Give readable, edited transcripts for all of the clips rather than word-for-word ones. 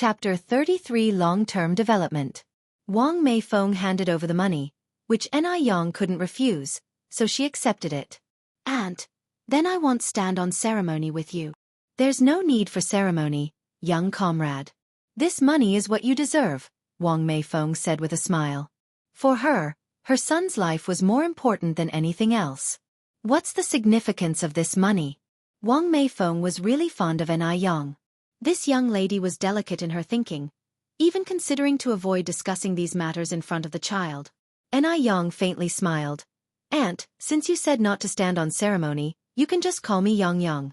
Chapter 33 Long-Term Development. Wang Meifeng handed over the money, which Anew couldn't refuse, so she accepted it. "Aunt, then I won't stand on ceremony with you." "There's no need for ceremony, young comrade. This money is what you deserve," Wang Meifeng said with a smile. For her son's life was more important than anything else. "What's the significance of this money?" Wang Meifeng was really fond of Anew. This young lady was delicate in her thinking, even considering to avoid discussing these matters in front of the child. Anew faintly smiled. "Aunt, since you said not to stand on ceremony, you can just call me Yang.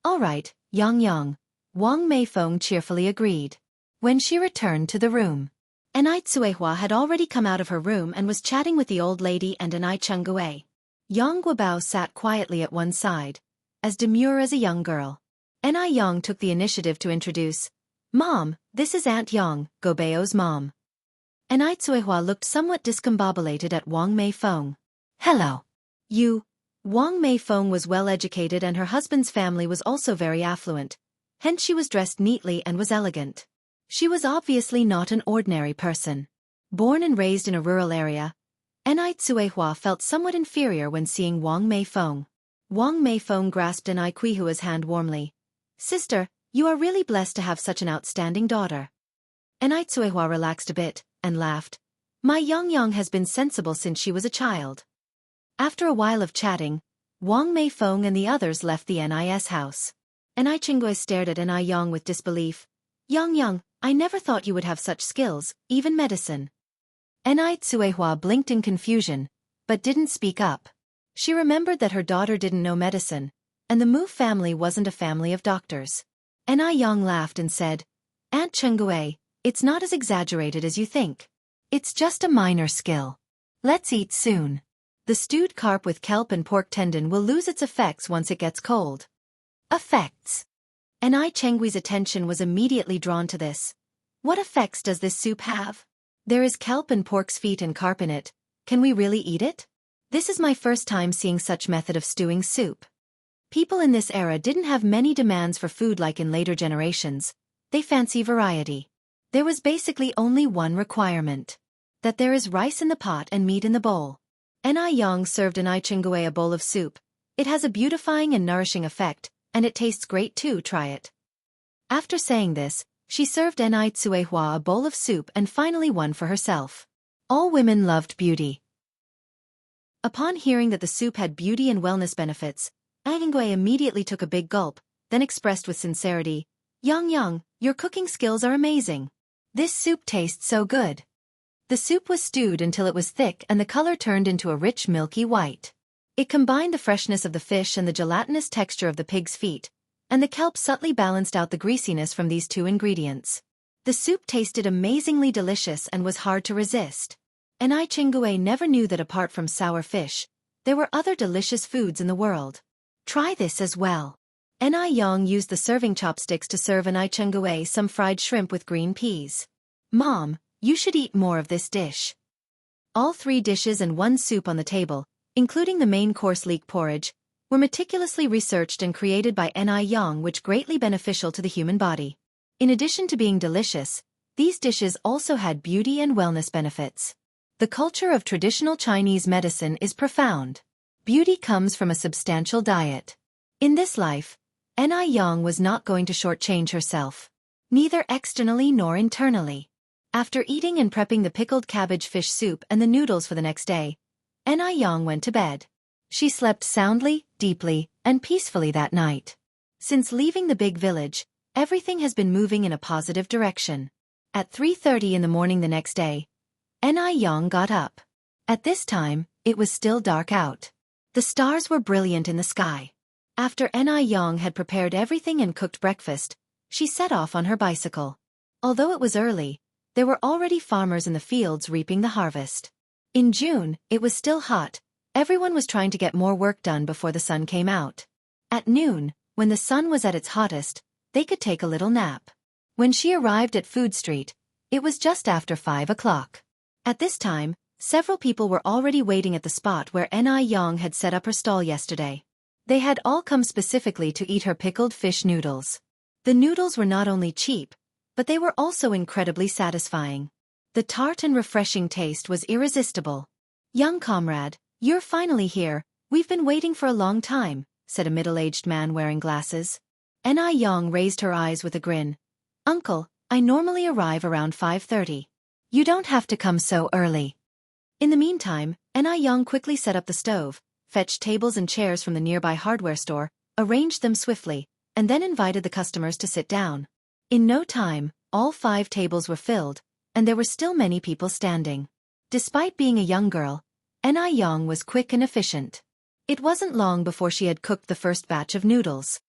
"All right, Yang," Wang Meifeng cheerfully agreed. When she returned to the room, Anew had already come out of her room and was chatting with the old lady and Xianxia. Yang Guobao sat quietly at one side, as demure as a young girl. Anew took the initiative to introduce, "Mom, this is Aunt Yang, Guobao's mom." Anew looked somewhat discombobulated at Wang Meifeng. "Hello. You." Wang Meifeng was well educated and her husband's family was also very affluent, hence she was dressed neatly and was elegant. She was obviously not an ordinary person. Born and raised in a rural area, Anew felt somewhat inferior when seeing Wang Meifeng. Wang Meifeng grasped Aneihua's hand warmly. "Sister, you are really blessed to have such an outstanding daughter." Anew relaxed a bit, and laughed. "My Yang has been sensible since she was a child." After a while of chatting, Wang Meifeng and the others left the NIS house. Xianxia stared at Anew with disbelief. Yang, I never thought you would have such skills, even medicine." Anew blinked in confusion, but didn't speak up. She remembered that her daughter didn't know medicine, and the Mu family wasn't a family of doctors. Anew laughed and said, "Aunt Xianxia, it's not as exaggerated as you think. It's just a minor skill. Let's eat soon. The stewed carp with kelp and pork tendon will lose its effects once it gets cold." Effects. Xianxia's attention was immediately drawn to this. "What effects does this soup have? There is kelp and pork's feet and carp in it. Can we really eat it? This is my first time seeing such method of stewing soup." People in this era didn't have many demands for food like in later generations. They fancy variety. There was basically only one requirement: that there is rice in the pot and meat in the bowl. Anew served Xianxia a bowl of soup. "It has a beautifying and nourishing effect, and it tastes great too, try it." After saying this, she served Anew a bowl of soup and finally one for herself. All women loved beauty. Upon hearing that the soup had beauty and wellness benefits, Xianxia immediately took a big gulp, then expressed with sincerity, Yang, your cooking skills are amazing. This soup tastes so good." The soup was stewed until it was thick and the color turned into a rich milky white. It combined the freshness of the fish and the gelatinous texture of the pig's feet, and the kelp subtly balanced out the greasiness from these two ingredients. The soup tasted amazingly delicious and was hard to resist. Xianxia never knew that apart from sour fish, there were other delicious foods in the world. "Try this as well." Anew used the serving chopsticks to serve Xianxia some fried shrimp with green peas. "Mom, you should eat more of this dish." All 3 dishes and 1 soup on the table, including the main course leek porridge, were meticulously researched and created by Anew, which greatly beneficial to the human body. In addition to being delicious, these dishes also had beauty and wellness benefits. The culture of traditional Chinese medicine is profound. Beauty comes from a substantial diet. In this life, Anew was not going to shortchange herself, neither externally nor internally. After eating and prepping the pickled cabbage fish soup and the noodles for the next day, Anew went to bed. She slept soundly, deeply, and peacefully that night. Since leaving the big village, everything has been moving in a positive direction. At 3:30 in the morning the next day, Anew got up. At this time, it was still dark out. The stars were brilliant in the sky. After Anew had prepared everything and cooked breakfast, she set off on her bicycle. Although it was early, there were already farmers in the fields reaping the harvest. In June, it was still hot. Everyone was trying to get more work done before the sun came out. At noon, when the sun was at its hottest, they could take a little nap. When she arrived at Food Street, it was just after 5 o'clock. At this time, several people were already waiting at the spot where Anew had set up her stall yesterday. They had all come specifically to eat her pickled fish noodles. The noodles were not only cheap, but they were also incredibly satisfying. The tart and refreshing taste was irresistible. "Young comrade, you're finally here. We've been waiting for a long time," said a middle-aged man wearing glasses. Anew raised her eyes with a grin. "Uncle, I normally arrive around 5:30. You don't have to come so early." In the meantime, Anew quickly set up the stove, fetched tables and chairs from the nearby hardware store, arranged them swiftly, and then invited the customers to sit down. In no time, all 5 tables were filled, and there were still many people standing. Despite being a young girl, Anew was quick and efficient. It wasn't long before she had cooked the first batch of noodles.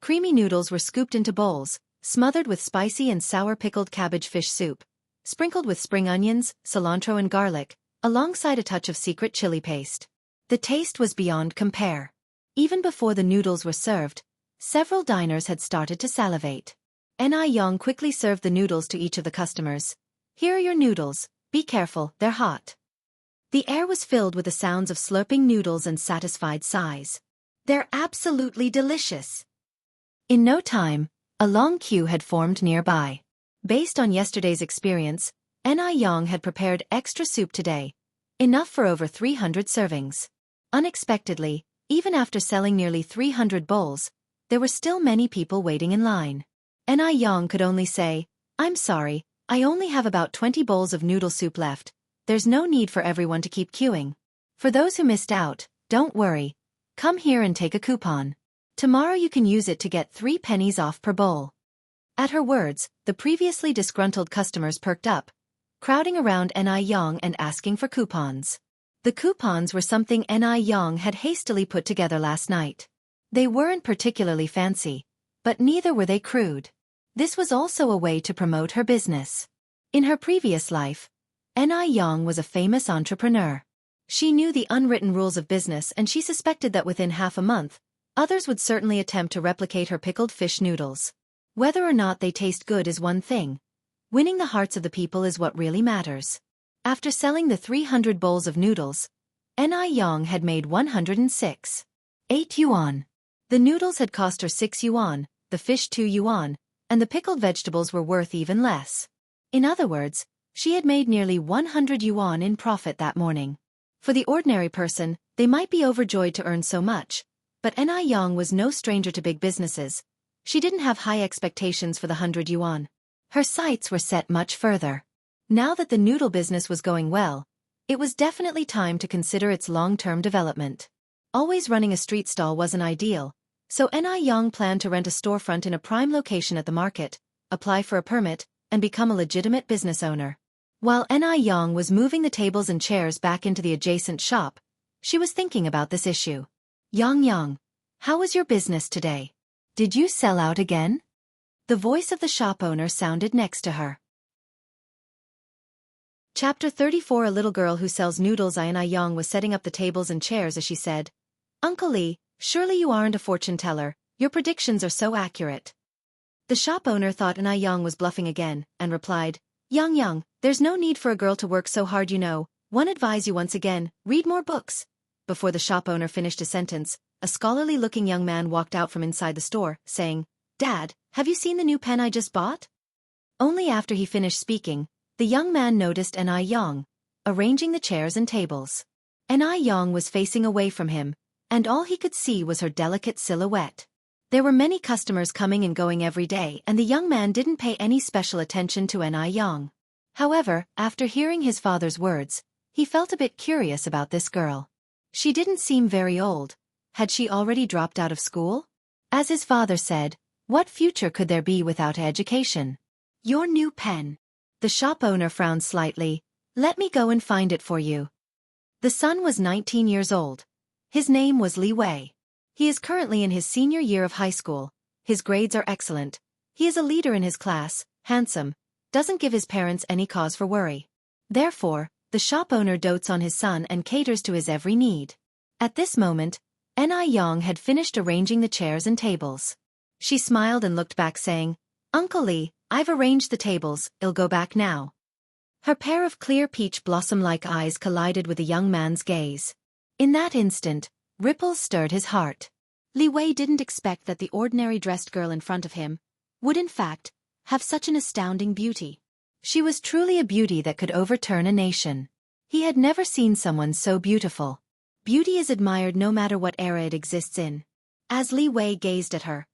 Creamy noodles were scooped into bowls, smothered with spicy and sour pickled cabbage fish soup, sprinkled with spring onions, cilantro and garlic, alongside a touch of secret chili paste. The taste was beyond compare. Even before the noodles were served, several diners had started to salivate. Anew quickly served the noodles to each of the customers. "Here are your noodles, be careful, they're hot." The air was filled with the sounds of slurping noodles and satisfied sighs. "They're absolutely delicious." In no time, a long queue had formed nearby. Based on yesterday's experience, Anew had prepared extra soup today, enough for over 300 servings. Unexpectedly, even after selling nearly 300 bowls, there were still many people waiting in line. Anew could only say, "I'm sorry, I only have about 20 bowls of noodle soup left. There's no need for everyone to keep queuing. For those who missed out, don't worry. Come here and take a coupon. Tomorrow you can use it to get 3 pennies off per bowl." At her words, the previously disgruntled customers perked up, crowding around Anew and asking for coupons. The coupons were something Anew had hastily put together last night. They weren't particularly fancy, but neither were they crude. This was also a way to promote her business. In her previous life, Anew was a famous entrepreneur. She knew the unwritten rules of business, and she suspected that within half a month, others would certainly attempt to replicate her pickled fish noodles. Whether or not they taste good is one thing. Winning the hearts of the people is what really matters. After selling the 300 bowls of noodles, Anew had made 106.8 yuan. The noodles had cost her 6 yuan, the fish 2 yuan, and the pickled vegetables were worth even less. In other words, she had made nearly 100 yuan in profit that morning. For the ordinary person, they might be overjoyed to earn so much, but Anew was no stranger to big businesses. She didn't have high expectations for the 100 yuan. Her sights were set much further. Now that the noodle business was going well, it was definitely time to consider its long-term development. Always running a street stall wasn't ideal, so Anew planned to rent a storefront in a prime location at the market, apply for a permit, and become a legitimate business owner. While Anew was moving the tables and chairs back into the adjacent shop, she was thinking about this issue. "Yang, how was your business today? Did you sell out again?" The voice of the shop owner sounded next to her. Chapter 34. A little girl who sells noodles. Anew was setting up the tables and chairs as she said, "Uncle Lee, surely you aren't a fortune teller, your predictions are so accurate." The shop owner thought Anew was bluffing again, and replied, Yang, there's no need for a girl to work so hard, you know. One advise you once again, read more books." Before the shop owner finished his sentence, a scholarly-looking young man walked out from inside the store, saying, "Dad, have you seen the new pen I just bought?" Only after he finished speaking, the young man noticed Anew arranging the chairs and tables. Anew was facing away from him, and all he could see was her delicate silhouette. There were many customers coming and going every day, and the young man didn't pay any special attention to Anew. However, after hearing his father's words, he felt a bit curious about this girl. She didn't seem very old. Had she already dropped out of school? As his father said, what future could there be without education? "Your new pen." The shop owner frowned slightly. "Let me go and find it for you." The son was 19 years old. His name was Li Wei. He is currently in his senior year of high school. His grades are excellent. He is a leader in his class, handsome, doesn't give his parents any cause for worry. Therefore, the shop owner dotes on his son and caters to his every need. At this moment, Anew had finished arranging the chairs and tables. She smiled and looked back saying, "Uncle Lee, I've arranged the tables, I'll go back now." Her pair of clear peach blossom-like eyes collided with the young man's gaze. In that instant, ripples stirred his heart. Li Wei didn't expect that the ordinary dressed girl in front of him would in fact have such an astounding beauty. She was truly a beauty that could overturn a nation. He had never seen someone so beautiful. Beauty is admired no matter what era it exists in. As Li Wei gazed at her,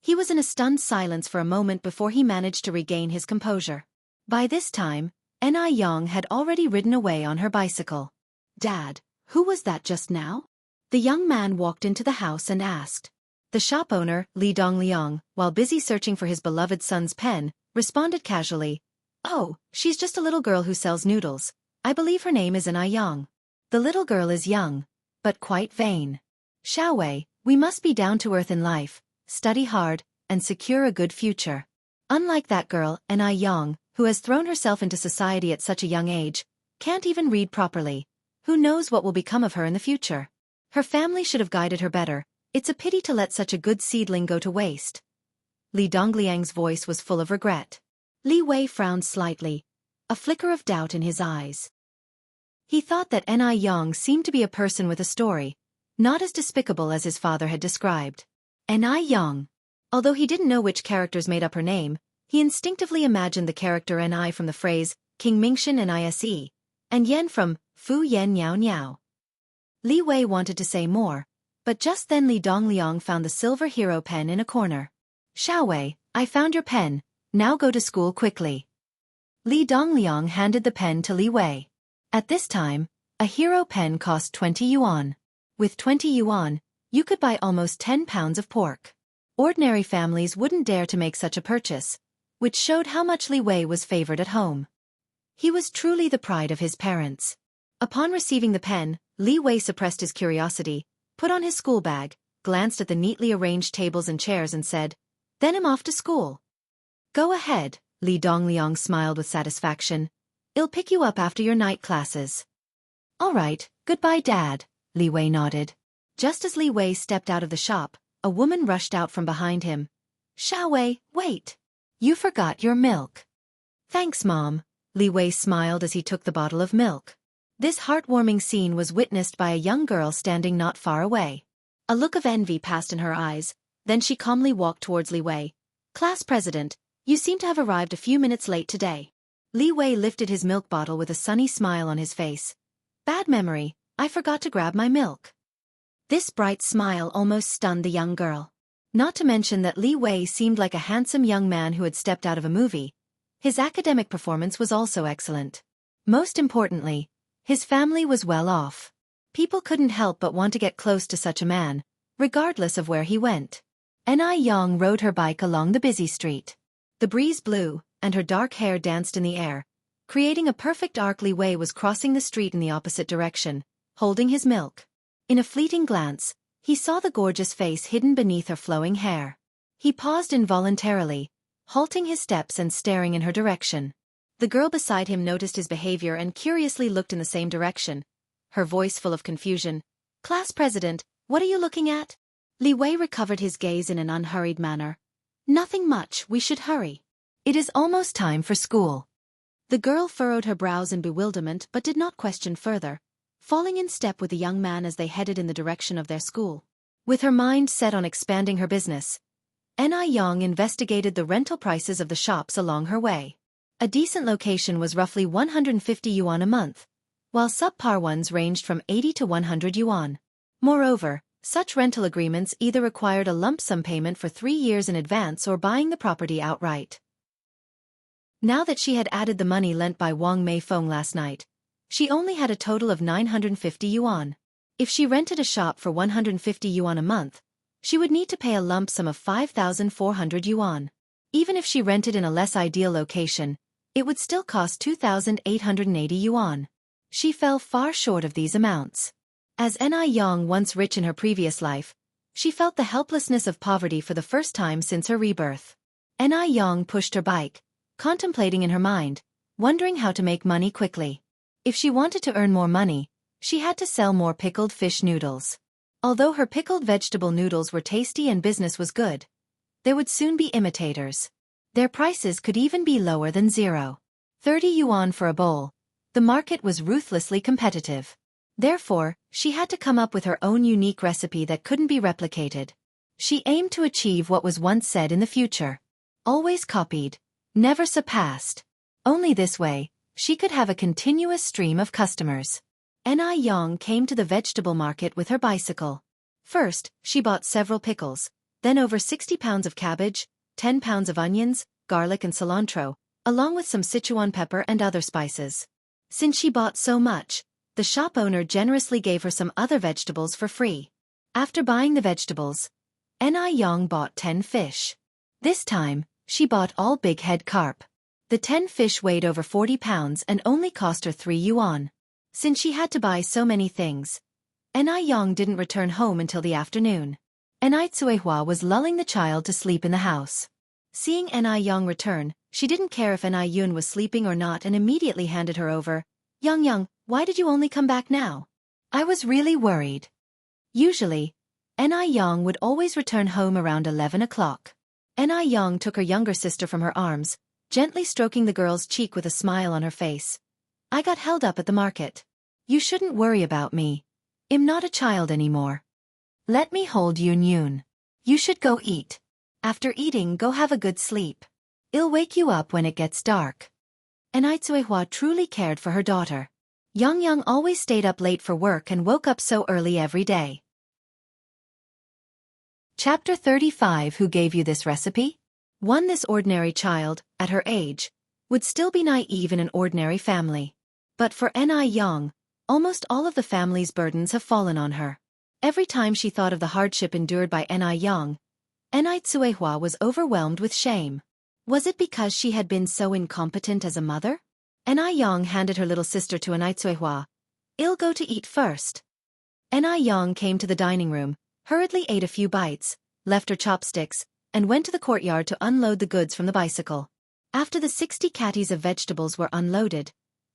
he was in a stunned silence for a moment before he managed to regain his composure. By this time, Anew had already ridden away on her bicycle. "Dad, who was that just now?" The young man walked into the house and asked. The shop owner, Li Dongliang, while busy searching for his beloved son's pen, responded casually, "Oh, she's just a little girl who sells noodles. I believe her name is Anew. The little girl is young, but quite vain. Xiaowei, we must be down to earth in life, study hard, and secure a good future. Unlike that girl, Anew, who has thrown herself into society at such a young age, can't even read properly. Who knows what will become of her in the future? Her family should have guided her better. It's a pity to let such a good seedling go to waste." Li Dongliang's voice was full of regret. Li Wei frowned slightly, a flicker of doubt in his eyes. He thought that Anew seemed to be a person with a story, not as despicable as his father had described. Anew. Although he didn't know which characters made up her name, he instinctively imagined the character Ni from the phrase, King Mingxian Nise, and Yan from Fu Yan Niao Niao. Li Wei wanted to say more, but just then Li Dongliang found the silver hero pen in a corner. "Xiaowei, I found your pen, now go to school quickly." Li Dongliang handed the pen to Li Wei. At this time, a hero pen cost 20 yuan. With 20 yuan, you could buy almost 10 pounds of pork. Ordinary families wouldn't dare to make such a purchase, which showed how much Li Wei was favored at home. He was truly the pride of his parents. Upon receiving the pen, Li Wei suppressed his curiosity, put on his school bag, glanced at the neatly arranged tables and chairs and said, "Then I'm off to school." "Go ahead," Li Dongliang smiled with satisfaction. "I'll pick you up after your night classes." "All right, goodbye Dad," Li Wei nodded. Just as Li Wei stepped out of the shop, a woman rushed out from behind him. "Xiaowei, wait! You forgot your milk." "Thanks, Mom," Li Wei smiled as he took the bottle of milk. This heartwarming scene was witnessed by a young girl standing not far away. A look of envy passed in her eyes, then she calmly walked towards Li Wei. "Class president, you seem to have arrived a few minutes late today." Li Wei lifted his milk bottle with a sunny smile on his face. "Bad memory, I forgot to grab my milk." This bright smile almost stunned the young girl. Not to mention that Li Wei seemed like a handsome young man who had stepped out of a movie. His academic performance was also excellent. Most importantly, his family was well off. People couldn't help but want to get close to such a man, regardless of where he went. Anew rode her bike along the busy street. The breeze blew, and her dark hair danced in the air, creating a perfect arc. Li Wei was crossing the street in the opposite direction, holding his milk. In a fleeting glance, he saw the gorgeous face hidden beneath her flowing hair. He paused involuntarily, halting his steps and staring in her direction. The girl beside him noticed his behavior and curiously looked in the same direction, her voice full of confusion. "Class president, what are you looking at?" Li Wei recovered his gaze in an unhurried manner. "Nothing much, we should hurry. It is almost time for school." The girl furrowed her brows in bewilderment but did not question further, falling in step with the young man as they headed in the direction of their school. With her mind set on expanding her business, Anew investigated the rental prices of the shops along her way. A decent location was roughly 150 yuan a month, while subpar ones ranged from 80 to 100 yuan. Moreover, such rental agreements either required a lump sum payment for 3 years in advance or buying the property outright. Now that she had added the money lent by Wang Meifeng last night, she only had a total of 950 yuan. If she rented a shop for 150 yuan a month, she would need to pay a lump sum of 5,400 yuan. Even if she rented in a less ideal location, it would still cost 2,880 yuan. She fell far short of these amounts. As Anew, once rich in her previous life, she felt the helplessness of poverty for the first time since her rebirth. Anew pushed her bike, contemplating in her mind, wondering how to make money quickly. If she wanted to earn more money, she had to sell more pickled fish noodles. Although her pickled vegetable noodles were tasty and business was good, there would soon be imitators. Their prices could even be lower than 30 yuan for a bowl. The market was ruthlessly competitive. Therefore, she had to come up with her own unique recipe that couldn't be replicated. She aimed to achieve what was once said in the future. Always copied. Never surpassed. Only this way, she could have a continuous stream of customers. Yang came to the vegetable market with her bicycle. First, she bought several pickles, then over 60 pounds of cabbage, 10 pounds of onions, garlic and cilantro, along with some Sichuan pepper and other spices. Since she bought so much, the shop owner generously gave her some other vegetables for free. After buying the vegetables, Yang bought 10 fish. This time, she bought all big head carp. The 10 fish weighed over 40 pounds and only cost her 3 yuan. Since she had to buy so many things, Yang didn't return home until the afternoon. Cuihua was lulling the child to sleep in the house. Seeing Yang return, she didn't care if Yun was sleeping or not and immediately handed her over. Yang, why did you only come back now? I was really worried. Usually, Yang would always return home around 11 o'clock. Yang took her younger sister from her arms, gently stroking the girl's cheek with a smile on her face. I got held up at the market. You shouldn't worry about me. I'm not a child anymore. Let me hold Yun. You should go eat. After eating, go have a good sleep. I'll wake you up when it gets dark. Cuihua truly cared for her daughter. Yang always stayed up late for work and woke up so early every day. Chapter 35. Who gave you this recipe? This ordinary child, at her age, would still be naive in an ordinary family. But for Yang, almost all of the family's burdens have fallen on her. Every time she thought of the hardship endured by Yang, Cuihua was overwhelmed with shame. Was it because she had been so incompetent as a mother? Yang handed her little sister to Cuihua. I'll go to eat first. Yang came to the dining room, hurriedly ate a few bites, left her chopsticks, and went to the courtyard to unload the goods from the bicycle. After the 60 catties of vegetables were unloaded,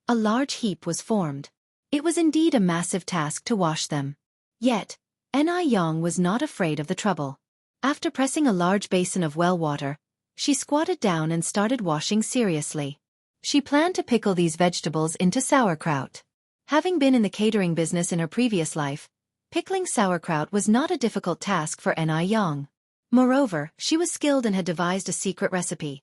a large heap was formed. It was indeed a massive task to wash them. Yet, Yang was not afraid of the trouble. After pressing a large basin of well water, she squatted down and started washing seriously. She planned to pickle these vegetables into sauerkraut. Having been in the catering business in her previous life, pickling sauerkraut was not a difficult task for Yang. Moreover, she was skilled and had devised a secret recipe.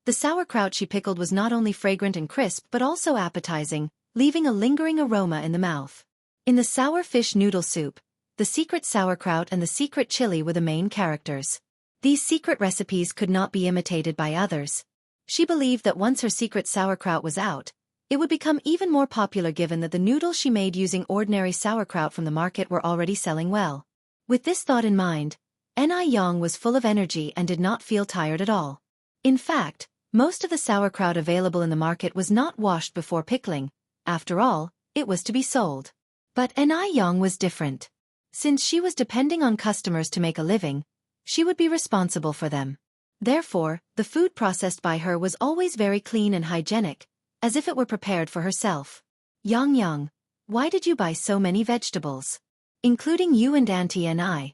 The sauerkraut she pickled was not only fragrant and crisp but also appetizing, leaving a lingering aroma in the mouth. In the sour fish noodle soup, the secret sauerkraut and the secret chili were the main characters. These secret recipes could not be imitated by others. She believed that once her secret sauerkraut was out, it would become even more popular given that the noodles she made using ordinary sauerkraut from the market were already selling well. With this thought in mind, Yang was full of energy and did not feel tired at all. In fact, most of the sauerkraut available in the market was not washed before pickling. After all, it was to be sold. But Yang was different. Since she was depending on customers to make a living, she would be responsible for them. Therefore, the food processed by her was always very clean and hygienic, as if it were prepared for herself. Yang, why did you buy so many vegetables? Including you and Auntie and I.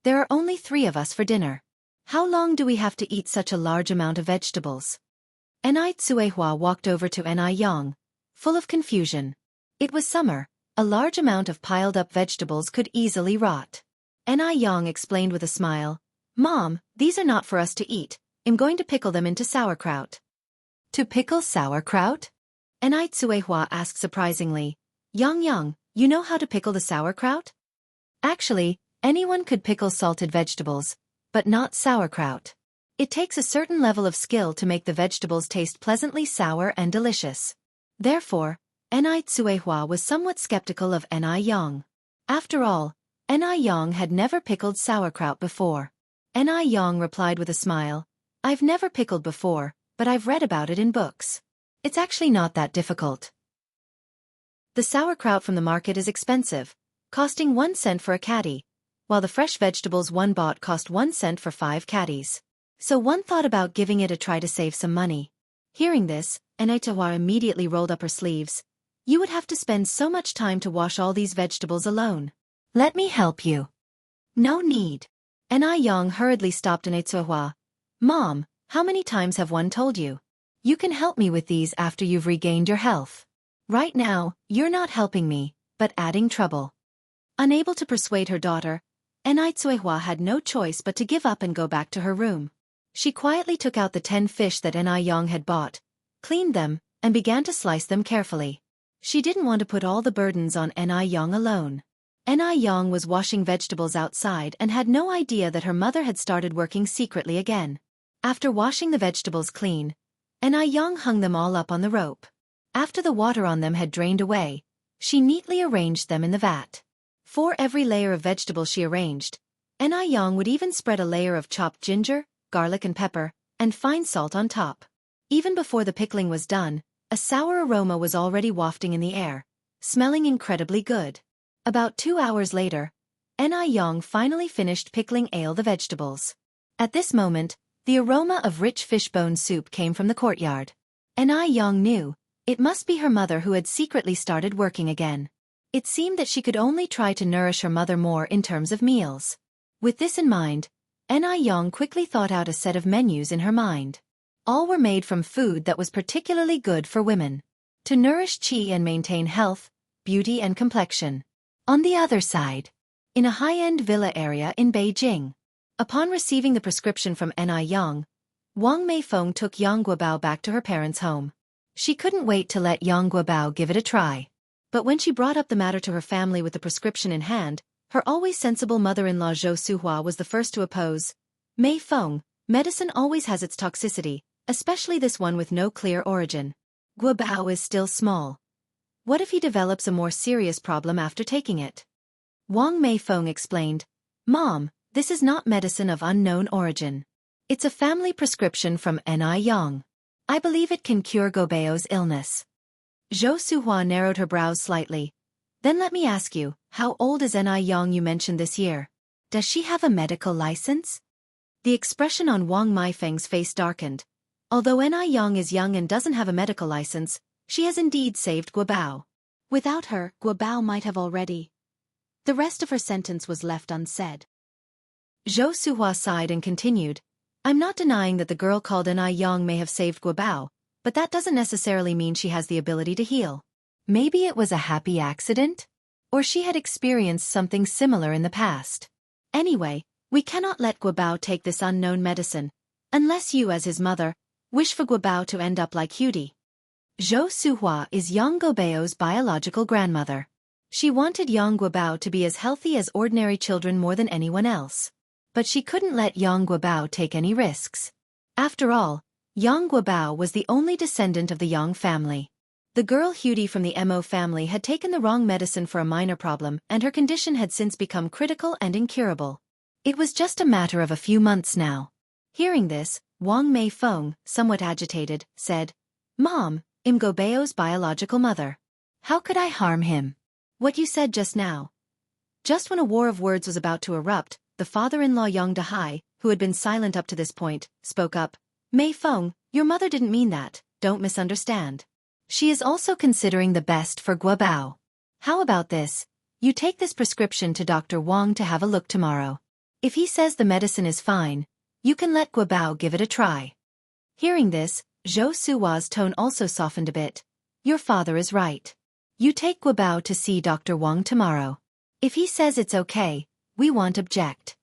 There are only 3 of us for dinner. How long do we have to eat such a large amount of vegetables? Cuihua walked over to Yang, full of confusion. It was summer. A large amount of piled-up vegetables could easily rot. Yang explained with a smile, Mom, these are not for us to eat. I'm going to pickle them into sauerkraut. To pickle sauerkraut? Cuihua asked surprisingly. Yang, you know how to pickle the sauerkraut? Actually, anyone could pickle salted vegetables, but not sauerkraut. It takes a certain level of skill to make the vegetables taste pleasantly sour and delicious. Therefore, Cuihua was somewhat skeptical of Yang. After all, Yang had never pickled sauerkraut before. Yang replied with a smile, I've never pickled before, but I've read about it in books. It's actually not that difficult. The sauerkraut from the market is expensive, costing 1 cent for a catty, while the fresh vegetables one bought cost 1 cent for 5 catties. So one thought about giving it a try to save some money. Hearing this, Cuihua immediately rolled up her sleeves. You would have to spend so much time to wash all these vegetables alone. Let me help you. No need. Yang hurriedly stopped Cuihua. Mom, how many times have one told you? You can help me with these after you've regained your health. Right now, you're not helping me, but adding trouble. Unable to persuade her daughter, Cuihua had no choice but to give up and go back to her room. She quietly took out the 10 fish that Anew had bought, cleaned them, and began to slice them carefully. She didn't want to put all the burdens on Anew alone. Anew was washing vegetables outside and had no idea that her mother had started working secretly again. After washing the vegetables clean, Anew hung them all up on the rope. After the water on them had drained away, she neatly arranged them in the vat. For every layer of vegetables she arranged, Anew would even spread a layer of chopped ginger, garlic and pepper, and fine salt on top. Even before the pickling was done, a sour aroma was already wafting in the air, smelling incredibly good. About 2 hours later, Anew finally finished pickling the vegetables. At this moment, the aroma of rich fishbone soup came from the courtyard. Anew knew it must be her mother who had secretly started working again. It seemed that she could only try to nourish her mother more in terms of meals. With this in mind, Anew quickly thought out a set of menus in her mind. All were made from food that was particularly good for women, to nourish qi and maintain health, beauty and complexion. On the other side, in a high-end villa area in Beijing, upon receiving the prescription from Anew, Wang Meifeng took Yang Guobao back to her parents' home. She couldn't wait to let Yang Guobao give it a try. But when she brought up the matter to her family with the prescription in hand, her always sensible mother-in-law Zhou Suhua was the first to oppose. Meifeng, medicine always has its toxicity, especially this one with no clear origin. Guobao is still small. What if he develops a more serious problem after taking it? Wang Meifeng explained, Mom, this is not medicine of unknown origin. It's a family prescription from Anew. I believe it can cure Guobao's illness. Zhou Suhua narrowed her brows slightly. Then let me ask you, how old is Anew you mentioned this year? Does she have a medical license? The expression on Wang Meifeng's face darkened. Although Anew is young and doesn't have a medical license, she has indeed saved Guobao. Without her, Guobao might have already. The rest of her sentence was left unsaid. Zhou Suhua sighed and continued, I'm not denying that the girl called Anew may have saved Guobao, but that doesn't necessarily mean she has the ability to heal. Maybe it was a happy accident? Or she had experienced something similar in the past. Anyway, we cannot let Guobao take this unknown medicine, unless you as his mother, wish for Guobao to end up like Hudi. Zhou Suhua is Yang Guobao's biological grandmother. She wanted Yang Guobao to be as healthy as ordinary children more than anyone else. But she couldn't let Yang Guobao take any risks. After all, Yang Guobao was the only descendant of the Yang family. The girl Hudi from the Mo family had taken the wrong medicine for a minor problem and her condition had since become critical and incurable. It was just a matter of a few months now. Hearing this, Wang Meifeng, somewhat agitated, said, Mom, I'm Guobao's biological mother. How could I harm him? What you said just now. Just when a war of words was about to erupt, the father-in-law Yang Dahai, who had been silent up to this point, spoke up. Meifeng, your mother didn't mean that, don't misunderstand. She is also considering the best for Guobao. How about this? You take this prescription to Dr. Wang to have a look tomorrow. If he says the medicine is fine, you can let Guobao give it a try. Hearing this, Zhou Suhua's tone also softened a bit. Your father is right. You take Guobao to see Dr. Wang tomorrow. If he says it's okay, we won't object.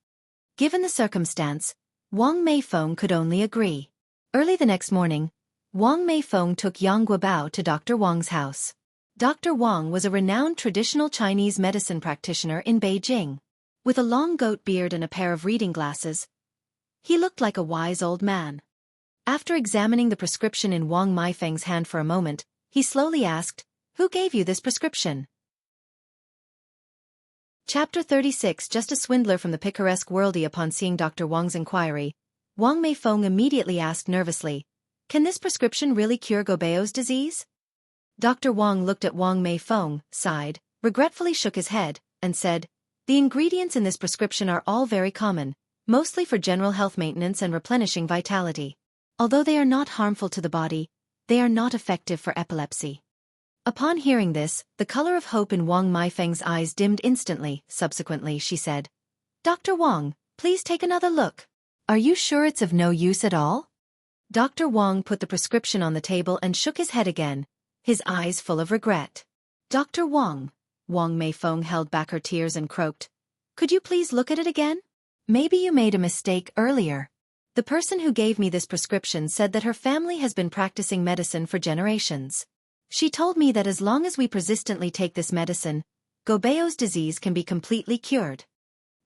Given the circumstance, Wang Meifeng could only agree. Early the next morning, Wang Meifeng took Yang Guobao to Dr. Wang's house. Dr. Wang was a renowned traditional Chinese medicine practitioner in Beijing. With a long goat beard and a pair of reading glasses, he looked like a wise old man. After examining the prescription in Wang Meifeng's hand for a moment, he slowly asked, Who gave you this prescription? Chapter 36. Just a swindler from the picaresque worldie. Upon seeing Dr. Wang's inquiry, Wang Meifeng immediately asked nervously, Can this prescription really cure Guobao's disease? Dr. Wang looked at Wang Meifeng, sighed, regretfully shook his head, and said, The ingredients in this prescription are all very common, mostly for general health maintenance and replenishing vitality. Although they are not harmful to the body, they are not effective for epilepsy. Upon hearing this, the color of hope in Wang Meifeng's eyes dimmed instantly. Subsequently, she said, Dr. Wang, please take another look. Are you sure it's of no use at all? Dr. Wang put the prescription on the table and shook his head again, his eyes full of regret. Dr. Wang, Wang Meifeng held back her tears and croaked, Could you please look at it again? Maybe you made a mistake earlier. The person who gave me this prescription said that her family has been practicing medicine for generations. She told me that as long as we persistently take this medicine, Gobeo's disease can be completely cured.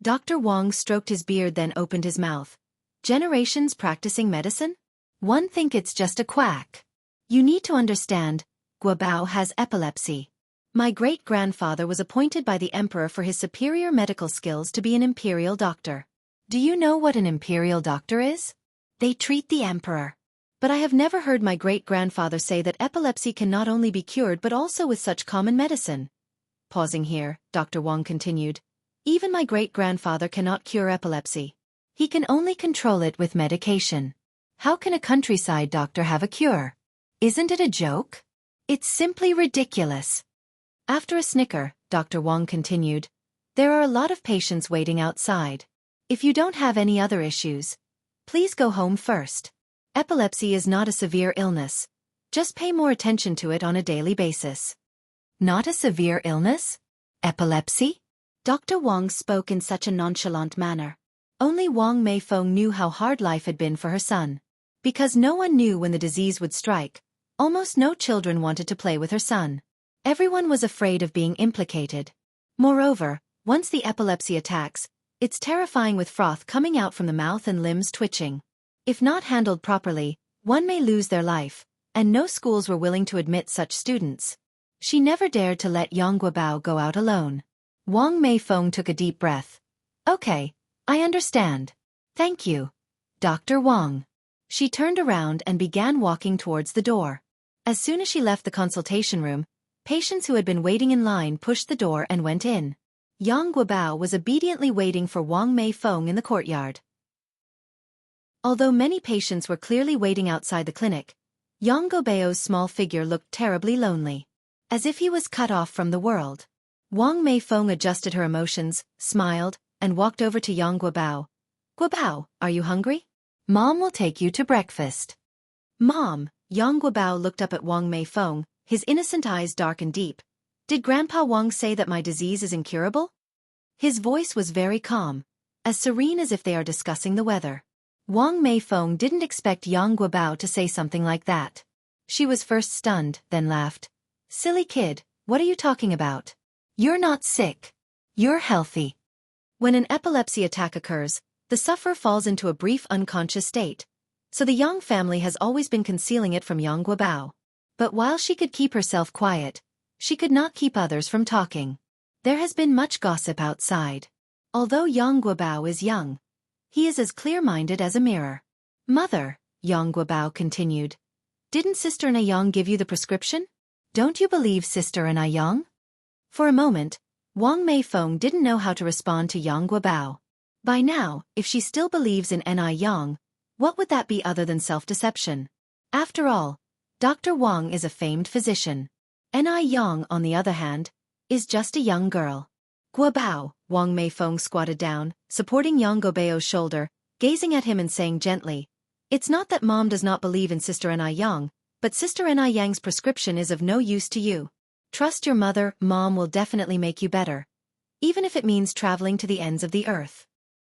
Dr. Wang stroked his beard, then opened his mouth. Generations practicing medicine? One think it's just a quack. You need to understand, Guobao has epilepsy. My great-grandfather was appointed by the emperor for his superior medical skills to be an imperial doctor. Do you know what an imperial doctor is? They treat the emperor. But I have never heard my great-grandfather say that epilepsy can not only be cured but also with such common medicine. Pausing here, Dr. Wang continued. Even my great-grandfather cannot cure epilepsy. He can only control it with medication. How can a countryside doctor have a cure? Isn't it a joke? It's simply ridiculous. After a snicker, Dr. Wang continued. There are a lot of patients waiting outside. If you don't have any other issues, please go home first. Epilepsy is not a severe illness. Just pay more attention to it on a daily basis. Not a severe illness? Epilepsy? Dr. Wang spoke in such a nonchalant manner. Only Wang Meifeng knew how hard life had been for her son. Because no one knew when the disease would strike, almost no children wanted to play with her son. Everyone was afraid of being implicated. Moreover, once the epilepsy attacks, it's terrifying with froth coming out from the mouth and limbs twitching. If not handled properly, one may lose their life, and no schools were willing to admit such students. She never dared to let Yang Guobao go out alone. Wang Meifeng took a deep breath. Okay, I understand. Thank you, Dr. Wang. She turned around and began walking towards the door. As soon as she left the consultation room, patients who had been waiting in line pushed the door and went in. Yang Guobao was obediently waiting for Wang Meifeng in the courtyard. Although many patients were clearly waiting outside the clinic, Yang Guobao's small figure looked terribly lonely. As if he was cut off from the world. Wang Meifeng adjusted her emotions, smiled, and walked over to Yang Guobao. Guobao, are you hungry? Mom will take you to breakfast. Mom, Yang Guobao looked up at Wang Meifeng, his innocent eyes dark and deep. Did Grandpa Wang say that my disease is incurable? His voice was very calm, as serene as if they are discussing the weather. Wang Meifeng didn't expect Yang Guobao to say something like that. She was first stunned, then laughed. Silly kid, what are you talking about? You're not sick. You're healthy. When an epilepsy attack occurs, the sufferer falls into a brief unconscious state. So the Yang family has always been concealing it from Yang Guobao. But while she could keep herself quiet, she could not keep others from talking. There has been much gossip outside. Although Yang Guobao is young, he is as clear-minded as a mirror. Mother, Yang Guobao continued. Didn't Sister Nayang give you the prescription? Don't you believe Sister Nayang? For a moment, Wang Meifeng didn't know how to respond to Yang Guobao. By now, if she still believes in Nayang, what would that be other than self-deception? After all, Dr. Wang is a famed physician. Nayang, on the other hand, is just a young girl. Guobao, Wang Meifeng squatted down, supporting Yang Guobao's shoulder, gazing at him and saying gently, It's not that Mom does not believe in Sister Nayang, but Sister Nayang's prescription is of no use to you. Trust your mother, Mom will definitely make you better. Even if it means traveling to the ends of the earth.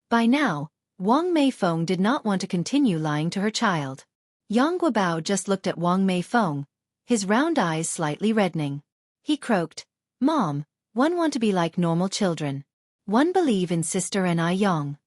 By now, Wang Meifeng did not want to continue lying to her child. Yang Guobao just looked at Wang Meifeng, his round eyes slightly reddening. He croaked, Mom, one want to be like normal children. One believe in Sister Nayang.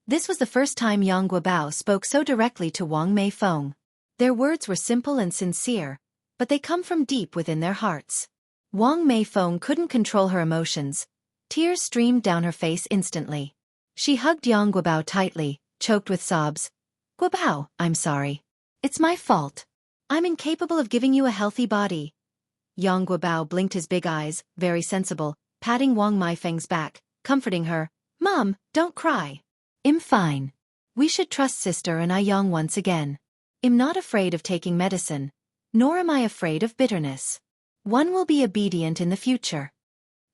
This was the first time Yang Guobao spoke so directly to Wang Meifeng. Their words were simple and sincere, but they come from deep within their hearts. Wang Meifeng couldn't control her emotions. Tears streamed down her face instantly. She hugged Yang Guobao tightly, choked with sobs. Guobao, I'm sorry. It's my fault. I'm incapable of giving you a healthy body. Yang Guobao blinked his big eyes, very sensible, patting Wang Meifeng's back, comforting her. Mom, don't cry. I'm fine. We should trust Sister Nayang once again. I'm not afraid of taking medicine, nor am I afraid of bitterness. One will be obedient in the future.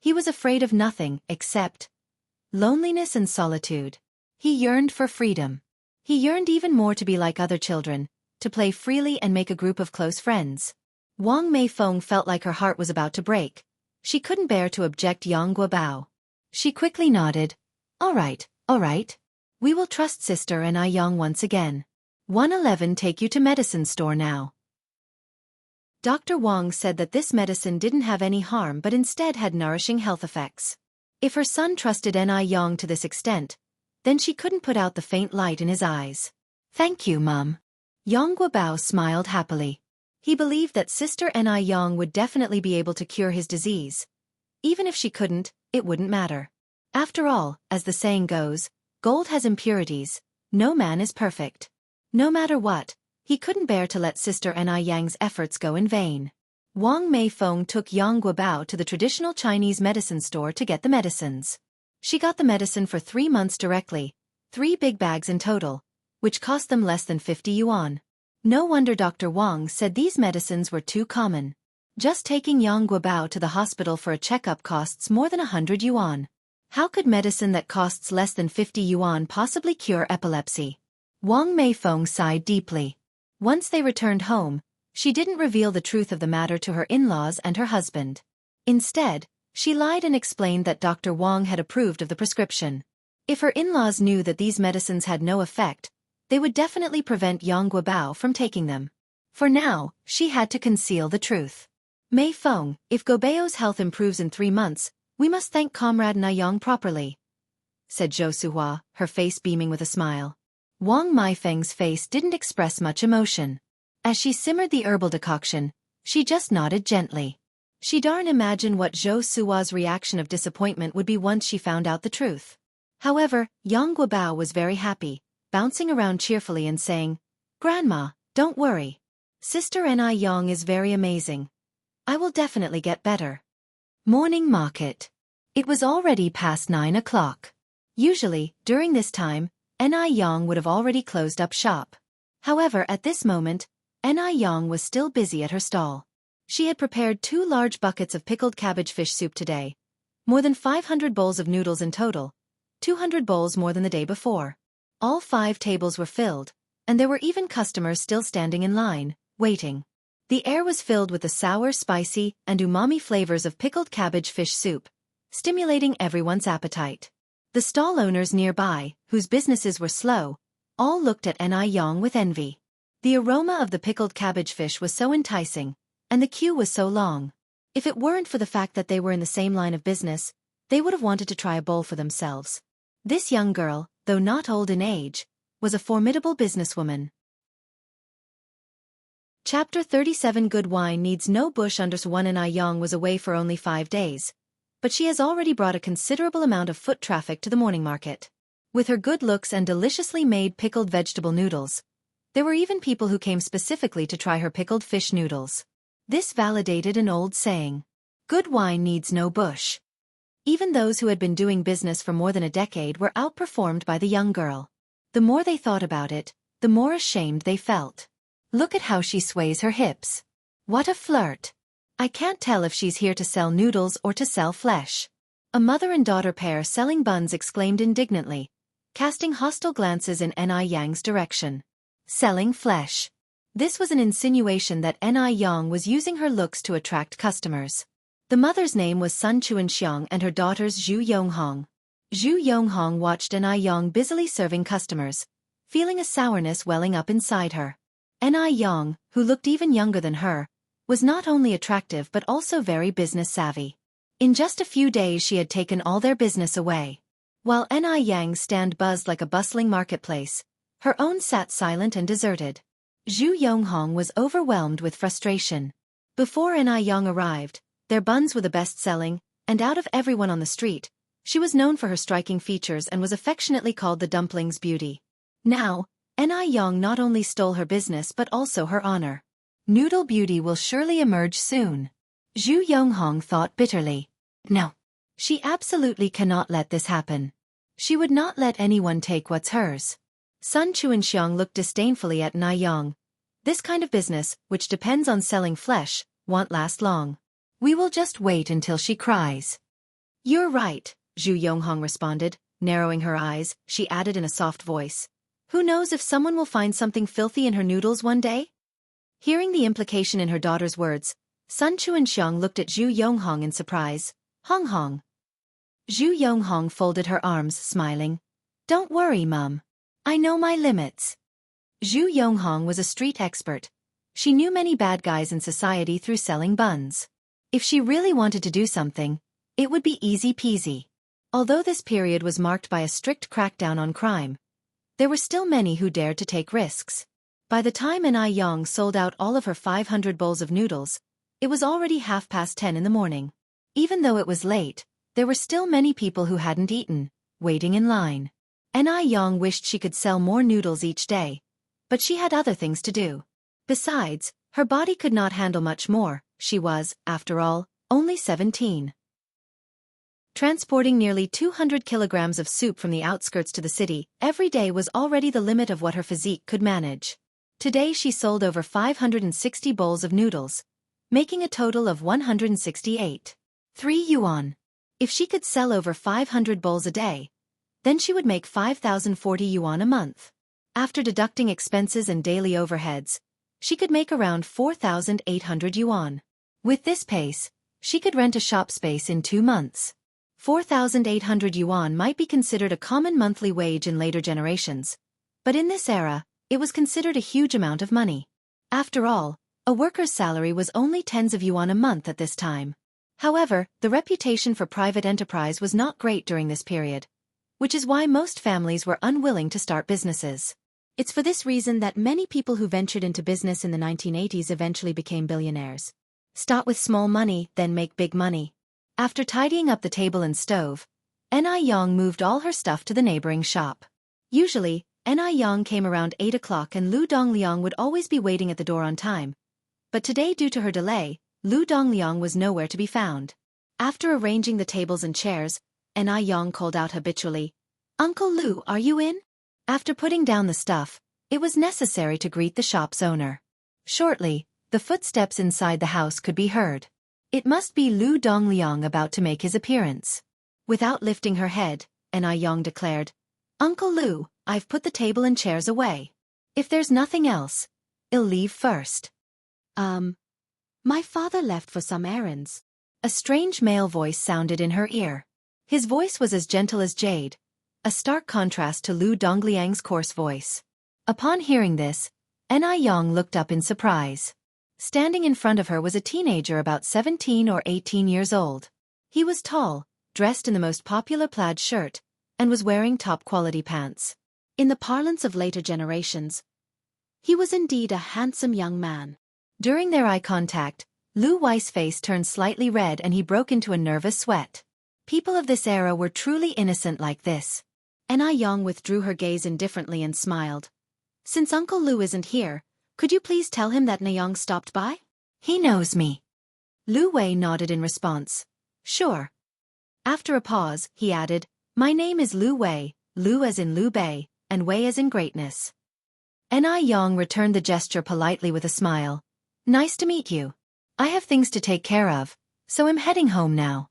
He was afraid of nothing except loneliness and solitude. He yearned for freedom. He yearned even more to be like other children, to play freely and make a group of close friends. Wang Meifeng felt like her heart was about to break. She couldn't bear to object Yang Guobao. She quickly nodded. All right. We will trust Sister Anew once again. 111 take you to medicine store now. Dr. Wang said that this medicine didn't have any harm but instead had nourishing health effects. If her son trusted Anew to this extent, then she couldn't put out the faint light in his eyes. Thank you, Mum. Yang Guobao smiled happily. He believed that Sister Anew would definitely be able to cure his disease. Even if she couldn't, it wouldn't matter. After all, as the saying goes, gold has impurities, no man is perfect. No matter what, he couldn't bear to let Sister Aneyang's efforts go in vain. Wang Meifeng took Yang Guobao to the traditional Chinese medicine store to get the medicines. She got the medicine for 3 months directly, 3 big bags in total, which cost them less than 50 yuan. No wonder Dr. Wang said these medicines were too common. Just taking Yang Guobao to the hospital for a checkup costs more than 100 yuan. How could medicine that costs less than 50 yuan possibly cure epilepsy? Wang Meifeng sighed deeply. Once they returned home, she didn't reveal the truth of the matter to her in-laws and her husband. Instead, she lied and explained that Dr. Wang had approved of the prescription. If her in-laws knew that these medicines had no effect, they would definitely prevent Yang Guobao from taking them. For now, she had to conceal the truth. Meifeng, if Guobao's health improves in 3 months, we must thank Comrade Anew properly, said Zhou Suhua, her face beaming with a smile. Wang Meifeng's face didn't express much emotion. As she simmered the herbal decoction, she just nodded gently. She darn imagine what Zhou Suhua's reaction of disappointment would be once she found out the truth. However, Yang Guobao was very happy, bouncing around cheerfully and saying, "Grandma, don't worry. Sister Anew is very amazing. I will definitely get better." Morning market. It was already past 9 o'clock. Usually, during this time, Anew would have already closed up shop. However, at this moment, Anew was still busy at her stall. She had prepared 2 large buckets of pickled cabbage fish soup today. More than 500 bowls of noodles in total. 200 bowls more than the day before. All 5 tables were filled, and there were even customers still standing in line, waiting. The air was filled with the sour, spicy, and umami flavors of pickled cabbage fish soup, stimulating everyone's appetite. The stall owners nearby, whose businesses were slow, all looked at Anew with envy. The aroma of the pickled cabbage fish was so enticing, and the queue was so long. If it weren't for the fact that they were in the same line of business, they would have wanted to try a bowl for themselves. This young girl, though not old in age, was a formidable businesswoman. Chapter 37 Good wine needs no bush under. Anew was away for only 5 days, but she has already brought a considerable amount of foot traffic to the morning market. With her good looks and deliciously made pickled vegetable noodles, there were even people who came specifically to try her pickled fish noodles. This validated an old saying, "Good wine needs no bush." Even those who had been doing business for more than a decade were outperformed by the young girl. The more they thought about it, the more ashamed they felt. Look at how she sways her hips. What a flirt. I can't tell if she's here to sell noodles or to sell flesh. A mother and daughter pair selling buns exclaimed indignantly, casting hostile glances in Aneyang's direction. Selling flesh. This was an insinuation that Anew was using her looks to attract customers. The mother's name was Sun Chuanxiang and her daughters Zhu Yonghong. Zhu Yonghong watched Anew busily serving customers, feeling a sourness welling up inside her. Anew, who looked even younger than her, was not only attractive but also very business-savvy. In just a few days she had taken all their business away. While Aneyang's stand buzzed like a bustling marketplace, her own sat silent and deserted. Zhu Yonghong was overwhelmed with frustration. Before Anew arrived, their buns were the best-selling, and out of everyone on the street, she was known for her striking features and was affectionately called the dumpling's beauty. Now, Anew not only stole her business but also her honor. Noodle Beauty will surely emerge soon. Zhu Yonghong thought bitterly. No. She absolutely cannot let this happen. She would not let anyone take what's hers. Sun Chuanxiang looked disdainfully at Anew. This kind of business, which depends on selling flesh, won't last long. We will just wait until she cries. You're right, Zhu Yonghong responded, narrowing her eyes. She added in a soft voice. Who knows if someone will find something filthy in her noodles one day? Hearing the implication in her daughter's words, Sun Chuanxiang looked at Zhu Yonghong in surprise. Hong Hong. Zhu Yonghong folded her arms, smiling. Don't worry, Mum. I know my limits. Zhu Yonghong was a street expert. She knew many bad guys in society through selling buns. If she really wanted to do something, it would be easy peasy. Although this period was marked by a strict crackdown on crime, there were still many who dared to take risks. By the time Anew sold out all of her 500 bowls of noodles, it was already 10:30 in the morning. Even though it was late, there were still many people who hadn't eaten, waiting in line. Anew wished she could sell more noodles each day, but she had other things to do. Besides, her body could not handle much more. She was, after all, only 17. Transporting nearly 200 kilograms of soup from the outskirts to the city every day was already the limit of what her physique could manage. Today she sold over 560 bowls of noodles, making a total of 168.3 yuan. If she could sell over 500 bowls a day, then she would make 5,040 yuan a month. After deducting expenses and daily overheads, she could make around 4,800 yuan. With this pace, she could rent a shop space in 2 months. 4,800 yuan might be considered a common monthly wage in later generations, but in this era, it was considered a huge amount of money. After all, a worker's salary was only tens of yuan a month at this time. However, the reputation for private enterprise was not great during this period, which is why most families were unwilling to start businesses. It's for this reason that many people who ventured into business in the 1980s eventually became billionaires. Start with small money, then make big money. After tidying up the table and stove, Anew moved all her stuff to the neighboring shop. Usually, Anew came around 8 o'clock and Lu Dongliang would always be waiting at the door on time. But today, due to her delay, Lu Dongliang was nowhere to be found. After arranging the tables and chairs, Anew called out habitually, "Uncle Lu, are you in?" After putting down the stuff, it was necessary to greet the shop's owner. Shortly, the footsteps inside the house could be heard. It must be Lu Dongliang about to make his appearance. Without lifting her head, Anew declared, "Uncle Lu, I've put the table and chairs away. If there's nothing else, I'll leave first." My father left for some errands." A strange male voice sounded in her ear. His voice was as gentle as jade, a stark contrast to Lu Dongliang's coarse voice. Upon hearing this, Anew looked up in surprise. Standing in front of her was a teenager about 17 or 18 years old. He was tall, dressed in the most popular plaid shirt, and was wearing top-quality pants. In the parlance of later generations, he was indeed a handsome young man. During their eye contact, Lu Wei's face turned slightly red and he broke into a nervous sweat. People of this era were truly innocent like this. Anew withdrew her gaze indifferently and smiled. "Since Uncle Lu isn't here, could you please tell him that Neyong stopped by? He knows me." Lu Wei nodded in response. "Sure." After a pause, he added, "My name is Lu Wei, Lu as in Liu Bei, and Wei as in greatness." Anew returned the gesture politely with a smile. "Nice to meet you. I have things to take care of, so I'm heading home now."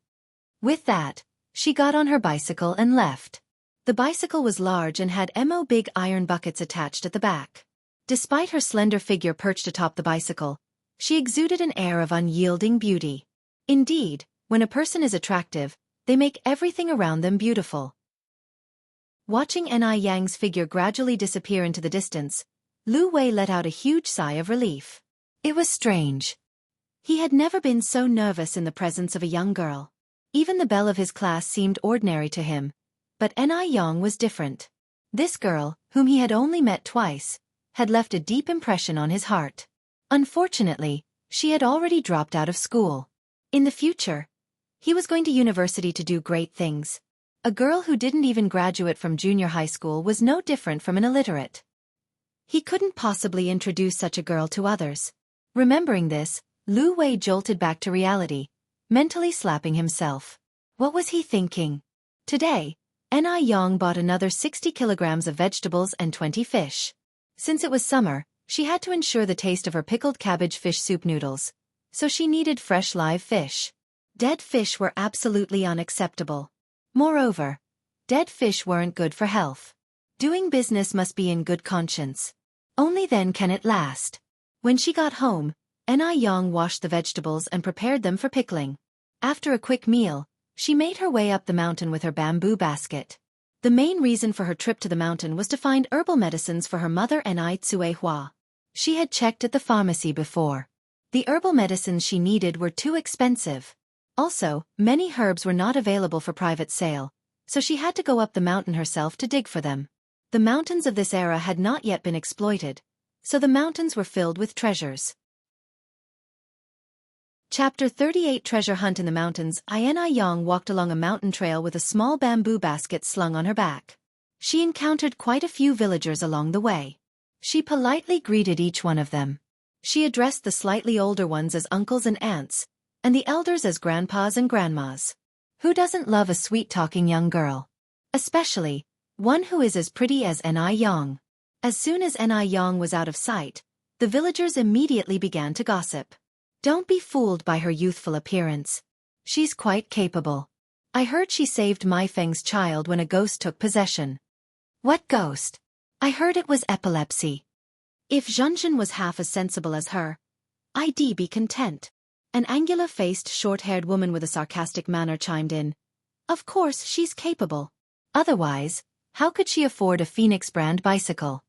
With that, she got on her bicycle and left. The bicycle was large and had big iron buckets attached at the back. Despite her slender figure perched atop the bicycle, she exuded an air of unyielding beauty. Indeed, when a person is attractive, they make everything around them beautiful. Watching Aneyang's figure gradually disappear into the distance, Lu Wei let out a huge sigh of relief. It was strange. He had never been so nervous in the presence of a young girl. Even the belle of his class seemed ordinary to him, but Anew was different. This girl, whom he had only met twice, had left a deep impression on his heart. Unfortunately, she had already dropped out of school. In the future, he was going to university to do great things. A girl who didn't even graduate from junior high school was no different from an illiterate. He couldn't possibly introduce such a girl to others. Remembering this, Lu Wei jolted back to reality, mentally slapping himself. What was he thinking? Today, Anew bought another 60 kilograms of vegetables and 20 fish. Since it was summer, she had to ensure the taste of her pickled cabbage fish soup noodles, so she needed fresh live fish. Dead fish were absolutely unacceptable. Moreover, dead fish weren't good for health. Doing business must be in good conscience. Only then can it last. When she got home, Anew washed the vegetables and prepared them for pickling. After a quick meal, she made her way up the mountain with her bamboo basket. The main reason for her trip to the mountain was to find herbal medicines for her mother Hua. She had checked at the pharmacy before. The herbal medicines she needed were too expensive. Also, many herbs were not available for private sale, so she had to go up the mountain herself to dig for them. The mountains of this era had not yet been exploited, so the mountains were filled with treasures. Chapter 38 Treasure Hunt in the Mountains. Yang walked along a mountain trail with a small bamboo basket slung on her back. She encountered quite a few villagers along the way. She politely greeted each one of them. She addressed the slightly older ones as uncles and aunts, and the elders as grandpas and grandmas. Who doesn't love a sweet-talking young girl? Especially one who is as pretty as Yang. As soon as Yang was out of sight, the villagers immediately began to gossip. Don't be fooled by her youthful appearance. She's quite capable. I heard she saved Mai Feng's child when a ghost took possession. What ghost? I heard it was epilepsy. If Zhenzhen was half as sensible as her, I'd be content. An angular-faced, short-haired woman with a sarcastic manner chimed in. Of course she's capable. Otherwise, how could she afford a Phoenix brand bicycle?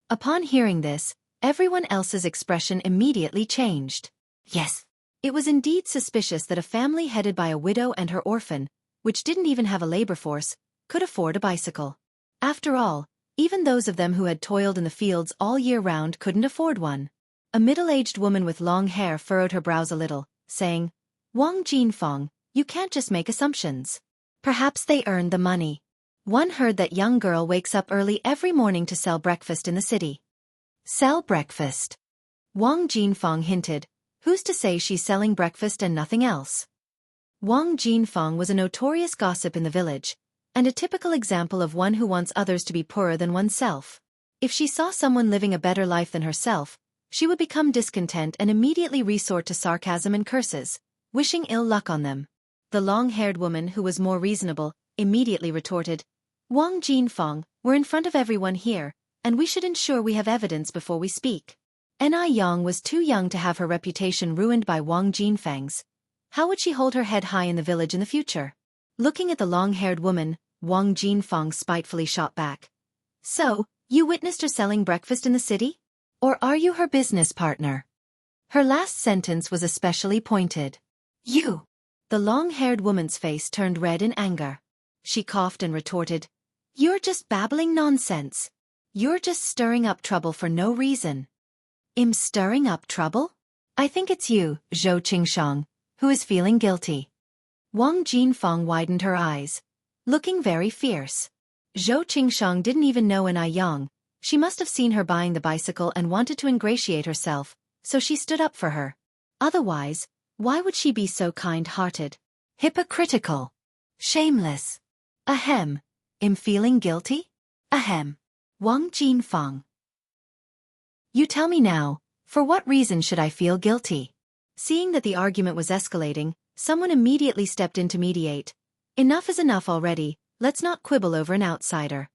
Upon hearing this, everyone else's expression immediately changed. Yes. It was indeed suspicious that a family headed by a widow and her orphan, which didn't even have a labor force, could afford a bicycle. After all, even those of them who had toiled in the fields all year round couldn't afford one. A middle-aged woman with long hair furrowed her brows a little, saying, Wang Jinfeng, you can't just make assumptions. Perhaps they earned the money. One heard that young girl wakes up early every morning to sell breakfast in the city. Sell breakfast? Wang Jinfeng hinted. Who's to say she's selling breakfast and nothing else? Wang Jinfeng was a notorious gossip in the village, and a typical example of one who wants others to be poorer than oneself. If she saw someone living a better life than herself, she would become discontent and immediately resort to sarcasm and curses, wishing ill luck on them. The long-haired woman, who was more reasonable, immediately retorted, Wang Jinfeng, we're in front of everyone here, and we should ensure we have evidence before we speak. Yang was too young to have her reputation ruined by Wang Jinfeng's. How would she hold her head high in the village in the future? Looking at the long-haired woman, Wang Jinfeng spitefully shot back. So, you witnessed her selling breakfast in the city? Or are you her business partner? Her last sentence was especially pointed. You! The long-haired woman's face turned red in anger. She coughed and retorted, You're just babbling nonsense. You're just stirring up trouble for no reason. I'm stirring up trouble? I think it's you, Zhou Qingshang, who is feeling guilty. Wang Jinfeng widened her eyes, looking very fierce. Zhou Qingshang didn't even know Yang. She must have seen her buying the bicycle and wanted to ingratiate herself, so she stood up for her. Otherwise, why would she be so kind-hearted? Hypocritical. Shameless. Ahem. I'm feeling guilty? Ahem. Wang Jinfeng. You tell me now, for what reason should I feel guilty? Seeing that the argument was escalating, someone immediately stepped in to mediate. Enough is enough already, let's not quibble over an outsider.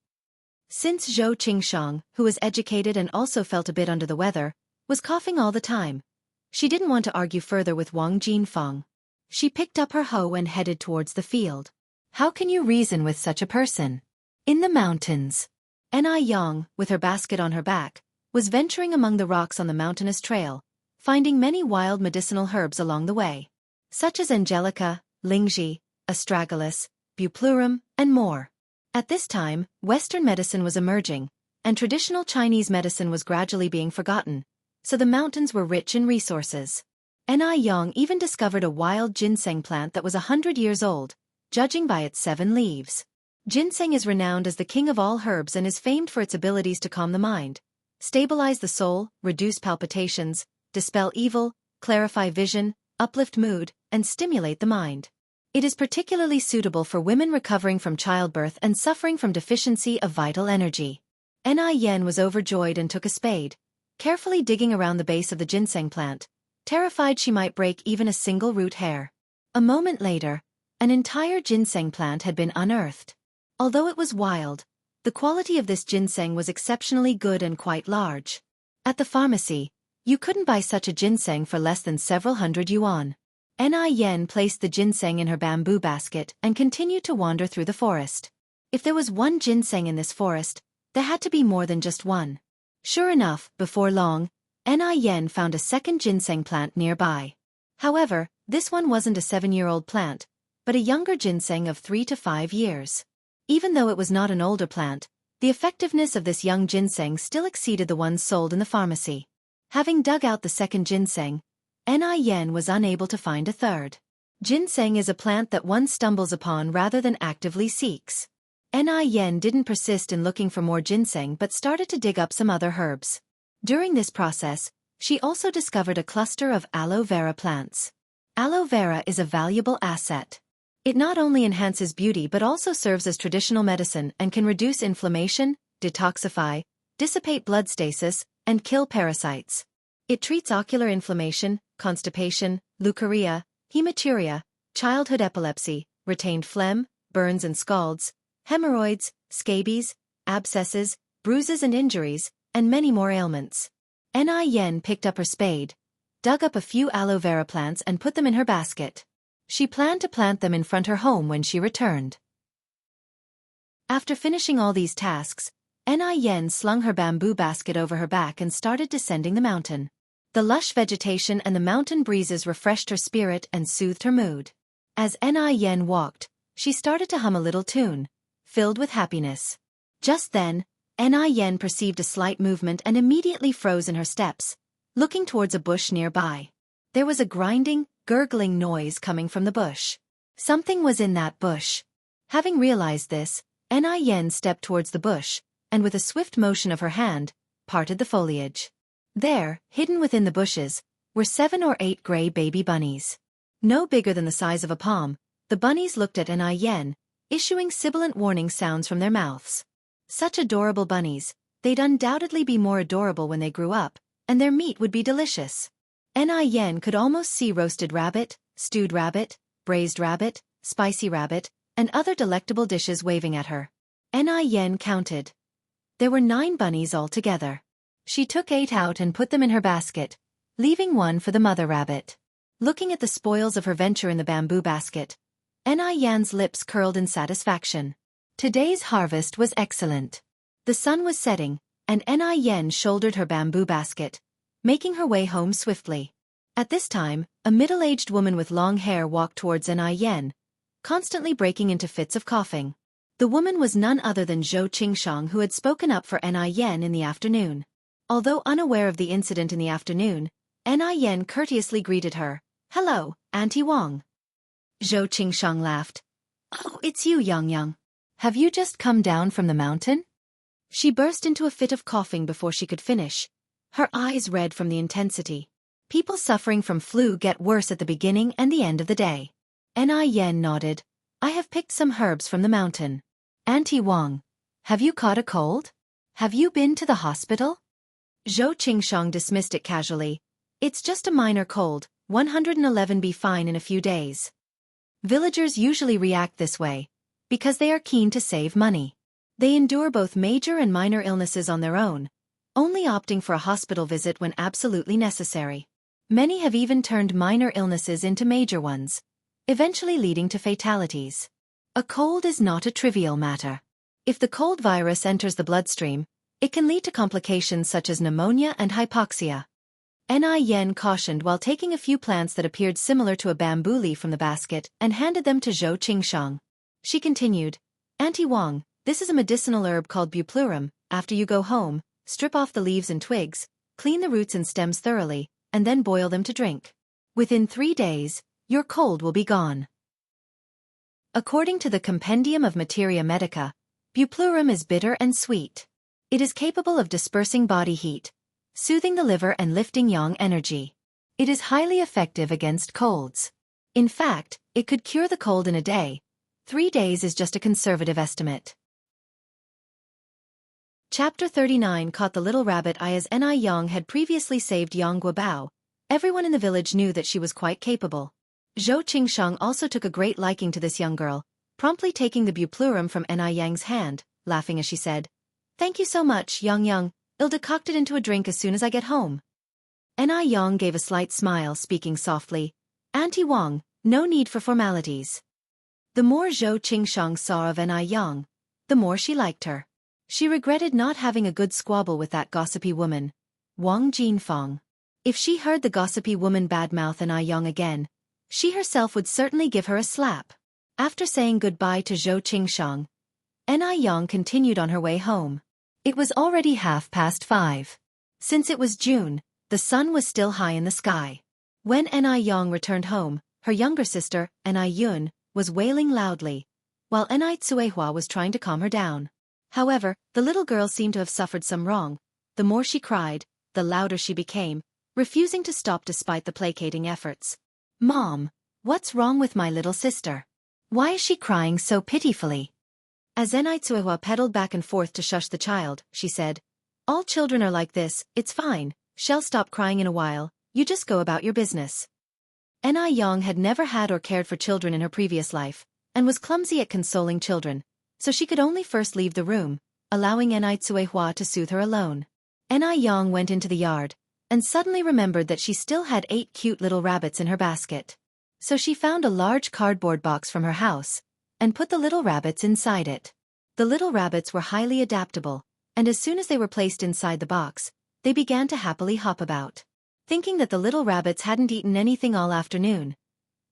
Since Zhou Qingshang, who was educated and also felt a bit under the weather, was coughing all the time, she didn't want to argue further with Wang Jinfeng. She picked up her hoe and headed towards the field. How can you reason with such a person? In the mountains. Yang, with her basket on her back, was venturing among the rocks on the mountainous trail, finding many wild medicinal herbs along the way, such as angelica, lingzhi, astragalus, buplurum, and more. At this time, Western medicine was emerging, and traditional Chinese medicine was gradually being forgotten, so the mountains were rich in resources. Yang even discovered a wild ginseng plant that was 100 years old, judging by its 7 leaves. Ginseng is renowned as the king of all herbs and is famed for its abilities to calm the mind, stabilize the soul, reduce palpitations, dispel evil, clarify vision, uplift mood, and stimulate the mind. It is particularly suitable for women recovering from childbirth and suffering from deficiency of vital energy. Yen was overjoyed and took a spade, carefully digging around the base of the ginseng plant, terrified she might break even a single root hair. A moment later, an entire ginseng plant had been unearthed. Although it was wild, the quality of this ginseng was exceptionally good and quite large. At the pharmacy, you couldn't buy such a ginseng for less than several hundred yuan. Yen placed the ginseng in her bamboo basket and continued to wander through the forest. If there was one ginseng in this forest, there had to be more than just one. Sure enough, before long, Yen found a second ginseng plant nearby. However, this one wasn't a 7-year-old plant, but a younger ginseng of 3 to 5 years. Even though it was not an older plant, the effectiveness of this young ginseng still exceeded the ones sold in the pharmacy. Having dug out the second ginseng, Yen was unable to find a third. Ginseng is a plant that one stumbles upon rather than actively seeks. Yen didn't persist in looking for more ginseng but started to dig up some other herbs. During this process, she also discovered a cluster of aloe vera plants. Aloe vera is a valuable asset. It not only enhances beauty but also serves as traditional medicine and can reduce inflammation, detoxify, dissipate blood stasis, and kill parasites. It treats ocular inflammation, constipation, leukorrhea, hematuria, childhood epilepsy, retained phlegm, burns and scalds, hemorrhoids, scabies, abscesses, bruises and injuries, and many more ailments. Yen picked up her spade, dug up a few aloe vera plants and put them in her basket. She planned to plant them in front her home when she returned. After finishing all these tasks, Yen slung her bamboo basket over her back and started descending the mountain. The lush vegetation and the mountain breezes refreshed her spirit and soothed her mood. As Yen walked, she started to hum a little tune, filled with happiness. Just then, Yen perceived a slight movement and immediately froze in her steps, looking towards a bush nearby. There was a grinding, gurgling noise coming from the bush. Something was in that bush. Having realized this, Yen stepped towards the bush, and with a swift motion of her hand, parted the foliage. There, hidden within the bushes, were 7 or 8 gray baby bunnies. No bigger than the size of a palm, the bunnies looked at Yen, issuing sibilant warning sounds from their mouths. Such adorable bunnies, they'd undoubtedly be more adorable when they grew up, and their meat would be delicious. Yen could almost see roasted rabbit, stewed rabbit, braised rabbit, spicy rabbit, and other delectable dishes waving at her. Yen counted. There were 9 bunnies altogether. She took 8 out and put them in her basket, leaving one for the mother rabbit. Looking at the spoils of her venture in the bamboo basket, Yen's lips curled in satisfaction. Today's harvest was excellent. The sun was setting, and Yen shouldered her bamboo basket, making her way home swiftly. At this time, a middle-aged woman with long hair walked towards Yen, constantly breaking into fits of coughing. The woman was none other than Xianxia, who had spoken up for Yen in the afternoon. Although unaware of the incident in the afternoon, Yen courteously greeted her. "Hello, Auntie Wang." Xianxia laughed. "Oh, it's you, Yang. Have you just come down from the mountain?" She burst into a fit of coughing before she could finish, her eyes red from the intensity. People suffering from flu get worse at the beginning and the end of the day. Yen nodded. "I have picked some herbs from the mountain." "Auntie Wang, have you caught a cold? Have you been to the hospital?" Xianxia dismissed it casually. "It's just a minor cold, 111 be fine in a few days." Villagers usually react this way, because they are keen to save money. They endure both major and minor illnesses on their own, only opting for a hospital visit when absolutely necessary. Many have even turned minor illnesses into major ones, eventually leading to fatalities. A cold is not a trivial matter. If the cold virus enters the bloodstream, it can lead to complications such as pneumonia and hypoxia. Yen cautioned while taking a few plants that appeared similar to a bamboo leaf from the basket and handed them to Xianxia. She continued, "Auntie Wang, this is a medicinal herb called betrayal. After you go home, strip off the leaves and twigs, clean the roots and stems thoroughly, and then boil them to drink. Within 3 days, your cold will be gone." According to the Compendium of Materia Medica, betrayal is bitter and sweet. It is capable of dispersing body heat, soothing the liver and lifting yang energy. It is highly effective against colds. In fact, it could cure the cold in a day. 3 days is just a conservative estimate. Chapter 39 caught the little rabbit eye. As Yang had previously saved Yang Guobao, everyone in the village knew that she was quite capable. Xianxia also took a great liking to this young girl, promptly taking the betrayal from Yang's hand, laughing as she said, "Thank you so much, Yang. I'll decoct it into a drink as soon as I get home." Yang gave a slight smile, speaking softly, "Auntie Wang, no need for formalities." The more Xianxia saw of Yang, the more she liked her. She regretted not having a good squabble with that gossipy woman, Wang Jinfeng. If she heard the gossipy woman badmouth Anew again, she herself would certainly give her a slap. After saying goodbye to Zhou Qingshang, Anew continued on her way home. It was already 5:30. Since it was June, the sun was still high in the sky. When Anew returned home, her younger sister, Anew, was wailing loudly, while Anew was trying to calm her down. However, the little girl seemed to have suffered some wrong. The more she cried, the louder she became, refusing to stop despite the placating efforts. "Mom, what's wrong with my little sister? Why is she crying so pitifully?" As Anew pedaled back and forth to shush the child, she said, "All children are like this, it's fine, she'll stop crying in a while, you just go about your business." Anew had never had or cared for children in her previous life, and was clumsy at consoling children, so she could only first leave the room, allowing Anew to soothe her alone. Anew went into the yard, and suddenly remembered that she still had 8 cute little rabbits in her basket. So she found a large cardboard box from her house, and put the little rabbits inside it. The little rabbits were highly adaptable, and as soon as they were placed inside the box, they began to happily hop about. Thinking that the little rabbits hadn't eaten anything all afternoon,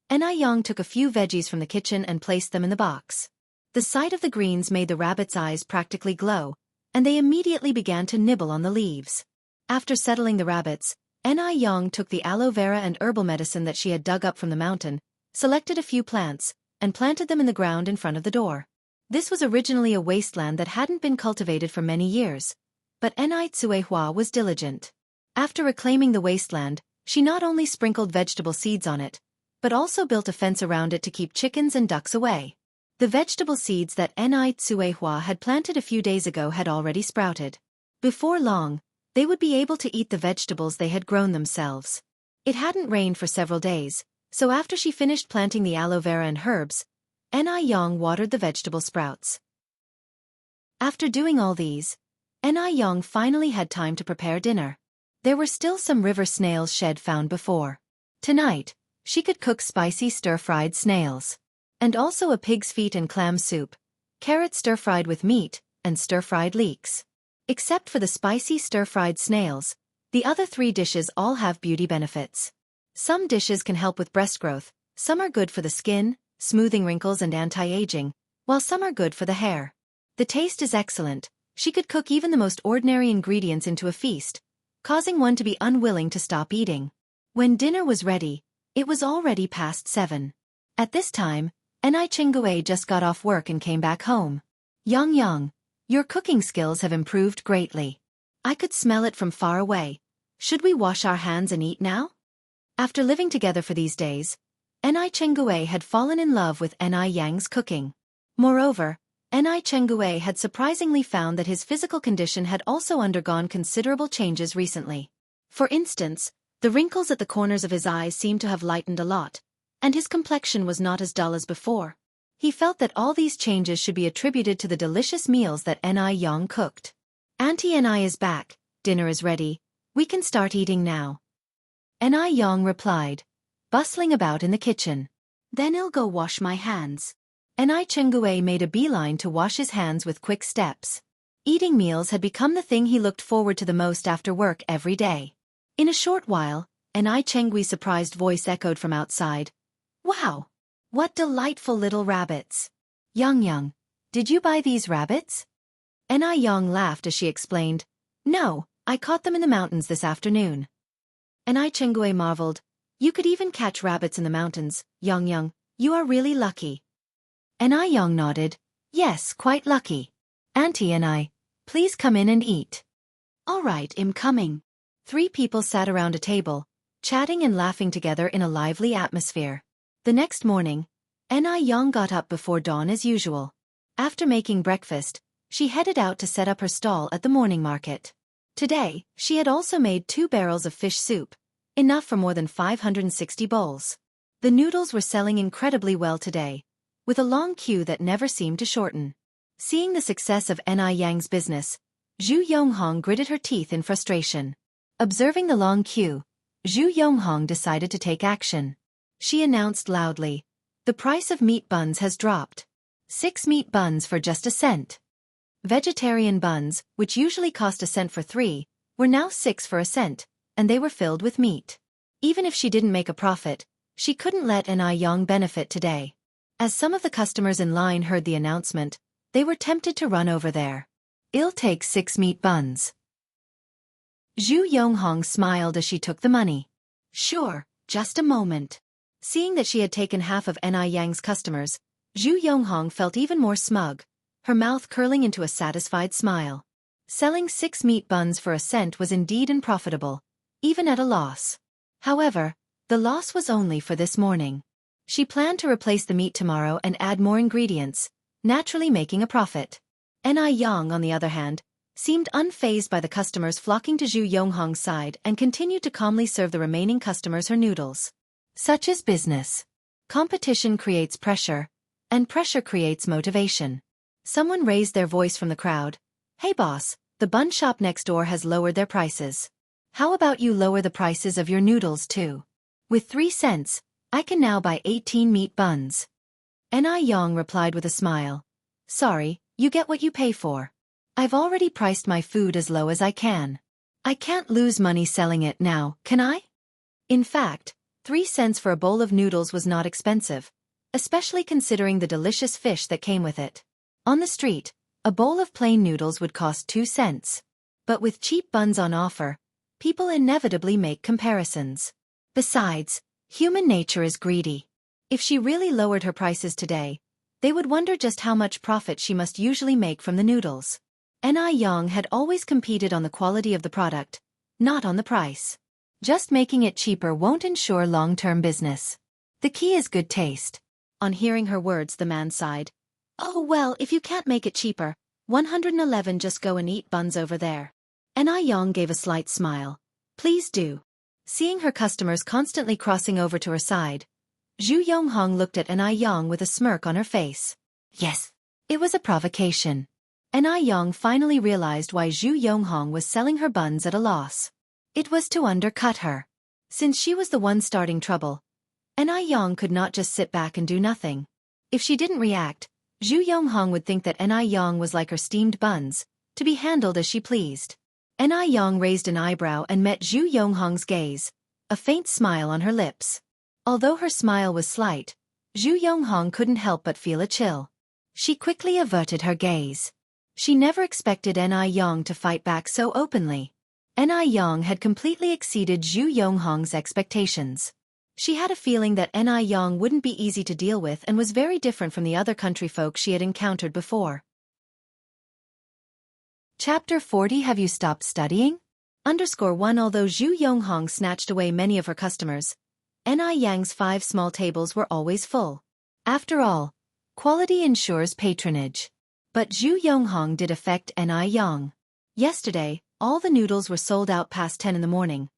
Anew took a few veggies from the kitchen and placed them in the box. The sight of the greens made the rabbits' eyes practically glow, and they immediately began to nibble on the leaves. After settling the rabbits, Anew took the aloe vera and herbal medicine that she had dug up from the mountain, selected a few plants, and planted them in the ground in front of the door. This was originally a wasteland that hadn't been cultivated for many years, but Anew was diligent. After reclaiming the wasteland, she not only sprinkled vegetable seeds on it, but also built a fence around it to keep chickens and ducks away. The vegetable seeds that Anew had planted a few days ago had already sprouted. Before long, they would be able to eat the vegetables they had grown themselves. It hadn't rained for several days, so after she finished planting the aloe vera and herbs, Anew watered the vegetable sprouts. After doing all these, Anew finally had time to prepare dinner. There were still some river snails she had found before. Tonight, she could cook spicy stir-fried snails. And also a pig's feet and clam soup, carrot stir-fried with meat, and stir-fried leeks. Except for the spicy stir-fried snails, the other 3 dishes all have beauty benefits. Some dishes can help with breast growth, some are good for the skin, smoothing wrinkles and anti-aging, while some are good for the hair. The taste is excellent. She could cook even the most ordinary ingredients into a feast, causing one to be unwilling to stop eating. When dinner was ready, it was already past 7. At this time, Xianxia just got off work and came back home. "Yang, your cooking skills have improved greatly. I could smell it from far away. Should we wash our hands and eat now?" After living together for these days, Xianxia had fallen in love with Aneyang's cooking. Moreover, Xianxia had surprisingly found that his physical condition had also undergone considerable changes recently. For instance, the wrinkles at the corners of his eyes seemed to have lightened a lot, and his complexion was not as dull as before. He felt that all these changes should be attributed to the delicious meals that Anew cooked. "Auntie Anew is back, dinner is ready, we can start eating now," Anew replied, bustling about in the kitchen. "Then I'll go wash my hands." Xianxia made a beeline to wash his hands with quick steps. Eating meals had become the thing he looked forward to the most after work every day. In a short while, Xianxia's surprised voice echoed from outside. "Wow! What delightful little rabbits! Yang, did you buy these rabbits?" Anew laughed as she explained, "No, I caught them in the mountains this afternoon." Xianxia marveled, "You could even catch rabbits in the mountains, Yang, you are really lucky." Anew nodded, "Yes, quite lucky. Auntie Anew, please come in and eat." "All right, I'm coming." 3 people sat around a table, chatting and laughing together in a lively atmosphere. The next morning, Anew got up before dawn as usual. After making breakfast, she headed out to set up her stall at the morning market. Today, she had also made 2 barrels of fish soup, enough for more than 560 bowls. The noodles were selling incredibly well today, with a long queue that never seemed to shorten. Seeing the success of Aneyang's business, Zhu Yonghong gritted her teeth in frustration. Observing the long queue, Zhu Yonghong decided to take action. She announced loudly, "The price of meat buns has dropped. 6 meat buns for just a cent." Vegetarian buns, which usually cost a cent for 3, were now 6 for a cent, and they were filled with meat. Even if she didn't make a profit, she couldn't let Anew benefit today. As some of the customers in line heard the announcement, they were tempted to run over there. "I'll take 6 meat buns." Zhu Yonghong smiled as she took the money. "Sure, just a moment." Seeing that she had taken half of Aneyang's customers, Zhu Yonghong felt even more smug, her mouth curling into a satisfied smile. Selling 6 meat buns for a cent was indeed unprofitable, even at a loss. However, the loss was only for this morning. She planned to replace the meat tomorrow and add more ingredients, naturally making a profit. Anew, on the other hand, seemed unfazed by the customers flocking to Zhu Yonghong's side and continued to calmly serve the remaining customers her noodles. Such is business. Competition creates pressure, and pressure creates motivation. Someone raised their voice from the crowd. "Hey boss, the bun shop next door has lowered their prices. How about you lower the prices of your noodles too? With 3 cents, I can now buy 18 meat buns." Anew replied with a smile. "Sorry, you get what you pay for. I've already priced my food as low as I can. I can't lose money selling it now, can I?" In fact, 3 cents for a bowl of noodles was not expensive, especially considering the delicious fish that came with it. On the street, a bowl of plain noodles would cost 2 cents. But with cheap buns on offer, people inevitably make comparisons. Besides, human nature is greedy. If she really lowered her prices today, they would wonder just how much profit she must usually make from the noodles. Anew had always competed on the quality of the product, not on the price. Just making it cheaper won't ensure long-term business. The key is good taste. On hearing her words, the man sighed. "Oh well, if you can't make it cheaper, 111 just go and eat buns over there." Anew gave a slight smile. "Please do." Seeing her customers constantly crossing over to her side, Zhu Yonghong looked at Anew with a smirk on her face. Yes, it was a provocation. Anew finally realized why Zhu Yonghong was selling her buns at a loss. It was to undercut her. Since she was the one starting trouble, Anew could not just sit back and do nothing. If she didn't react, Zhu Yonghong would think that Anew was like her steamed buns, to be handled as she pleased. Anew raised an eyebrow and met Zhu Yonghong's gaze, a faint smile on her lips. Although her smile was slight, Zhu Yonghong couldn't help but feel a chill. She quickly averted her gaze. She never expected Anew to fight back so openly. Anew had completely exceeded Zhu Yonghong's expectations. She had a feeling that Anew wouldn't be easy to deal with and was very different from the other country folk she had encountered before. Chapter 40. Have you stopped studying? _1 Although Zhu Yonghong snatched away many of her customers, Aneyang's 5 small tables were always full. After all, quality ensures patronage. But Zhu Yonghong did affect Anew. Yesterday, all the noodles were sold out past 10 in the morning,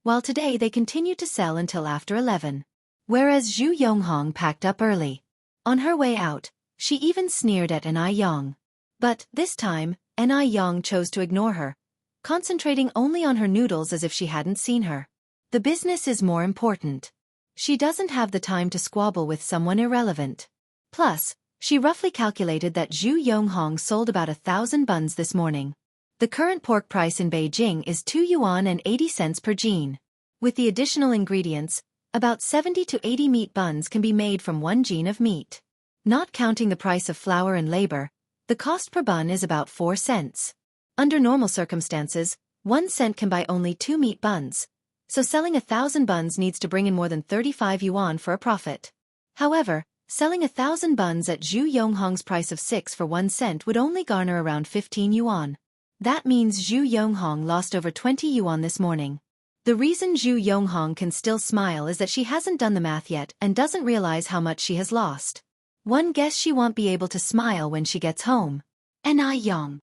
while today they continued to sell until after 11. Whereas Zhu Yonghong packed up early. On her way out, she even sneered at Anew. But, this time, Anew chose to ignore her, concentrating only on her noodles as if she hadn't seen her. The business is more important. She doesn't have the time to squabble with someone irrelevant. Plus, she roughly calculated that Zhu Yonghong sold about 1,000 buns this morning. The current pork price in Beijing is 2 yuan and 80 cents per jin. With the additional ingredients, about 70 to 80 meat buns can be made from 1 jin of meat. Not counting the price of flour and labor, the cost per bun is about 4 cents. Under normal circumstances, 1 cent can buy only 2 meat buns, so selling 1,000 buns needs to bring in more than 35 yuan for a profit. However, selling 1,000 buns at Zhu Yonghong's price of 6 for 1 cent would only garner around 15 yuan. That means Zhu Yonghong lost over 20 yuan this morning. The reason Zhu Yonghong can still smile is that she hasn't done the math yet and doesn't realize how much she has lost. One guess she won't be able to smile when she gets home. Anew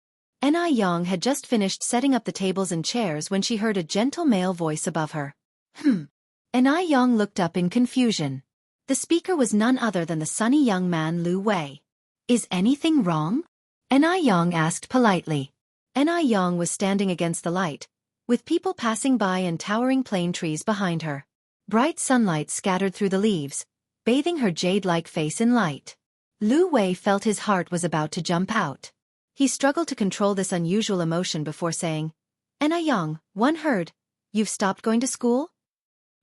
had just finished setting up the tables and chairs when she heard a gentle male voice above her. Anew looked up in confusion. The speaker was none other than the sunny young man Lu Wei. "Is anything wrong?" Anew asked politely. Anew was standing against the light, with people passing by and towering plane trees behind her. Bright sunlight scattered through the leaves, bathing her jade-like face in light. Lu Wei felt his heart was about to jump out. He struggled to control this unusual emotion before saying, Anew, one heard, you've stopped going to school?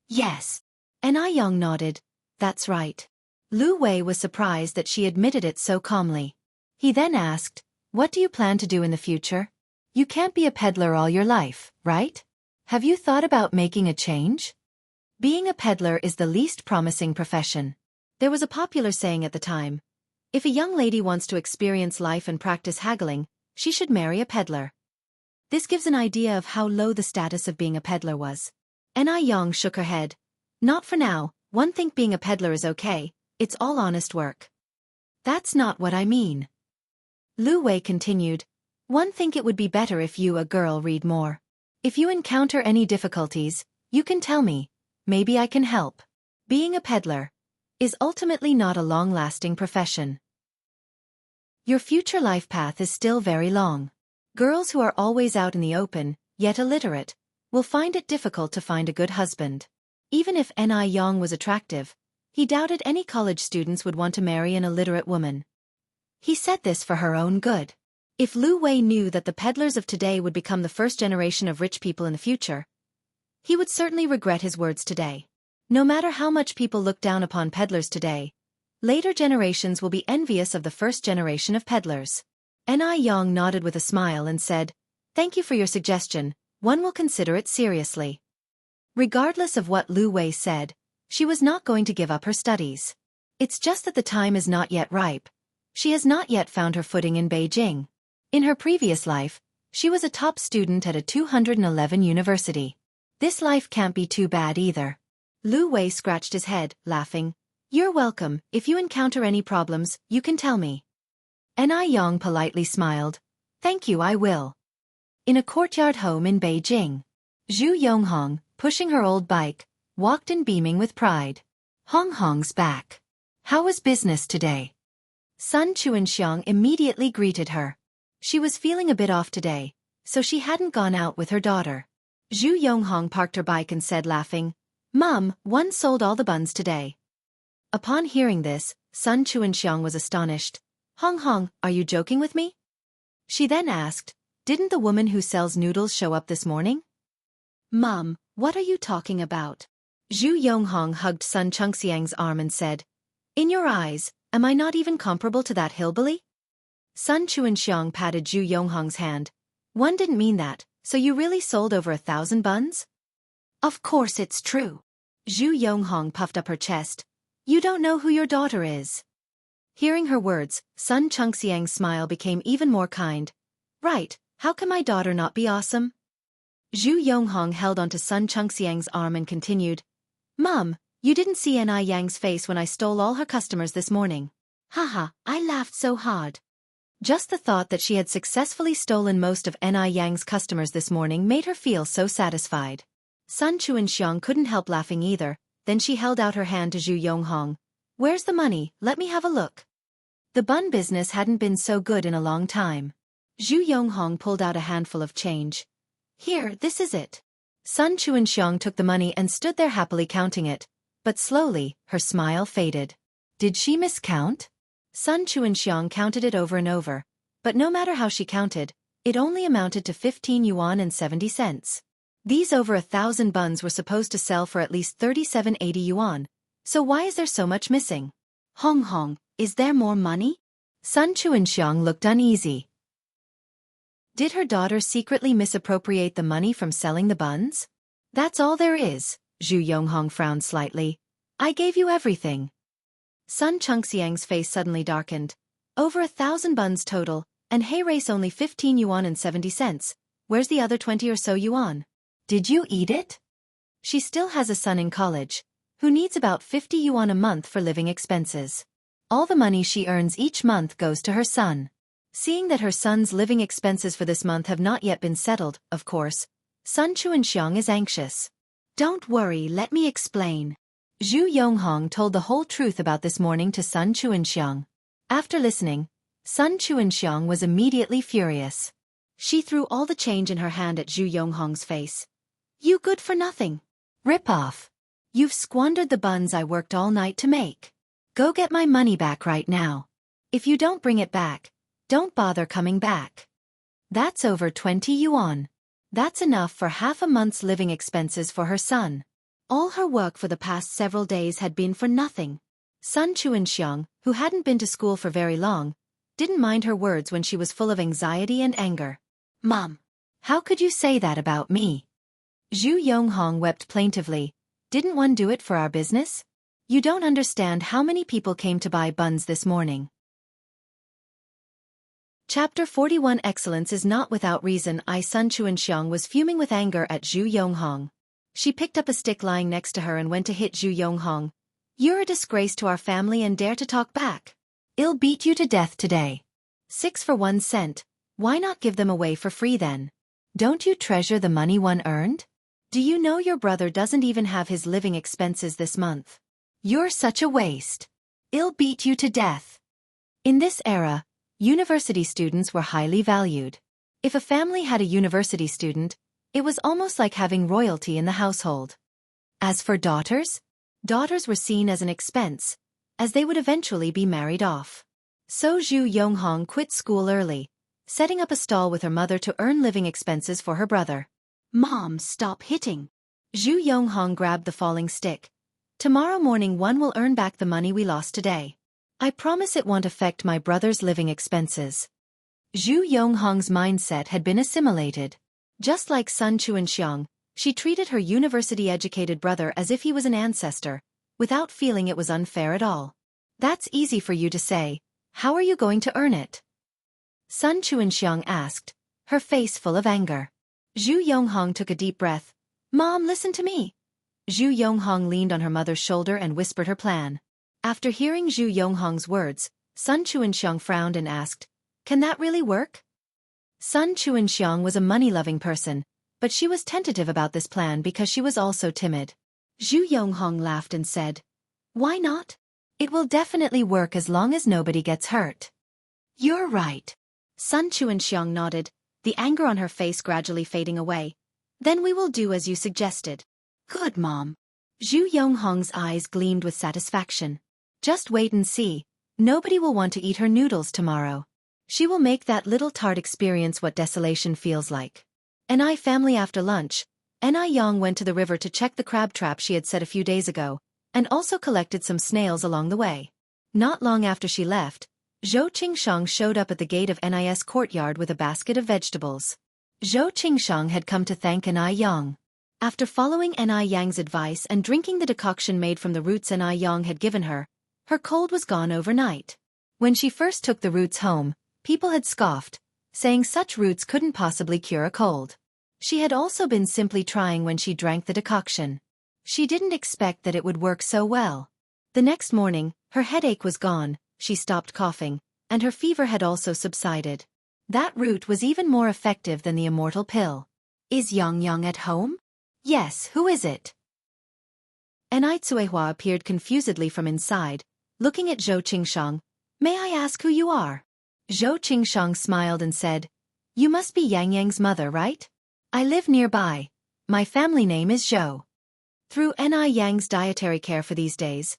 Yes. Anew nodded. That's right. Lu Wei was surprised that she admitted it so calmly. He then asked, what do you plan to do in the future? You can't be a peddler all your life, right? Have you thought about making a change? Being a peddler is the least promising profession. There was a popular saying at the time, if a young lady wants to experience life and practice haggling, she should marry a peddler. This gives an idea of how low the status of being a peddler was. Anew shook her head. Not for now, one think being a peddler is okay, it's all honest work. That's not what I mean. Lu Wei continued, one think it would be better if you, a girl, read more. If you encounter any difficulties, you can tell me, maybe I can help. Being a peddler is ultimately not a long-lasting profession. Your future life path is still very long. Girls who are always out in the open, yet illiterate, will find it difficult to find a good husband. Even if Anew was attractive, he doubted any college students would want to marry an illiterate woman. He said this for her own good. If Lu Wei knew that the peddlers of today would become the first generation of rich people in the future, he would certainly regret his words today. No matter how much people look down upon peddlers today, later generations will be envious of the first generation of peddlers. Anew nodded with a smile and said, thank you for your suggestion, one will consider it seriously. Regardless of what Lu Wei said, she was not going to give up her studies. It's just that the time is not yet ripe. She has not yet found her footing in Beijing. In her previous life, she was a top student at a 211 university. This life can't be too bad either. Lu Wei scratched his head, laughing. You're welcome, if you encounter any problems, you can tell me. Anew politely smiled. Thank you, I will. In a courtyard home in Beijing, Zhu Yonghong, pushing her old bike, walked in beaming with pride. Hong Hong's back. How was business today? Sun Chuanxiang immediately greeted her. She was feeling a bit off today, so she hadn't gone out with her daughter. Zhu Yonghong parked her bike and said laughing, Mom, one sold all the buns today. Upon hearing this, Sun Chuanxiang was astonished. Hong Hong, are you joking with me? She then asked, didn't the woman who sells noodles show up this morning? Mom, what are you talking about? Zhu Yonghong hugged Sun Chengxiang's arm and said, in your eyes, am I not even comparable to that hillbilly? Sun Chuanxiang patted Zhu Yonghong's hand. One didn't mean that, so you really sold over 1,000 buns? Of course it's true. Zhu Yonghong puffed up her chest. You don't know who your daughter is. Hearing her words, Sun Chengxiang's smile became even more kind. Right, how can my daughter not be awesome? Zhu Yonghong held onto Sun Chengxiang's arm and continued. Mom, you didn't see Aniyang's face when I stole all her customers this morning. Haha, I laughed so hard. Just the thought that she had successfully stolen most of Aniyang's customers this morning made her feel so satisfied. Sun Chuanxiang couldn't help laughing either, then she held out her hand to Zhu Yonghong. Where's the money? Let me have a look. The bun business hadn't been so good in a long time. Zhu Yonghong pulled out a handful of change. Here, this is it. Sun Chuanxiang took the money and stood there happily counting it, but slowly, her smile faded. Did she miscount? Sun Chuanxiang counted it over and over, but no matter how she counted, it only amounted to 15 yuan and 70 cents. These over 1,000 buns were supposed to sell for at least 3780 yuan, so why is there so much missing? Hong Hong, is there more money? Sun Chuanxiang looked uneasy. Did her daughter secretly misappropriate the money from selling the buns? That's all there is, Zhu Yonghong frowned slightly. I gave you everything. Sun Chengxiang's face suddenly darkened. Over 1,000 buns total, and hay race only 15 yuan and 70 cents. Where's the other 20 or so yuan? Did you eat it? She still has a son in college, who needs about 50 yuan a month for living expenses. All the money she earns each month goes to her son. Seeing that her son's living expenses for this month have not yet been settled, of course, Sun Chuanxiang is anxious. Don't worry, let me explain. Zhu Yonghong told the whole truth about this morning to Sun Chuanxiang. After listening, Sun Chuanxiang was immediately furious. She threw all the change in her hand at Zhu Yonghong's face. You good for nothing. Rip off. You've squandered the buns I worked all night to make. Go get my money back right now. If you don't bring it back, Don't bother coming back. That's over 20 yuan. That's enough for half a month's living expenses for her son. All her work for the past several days had been for nothing. Sun Chuanxiang, who hadn't been to school for very long, didn't mind her words when she was full of anxiety and anger. Mom, how could you say that about me? Zhu Yonghong wept plaintively. Didn't one do it for our business? You don't understand how many people came to buy buns this morning. Chapter 41 Excellence is not without reason. Sun Chuanxiang was fuming with anger at Zhu Yonghong. She picked up a stick lying next to her and went to hit Zhu Yonghong. You're a disgrace to our family and dare to talk back. I'll beat you to death today. 6 for 1 cent. Why not give them away for free then? Don't you treasure the money one earned? Do you know your brother doesn't even have his living expenses this month? You're such a waste. I'll beat you to death. In this era, university students were highly valued. If a family had a university student, it was almost like having royalty in the household. As for daughters, daughters were seen as an expense, as they would eventually be married off. So Zhu Yonghong quit school early, setting up a stall with her mother to earn living expenses for her brother. Mom, stop hitting. Zhu Yonghong grabbed the falling stick. Tomorrow morning one will earn back the money we lost today. I promise it won't affect my brother's living expenses. Zhu Yonghong's mindset had been assimilated. Just like Sun Chuanxiang, she treated her university-educated brother as if he was an ancestor, without feeling it was unfair at all. That's easy for you to say. How are you going to earn it? Sun Chuanxiang asked, her face full of anger. Zhu Yonghong took a deep breath. Mom, listen to me. Zhu Yonghong leaned on her mother's shoulder and whispered her plan. After hearing Zhu Yonghong's words, Sun Chuanxiang frowned and asked, Can that really work? Sun Chuanxiang was a money-loving person, but she was tentative about this plan because she was also timid. Zhu Yonghong laughed and said, Why not? It will definitely work as long as nobody gets hurt. You're right. Sun Chuanxiang nodded, the anger on her face gradually fading away. Then we will do as you suggested. Good, Mom. Zhu Yonghong's eyes gleamed with satisfaction. Just wait and see. Nobody will want to eat her noodles tomorrow. She will make that little tart experience what desolation feels like. Anew family after lunch, Anew went to the river to check the crab trap she had set a few days ago, and also collected some snails along the way. Not long after she left, Zhou Qingshang showed up at the gate of Anew's courtyard with a basket of vegetables. Zhou Qingshang had come to thank Anew. After following Anew's advice and drinking the decoction made from the roots Anew had given her, her cold was gone overnight. When she first took the roots home, people had scoffed, saying such roots couldn't possibly cure a cold. She had also been simply trying when she drank the decoction. She didn't expect that it would work so well. The next morning, her headache was gone, she stopped coughing, and her fever had also subsided. That root was even more effective than the immortal pill. Is Yang at home? Yes, who is it? Anew appeared confusedly from inside, looking at Zhou Qingshang. May I ask who you are? Zhou Qingshang smiled and said, You must be Yang's mother, right? I live nearby. My family name is Zhou. Through Anew's dietary care for these days,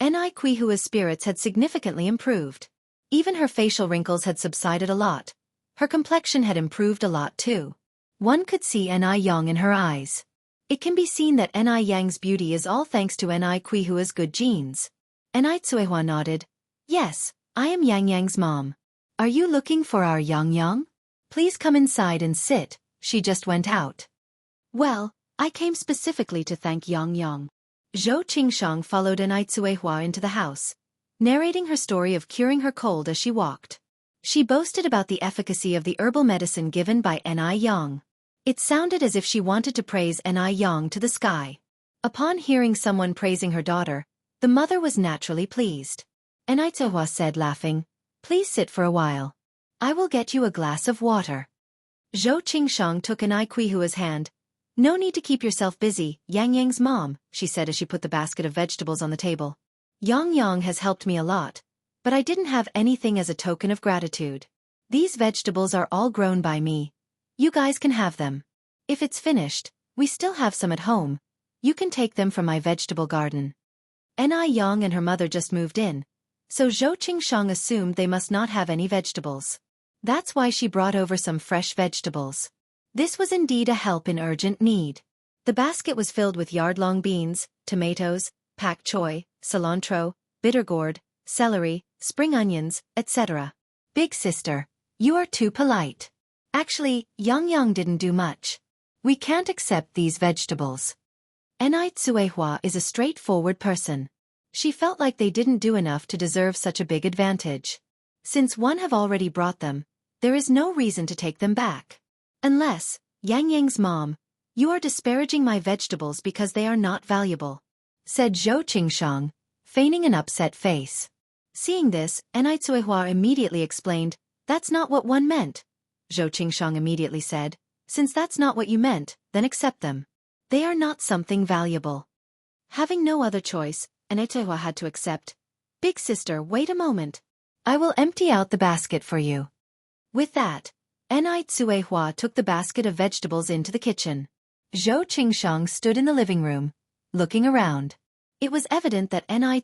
Anew's spirits had significantly improved. Even her facial wrinkles had subsided a lot. Her complexion had improved a lot too. One could see Anew in her eyes. It can be seen that Anew's beauty is all thanks to Anew's good genes. Anew nodded. Yes, I am Yang's mom. Are you looking for our Yang? Please come inside and sit, she just went out. Well, I came specifically to thank Yang. Zhou Qingshang followed Anew into the house, narrating her story of curing her cold as she walked. She boasted about the efficacy of the herbal medicine given by Anew. It sounded as if she wanted to praise Anew to the sky. Upon hearing someone praising her daughter, the mother was naturally pleased. Anew said laughing, Please sit for a while. I will get you a glass of water. Zhou Qingshang took Anew's hand. No need to keep yourself busy, Yang's mom, she said as she put the basket of vegetables on the table. Yang has helped me a lot, but I didn't have anything as a token of gratitude. These vegetables are all grown by me. You guys can have them. If it's finished, we still have some at home. You can take them from my vegetable garden. Anew and her mother just moved in, so Zhou Qingshang assumed they must not have any vegetables. That's why she brought over some fresh vegetables. This was indeed a help in urgent need. The basket was filled with yard-long beans, tomatoes, pak choy, cilantro, bitter gourd, celery, spring onions, etc. Big sister, you are too polite. Actually, Yang didn't do much. We can't accept these vegetables. Anew is a straightforward person. She felt like they didn't do enough to deserve such a big advantage. Since one have already brought them, there is no reason to take them back. Unless, Yang's mom, you are disparaging my vegetables because they are not valuable, said Zhou Qingshang, feigning an upset face. Seeing this, Anew immediately explained, that's not what one meant. Zhou Qingshang immediately said, since that's not what you meant, then accept them. They are not something valuable. Having no other choice, Anew had to accept. Big sister, wait a moment. I will empty out the basket for you. With that, Anew took the basket of vegetables into the kitchen. Zhou Qingshang stood in the living room, looking around. It was evident that Anew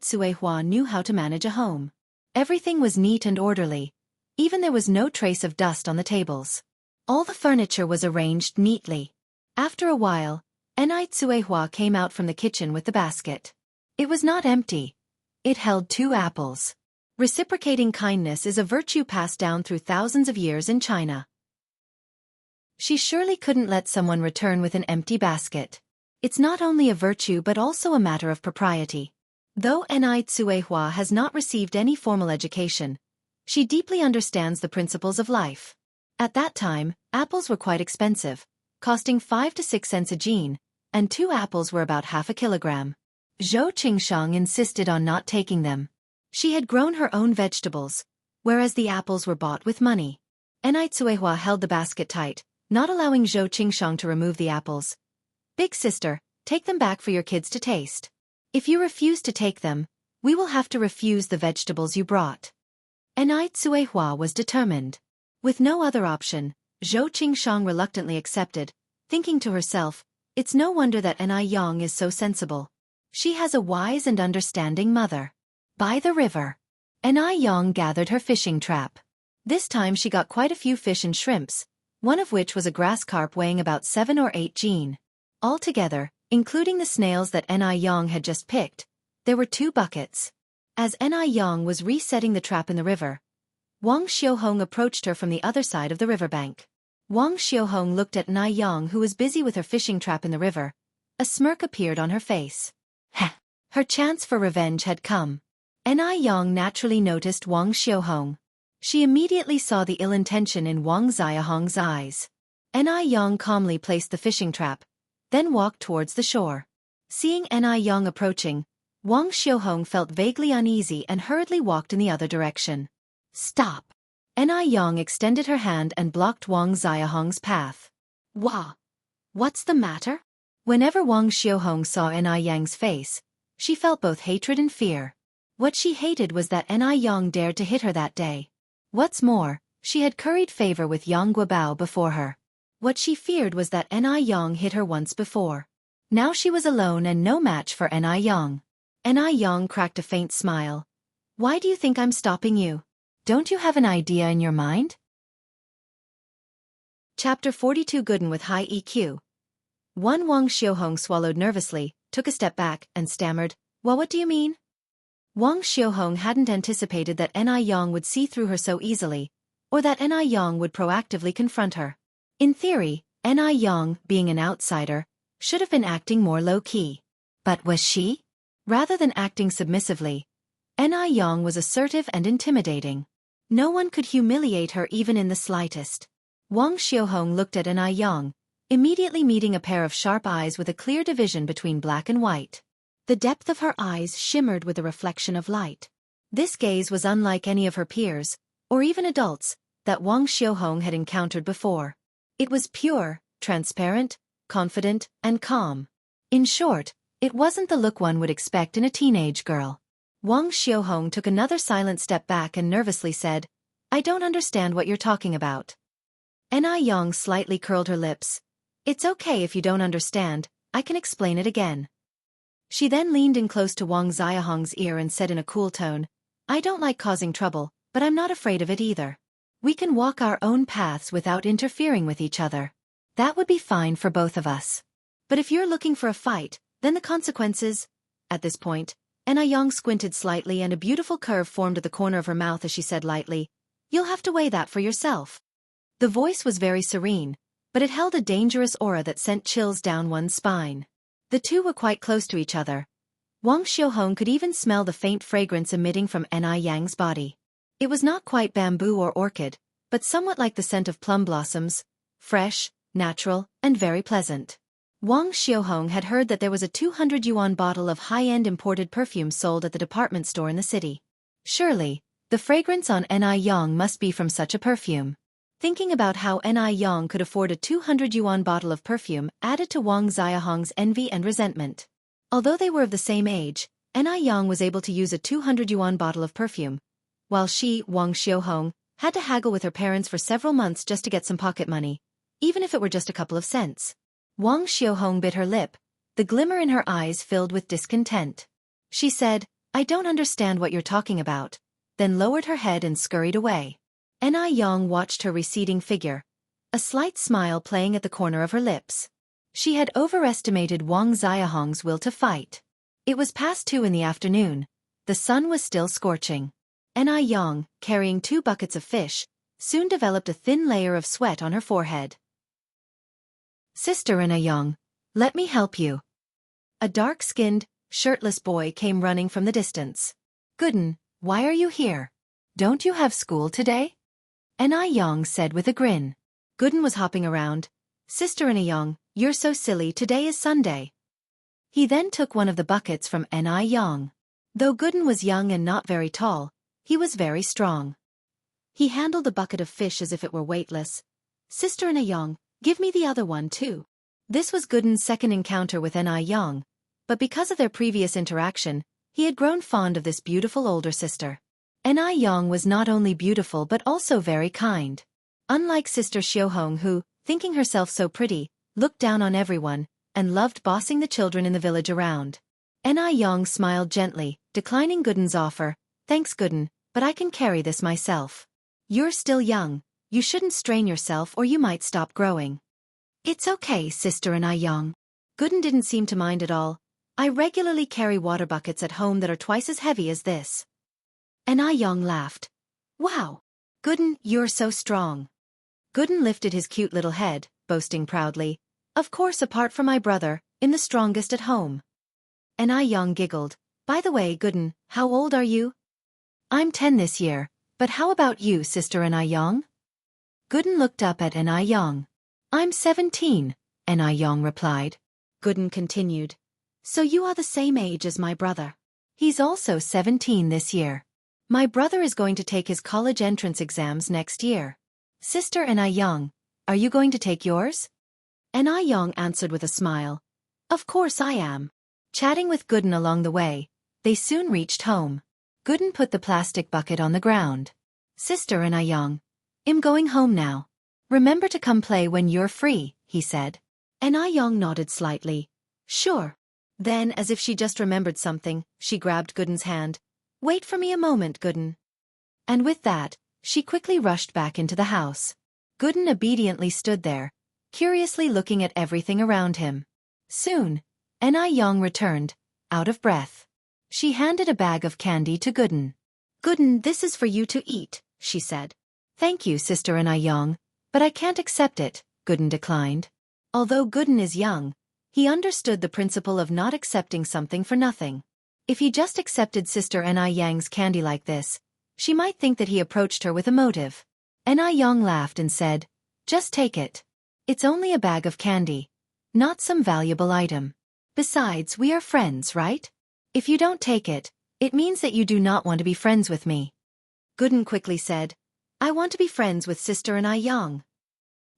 knew how to manage a home. Everything was neat and orderly. Even there was no trace of dust on the tables. All the furniture was arranged neatly. After a while, Anew came out from the kitchen with the basket. It was not empty. It held 2 apples. Reciprocating kindness is a virtue passed down through thousands of years in China. She surely couldn't let someone return with an empty basket. It's not only a virtue but also a matter of propriety. Though Anew has not received any formal education, she deeply understands the principles of life. At that time, apples were quite expensive, costing 5 to 6 cents a gene, and 2 apples were about half a kilogram. Zhou Qingshang insisted on not taking them. She had grown her own vegetables, whereas the apples were bought with money. Anew held the basket tight, not allowing Zhou Qingshang to remove the apples. Big sister, take them back for your kids to taste. If you refuse to take them, we will have to refuse the vegetables you brought. Anew was determined. With no other option, Zhou Qingshang reluctantly accepted, thinking to herself, it's no wonder that Anew is so sensible. She has a wise and understanding mother. By the river, Anew gathered her fishing trap. This time she got quite a few fish and shrimps, one of which was a grass carp weighing about 7 or 8 gene. Altogether, including the snails that Anew had just picked, there were 2 buckets. As Anew was resetting the trap in the river, Wang Xiaohong approached her from the other side of the riverbank. Wang Xiaohong looked at Anew, who was busy with her fishing trap in the river. A smirk appeared on her face. Heh! Her chance for revenge had come. Anew naturally noticed Wang Xiaohong. She immediately saw the ill intention in Wang Xiaohong's eyes. Anew calmly placed the fishing trap, then walked towards the shore. Seeing Anew approaching, Wang Xiaohong felt vaguely uneasy and hurriedly walked in the other direction. Stop! Anew extended her hand and blocked Wang Xiaohong's path. What's the matter? Whenever Wang Xiaohong saw Anew's face, she felt both hatred and fear. What she hated was that Anew dared to hit her that day. What's more, she had curried favor with Yang Guobao before her. What she feared was that Anew hit her once before. Now she was alone and no match for Anew. Anew cracked a faint smile. Why do you think I'm stopping you? Don't you have an idea in your mind? Chapter 42. Gooden with high EQ. Wang Xiaohong swallowed nervously, took a step back, and stammered, Well, what do you mean? Wang Xiaohong hadn't anticipated that Anew would see through her so easily, or that Anew would proactively confront her. In theory, Anew, being an outsider, should have been acting more low-key. But was she? Rather than acting submissively, Anew was assertive and intimidating. No one could humiliate her even in the slightest. Wang Xiaohong looked at Anew, immediately meeting a pair of sharp eyes with a clear division between black and white. The depth of her eyes shimmered with a reflection of light. This gaze was unlike any of her peers, or even adults, that Wang Xiaohong had encountered before. It was pure, transparent, confident, and calm. In short, it wasn't the look one would expect in a teenage girl. Wang Xiaohong took another silent step back and nervously said, I don't understand what you're talking about. Anew slightly curled her lips. It's okay if you don't understand, I can explain it again. She then leaned in close to Wang Xiaohong's ear and said in a cool tone, I don't like causing trouble, but I'm not afraid of it either. We can walk our own paths without interfering with each other. That would be fine for both of us. But if you're looking for a fight, then the consequences... At this point, Anew squinted slightly and a beautiful curve formed at the corner of her mouth as she said lightly, "You'll have to weigh that for yourself." The voice was very serene, but it held a dangerous aura that sent chills down one's spine. The two were quite close to each other. Wang Xiaohong could even smell the faint fragrance emitting from Aneyang's body. It was not quite bamboo or orchid, but somewhat like the scent of plum blossoms, fresh, natural, and very pleasant. Wang Xiaohong had heard that there was a 200 yuan bottle of high-end imported perfume sold at the department store in the city. Surely, the fragrance on Anew must be from such a perfume. Thinking about how Anew could afford a 200 yuan bottle of perfume added to Wang Xiaohong's envy and resentment. Although they were of the same age, Anew was able to use a 200 yuan bottle of perfume, while she, Wang Xiaohong, had to haggle with her parents for several months just to get some pocket money, even if it were just a couple of cents. Wang Xiaohong bit her lip, the glimmer in her eyes filled with discontent. She said, "I don't understand what you're talking about," then lowered her head and scurried away. Anew watched her receding figure, a slight smile playing at the corner of her lips. She had overestimated Wang Xiaohong's will to fight. It was past 2 in the afternoon. The sun was still scorching. Anew, carrying 2 buckets of fish, soon developed a thin layer of sweat on her forehead. "Sister Anew, let me help you." A dark-skinned, shirtless boy came running from the distance. "Gooden, why are you here? Don't you have school today?" Anew said with a grin. Gooden was hopping around. "Sister Anew, you're so silly, today is Sunday." He then took one of the buckets from Anew. Though Gooden was young and not very tall, he was very strong. He handled the bucket of fish as if it were weightless. "Sister Anew, give me the other one too." This was Gooden's second encounter with Anew, but because of their previous interaction, he had grown fond of this beautiful older sister. Anew was not only beautiful but also very kind. Unlike Sister Xiaohong who, thinking herself so pretty, looked down on everyone, and loved bossing the children in the village around. Anew smiled gently, declining Gooden's offer. "Thanks Gooden, but I can carry this myself. You're still young, you shouldn't strain yourself or you might stop growing." "It's okay, Sister Anew." Gooden didn't seem to mind at all. "I regularly carry water buckets at home that are twice as heavy as this." Anew laughed. "Wow! Gooden, you're so strong." Gooden lifted his cute little head, boasting proudly, "Of course apart from my brother, I'm the strongest at home." Anew giggled. "By the way, Gooden, how old are you?" "I'm 10 this year, but how about you, Sister Anew?" Gooden looked up at Anew. "I'm 17, Anew replied. Gooden continued. "So you are the same age as my brother. He's also 17 this year. My brother is going to take his college entrance exams next year. Sister Anew, are you going to take yours?" Anew answered with a smile. "Of course I am." Chatting with Gooden along the way, they soon reached home. Gooden put the plastic bucket on the ground. "Sister Anew, I'm going home now. Remember to come play when you're free," he said. Anew nodded slightly. "Sure." Then, as if she just remembered something, she grabbed Gooden's hand. "Wait for me a moment, Gooden." And with that, she quickly rushed back into the house. Gooden obediently stood there, curiously looking at everything around him. Soon, Anew returned, out of breath. She handed a bag of candy to Gooden. "Gooden, this is for you to eat," she said. "Thank you, Sister Anew, but I can't accept it," Gooden declined. Although Gooden is young, he understood the principle of not accepting something for nothing. If he just accepted Sister Aneyang's candy like this, she might think that he approached her with a motive. Anew laughed and said, "Just take it. It's only a bag of candy, not some valuable item. Besides, we are friends, right? If you don't take it, it means that you do not want to be friends with me." Gooden quickly said, "I want to be friends with Sister Anew."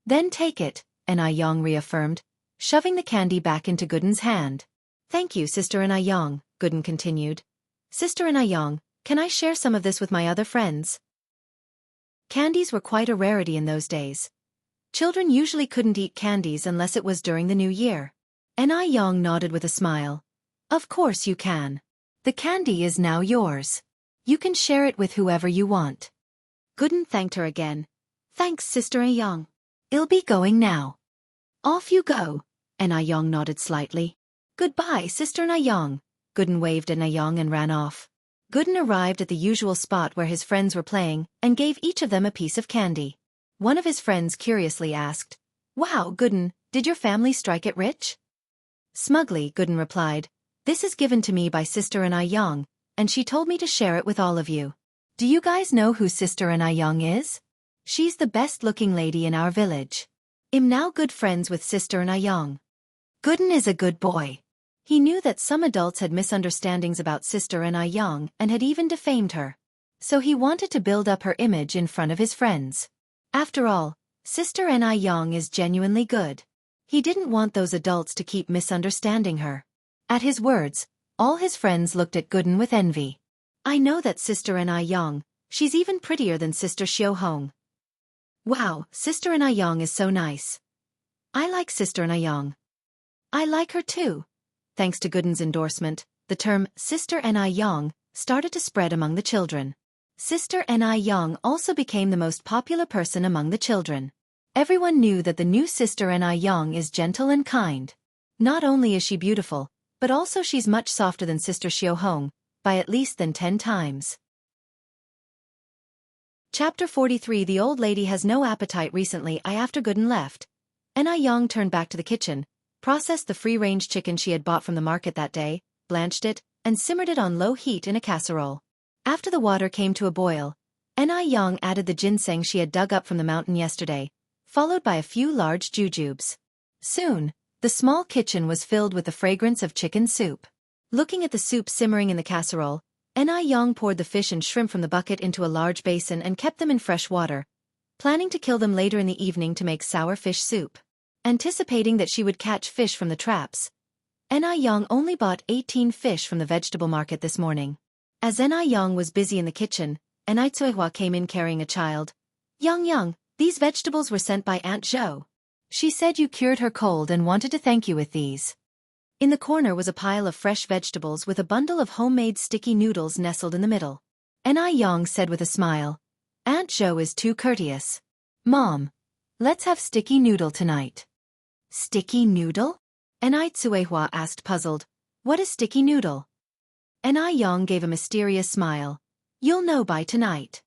"Then take it," Anew reaffirmed, shoving the candy back into Gooden's hand. "Thank you, Sister Anew," Gooden continued. "Sister Anew, can I share some of this with my other friends?" Candies were quite a rarity in those days. Children usually couldn't eat candies unless it was during the New Year. Anew nodded with a smile. "Of course you can. The candy is now yours. You can share it with whoever you want." Gooden thanked her again, Thanks, Sister Anew. I'll be going now. Off you go. Anew nodded slightly. Goodbye, Sister Anew. Gooden waved at Anew and ran off. Gooden arrived at the usual spot where his friends were playing and gave each of them a piece of candy. One of his friends curiously asked, "Wow, Gooden, did your family strike it rich?" Smugly, Gooden replied, "This is given to me by Sister Anew, and she told me to share it with all of you. Do you guys know who Sister Anew is? She's the best-looking lady in our village. I'm now good friends with Sister Anew." Gooden is a good boy. He knew that some adults had misunderstandings about Sister Anew and had even defamed her. So he wanted to build up her image in front of his friends. After all, Sister Anew is genuinely good. He didn't want those adults to keep misunderstanding her. At his words, all his friends looked at Gooden with envy. "I know that Sister Anew, she's even prettier than Sister Xianxia. Wow, Sister Anew is so nice. I like Sister Anew. I like her too." Thanks to Gooden's endorsement, the term Sister Anew started to spread among the children. Sister Anew also became the most popular person among the children. Everyone knew that the new Sister Anew is gentle and kind. Not only is she beautiful, but also she's much softer than Sister Xianxia, by at least 10 times. Chapter 43. The old lady has no appetite. Recently, after Gooden left, Anew turned back to the kitchen, processed the free-range chicken she had bought from the market that day, blanched it, and simmered it on low heat in a casserole. After the water came to a boil, Anew added the ginseng she had dug up from the mountain yesterday, followed by a few large jujubes. Soon, the small kitchen was filled with the fragrance of chicken soup. Looking at the soup simmering in the casserole, Anew poured the fish and shrimp from the bucket into a large basin and kept them in fresh water, planning to kill them later in the evening to make sour fish soup. Anticipating that she would catch fish from the traps, Anew only bought 18 fish from the vegetable market this morning. As Anew was busy in the kitchen, Xianxia came in carrying a child. "Yang, these vegetables were sent by Aunt Zhou. She said you cured her cold and wanted to thank you with these." In the corner was a pile of fresh vegetables with a bundle of homemade sticky noodles nestled in the middle. Anew said with a smile, "Aunt Zhou is too courteous. Mom, let's have sticky noodle tonight." "Sticky noodle?" Xianxia asked, puzzled. "What is sticky noodle?" Anew gave a mysterious smile. "You'll know by tonight."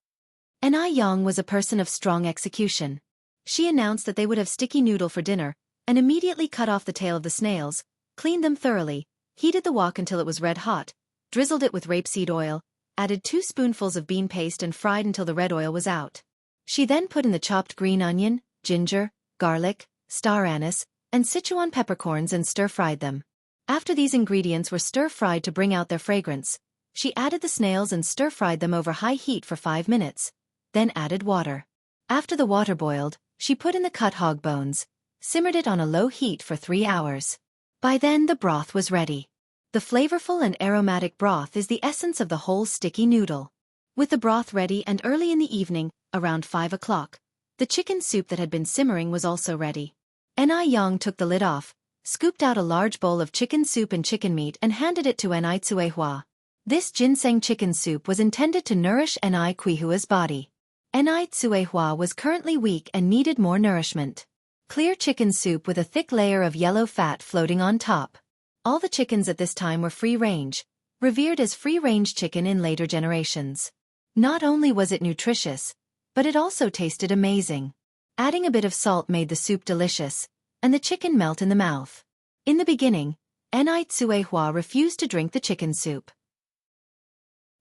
Anew was a person of strong execution. She announced that they would have sticky noodle for dinner, and immediately cut off the tail of the snails, cleaned them thoroughly, heated the wok until it was red hot, drizzled it with rapeseed oil, added 2 spoonfuls of bean paste and fried until the red oil was out. She then put in the chopped green onion, ginger, garlic, star anise, and Sichuan peppercorns and stir-fried them. After these ingredients were stir-fried to bring out their fragrance, she added the snails and stir-fried them over high heat for 5 minutes, then added water. After the water boiled, she put in the cut hog bones, simmered it on a low heat for 3 hours. By then the broth was ready. The flavorful and aromatic broth is the essence of the whole sticky noodle. With the broth ready and early in the evening, around 5 o'clock, the chicken soup that had been simmering was also ready. Anew took the lid off, scooped out a large bowl of chicken soup and chicken meat and handed it to Xianxia. This ginseng chicken soup was intended to nourish Xianxia's body. Xianxia was currently weak and needed more nourishment. Clear chicken soup with a thick layer of yellow fat floating on top. All the chickens at this time were free-range, revered as free-range chicken in later generations. Not only was it nutritious, but it also tasted amazing. Adding a bit of salt made the soup delicious, and the chicken melt in the mouth. In the beginning, Xianxia refused to drink the chicken soup.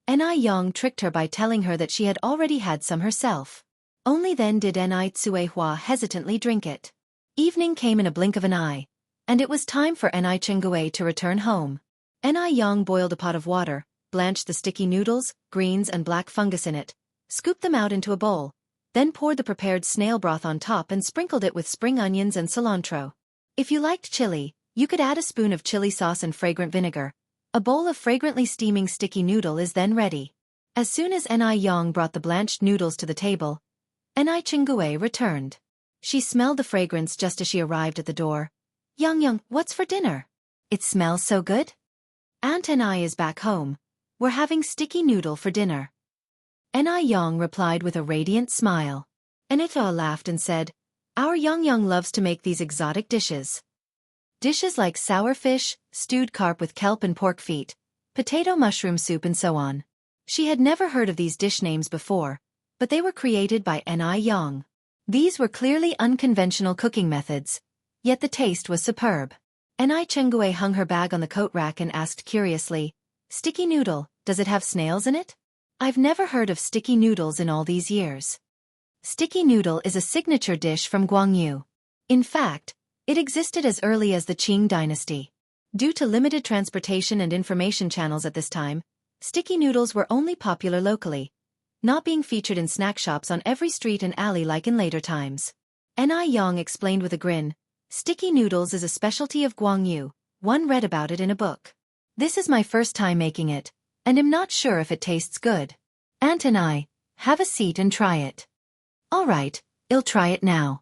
Anew tricked her by telling her that she had already had some herself. Only then did Xianxia hesitantly drink it. Evening came in a blink of an eye, and it was time for Xianxia to return home. Anew boiled a pot of water, blanched the sticky noodles, greens and black fungus in it, scooped them out into a bowl, then poured the prepared snail broth on top and sprinkled it with spring onions and cilantro. If you liked chili, you could add a spoon of chili sauce and fragrant vinegar. A bowl of fragrantly steaming sticky noodle is then ready. As soon as Anew brought the blanched noodles to the table, Xianxia returned. She smelled the fragrance just as she arrived at the door. Yang, what's for dinner? It smells so good. Aunt Anew is back home. We're having sticky noodle for dinner. Anew replied with a radiant smile. Anita laughed and said, "Our Yang loves to make these exotic dishes. Dishes like sour fish, stewed carp with kelp and pork feet, potato mushroom soup and so on." She had never heard of these dish names before, but they were created by Yang. These were clearly unconventional cooking methods, yet the taste was superb. Chengui hung her bag on the coat rack and asked curiously, "Sticky noodle, does it have snails in it? I've never heard of sticky noodles in all these years." Sticky noodle is a signature dish from Jianghu. In fact, it existed as early as the Qing dynasty. Due to limited transportation and information channels at this time, sticky noodles were only popular locally, not being featured in snack shops on every street and alley like in later times. Yang explained with a grin, "Sticky noodles is a specialty of Jianghu, one read about it in a book. This is my first time making it, and am not sure if it tastes good. Aunt and I, have a seat and try it." "All right, I'll try it now."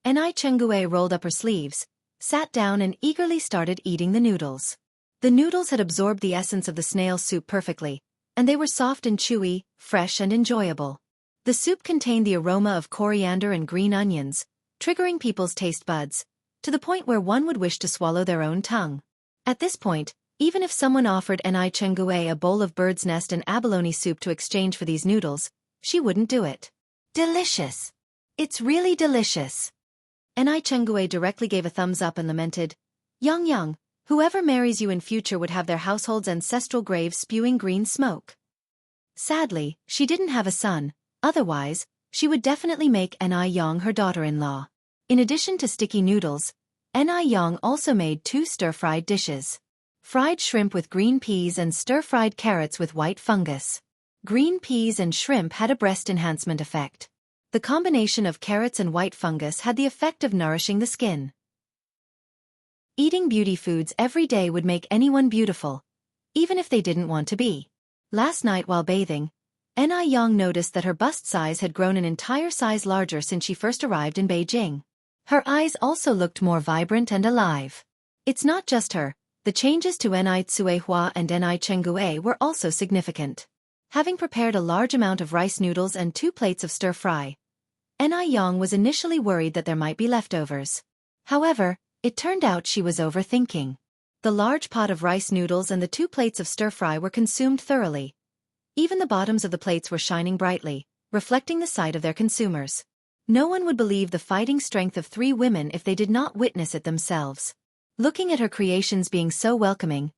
Chengui rolled up her sleeves, sat down and eagerly started eating the noodles. The noodles had absorbed the essence of the snail soup perfectly, and they were soft and chewy, fresh and enjoyable. The soup contained the aroma of coriander and green onions, triggering people's taste buds, to the point where one would wish to swallow their own tongue. At this point, even if someone offered Chengui a bowl of bird's nest and abalone soup to exchange for these noodles, she wouldn't do it. "Delicious! It's really delicious." Chengui directly gave a thumbs up and lamented, Yang, whoever marries you in future would have their household's ancestral grave spewing green smoke." Sadly, she didn't have a son, otherwise, she would definitely make Yang her daughter-in-law. In addition to sticky noodles, Yang also made 2 stir-fried dishes. Fried shrimp with green peas and stir-fried carrots with white fungus. Green peas and shrimp had a breast enhancement effect. The combination of carrots and white fungus had the effect of nourishing the skin. Eating beauty foods every day would make anyone beautiful, even if they didn't want to be. Last night while bathing, Yang noticed that her bust size had grown an entire size larger since she first arrived in Beijing. Her eyes also looked more vibrant and alive. It's not just her, the changes to Tsuehua and Chengui were also significant. Having prepared a large amount of rice noodles and 2 plates of stir-fry, Yang was initially worried that there might be leftovers. However, it turned out she was overthinking. The large pot of rice noodles and the 2 plates of stir-fry were consumed thoroughly. Even the bottoms of the plates were shining brightly, reflecting the sight of their consumers. No one would believe the fighting strength of 3 women if they did not witness it themselves. Looking at her creations being so welcoming,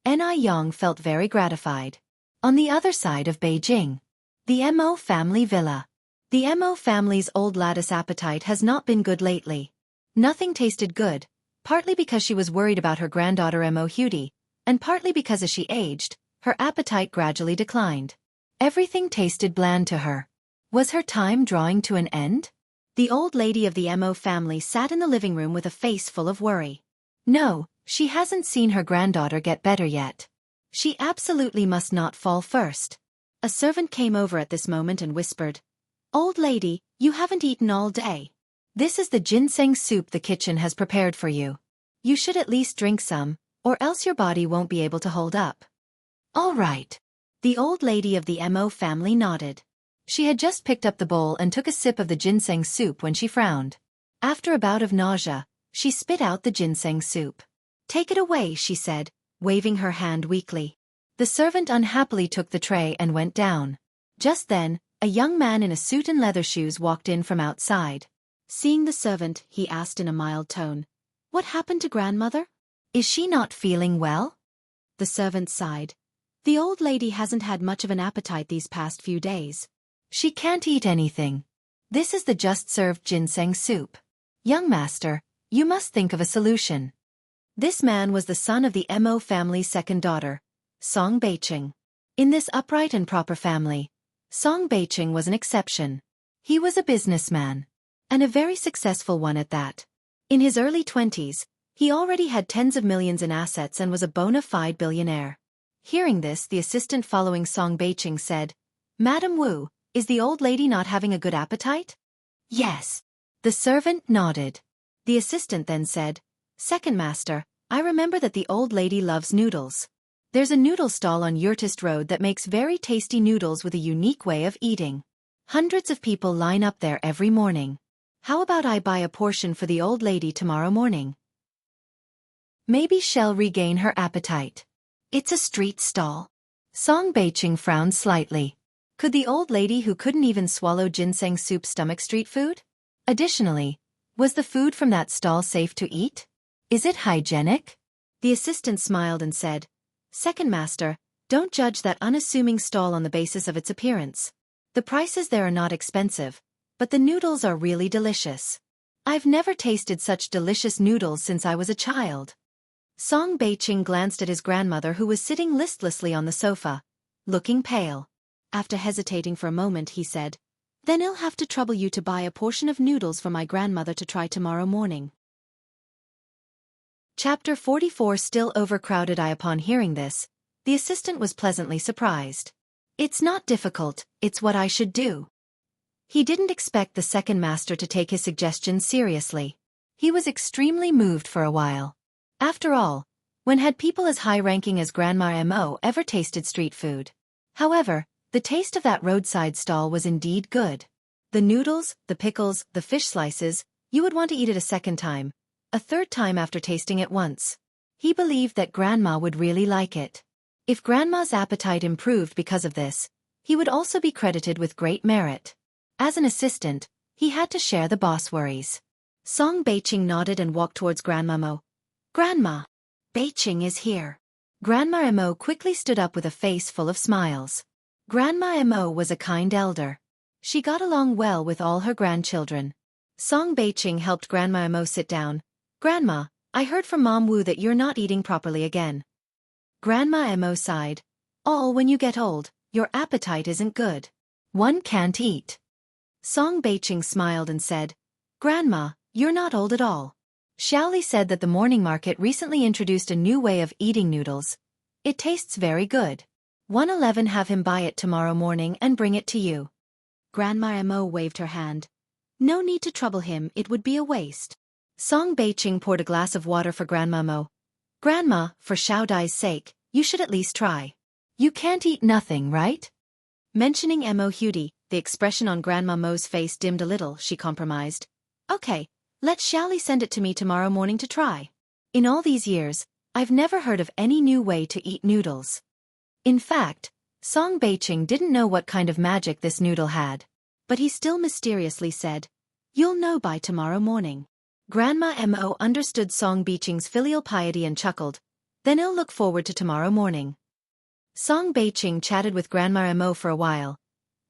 Yang felt very gratified. On the other side of Beijing, the Mo family villa. The Mo family's old lattice appetite has not been good lately. Nothing tasted good, partly because she was worried about her granddaughter Mo Hudy, and partly because as she aged, her appetite gradually declined. Everything tasted bland to her. Was her time drawing to an end? The old lady of the Mo family sat in the living room with a face full of worry. No, she hasn't seen her granddaughter get better yet. She absolutely must not fall first. A servant came over at this moment and whispered, "Old lady, you haven't eaten all day. This is the ginseng soup the kitchen has prepared for you. You should at least drink some, or else your body won't be able to hold up." "All right." The old lady of the Mo family nodded. She had just picked up the bowl and took a sip of the ginseng soup when she frowned. After a bout of nausea, she spit out the ginseng soup. "Take it away," she said, waving her hand weakly. The servant unhappily took the tray and went down. Just then, a young man in a suit and leather shoes walked in from outside. Seeing the servant, he asked in a mild tone, "What happened to grandmother? Is she not feeling well?" The servant sighed. "The old lady hasn't had much of an appetite these past few days. She can't eat anything. This is the just-served ginseng soup. Young master, you must think of a solution." This man was the son of the Mo family's second daughter, Song Beiqing. In this upright and proper family, Song Beiqing was an exception. He was a businessman, and a very successful one at that. In his early 20s, he already had tens of millions in assets and was a bona fide billionaire. Hearing this, the assistant following Song Beiqing said, "Madam Wu, is the old lady not having a good appetite?" "Yes." The servant nodded. The assistant then said, "Second master, I remember that the old lady loves noodles. There's a noodle stall on Yurtist Road that makes very tasty noodles with a unique way of eating. Hundreds of people line up there every morning. How about I buy a portion for the old lady tomorrow morning? Maybe she'll regain her appetite. It's a street stall. Song Beiqing frowned slightly. Could the old lady who couldn't even swallow ginseng soup stomach street food? Additionally, was the food from that stall safe to eat? Is it hygienic? The assistant smiled and said, "Second master, don't judge that unassuming stall on the basis of its appearance. The prices there are not expensive, but the noodles are really delicious. I've never tasted such delicious noodles since I was a child." Song Beiqing glanced at his grandmother who was sitting listlessly on the sofa, looking pale. After hesitating for a moment he said, "Then I'll have to trouble you to buy a portion of noodles for my grandmother to try tomorrow morning." Chapter 44. Still overcrowded. Upon hearing this, the assistant was pleasantly surprised. "It's not difficult, it's what I should do." He didn't expect the second master to take his suggestion seriously. He was extremely moved for a while. After all, when had people as high-ranking as Grandma Mo ever tasted street food? However, the taste of that roadside stall was indeed good. The noodles, the pickles, the fish slices, you would want to eat it a second time, a third time after tasting it once. He believed that Grandma would really like it. If Grandma's appetite improved because of this, he would also be credited with great merit. As an assistant, he had to share the boss worries. Song Beiqing nodded and walked towards Grandma Mo. "Grandma, Beiqing is here." Grandma Mo quickly stood up with a face full of smiles. Grandma Mo was a kind elder. She got along well with all her grandchildren. Song Beiqing helped Grandma Mo sit down. "Grandma, I heard from Mom Wu that you're not eating properly again." Grandma Mo sighed. When you get old, your appetite isn't good. One can't eat." Song Beiqing smiled and said, "Grandma, you're not old at all. Xiaoli said that the morning market recently introduced a new way of eating noodles. It tastes very good. 111 have him buy it tomorrow morning and bring it to you." Grandma Mo waved her hand. "No need to trouble him, it would be a waste." Song Beiqing poured a glass of water for Grandma Mo. "Grandma, for Xiao Dai's sake, you should at least try. You can't eat nothing, right?" Mentioning Mo Hudi, the expression on Grandma Mo's face dimmed a little. She compromised. "Okay, let Xiaoli send it to me tomorrow morning to try. In all these years, I've never heard of any new way to eat noodles." In fact, Song Beiqing didn't know what kind of magic this noodle had. But he still mysteriously said, "You'll know by tomorrow morning." Grandma Mo understood Song Beiqing's filial piety and chuckled. "Then I'll look forward to tomorrow morning." Song Beiqing chatted with Grandma Mo for a while,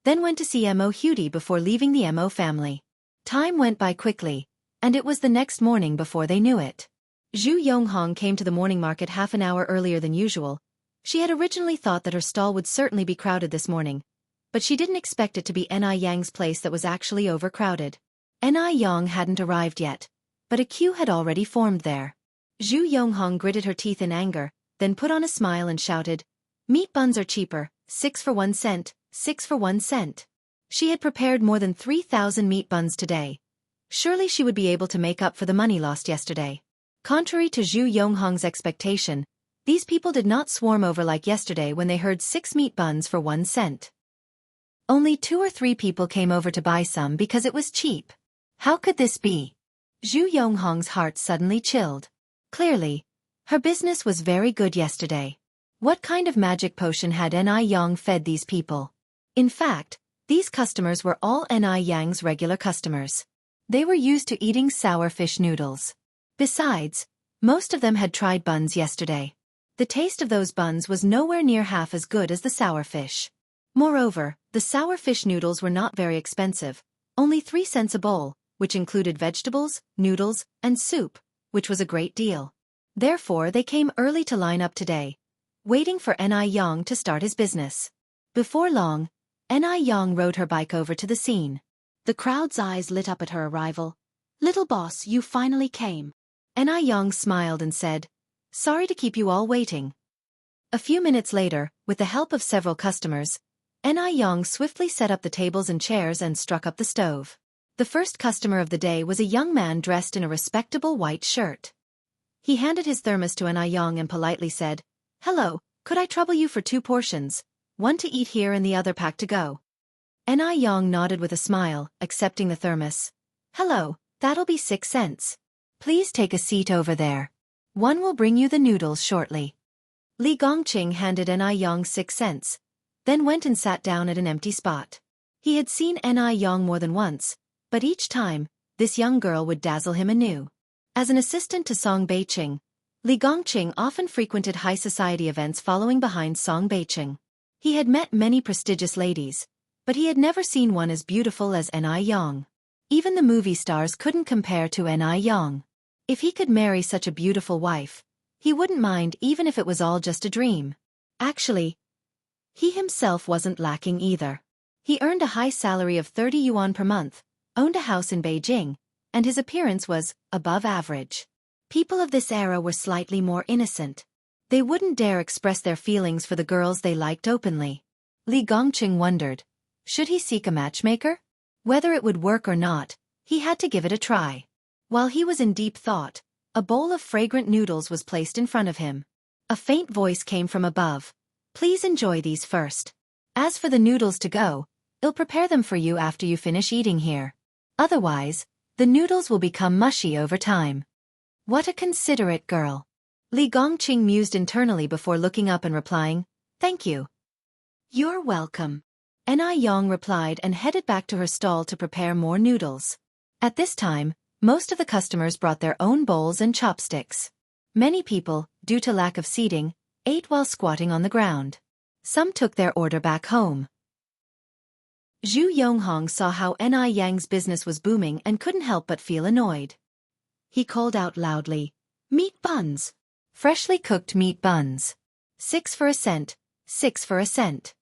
then went to see Mo Hudi before leaving the Mo family. Time went by quickly, and it was the next morning before they knew it. Zhu Yonghong came to the morning market half an hour earlier than usual. She had originally thought that her stall would certainly be crowded this morning, but she didn't expect it to be Ni Yang's place that was actually overcrowded. Ni Yang hadn't arrived yet, but a queue had already formed there. Zhu Yonghong gritted her teeth in anger, then put on a smile and shouted, "Meat buns are cheaper, 6 for 1 cent, 6 for 1 cent." She had prepared more than 3,000 meat buns today. Surely she would be able to make up for the money lost yesterday. Contrary to Zhu Yonghong's expectation, these people did not swarm over like yesterday when they heard 6 meat buns for 1 cent. Only 2 or 3 people came over to buy some because it was cheap. How could this be? Zhu Yonghong's heart suddenly chilled. Clearly, her business was very good yesterday. What kind of magic potion had Ni Yang fed these people? In fact, these customers were all Ni Yang's regular customers. They were used to eating sour fish noodles. Besides, most of them had tried buns yesterday. The taste of those buns was nowhere near half as good as the sour fish. Moreover, the sour fish noodles were not very expensive, only 3 cents a bowl, which included vegetables, noodles, and soup, which was a great deal. Therefore they came early to line up today, waiting for Ni Yang to start his business. Before long, Ni Yang rode her bike over to the scene. The crowd's eyes lit up at her arrival. "Little boss, you finally came." Ni Yang smiled and said, "Sorry to keep you all waiting." A few minutes later, with the help of several customers, Ni Yang swiftly set up the tables and chairs and struck up the stove. The first customer of the day was a young man dressed in a respectable white shirt. He handed his thermos to Ni Yang and politely said, "Hello, could I trouble you for 2 portions, one to eat here and the other packed to go?" Yang nodded with a smile, accepting the thermos. Hello, that'll be 6 cents. Please take a seat over there. One will bring you the noodles shortly. Li Gongqing handed Yang 6 cents, then went and sat down at an empty spot. He had seen Yang more than once, but each time, this young girl would dazzle him anew. As an assistant to Song Beiqing, Li Gongqing often frequented high society events following behind Song Beiqing. He had met many prestigious ladies, but he had never seen one as beautiful as Yang. Even the movie stars couldn't compare to Yang. If he could marry such a beautiful wife, he wouldn't mind even if it was all just a dream. Actually, he himself wasn't lacking either. He earned a high salary of 30 yuan per month, owned a house in Beijing, and his appearance was above average. People of this era were slightly more innocent. They wouldn't dare express their feelings for the girls they liked openly. Li Gongqing wondered, should he seek a matchmaker? Whether it would work or not, he had to give it a try. While he was in deep thought, a bowl of fragrant noodles was placed in front of him. A faint voice came from above. Please enjoy these first. As for the noodles to go, I'll prepare them for you after you finish eating here. Otherwise, the noodles will become mushy over time. What a considerate girl. Li Gongqing mused internally before looking up and replying, thank you. You're welcome. Yang replied and headed back to her stall to prepare more noodles. At this time, most of the customers brought their own bowls and chopsticks. Many people, due to lack of seating, ate while squatting on the ground. Some took their order back home. Zhu Yonghong saw how Yang's business was booming and couldn't help but feel annoyed. He called out loudly, meat buns. Freshly cooked meat buns. 6 for a cent, 6 for a cent.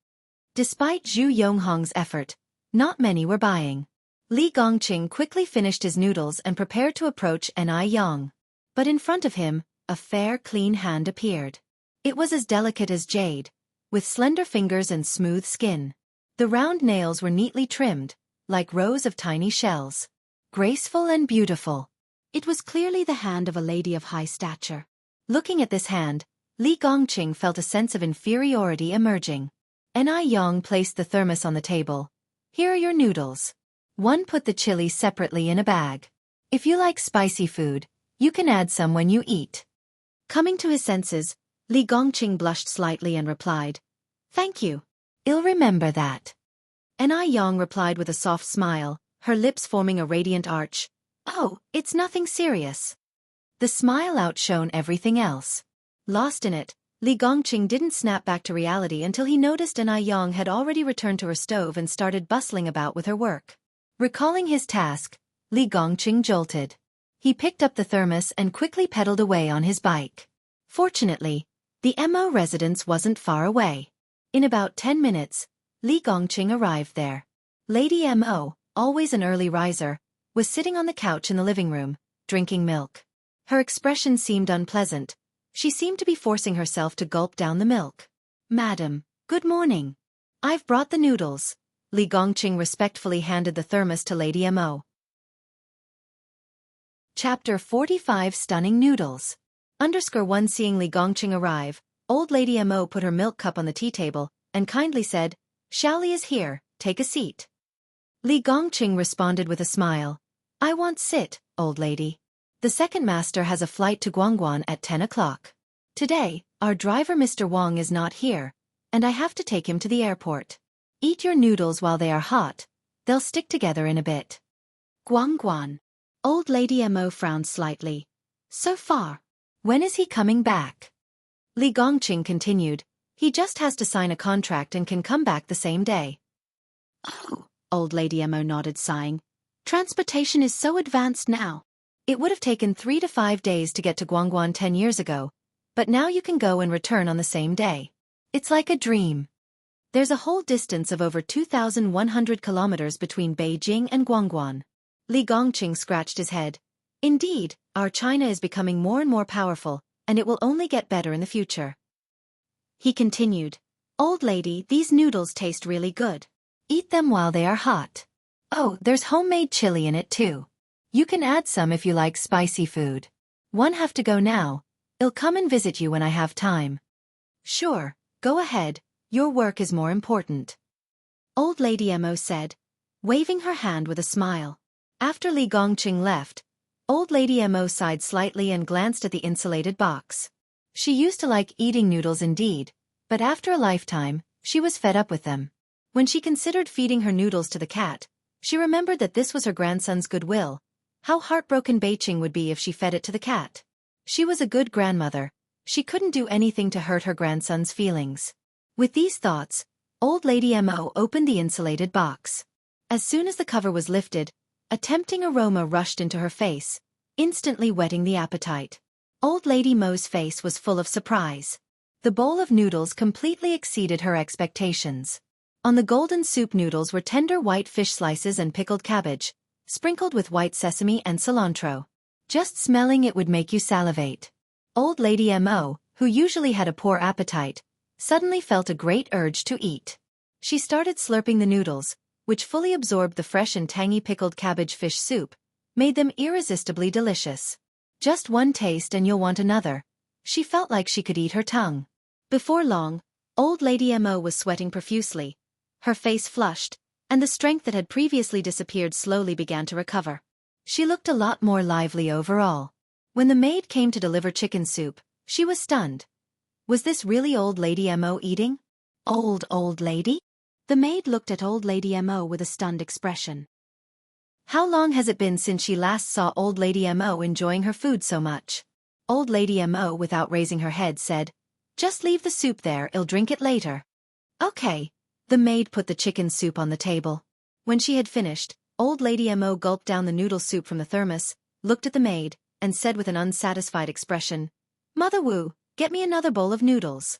Despite Zhu Yonghong's effort, not many were buying. Li Gongqing quickly finished his noodles and prepared to approach Yang. But in front of him, a fair, clean hand appeared. It was as delicate as jade, with slender fingers and smooth skin. The round nails were neatly trimmed, like rows of tiny shells. Graceful and beautiful. It was clearly the hand of a lady of high stature. Looking at this hand, Li Gongqing felt a sense of inferiority emerging. Yang placed the thermos on the table. Here are your noodles. One put the chili separately in a bag. If you like spicy food, you can add some when you eat. Coming to his senses, Li Gongqing blushed slightly and replied, thank you. I'll remember that. Yang replied with a soft smile, her lips forming a radiant arch. Oh, it's nothing serious. The smile outshone everything else. Lost in it, Li Gongqing didn't snap back to reality until he noticed Yang had already returned to her stove and started bustling about with her work. Recalling his task, Li Gongqing jolted. He picked up the thermos and quickly pedaled away on his bike. Fortunately, the Mo residence wasn't far away. In about 10 minutes, Li Gongqing arrived there. Lady Mo, always an early riser, was sitting on the couch in the living room, drinking milk. Her expression seemed unpleasant. She seemed to be forcing herself to gulp down the milk. Madam, good morning. I've brought the noodles. Li Gongqing respectfully handed the thermos to Lady Mo. Chapter 45 Stunning Noodles. _1 Seeing Li Gongqing arrive, old Lady Mo put her milk cup on the tea table and kindly said, Xiaoli is here, take a seat. Li Gongqing responded with a smile. I won't sit, old lady. The second master has a flight to Guangguan at 10 o'clock. Today, our driver Mr. Wang is not here, and I have to take him to the airport. Eat your noodles while they are hot, they'll stick together in a bit. Guangguan. Old Lady Mo frowned slightly. So far. When is he coming back? Li Gongqing continued, he just has to sign a contract and can come back the same day. Oh, old Lady Mo nodded, sighing. Transportation is so advanced now. It would have taken 3 to 5 days to get to Guangguan 10 years ago, but now you can go and return on the same day. It's like a dream. There's a whole distance of over 2,100 kilometers between Beijing and Guangguan. Li Gongqing scratched his head. Indeed, our China is becoming more and more powerful, and it will only get better in the future. He continued, Old lady, these noodles taste really good. Eat them while they are hot. Oh, there's homemade chili in it too. You can add some if you like spicy food. One have to go now. I'll come and visit you when I have time. Sure, go ahead, your work is more important. Old Lady Mo said, waving her hand with a smile. After Li Gongqing left, Old Lady Mo sighed slightly and glanced at the insulated box. She used to like eating noodles indeed, but after a lifetime, she was fed up with them. When she considered feeding her noodles to the cat, she remembered that this was her grandson's goodwill. How heartbroken Beiqing would be if she fed it to the cat. She was a good grandmother. She couldn't do anything to hurt her grandson's feelings. With these thoughts, Old Lady Mo opened the insulated box. As soon as the cover was lifted, a tempting aroma rushed into her face, instantly whetting the appetite. Old Lady Mo's face was full of surprise. The bowl of noodles completely exceeded her expectations. On the golden soup noodles were tender white fish slices and pickled cabbage, sprinkled with white sesame and cilantro. Just smelling it would make you salivate. Old Lady Mo, who usually had a poor appetite, suddenly felt a great urge to eat. She started slurping the noodles, which fully absorbed the fresh and tangy pickled cabbage fish soup, made them irresistibly delicious. Just one taste and you'll want another. She felt like she could eat her tongue. Before long, Old Lady Mo was sweating profusely. Her face flushed, and the strength that had previously disappeared slowly began to recover. She looked a lot more lively overall. When the maid came to deliver chicken soup, she was stunned. Was this really Old Lady Mo eating? Old lady? The maid looked at Old Lady Mo with a stunned expression. How long has it been since she last saw Old Lady Mo enjoying her food so much? Old Lady Mo, without raising her head, said, "Just leave the soup there, I'll drink it later." Okay. The maid put the chicken soup on the table. When she had finished, Old Lady Mo gulped down the noodle soup from the thermos, looked at the maid, and said with an unsatisfied expression, "Mother Wu, get me another bowl of noodles."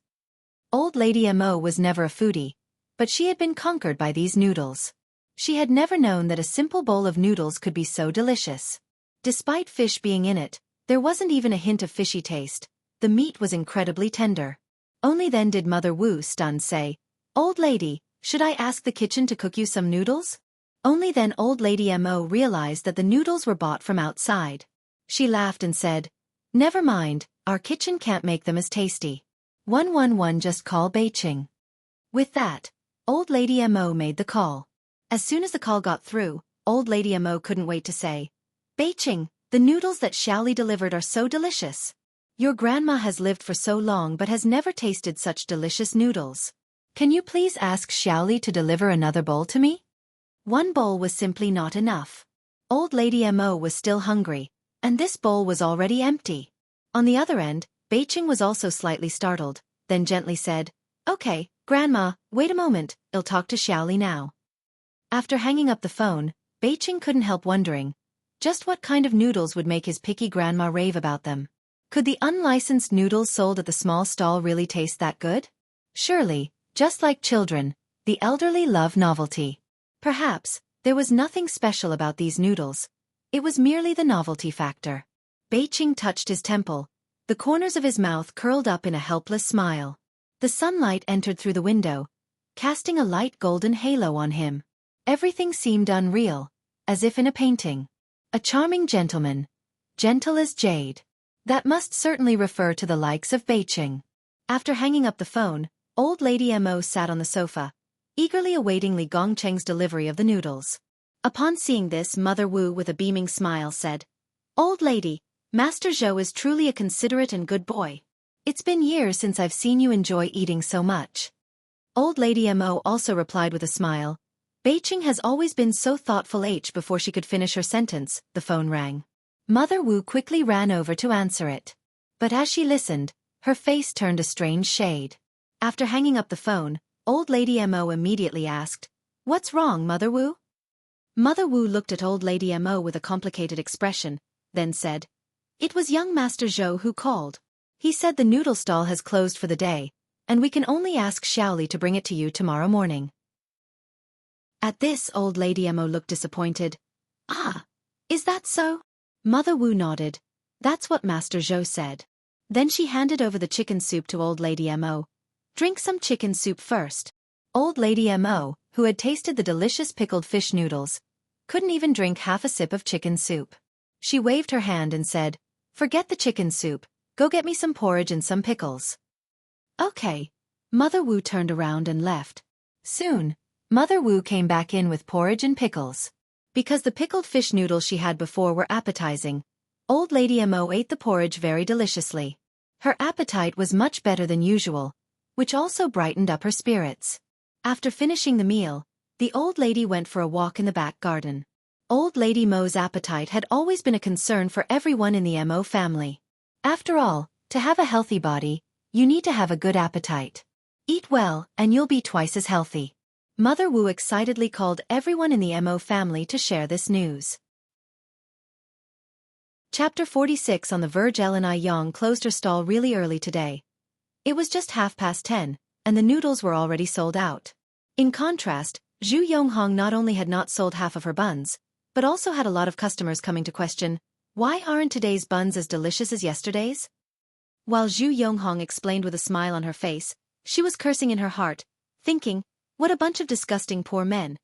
Old Lady Mo was never a foodie, but she had been conquered by these noodles. She had never known that a simple bowl of noodles could be so delicious. Despite fish being in it, there wasn't even a hint of fishy taste. The meat was incredibly tender. Only then did Mother Wu, stunned, say, "Old lady, should I ask the kitchen to cook you some noodles?" Only then Old Lady Mo realized that the noodles were bought from outside. She laughed and said, "Never mind, our kitchen can't make them as tasty. 111, just call Beiqing." With that, Old Lady Mo made the call. As soon as the call got through, Old Lady Mo couldn't wait to say, "Beiqing, the noodles that Xiaoli delivered are so delicious. Your grandma has lived for so long but has never tasted such delicious noodles. Can you please ask Xiaoli to deliver another bowl to me?" One bowl was simply not enough. Old Lady Mo was still hungry, and this bowl was already empty. On the other end, Beiqing was also slightly startled, then gently said, "Okay, Grandma, wait a moment, I'll talk to Xiaoli now." After hanging up the phone, Beiqing couldn't help wondering, just what kind of noodles would make his picky grandma rave about them. Could the unlicensed noodles sold at the small stall really taste that good? Surely, just like children, the elderly love novelty. Perhaps, there was nothing special about these noodles. It was merely the novelty factor. Beiqing touched his temple. The corners of his mouth curled up in a helpless smile. The sunlight entered through the window, casting a light golden halo on him. Everything seemed unreal, as if in a painting. A charming gentleman, gentle as jade. That must certainly refer to the likes of Beiqing. After hanging up the phone, Old Lady Mo sat on the sofa, eagerly awaiting Li Gongcheng's delivery of the noodles. Upon seeing this, Mother Wu, with a beaming smile, said, "Old lady, Master Zhou is truly a considerate and good boy. It's been years since I've seen you enjoy eating so much." Old Lady Mo also replied with a smile, "Beiqing has always been so thoughtful." Before she could finish her sentence, the phone rang. Mother Wu quickly ran over to answer it. But as she listened, her face turned a strange shade. After hanging up the phone, Old Lady Mo immediately asked, "What's wrong, Mother Wu?" Mother Wu looked at Old Lady Mo with a complicated expression, then said, "It was young Master Zhou who called. He said the noodle stall has closed for the day, and we can only ask Xiaoli to bring it to you tomorrow morning." At this, Old Lady Mo looked disappointed. "Ah, is that so?" Mother Wu nodded. "That's what Master Zhou said." Then she handed over the chicken soup to Old Lady Mo. "Drink some chicken soup first." Old Lady Mo, who had tasted the delicious pickled fish noodles, couldn't even drink half a sip of chicken soup. She waved her hand and said, "Forget the chicken soup, go get me some porridge and some pickles." Okay. Mother Wu turned around and left. Soon, Mother Wu came back in with porridge and pickles. Because the pickled fish noodles she had before were appetizing, Old Lady Mo ate the porridge very deliciously. Her appetite was much better than usual, which also brightened up her spirits. After finishing the meal, the old lady went for a walk in the back garden. Old Lady Mo's appetite had always been a concern for everyone in the Mo family. After all, to have a healthy body, you need to have a good appetite. Eat well, and you'll be twice as healthy. Mother Wu excitedly called everyone in the Mo family to share this news. Chapter 46. On the verge. Yang closed her stall really early today. It was just 10:30, and the noodles were already sold out. In contrast, Zhu Yonghong not only had not sold half of her buns, but also had a lot of customers coming to question, why aren't today's buns as delicious as yesterday's? While Zhu Yonghong explained with a smile on her face, she was cursing in her heart, thinking, what a bunch of disgusting poor men.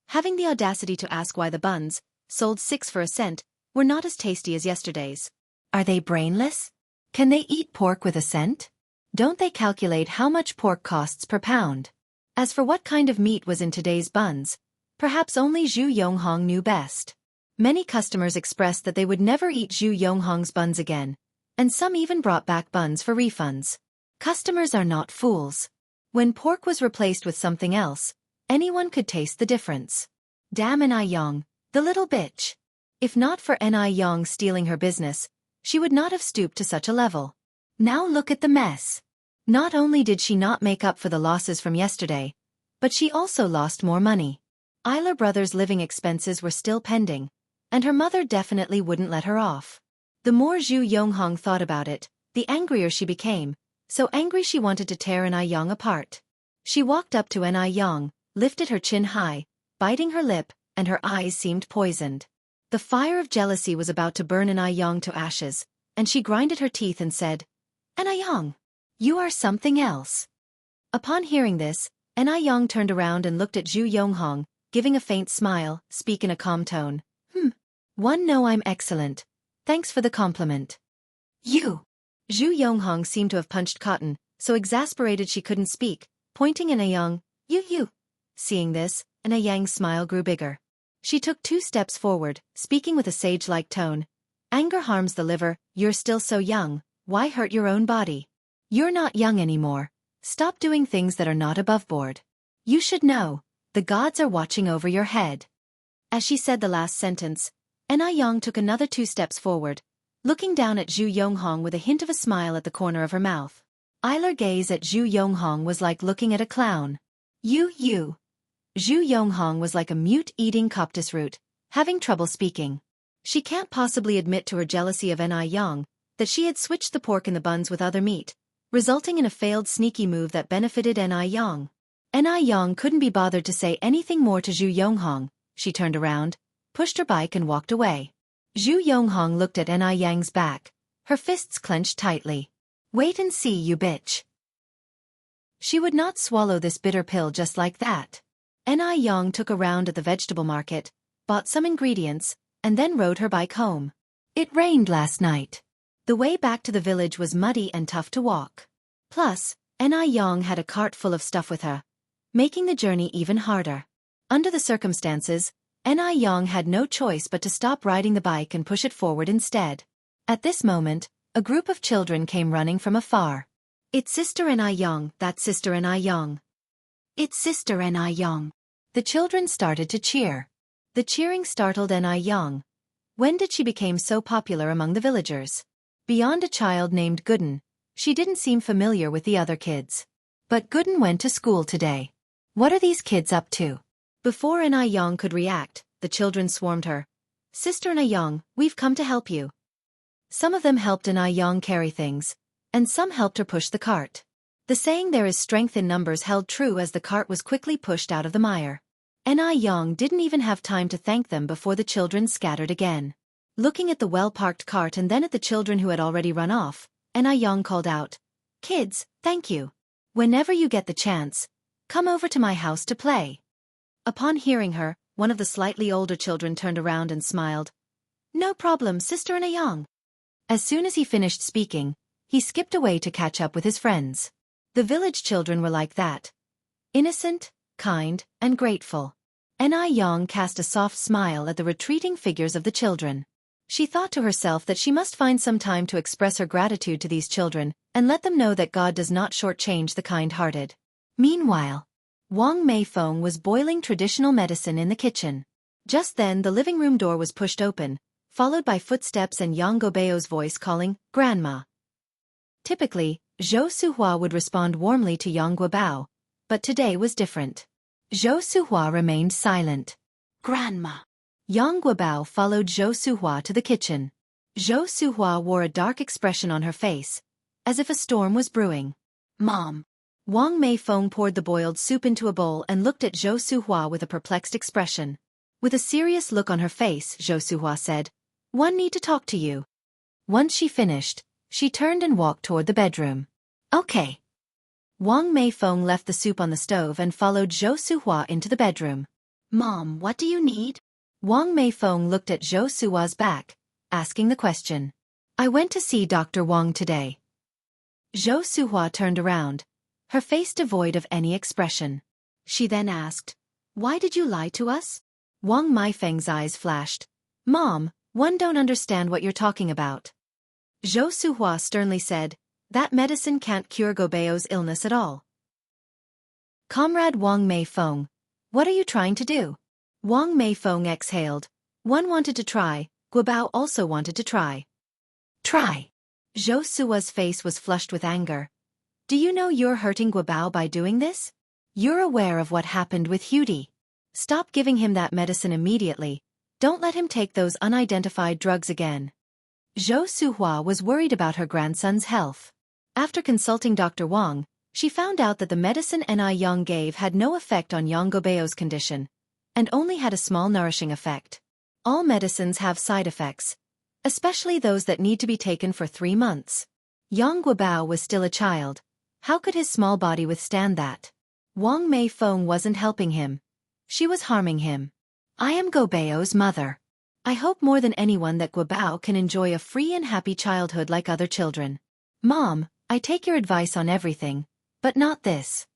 Having the audacity to ask why the buns, sold 6 for a cent, were not as tasty as yesterday's. Are they brainless? Can they eat pork with a cent? Don't they calculate how much pork costs per pound? As for what kind of meat was in today's buns, perhaps only Zhu Yonghong knew best. Many customers expressed that they would never eat Zhu Yonghong's buns again, and some even brought back buns for refunds. Customers are not fools. When pork was replaced with something else, anyone could taste the difference. Damn Yang, the little bitch. If not for Yang stealing her business, she would not have stooped to such a level. Now look at the mess. Not only did she not make up for the losses from yesterday, but she also lost more money. Eiler brothers' living expenses were still pending, and her mother definitely wouldn't let her off. The more Zhu Yonghong thought about it, the angrier she became, so angry she wanted to tear Yang apart. She walked up to Yang, lifted her chin high, biting her lip, and her eyes seemed poisoned. The fire of jealousy was about to burn Yang to ashes, and she grinded her teeth and said, Yang, you are something else. Upon hearing this, Yang turned around and looked at Zhu Yonghong, giving a faint smile, speak in a calm tone. No, I'm excellent. Thanks for the compliment. You. Zhu Yonghong seemed to have punched cotton, so exasperated she couldn't speak, pointing at Yang, you. Seeing this, Yang's smile grew bigger. She took 2 steps forward, speaking with a sage-like tone. Anger harms the liver, you're still so young, why hurt your own body? You're not young anymore. Stop doing things that are not above board. You should know, the gods are watching over your head. As she said the last sentence, Yang took another 2 steps forward, looking down at Zhu Yonghong with a hint of a smile at the corner of her mouth. Eiler's gaze at Zhu Yonghong was like looking at a clown. You. Zhu Yonghong was like a mute eating cactus root, having trouble speaking. She can't possibly admit to her jealousy of Yang that she had switched the pork in the buns with other meat, resulting in a failed sneaky move that benefited Yang. Yang couldn't be bothered to say anything more to Zhu Yonghong. She turned around, pushed her bike and walked away. Zhu Yonghong looked at Yang's back, her fists clenched tightly. Wait and see, you bitch. She would not swallow this bitter pill just like that. Yang took a round at the vegetable market, bought some ingredients, and then rode her bike home. It rained last night. The way back to the village was muddy and tough to walk. Plus, Yang had a cart full of stuff with her, making the journey even harder. Under the circumstances, Yang had no choice but to stop riding the bike and push it forward instead. At this moment, a group of children came running from afar. It's Sister Yang, that's Sister Yang. It's Sister Yang. The children started to cheer. The cheering startled Yang. When did she become so popular among the villagers? Beyond a child named Gooden, she didn't seem familiar with the other kids. But Gooden went to school today. What are these kids up to? Before Yang could react, the children swarmed her. Sister Yang, we've come to help you. Some of them helped Yang carry things, and some helped her push the cart. The saying there is strength in numbers held true as the cart was quickly pushed out of the mire. Yang didn't even have time to thank them before the children scattered again. Looking at the well-parked cart and then at the children who had already run off, Yang called out, Kids, thank you. Whenever you get the chance, come over to my house to play. Upon hearing her, one of the slightly older children turned around and smiled. No problem, Sister Yang. As soon as he finished speaking, he skipped away to catch up with his friends. The village children were like that. Innocent, kind, and grateful. Yang cast a soft smile at the retreating figures of the children. She thought to herself that she must find some time to express her gratitude to these children and let them know that God does not shortchange the kind-hearted. Meanwhile, Wang Meifeng was boiling traditional medicine in the kitchen. Just then the living room door was pushed open, followed by footsteps and Yang Guobao's voice calling, "Grandma." Typically, Zhou Suhua would respond warmly to Yang Guobao, but today was different. Zhou Suhua remained silent. "Grandma." Yang Guobao followed Zhou Suhua to the kitchen. Zhou Suhua wore a dark expression on her face, as if a storm was brewing. "Mom." Wang Meifeng poured the boiled soup into a bowl and looked at Zhou Suhua with a perplexed expression. With a serious look on her face, Zhou Suhua said, "One need to talk to you." Once she finished, she turned and walked toward the bedroom. "Okay." Wang Meifeng left the soup on the stove and followed Zhou Suhua into the bedroom. "Mom, what do you need?" Wang Meifeng looked at Zhou Suhua's back, asking the question. "I went to see Dr. Wang today." Zhou Suhua turned around, her face devoid of any expression. She then asked, "Why did you lie to us?" Wang Meifeng's eyes flashed. "Mom, one don't understand what you're talking about." Zhou Suhua sternly said, "That medicine can't cure Gobeo's illness at all." "Comrade Wang Meifeng, what are you trying to do?" Wang Meifeng exhaled. "One wanted to try, Guobao also wanted to try." "Try?" Zhou Suhua's face was flushed with anger. "Do you know you're hurting Guobao by doing this? You're aware of what happened with Hudi. Stop giving him that medicine immediately. Don't let him take those unidentified drugs again." Zhou Suhua was worried about her grandson's health. After consulting Dr. Wang, she found out that the medicine Yang gave had no effect on Yang Gobeo's condition, and only had a small nourishing effect. All medicines have side effects, especially those that need to be taken for 3 months. Yang Guobao was still a child. How could his small body withstand that? Wang Meifeng wasn't helping him. She was harming him. "I am Gobeo's mother. I hope more than anyone that Guobao can enjoy a free and happy childhood like other children. Mom, I take your advice on everything, but not this."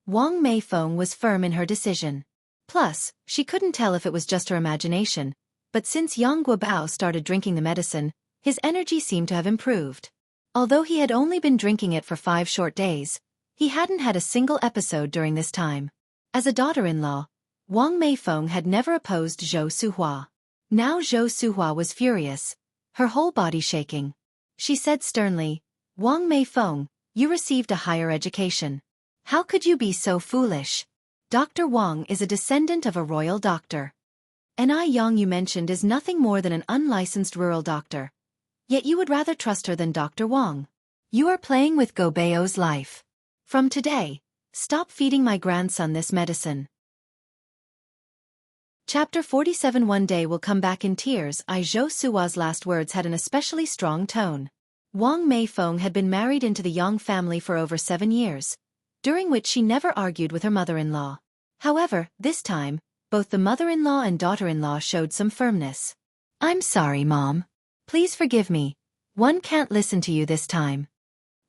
Wang Meifeng was firm in her decision. Plus, she couldn't tell if it was just her imagination, but since Yang Guobao started drinking the medicine, his energy seemed to have improved. Although he had only been drinking it for 5 short days, he hadn't had a single episode during this time. As a daughter-in-law, Wang Meifeng had never opposed Zhou Suhua. Now Zhou Suhua was furious, her whole body shaking. She said sternly, "Wang Meifeng, you received a higher education. How could you be so foolish? Dr. Wang is a descendant of a royal doctor. Yang you mentioned is nothing more than an unlicensed rural doctor. Yet you would rather trust her than Dr. Wang. You are playing with Gobeo's life. From today, stop feeding my grandson this medicine." Chapter 47. One day will come back in tears. Zhou Suhua's last words had an especially strong tone. Wang Meifeng had been married into the Yang family for over 7 years, during which she never argued with her mother-in-law. However, this time, both the mother-in-law and daughter-in-law showed some firmness. "I'm sorry, Mom. Please forgive me. One can't listen to you this time."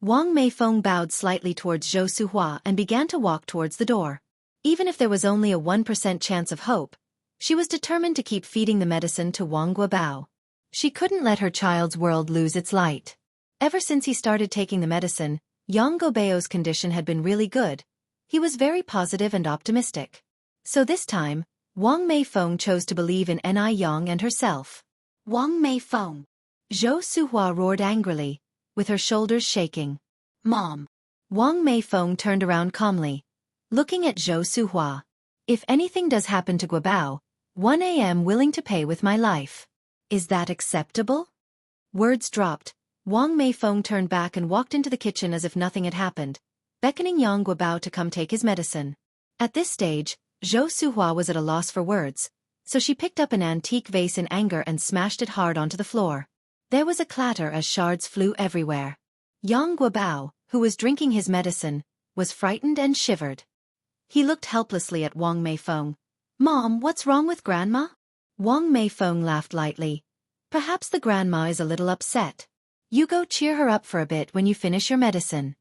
Wang Meifeng bowed slightly towards Zhou Suhua and began to walk towards the door. Even if there was only a 1% chance of hope, she was determined to keep feeding the medicine to Wang Guobao. She couldn't let her child's world lose its light. Ever since he started taking the medicine, Yang Gobeo's condition had been really good. He was very positive and optimistic. So this time, Wang Meifeng chose to believe in Yang and herself. "Wang Meifeng!" Zhou Suhua roared angrily, with her shoulders shaking. "Mom!" Wang Meifeng turned around calmly, looking at Zhou Suhua. "If anything does happen to Guobao, I am willing to pay with my life. Is that acceptable?" Words dropped. Wang Meifeng turned back and walked into the kitchen as if nothing had happened, beckoning Yang Guobao to come take his medicine. At this stage, Zhou Suhua was at a loss for words, so she picked up an antique vase in anger and smashed it hard onto the floor. There was a clatter as shards flew everywhere. Yang Guobao, who was drinking his medicine, was frightened and shivered. He looked helplessly at Wang Meifeng. "Mom, what's wrong with Grandma?" Wang Meifeng laughed lightly. "Perhaps the grandma is a little upset. You go cheer her up for a bit when you finish your medicine."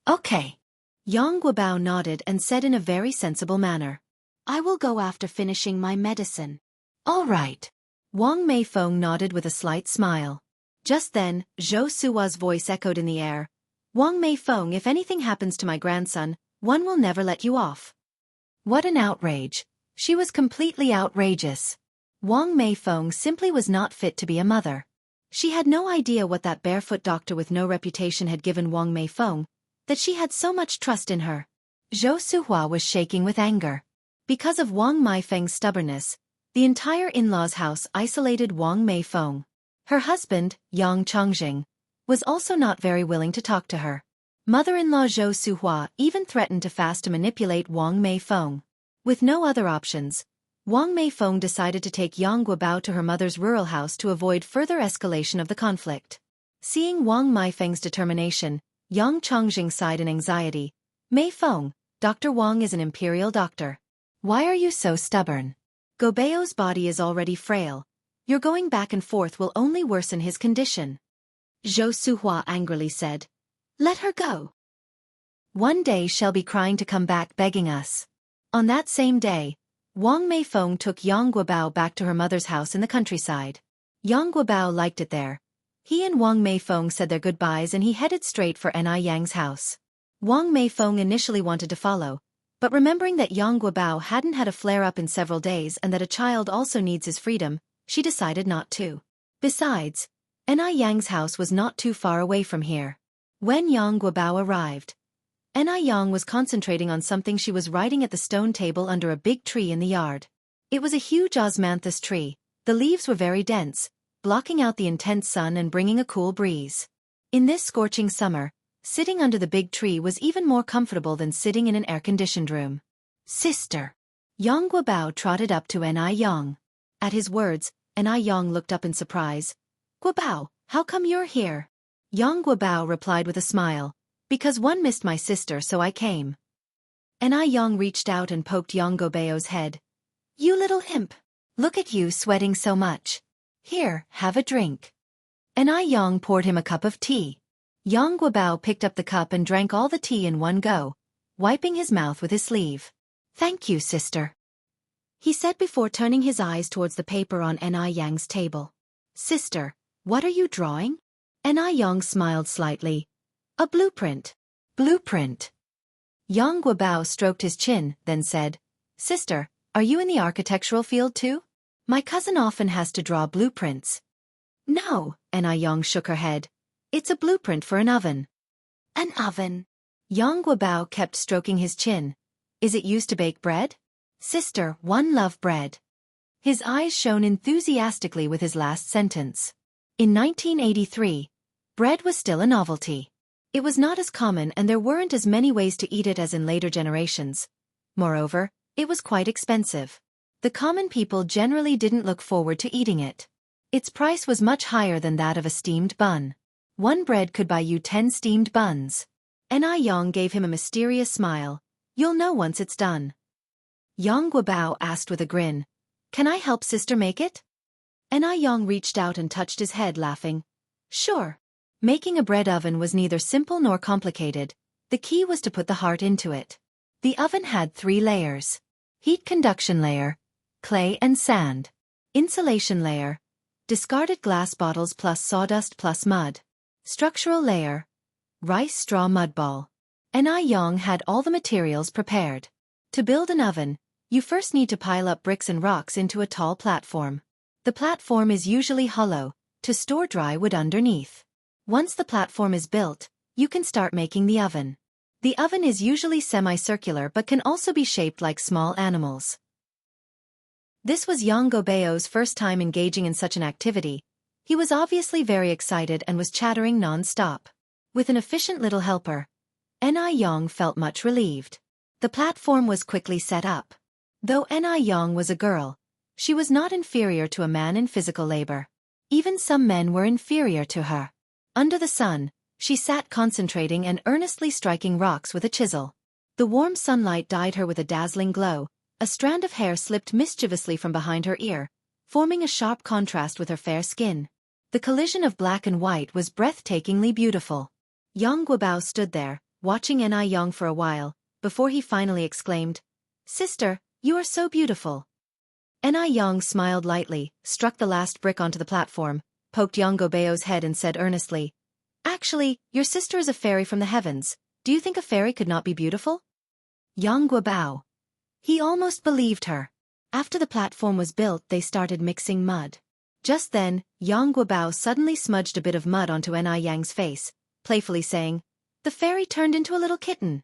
"Okay." Yang Guobao nodded and said in a very sensible manner, I will go after finishing my medicine. All right. Wang Meifeng nodded with a slight smile. Just then, Zhou Suhua's voice echoed in the air. Wang Meifeng, if anything happens to my grandson, one will never let you off. What an outrage. She was completely outrageous. Wang Meifeng simply was not fit to be a mother. She had no idea what that barefoot doctor with no reputation had given Wang Meifeng, that she had so much trust in her. Zhou Suhua was shaking with anger. Because of Wang Meifeng's stubbornness, the entire in-laws' house isolated Wang Meifeng. Her husband, Yang Chongqing, was also not very willing to talk to her. Mother-in-law Zhou Suhua even threatened to fast to manipulate Wang Meifeng. With no other options, Wang Meifeng decided to take Yang Guobao to her mother's rural house to avoid further escalation of the conflict. Seeing Wang Meifeng's determination, Yang Chongqing sighed in anxiety. Meifeng, Dr. Wang is an imperial doctor. Why are you so stubborn? Gobao's body is already frail. Your going back and forth will only worsen his condition. Zhou Suhua angrily said. Let her go. One day she'll be crying to come back begging us. On that same day, Wang Meifeng took Yang Guobao back to her mother's house in the countryside. Yang Guobao liked it there. He and Wang Meifeng said their goodbyes and he headed straight for Enai Yang's house. Wang Meifeng initially wanted to follow, but remembering that Yang Guobao hadn't had a flare-up in several days and that a child also needs his freedom, she decided not to. Besides, Enai Yang's house was not too far away from here. When Yang Guobao arrived, Enai Yang was concentrating on something. She was writing at the stone table under a big tree in the yard. It was a huge osmanthus tree. The leaves were very dense, blocking out the intense sun and bringing a cool breeze. In this scorching summer, sitting under the big tree was even more comfortable than sitting in an air-conditioned room. Sister! Yang Guobao trotted up to Enai Yang. At his words, Enai Yang looked up in surprise. Guobao, how come you're here? Yang Guobao replied with a smile. Because one missed my sister, so I came. Enai Yang reached out and poked Yang Guobao's head. You little imp! Look at you sweating so much. Here, have a drink. Enai Yang poured him a cup of tea. Yang Guobao picked up the cup and drank all the tea in one go, wiping his mouth with his sleeve. Thank you, sister, he said before turning his eyes towards the paper on Enai Yang's table. Sister, what are you drawing? Enai Yang smiled slightly. A blueprint. Blueprint. Yang Guobao stroked his chin, then said, Sister, are you in the architectural field too? My cousin often has to draw blueprints. No, Enai Yang shook her head. It's a blueprint for an oven. An oven. Yang Guobao kept stroking his chin. Is it used to bake bread? Sister, one love bread. His eyes shone enthusiastically with his last sentence. In 1983, bread was still a novelty. It was not as common and there weren't as many ways to eat it as in later generations. Moreover, it was quite expensive. The common people generally didn't look forward to eating it. Its price was much higher than that of a steamed bun. One bread could buy you 10 steamed buns. Enai Yang gave him a mysterious smile. You'll know once it's done. Yang Guobao asked with a grin. Can I help sister make it? Enai Yang reached out and touched his head, laughing. Sure. Making a bread oven was neither simple nor complicated. The key was to put the heart into it. The oven had 3 layers. Heat conduction layer, clay and sand. Insulation layer, discarded glass bottles plus sawdust plus mud. Structural layer, rice straw mud ball. Enai Yang had all the materials prepared. To build an oven, you first need to pile up bricks and rocks into a tall platform. The platform is usually hollow, to store dry wood underneath. Once the platform is built, you can start making the oven. The oven is usually semicircular but can also be shaped like small animals. This was Yang Guobao's first time engaging in such an activity. He was obviously very excited and was chattering non-stop. With an efficient little helper, Enai Yang felt much relieved. The platform was quickly set up. Though Enai Yang was a girl, she was not inferior to a man in physical labor. Even some men were inferior to her. Under the sun, she sat concentrating and earnestly striking rocks with a chisel. The warm sunlight dyed her with a dazzling glow. A strand of hair slipped mischievously from behind her ear, forming a sharp contrast with her fair skin. The collision of black and white was breathtakingly beautiful. Yang Guobao stood there, watching Anew for a while, before he finally exclaimed, "Sister, you are so beautiful." Anew smiled lightly, struck the last brick onto the platform, poked Jianghu's head and said earnestly, "Actually, your sister is a fairy from the heavens. Do you think a fairy could not be beautiful?" Jianghu. He almost believed her. After the platform was built, they started mixing mud. Just then, Jianghu suddenly smudged a bit of mud onto Aneyang's face, playfully saying, "The fairy turned into a little kitten."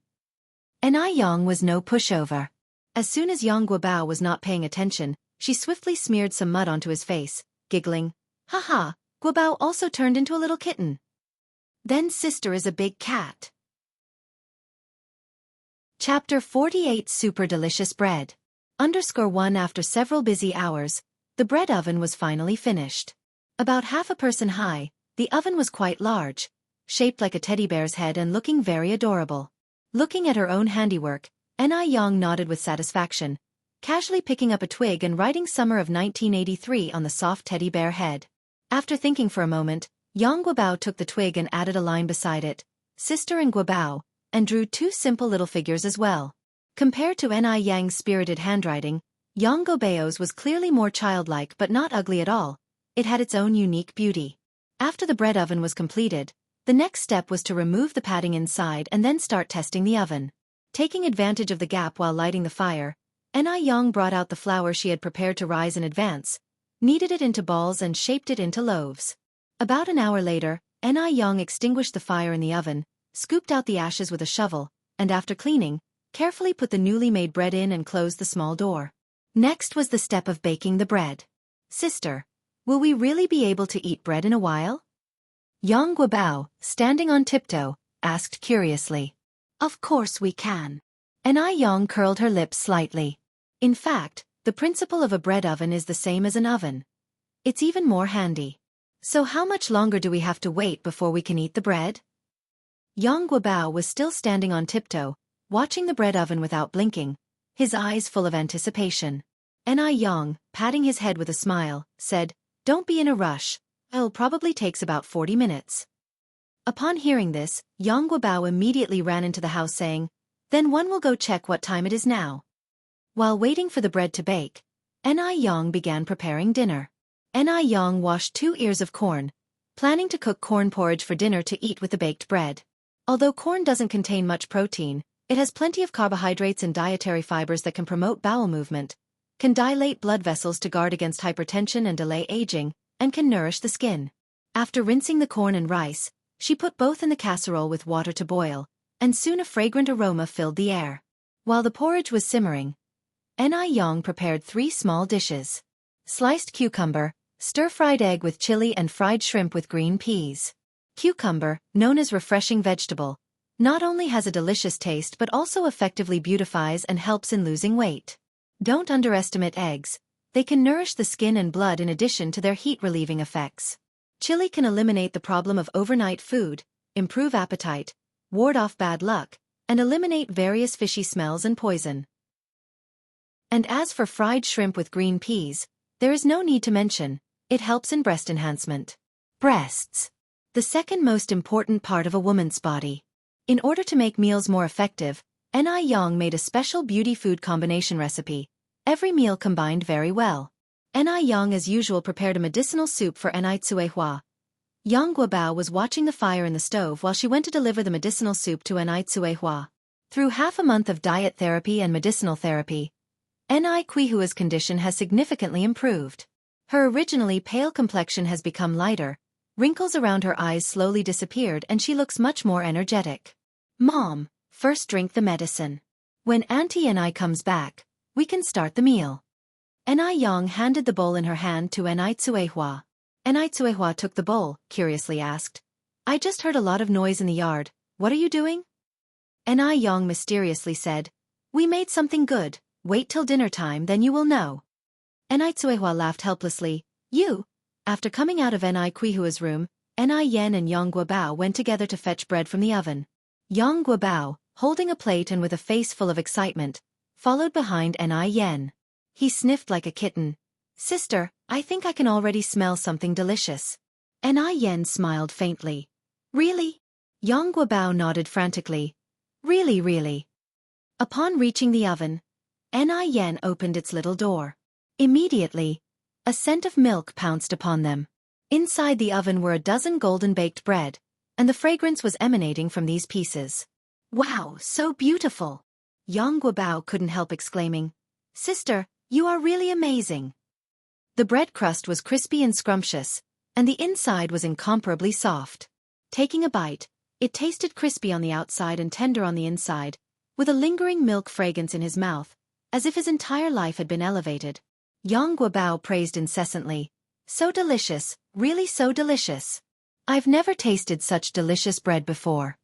Anew was no pushover. As soon as Jianghu was not paying attention, she swiftly smeared some mud onto his face, giggling, "Haha, Guobao also turned into a little kitten. Then sister is a big cat." Chapter 48 Super Delicious Bread. _1 After several busy hours, the bread oven was finally finished. About half a person high, the oven was quite large, shaped like a teddy bear's head and looking very adorable. Looking at her own handiwork, Anew nodded with satisfaction, casually picking up a twig and writing Summer of 1983 on the soft teddy bear head. After thinking for a moment, Jianghu took the twig and added a line beside it, "Sister and Guobao," and drew two simple little figures as well. Compared to Aneyang's spirited handwriting, Jianghu's was clearly more childlike but not ugly at all. It had its own unique beauty. After the bread oven was completed, the next step was to remove the padding inside and then start testing the oven. Taking advantage of the gap while lighting the fire, Anew brought out the flour she had prepared to rise in advance, kneaded it into balls and shaped it into loaves. About an hour later, Anew extinguished the fire in the oven, scooped out the ashes with a shovel, and after cleaning, carefully put the newly made bread in and closed the small door. Next was the step of baking the bread. "Sister, will we really be able to eat bread in a while?" Jianghu, standing on tiptoe, asked curiously. "Of course we can." Anew curled her lips slightly. In fact, the principle of a bread oven is the same as an oven. It's even more handy. "So how much longer do we have to wait before we can eat the bread?" Jianghu was still standing on tiptoe, watching the bread oven without blinking, his eyes full of anticipation. Anew, patting his head with a smile, said, "Don't be in a rush, it'll probably takes about 40 minutes. Upon hearing this, Jianghu immediately ran into the house saying, "Then one will go check what time it is now." While waiting for the bread to bake, Anew began preparing dinner. Anew washed 2 ears of corn, planning to cook corn porridge for dinner to eat with the baked bread. Although corn doesn't contain much protein, it has plenty of carbohydrates and dietary fibers that can promote bowel movement, can dilate blood vessels to guard against hypertension and delay aging, and can nourish the skin. After rinsing the corn and rice, she put both in the casserole with water to boil, and soon a fragrant aroma filled the air. While the porridge was simmering, Anew prepared 3 small dishes: sliced cucumber, stir-fried egg with chili and fried shrimp with green peas. Cucumber, known as refreshing vegetable, not only has a delicious taste but also effectively beautifies and helps in losing weight. Don't underestimate eggs. They can nourish the skin and blood in addition to their heat-relieving effects. Chili can eliminate the problem of overnight food, improve appetite, ward off bad luck, and eliminate various fishy smells and poison. And as for fried shrimp with green peas, there is no need to mention, it helps in breast enhancement. Breasts. The second most important part of a woman's body. In order to make meals more effective, Anew made a special beauty food combination recipe. Every meal combined very well. Anew as usual prepared a medicinal soup for Anew. Jianghu was watching the fire in the stove while she went to deliver the medicinal soup to Anew. Through half a month of diet therapy and medicinal therapy, Aney's condition has significantly improved. Her originally pale complexion has become lighter, wrinkles around her eyes slowly disappeared and she looks much more energetic. "Mom, first drink the medicine. When Auntie Anew comes back, we can start the meal." Anew handed the bowl in her hand to Anew. Anew took the bowl, curiously asked, "I just heard a lot of noise in the yard, what are you doing?" Anew mysteriously said, "We made something good, wait till dinner time then you will know." Anew laughed helplessly. "You?" After coming out of Aney's room, Anew and Jianghu went together to fetch bread from the oven. Jianghu, holding a plate and with a face full of excitement, followed behind Anew. He sniffed like a kitten. "Sister, I think I can already smell something delicious." Anew smiled faintly. "Really?" Jianghu nodded frantically. Really, really. Upon reaching the oven, Yen opened its little door. Immediately, a scent of milk pounced upon them. Inside the oven were a dozen golden baked bread, and the fragrance was emanating from these pieces. Wow, so beautiful! Yang Guobao couldn't help exclaiming. Sister, you are really amazing. The bread crust was crispy and scrumptious, and the inside was incomparably soft. Taking a bite, it tasted crispy on the outside and tender on the inside, with a lingering milk fragrance in his mouth, as if his entire life had been elevated. Yang Guobao praised incessantly. So delicious, really so delicious. I've never tasted such delicious bread before.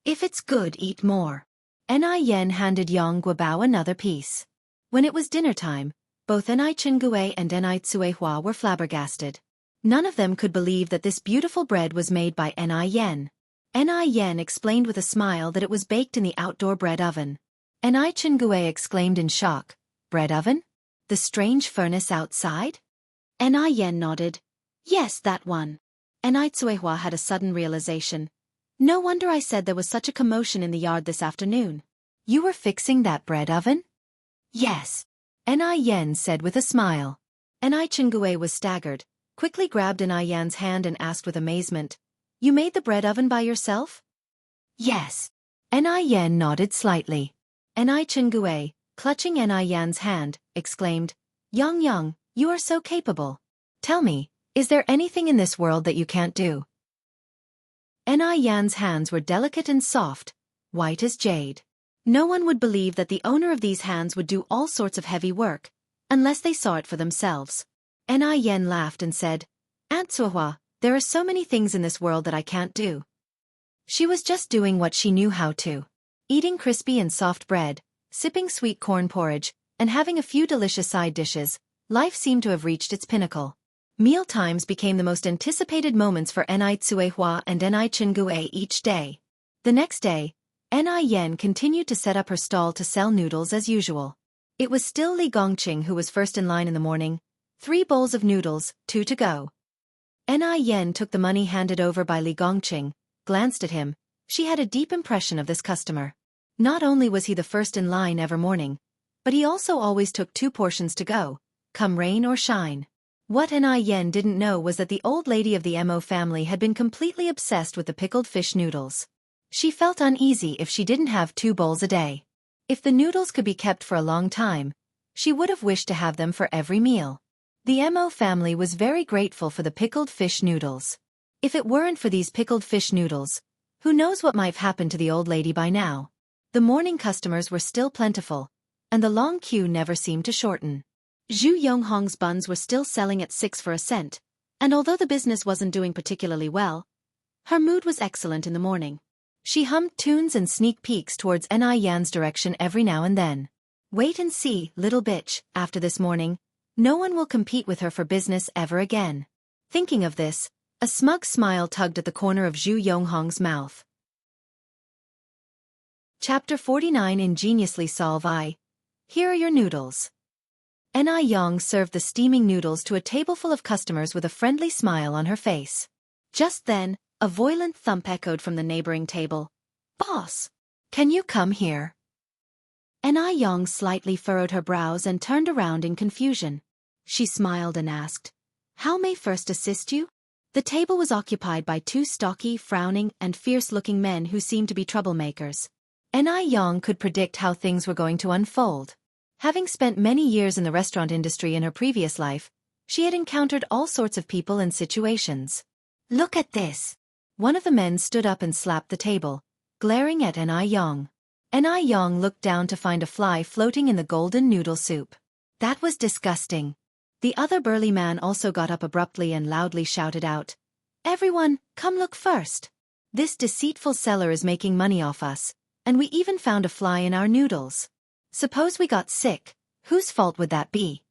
If it's good, eat more. Yen handed Yang Guobao another piece. When it was dinner time, both Chengue and Tsuehua were flabbergasted. None of them could believe that this beautiful bread was made by Yen. Yen explained with a smile that it was baked in the outdoor bread oven. Chengue exclaimed in shock, bread oven? The strange furnace outside? Yen nodded. Yes, that one. Tsuehua had a sudden realization. No wonder I said there was such a commotion in the yard this afternoon. You were fixing that bread oven? Yes. Yen said with a smile. Chengue was staggered, quickly grabbed Yen's hand and asked with amazement, You made the bread oven by yourself? Yes. Yen nodded slightly. Chengue, clutching Yen's hand, exclaimed, Yang, you are so capable. Tell me, is there anything in this world that you can't do? Yen's hands were delicate and soft, white as jade. No one would believe that the owner of these hands would do all sorts of heavy work, unless they saw it for themselves. Yen laughed and said, Aunt Tsuehua, there are so many things in this world that I can't do. She was just doing what she knew how to. Eating crispy and soft bread, sipping sweet corn porridge, and having a few delicious side dishes, life seemed to have reached its pinnacle. Meal times became the most anticipated moments for Tsuehua and Chengue each day. The next day, Yen continued to set up her stall to sell noodles as usual. It was still Li Gongqing who was first in line in the morning. 3 bowls of noodles, 2 to go. Yen took the money handed over by Li Gongqing, glanced at him. She had a deep impression of this customer. Not only was he the first in line every morning, but he also always took 2 portions to go, come rain or shine. What Yen didn't know was that the old lady of the Mo family had been completely obsessed with the pickled fish noodles. She felt uneasy if she didn't have 2 bowls a day. If the noodles could be kept for a long time, she would have wished to have them for every meal. The Mo family was very grateful for the pickled fish noodles. If it weren't for these pickled fish noodles, who knows what might have happened to the old lady by now. The morning customers were still plentiful, and the long queue never seemed to shorten. Zhu Yonghong's buns were still selling at 6 for a cent, and although the business wasn't doing particularly well, her mood was excellent in the morning. She hummed tunes and sneak peeks towards Yen's direction every now and then. Wait and see, little bitch, after this morning, no one will compete with her for business ever again. Thinking of this, a smug smile tugged at the corner of Zhu Yonghong's mouth. Chapter 49 Ingeniously Solve I. Here are your noodles. Yang served the steaming noodles to a tableful of customers with a friendly smile on her face. Just then, a violent thump echoed from the neighboring table. Boss! Can you come here? Yang slightly furrowed her brows and turned around in confusion. She smiled and asked, How may first assist you? The table was occupied by 2 stocky, frowning, and fierce-looking men who seemed to be troublemakers. Yang could predict how things were going to unfold. Having spent many years in the restaurant industry in her previous life, she had encountered all sorts of people and situations. Look at this! One of the men stood up and slapped the table, glaring at Yang. Yang looked down to find a fly floating in the golden noodle soup. That was disgusting. The other burly man also got up abruptly and loudly shouted out, Everyone, come look first. This deceitful seller is making money off us, and we even found a fly in our noodles. Suppose we got sick, whose fault would that be?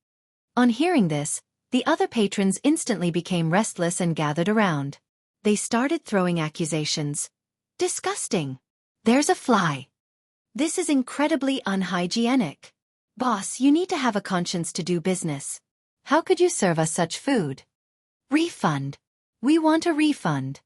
On hearing this, the other patrons instantly became restless and gathered around. They started throwing accusations. Disgusting! There's a fly! This is incredibly unhygienic. Boss, you need to have a conscience to do business. How could you serve us such food? Refund! We want a refund!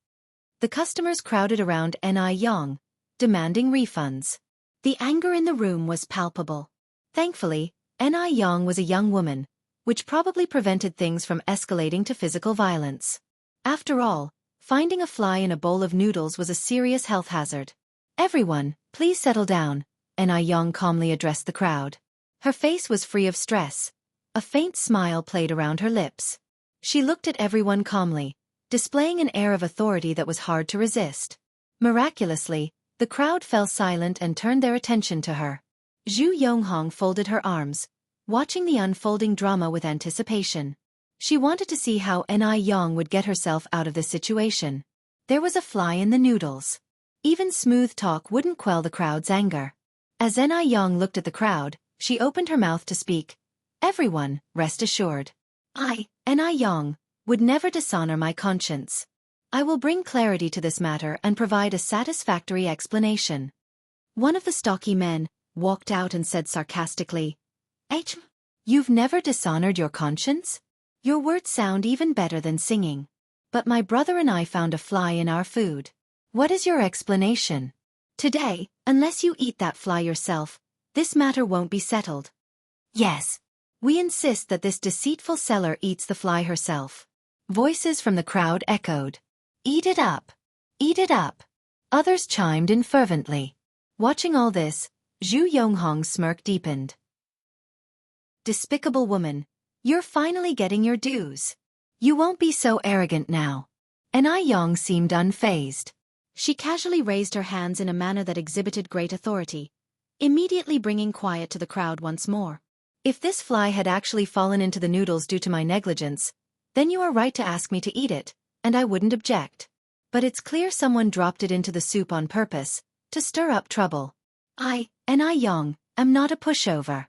The customers crowded around Yang, demanding refunds. The anger in the room was palpable. Thankfully, Yang was a young woman, which probably prevented things from escalating to physical violence. After all, finding a fly in a bowl of noodles was a serious health hazard. "Everyone, please settle down," Yang calmly addressed the crowd. Her face was free of stress. A faint smile played around her lips. She looked at everyone calmly, displaying an air of authority that was hard to resist. Miraculously, the crowd fell silent and turned their attention to her. Zhu Yonghong folded her arms, watching the unfolding drama with anticipation. She wanted to see how Yang would get herself out of this situation. There was a fly in the noodles. Even smooth talk wouldn't quell the crowd's anger. As Yang looked at the crowd, she opened her mouth to speak. "Everyone, rest assured. I, Yang, would never dishonor my conscience. I will bring clarity to this matter and provide a satisfactory explanation." One of the stocky men walked out and said sarcastically, "You've never dishonored your conscience? Your words sound even better than singing. But my brother and I found a fly in our food. What is your explanation? Today, unless you eat that fly yourself, this matter won't be settled." "Yes. We insist that this deceitful seller eats the fly herself." Voices from the crowd echoed. "Eat it up! Eat it up!" Others chimed in fervently. Watching all this, Zhu Yonghong's smirk deepened. "Despicable woman, you're finally getting your dues. You won't be so arrogant now." Yang seemed unfazed. She casually raised her hands in a manner that exhibited great authority, immediately bringing quiet to the crowd once more. "If this fly had actually fallen into the noodles due to my negligence, then you are right to ask me to eat it, and I wouldn't object. But it's clear someone dropped it into the soup on purpose, to stir up trouble. I, Yang, am not a pushover."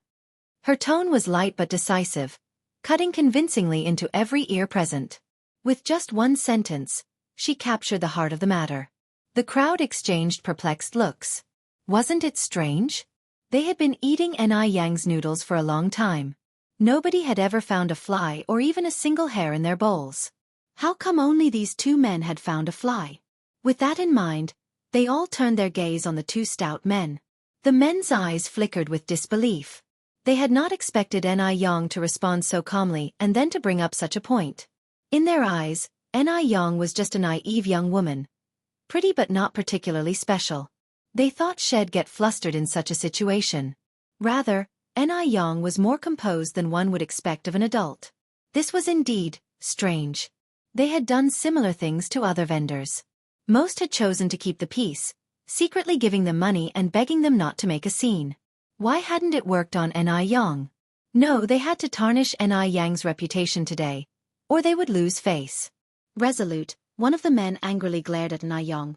Her tone was light but decisive, cutting convincingly into every ear present. With just one sentence, she captured the heart of the matter. The crowd exchanged perplexed looks. Wasn't it strange? They had been eating Yang's noodles for a long time. Nobody had ever found a fly or even a single hair in their bowls. How come only these two men had found a fly? With that in mind, they all turned their gaze on the two stout men. The men's eyes flickered with disbelief. They had not expected Yang to respond so calmly and then to bring up such a point. In their eyes, Yang was just a naive young woman. Pretty but not particularly special. They thought she'd get flustered in such a situation. Rather, Yang was more composed than one would expect of an adult. This was indeed strange. They had done similar things to other vendors. Most had chosen to keep the peace, secretly giving them money and begging them not to make a scene. Why hadn't it worked on Yang? No, they had to tarnish Yang's reputation today, or they would lose face. Resolute, one of the men angrily glared at Yang.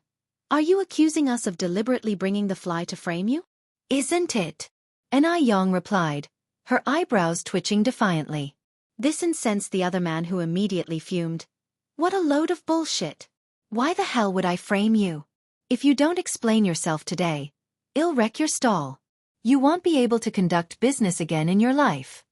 "Are you accusing us of deliberately bringing the fly to frame you?" "Isn't it?" Yang replied, her eyebrows twitching defiantly. This incensed the other man, who immediately fumed. "What a load of bullshit! Why the hell would I frame you? If you don't explain yourself today, I'll wreck your stall. You won't be able to conduct business again in your life."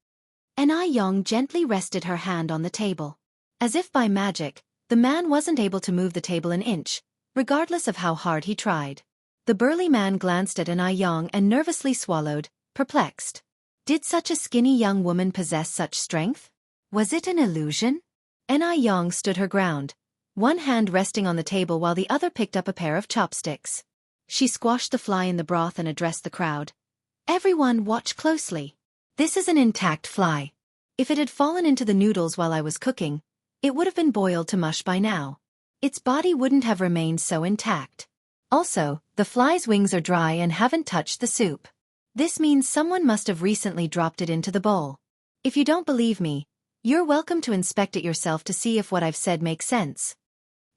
Yang gently rested her hand on the table. As if by magic, the man wasn't able to move the table an inch, regardless of how hard he tried. The burly man glanced at Yang and nervously swallowed, perplexed. Did such a skinny young woman possess such strength? Was it an illusion? Yang stood her ground, one hand resting on the table while the other picked up a pair of chopsticks. She squashed the fly in the broth and addressed the crowd. "Everyone watch closely. This is an intact fly. If it had fallen into the noodles while I was cooking, it would have been boiled to mush by now. Its body wouldn't have remained so intact. Also, the fly's wings are dry and haven't touched the soup. This means someone must have recently dropped it into the bowl. If you don't believe me, you're welcome to inspect it yourself to see if what I've said makes sense."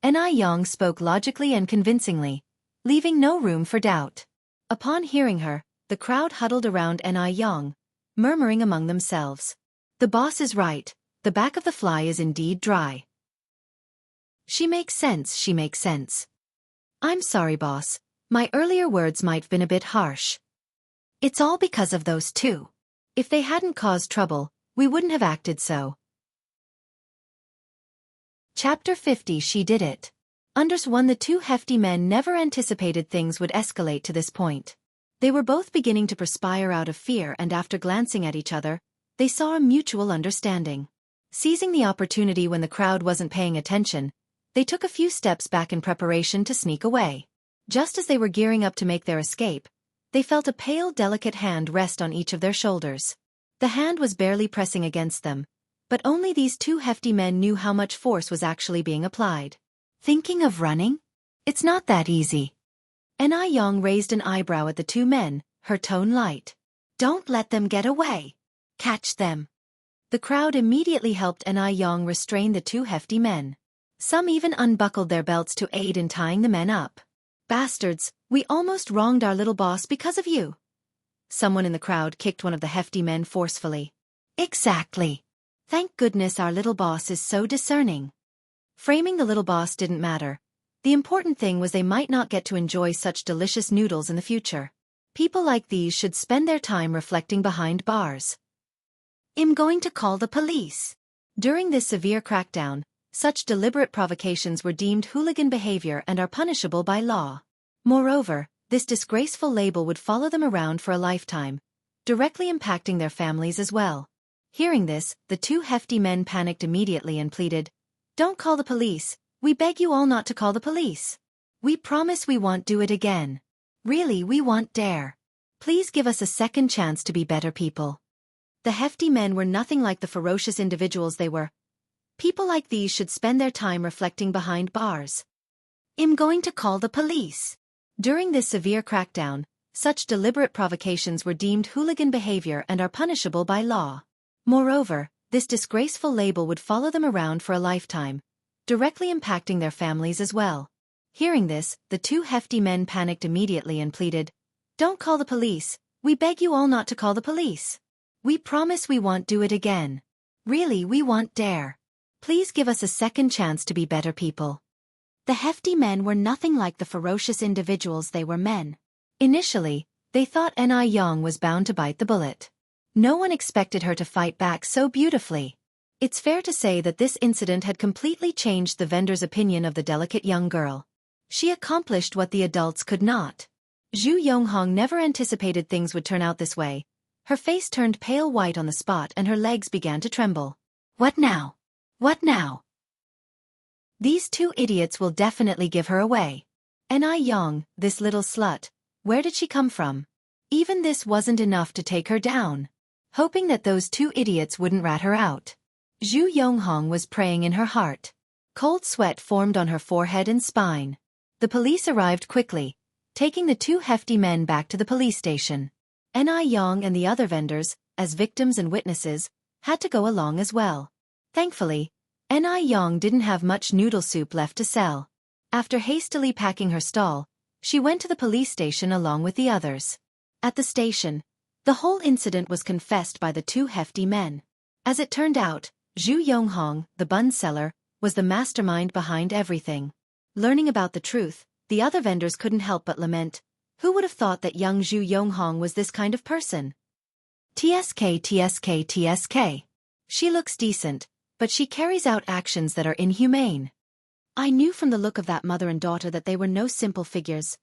Yang spoke logically and convincingly, leaving no room for doubt. Upon hearing her, the crowd huddled around Yang, murmuring among themselves. "The boss is right, the back of the fly is indeed dry. She makes sense, she makes sense. I'm sorry, boss, my earlier words might have been a bit harsh. It's all because of those two. If they hadn't caused trouble, we wouldn't have acted so." Chapter 50. She did it. The two hefty men never anticipated things would escalate to this point. They were both beginning to perspire out of fear, and after glancing at each other, they saw a mutual understanding. Seizing the opportunity when the crowd wasn't paying attention, they took a few steps back in preparation to sneak away. Just as they were gearing up to make their escape, they felt a pale, delicate hand rest on each of their shoulders. The hand was barely pressing against them, but only these two hefty men knew how much force was actually being applied. Thinking of running? It's not that easy. Anew raised an eyebrow at the two men, her tone light. Don't let them get away. Catch them. The crowd immediately helped Anew restrain the two hefty men. Some even unbuckled their belts to aid in tying the men up. Bastards, we almost wronged our little boss because of you. Someone in the crowd kicked one of the hefty men forcefully. Exactly. Thank goodness our little boss is so discerning. Framing the little boss didn't matter. The important thing was they might not get to enjoy such delicious noodles in the future. People like these should spend their time reflecting behind bars. I'm going to call the police. During this severe crackdown, such deliberate provocations were deemed hooligan behavior and are punishable by law. Moreover, this disgraceful label would follow them around for a lifetime, directly impacting their families as well. Hearing this, the two hefty men panicked immediately and pleaded, "Don't call the police. We beg you all not to call the police. We promise we won't do it again. Really, we won't dare. Please give us a second chance to be better people." The hefty men were nothing like the ferocious individuals they were. People like these should spend their time reflecting behind bars. I'm going to call the police. During this severe crackdown, such deliberate provocations were deemed hooligan behavior and are punishable by law. Moreover, this disgraceful label would follow them around for a lifetime, directly impacting their families as well. Hearing this, the two hefty men panicked immediately and pleaded, "Don't call the police. We beg you all not to call the police. We promise we won't do it again. Really, we won't dare. Please give us a second chance to be better people." The hefty men were nothing like the ferocious individuals they were men. Initially, they thought Anew was bound to bite the bullet. No one expected her to fight back so beautifully. It's fair to say that this incident had completely changed the vendor's opinion of the delicate young girl. She accomplished what the adults could not. Jianghu never anticipated things would turn out this way. Her face turned pale white on the spot and her legs began to tremble. What now? What now? These two idiots will definitely give her away. Anew, this little slut, where did she come from? Even this wasn't enough to take her down. Hoping that those two idiots wouldn't rat her out, Jianghu was praying in her heart. Cold sweat formed on her forehead and spine. The police arrived quickly, taking the two hefty men back to the police station. Anew and the other vendors, as victims and witnesses, had to go along as well. Thankfully, Anew didn't have much noodle soup left to sell. After hastily packing her stall, she went to the police station along with the others. At the station, the whole incident was confessed by the two hefty men. As it turned out, Jianghu, the bun seller, was the mastermind behind everything. Learning about the truth, the other vendors couldn't help but lament, who would have thought that young Jianghu was this kind of person? TSK. She looks decent, but she carries out actions that are inhumane. I knew from the look of that mother and daughter that they were no simple figures.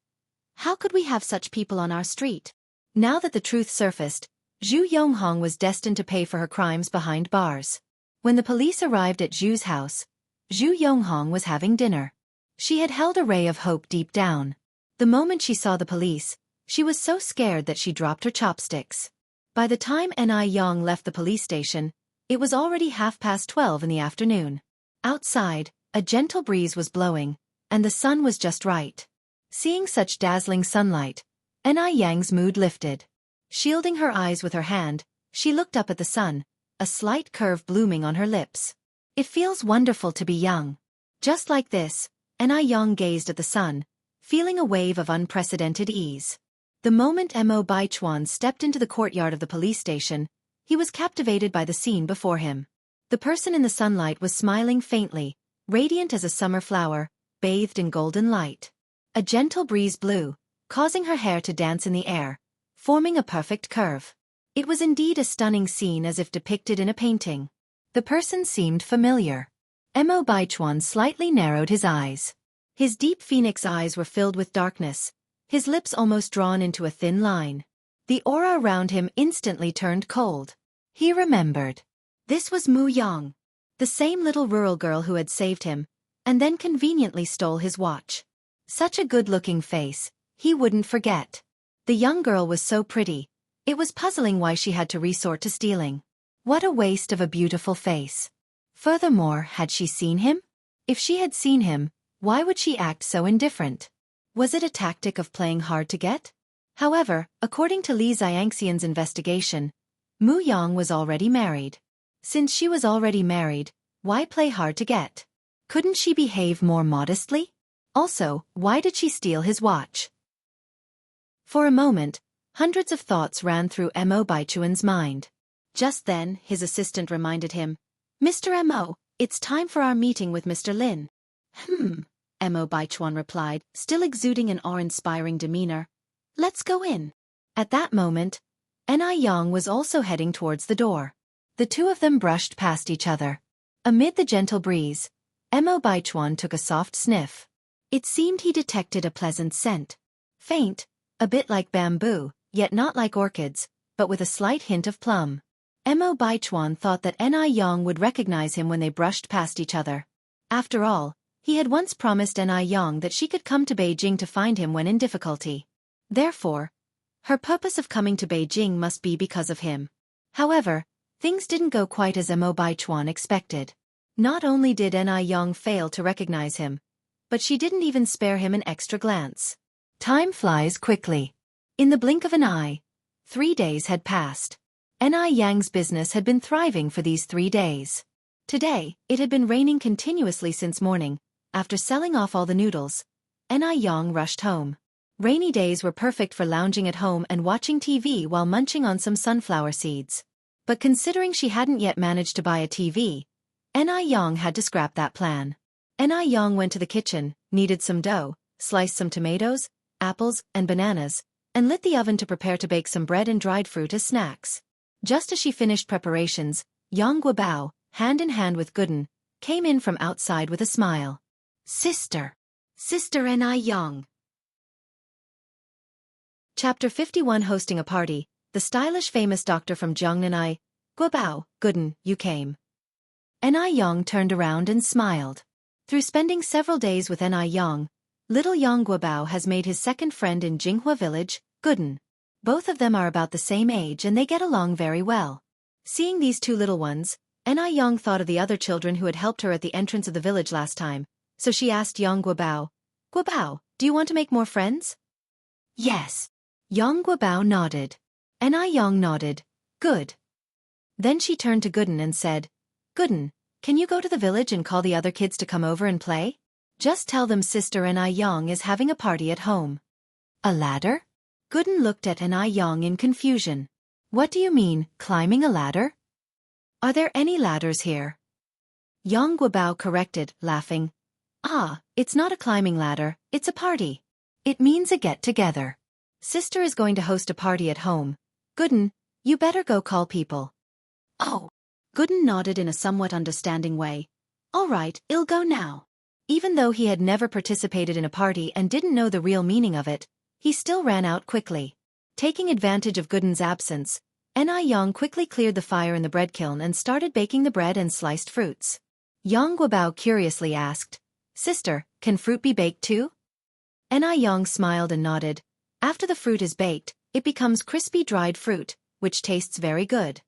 How could we have such people on our street? Now that the truth surfaced, Jianghu was destined to pay for her crimes behind bars. When the police arrived at Zhu's house, Jianghu was having dinner. She had held a ray of hope deep down. The moment she saw the police, she was so scared that she dropped her chopsticks. By the time Anew left the police station, it was already 12:30 in the afternoon. Outside, a gentle breeze was blowing, and the sun was just right. Seeing such dazzling sunlight, Anew's mood lifted. Shielding her eyes with her hand, she looked up at the sun, a slight curve blooming on her lips. It feels wonderful to be young. Just like this, Anew gazed at the sun, feeling a wave of unprecedented ease. The moment Mo Baichuan stepped into the courtyard of the police station, he was captivated by the scene before him. The person in the sunlight was smiling faintly, radiant as a summer flower, bathed in golden light. A gentle breeze blew, causing her hair to dance in the air, forming a perfect curve. It was indeed a stunning scene as if depicted in a painting. The person seemed familiar. Mo Baichuan slightly narrowed his eyes. His deep phoenix eyes were filled with darkness, his lips almost drawn into a thin line. The aura around him instantly turned cold. He remembered. This was Mu Yang, the same little rural girl who had saved him, and then conveniently stole his watch. Such a good-looking face, he wouldn't forget. The young girl was so pretty, it was puzzling why she had to resort to stealing. What a waste of a beautiful face. Furthermore, had she seen him? If she had seen him, why would she act so indifferent? Was it a tactic of playing hard to get? However, according to Li Xianxian's investigation, Mu Yang was already married. Since she was already married, why play hard to get? Couldn't she behave more modestly? Also, why did she steal his watch? For a moment, hundreds of thoughts ran through Mo Baichuan's mind. Just then, his assistant reminded him, "Mr. Mo, it's time for our meeting with Mr. Lin." Mo Baichuan replied, still exuding an awe-inspiring demeanor. "Let's go in." At that moment, Yang was also heading towards the door. The two of them brushed past each other. Amid the gentle breeze, Mo Baichuan took a soft sniff. It seemed he detected a pleasant scent. Faint, a bit like bamboo, yet not like orchids, but with a slight hint of plum. Mo Baichuan thought that Yang would recognize him when they brushed past each other. After all, he had once promised Yang that she could come to Beijing to find him when in difficulty. Therefore, her purpose of coming to Beijing must be because of him. However, things didn't go quite as Mo Baichuan expected. Not only did Yang fail to recognize him, but she didn't even spare him an extra glance. Time flies quickly. In the blink of an eye, 3 days had passed. Yang's business had been thriving for these 3 days. Today, it had been raining continuously since morning. After selling off all the noodles, Yang rushed home. Rainy days were perfect for lounging at home and watching TV while munching on some sunflower seeds. But considering she hadn't yet managed to buy a TV, Yang had to scrap that plan. Yang went to the kitchen, kneaded some dough, sliced some tomatoes, apples, and bananas, and lit the oven to prepare to bake some bread and dried fruit as snacks. Just as she finished preparations, Yang Guobao, hand in hand with Gooden, came in from outside with a smile. Sister Yang. Chapter 51. Hosting a party. The stylish famous doctor from Jianghu. Guobao, Gooden, you came. Yang turned around and smiled. Through spending several days with Yang, little Yang Guobao has made his second friend in Jinghua village, Gooden. Both of them are about the same age and they get along very well. Seeing these two little ones, Yang thought of the other children who had helped her at the entrance of the village last time, so she asked Yang Guobao, "Guobao, do you want to make more friends?" "Yes." Yang Guobao nodded. Yang nodded. "Good." Then she turned to Gooden and said, "Gooden, can you go to the village and call the other kids to come over and play? Just tell them Sister Yang is having a party at home." "A ladder?" Gooden looked at Yang in confusion. "What do you mean, climbing a ladder? Are there any ladders here?" Yang Guobao corrected, laughing. "Ah, it's not a climbing ladder, it's a party. It means a get-together. Sister is going to host a party at home. Gooden, you better go call people." "Oh." Gooden nodded in a somewhat understanding way. "All right, I'll go now." Even though he had never participated in a party and didn't know the real meaning of it, he still ran out quickly. Taking advantage of Gooden's absence, Yang quickly cleared the fire in the bread kiln and started baking the bread and sliced fruits. Yang Guobao curiously asked, "Sister, can fruit be baked too?" Yang smiled and nodded. After the fruit is baked, it becomes crispy dried fruit, which tastes very good.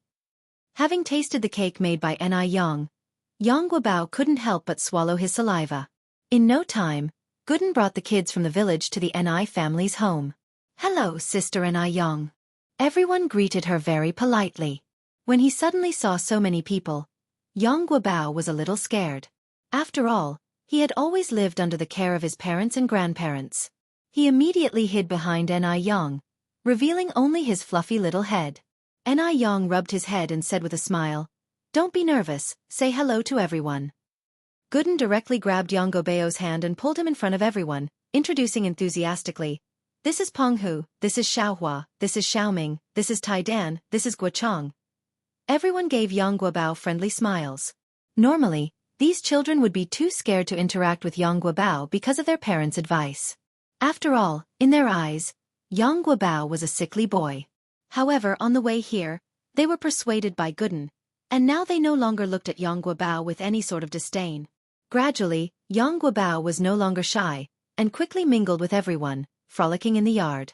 Having tasted the cake made by Yang Guobao couldn't help but swallow his saliva. In no time, Gooden brought the kids from the village to the family's home. "Hello, Sister Yang." Everyone greeted her very politely. When he suddenly saw so many people, Yang Guobao was a little scared. After all, he had always lived under the care of his parents and grandparents. He immediately hid behind Yang, revealing only his fluffy little head. Yang rubbed his head and said with a smile, "Don't be nervous, say hello to everyone." Gooden directly grabbed Yang Guobao's hand and pulled him in front of everyone, introducing enthusiastically, "This is Penghu, this is Xiaohua, this is Xiaoming, this is Taidan, this is Guochang." Everyone gave Yang Guobao friendly smiles. Normally, these children would be too scared to interact with Yang Guobao because of their parents' advice. After all, in their eyes, Yang Guobao was a sickly boy. However, on the way here, they were persuaded by Gooden, and now they no longer looked at Yang Guobao with any sort of disdain. Gradually, Yang Guobao was no longer shy, and quickly mingled with everyone, frolicking in the yard.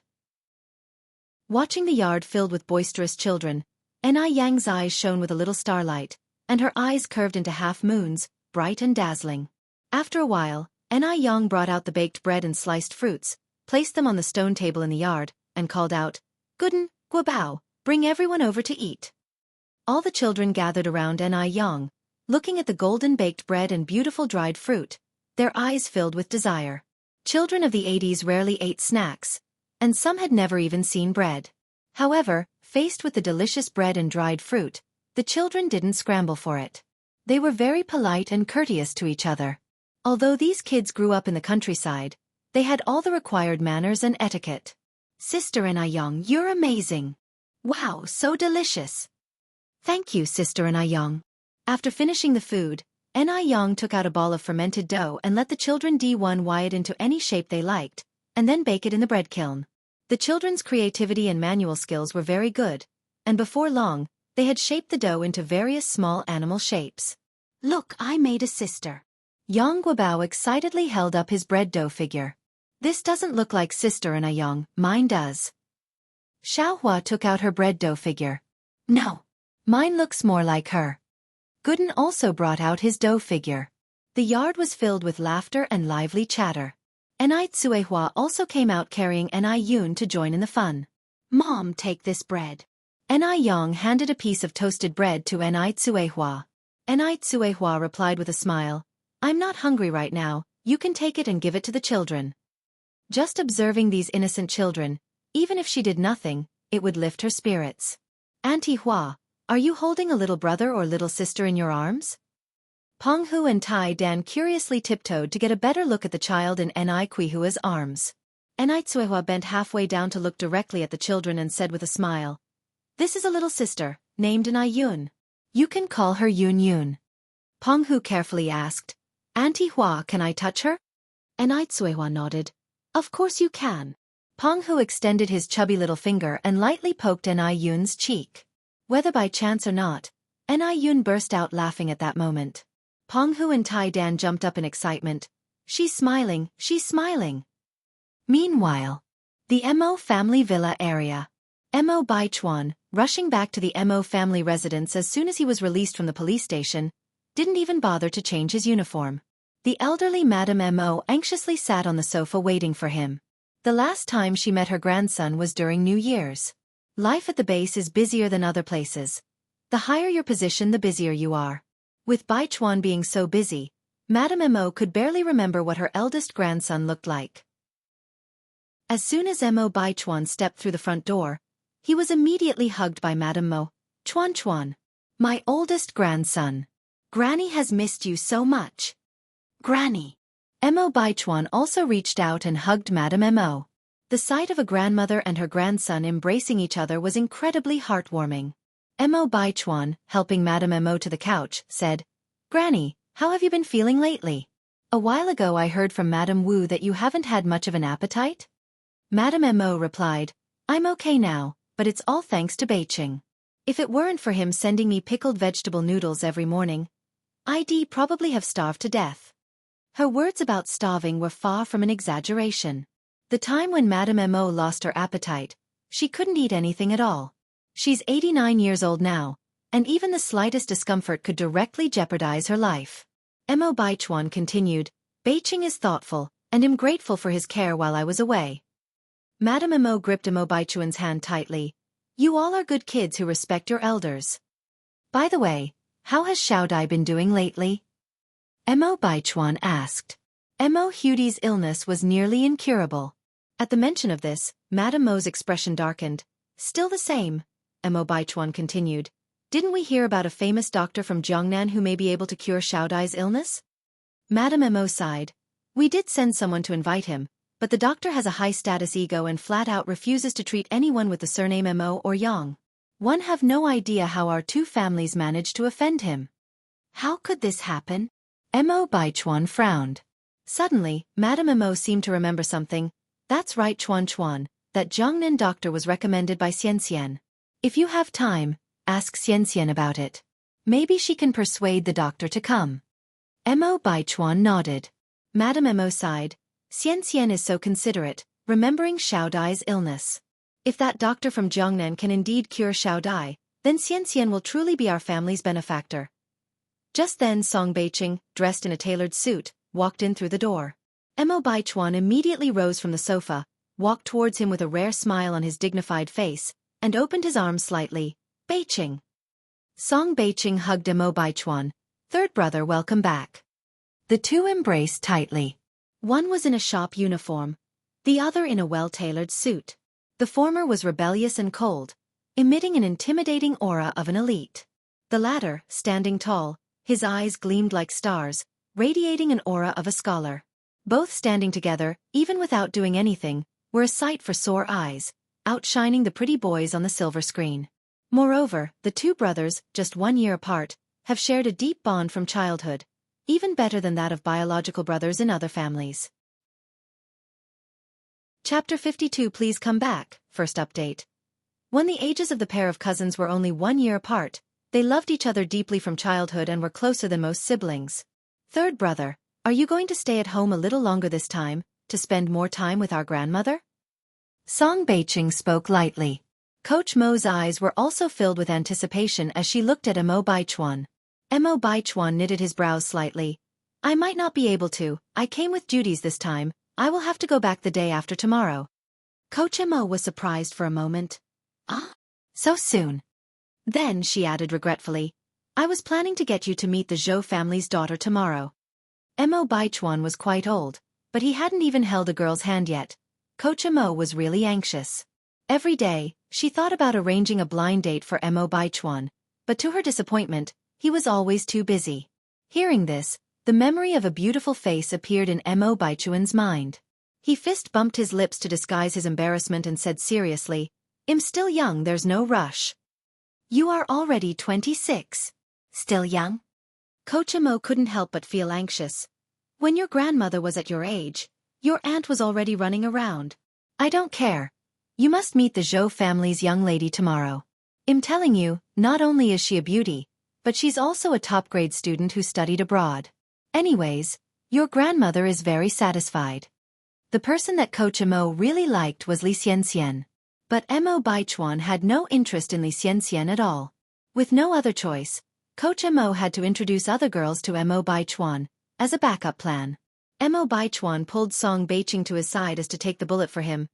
Watching the yard filled with boisterous children, Enai Yang's eyes shone with a little starlight, and her eyes curved into half-moons, bright and dazzling. After a while, Enai Yang brought out the baked bread and sliced fruits, placed them on the stone table in the yard, and called out, "Gooden, Guobao, bring everyone over to eat." All the children gathered around Enai Yang, looking at the golden baked bread and beautiful dried fruit, their eyes filled with desire. Children of the 80s rarely ate snacks, and some had never even seen bread. However, faced with the delicious bread and dried fruit, the children didn't scramble for it. They were very polite and courteous to each other. Although these kids grew up in the countryside, they had all the required manners and etiquette. "Sister Enai Yang, you're amazing. Wow, so delicious." "Thank you, Sister Enai Yang." After finishing the food, Enai Yang took out a ball of fermented dough and let the children DIY it into any shape they liked, and then bake it in the bread kiln. The children's creativity and manual skills were very good, and before long, they had shaped the dough into various small animal shapes. "Look, I made a sister." Yang Guobao excitedly held up his bread dough figure. "This doesn't look like Sister Enai Yang, mine does." Xiaohua took out her bread dough figure. "No, mine looks more like her." Gooden also brought out his dough figure. The yard was filled with laughter and lively chatter. Enai Tsuehua also came out carrying Enai Yun to join in the fun. "Mom, take this bread." Enai Yang handed a piece of toasted bread to Enai Tsuehua. Enai Tsuehua replied with a smile, "I'm not hungry right now, you can take it and give it to the children." Just observing these innocent children, even if she did nothing, it would lift her spirits. "Auntie Hua, are you holding a little brother or little sister in your arms?" Peng Hu and Tai Dan curiously tiptoed to get a better look at the child in Enai Kuihua's arms. Enai Tsuehua bent halfway down to look directly at the children and said with a smile, "This is a little sister, named Enai Yun. You can call her Yun Yun." Peng Hu carefully asked, "Auntie Hua, can I touch her?" Enai Tsuehua nodded. "Of course you can." Peng Hu extended his chubby little finger and lightly poked Enai Yun's cheek. Whether by chance or not, Enai Yun burst out laughing at that moment. Peng Hu and Tai Dan jumped up in excitement. "She's smiling, she's smiling." Meanwhile, the Mo family villa area. Mo Baichuan, rushing back to the Mo family residence as soon as he was released from the police station, didn't even bother to change his uniform. The elderly Madame Mo anxiously sat on the sofa waiting for him. The last time she met her grandson was during New Year's. Life at the base is busier than other places. The higher your position, the busier you are. With Baichuan being so busy, Madame Mo could barely remember what her eldest grandson looked like. As soon as Mo Baichuan stepped through the front door, he was immediately hugged by Madame Mo. "Chuan Chuan, my oldest grandson. Granny has missed you so much." "Granny." Mo Baichuan also reached out and hugged Madame Mo. The sight of a grandmother and her grandson embracing each other was incredibly heartwarming. Mo Baichuan, helping Madame Mo to the couch, said, "Granny, how have you been feeling lately? A while ago I heard from Madame Wu that you haven't had much of an appetite?" Madame Mo replied, "I'm okay now, but it's all thanks to Beiqing. If it weren't for him sending me pickled vegetable noodles every morning, I'd probably have starved to death." Her words about starving were far from an exaggeration. The time when Madame Mo lost her appetite, she couldn't eat anything at all. She's 89 years old now, and even the slightest discomfort could directly jeopardize her life. Mo Baichuan continued, "Beiqing is thoughtful, and am grateful for his care while I was away." Madame Mo gripped Mo Baichuan's hand tightly. "You all are good kids who respect your elders. By the way, how has Xiaodai been doing lately?" Mo Baichuan asked. Mo Hudi's illness was nearly incurable. At the mention of this, Madame Mo's expression darkened. "Still the same," Mo Baichuan continued. "Didn't we hear about a famous doctor from Jiangnan who may be able to cure Xiaodai's illness?" Madame Mo sighed. "We did send someone to invite him, but the doctor has a high-status ego and flat-out refuses to treat anyone with the surname Mo or Yang. One have no idea how our two families managed to offend him." "How could this happen?" Mo Baichuan frowned. Suddenly, Madame Mo seemed to remember something. That's right, Chuan, that Jiangnan doctor was recommended by Xianxia. If you have time, ask Xianxia about it. Maybe she can persuade the doctor to come. Mo Baichuan nodded. Madame Mo sighed. Xianxia is so considerate, remembering Xiao Dai's illness. If that doctor from Jiangnan can indeed cure Xiao Dai, then Xianxia will truly be our family's benefactor. Just then Song Beiqing, dressed in a tailored suit, walked in through the door. Mo Baichuan immediately rose from the sofa, walked towards him with a rare smile on his dignified face, and opened his arms slightly. Beiqing. Song Beiqing hugged Mo Baichuan. Third brother, welcome back. The two embraced tightly. One was in a shop uniform, the other in a well-tailored suit. The former was rebellious and cold, emitting an intimidating aura of an elite. The latter, standing tall, his eyes gleamed like stars, radiating an aura of a scholar. Both standing together, even without doing anything, were a sight for sore eyes, outshining the pretty boys on the silver screen. Moreover, the two brothers, just 1 year apart, have shared a deep bond from childhood, even better than that of biological brothers in other families. Chapter 52. Please come back. First update. When the ages of the pair of cousins were only 1 year apart, they loved each other deeply from childhood and were closer than most siblings. Third brother, are you going to stay at home a little longer this time, to spend more time with our grandmother? Song Beiqing spoke lightly. Coach Mo's eyes were also filled with anticipation as she looked at Mo Baichuan. Mo Baichuan knitted his brows slightly. I might not be able to, I came with duties this time, I will have to go back the day after tomorrow. Coach Mo was surprised for a moment. Ah? So soon? Then she added regretfully, I was planning to get you to meet the Zhou family's daughter tomorrow. Mo Baichuan was quite old, but he hadn't even held a girl's hand yet. Coach Mo was really anxious. Every day, she thought about arranging a blind date for Mo Baichuan, but to her disappointment, he was always too busy. Hearing this, the memory of a beautiful face appeared in Mo Baichuan's mind. He fist-bumped his lips to disguise his embarrassment and said seriously, I'm still young, there's no rush. You are already 26. Still young? Coach Mo couldn't help but feel anxious. When your grandmother was at your age, your aunt was already running around. I don't care. You must meet the Zhou family's young lady tomorrow. I'm telling you, not only is she a beauty, but she's also a top-grade student who studied abroad. Anyways, your grandmother is very satisfied. The person that Coach Mo really liked was Li Xianxian. But Mo Baichuan had no interest in Li Xianxian at all. With no other choice, Coach Mo had to introduce other girls to Mo Baichuan, as a backup plan. Mo Baichuan pulled Song Beiqing to his side as to take the bullet for him.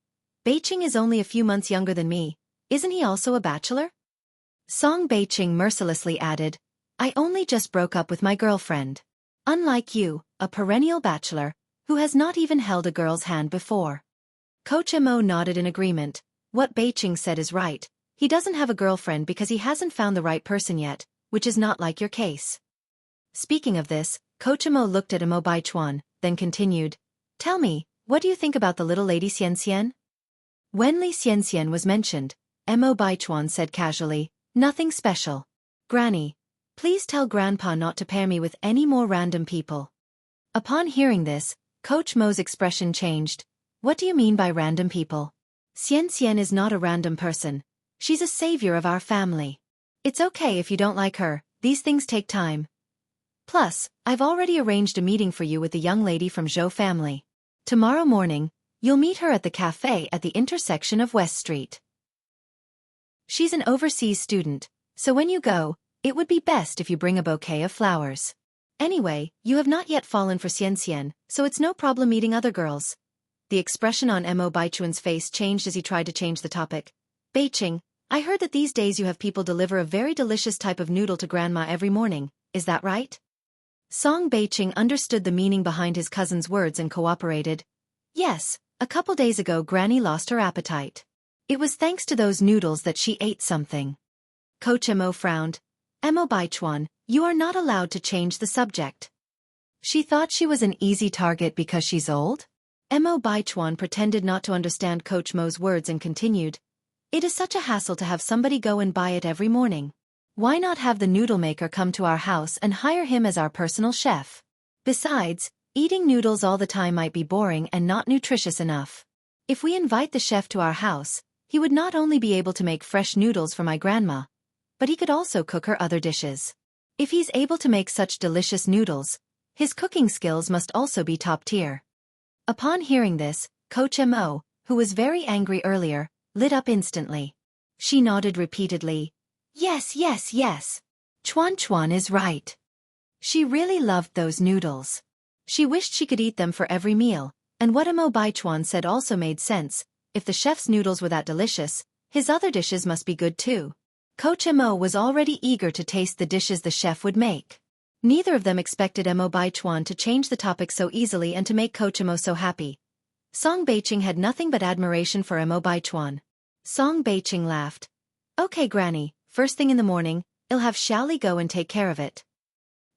Beiqing is only a few months younger than me, isn't he also a bachelor? Song Beiqing mercilessly added, I only just broke up with my girlfriend. Unlike you, a perennial bachelor, who has not even held a girl's hand before. Coach Mo nodded in agreement. What Beiqing said is right, he doesn't have a girlfriend because he hasn't found the right person yet, which is not like your case. Speaking of this, Coach Mo looked at Mo Baichuan, then continued, Tell me, what do you think about the little lady Xianxian? When Li Xianxian was mentioned, Mo Baichuan said casually, Nothing special. Granny, please tell Grandpa not to pair me with any more random people. Upon hearing this, Coach Mo's expression changed. What do you mean by random people? Xianxian is not a random person. She's a savior of our family. It's okay if you don't like her, these things take time. Plus, I've already arranged a meeting for you with the young lady from Zhou family. Tomorrow morning, you'll meet her at the cafe at the intersection of West Street. She's an overseas student, so when you go, it would be best if you bring a bouquet of flowers. Anyway, you have not yet fallen for Xianxian, so it's no problem meeting other girls. The expression on Mo Baichuan's face changed as he tried to change the topic. Beiqing, I heard that these days you have people deliver a very delicious type of noodle to Grandma every morning, is that right? Song Beiqing understood the meaning behind his cousin's words and cooperated. Yes, a couple days ago Granny lost her appetite. It was thanks to those noodles that she ate something. Coach Mo frowned. Mo Baichuan, you are not allowed to change the subject. She thought she was an easy target because she's old? Mo Baichuan pretended not to understand Coach Mo's words and continued. It is such a hassle to have somebody go and buy it every morning. Why not have the noodle maker come to our house and hire him as our personal chef? Besides, eating noodles all the time might be boring and not nutritious enough. If we invite the chef to our house, he would not only be able to make fresh noodles for my grandma, but he could also cook her other dishes. If he's able to make such delicious noodles, his cooking skills must also be top tier. Upon hearing this, Coach Mo, who was very angry earlier, lit up instantly. She nodded repeatedly. Yes, yes, yes. Chuan Chuan is right. She really loved those noodles. She wished she could eat them for every meal, and what Mo Baichuan said also made sense. If the chef's noodles were that delicious, his other dishes must be good too. Coach Mo was already eager to taste the dishes the chef would make. Neither of them expected Mo Baichuan to change the topic so easily and to make Coach Mo so happy. Song Beiqing had nothing but admiration for Mo Baichuan. Song Beiqing laughed. Okay, Granny, first thing in the morning, I'll have Xiaoli go and take care of it.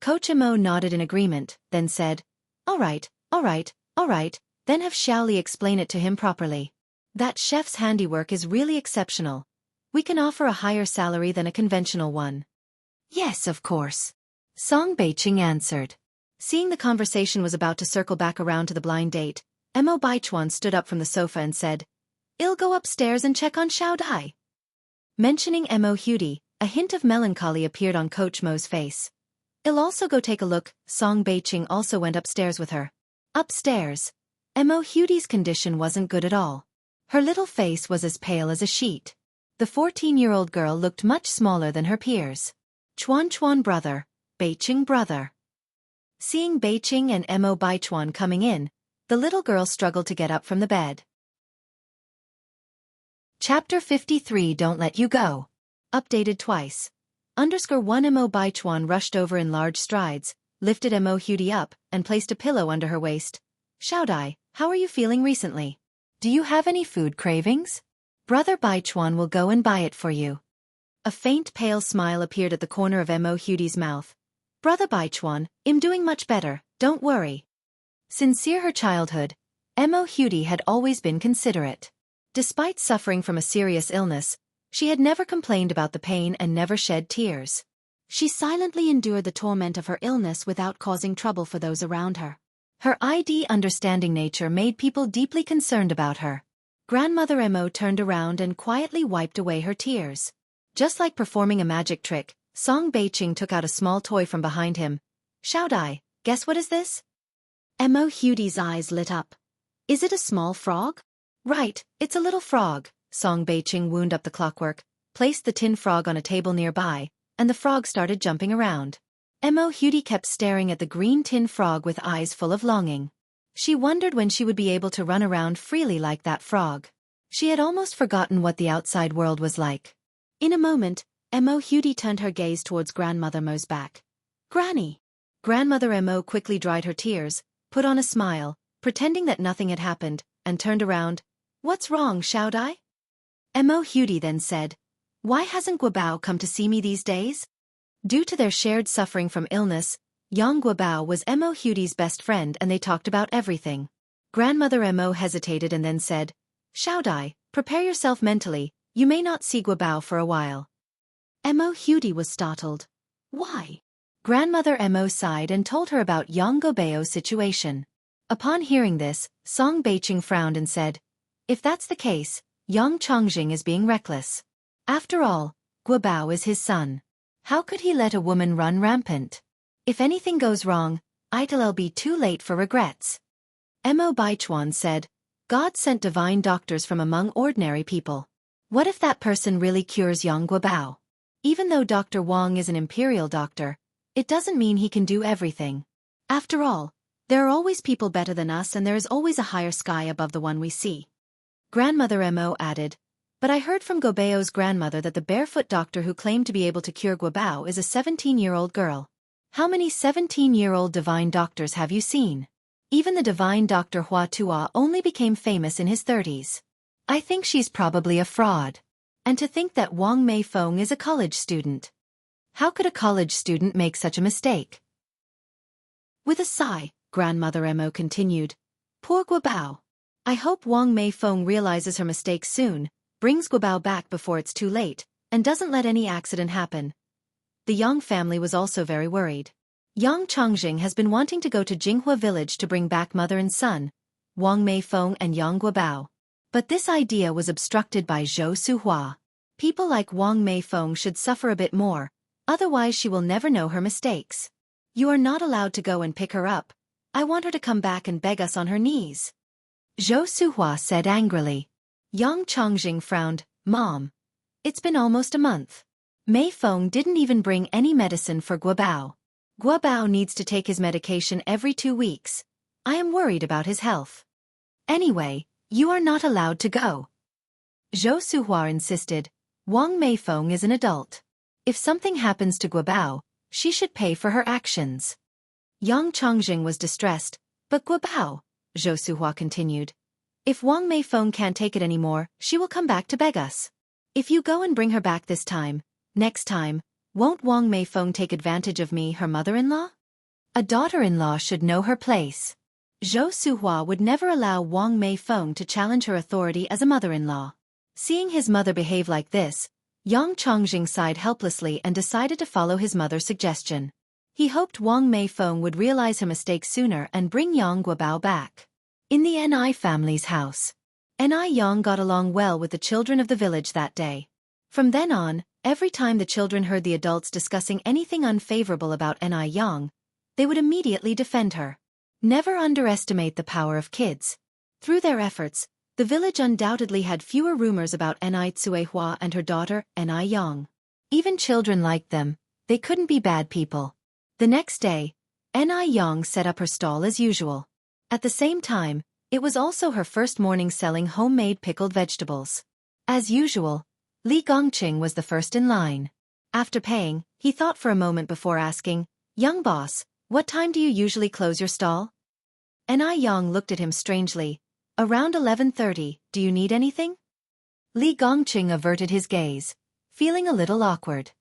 Coach Mo nodded in agreement, then said, all right, then have Xiaoli explain it to him properly. That chef's handiwork is really exceptional. We can offer a higher salary than a conventional one. Yes, of course. Song Beiqing answered. Seeing the conversation was about to circle back around to the blind date, Mo Baichuan stood up from the sofa and said, I'll go upstairs and check on Xiao Dai. Mentioning Mo Hudi, a hint of melancholy appeared on Coach Mo's face. I'll also go take a look. Song Beiqing also went upstairs with her. Upstairs. Mo Hudi's condition wasn't good at all. Her little face was as pale as a sheet. The 14-year-old girl looked much smaller than her peers. Chuan Chuan brother, Beiqing brother. Seeing Beiqing and Mo Baichuan coming in, the little girl struggled to get up from the bed. Chapter 53 Don't Let You Go. Updated twice. _1 Mo Baichuan rushed over in large strides, lifted Mo Hudi up, and placed a pillow under her waist. Xiao Dai, how are you feeling recently? Do you have any food cravings? Brother Baichuan will go and buy it for you. A faint pale smile appeared at the corner of Mo Hudi's mouth. Brother Baichuan, I'm doing much better, don't worry. Sincere her childhood, Mo Hudi had always been considerate. Despite suffering from a serious illness, she had never complained about the pain and never shed tears. She silently endured the torment of her illness without causing trouble for those around her. Her understanding nature made people deeply concerned about her. Grandmother Mo turned around and quietly wiped away her tears. Just like performing a magic trick, Song Beiqing took out a small toy from behind him. Xiao Dai, guess what is this? Mo Hudi's eyes lit up. Is it a small frog? Right, it's a little frog. Song Beiqing wound up the clockwork, placed the tin frog on a table nearby, and the frog started jumping around. Mo Hudi kept staring at the green tin frog with eyes full of longing. She wondered when she would be able to run around freely like that frog. She had almost forgotten what the outside world was like. In a moment, Mo Hudi turned her gaze towards Grandmother Mo's back. Granny! Grandmother Mo quickly dried her tears, put on a smile, pretending that nothing had happened, and turned around. What's wrong, Xiao Dai? Mo Hudi then said, Why hasn't Guobao come to see me these days? Due to their shared suffering from illness, Yang Guobao was Mo Hudi's best friend and they talked about everything. Grandmother Mo hesitated and then said, Xiao Dai, prepare yourself mentally, you may not see Guobao for a while. Mo Hudi was startled. Why? Grandmother Mo sighed and told her about Yang Guobao's situation. Upon hearing this, Song Beiqing frowned and said, If that's the case, Yang Chongjing is being reckless. After all, Guobao is his son. How could he let a woman run rampant? If anything goes wrong, it'll be too late for regrets. Mo Baichuan said, God sent divine doctors from among ordinary people. What if that person really cures Yang Guobao? Even though Dr. Wang is an imperial doctor, it doesn't mean he can do everything. After all, there are always people better than us and there is always a higher sky above the one we see. Grandmother Mo added, But I heard from Guobao's grandmother that the barefoot doctor who claimed to be able to cure Guobao is a 17-year-old girl. How many 17-year-old divine doctors have you seen? Even the divine Dr. Hua Tua only became famous in his 30s. I think she's probably a fraud. And to think that Wang Meifeng is a college student. How could a college student make such a mistake? With a sigh, Grandmother Mo continued, Poor Guobao. I hope Wang Meifeng realizes her mistake soon, brings Guobao back before it's too late, and doesn't let any accident happen. The Yang family was also very worried. Yang Chongjing has been wanting to go to Jinghua village to bring back mother and son, Wang Meifeng and Yang Guobao. But this idea was obstructed by Zhou Suhua. People like Wang Meifeng should suffer a bit more, otherwise she will never know her mistakes. You are not allowed to go and pick her up. I want her to come back and beg us on her knees. Zhou Suhua said angrily. Yang Chongjing frowned. Mom, it's been almost a month. Meifeng didn't even bring any medicine for Guobao. Guobao needs to take his medication every 2 weeks. I am worried about his health. Anyway, you are not allowed to go. Zhou Suhua insisted. Wang Meifeng is an adult. If something happens to Guobao, she should pay for her actions. Yang Chongjing was distressed. But Guobao, Zhou Suhua continued. If Wang Meifeng can't take it anymore, she will come back to beg us. If you go and bring her back this time, next time, won't Wang Meifeng take advantage of me, her mother-in-law? A daughter-in-law should know her place. Zhou Suhua would never allow Wang Meifeng to challenge her authority as a mother-in-law. Seeing his mother behave like this, Yang Chongjing sighed helplessly and decided to follow his mother's suggestion. He hoped Wang Meifeng would realize her mistake sooner and bring Yang Guobao back. In the Ni family's house, Ni Yang got along well with the children of the village that day. From then on, every time the children heard the adults discussing anything unfavorable about Ni Yang, they would immediately defend her. Never underestimate the power of kids. Through their efforts, the village undoubtedly had fewer rumors about Ni Tsuehua and her daughter, Ni Yang. Even children liked them. They couldn't be bad people. The next day, Ni Yang set up her stall as usual. At the same time, it was also her first morning selling homemade pickled vegetables. As usual, Li Gongqing was the first in line. After paying, he thought for a moment before asking, "Young boss, what time do you usually close your stall?" Ni Yang looked at him strangely. "Around 11:30, do you need anything?" Li Gongqing averted his gaze, feeling a little awkward.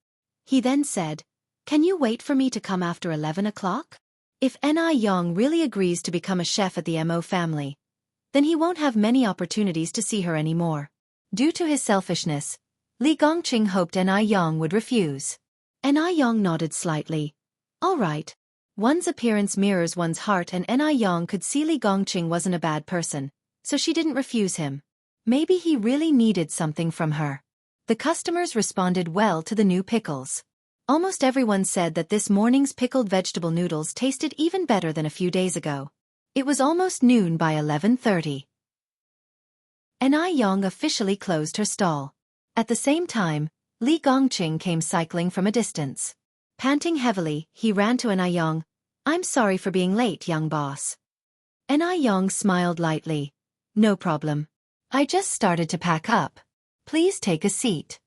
He then said, "Can you wait for me to come after 11 o'clock? If Ni Yang really agrees to become a chef at the Mo family, then he won't have many opportunities to see her anymore." Due to his selfishness, Li Gongqing hoped Ni Yang would refuse. Ni Yang nodded slightly. All right. One's appearance mirrors one's heart, and Ni Yang could see Li Gongqing wasn't a bad person, so she didn't refuse him. Maybe he really needed something from her. The customers responded well to the new pickles. Almost everyone said that this morning's pickled vegetable noodles tasted even better than a few days ago. It was almost noon by 11:30. Ni Yang officially closed her stall. At the same time, Li Gongqing came cycling from a distance. Panting heavily, he ran to Ni Yang. "I'm sorry for being late, young boss." Ni Yang smiled lightly. "No problem. I just started to pack up. Please take a seat."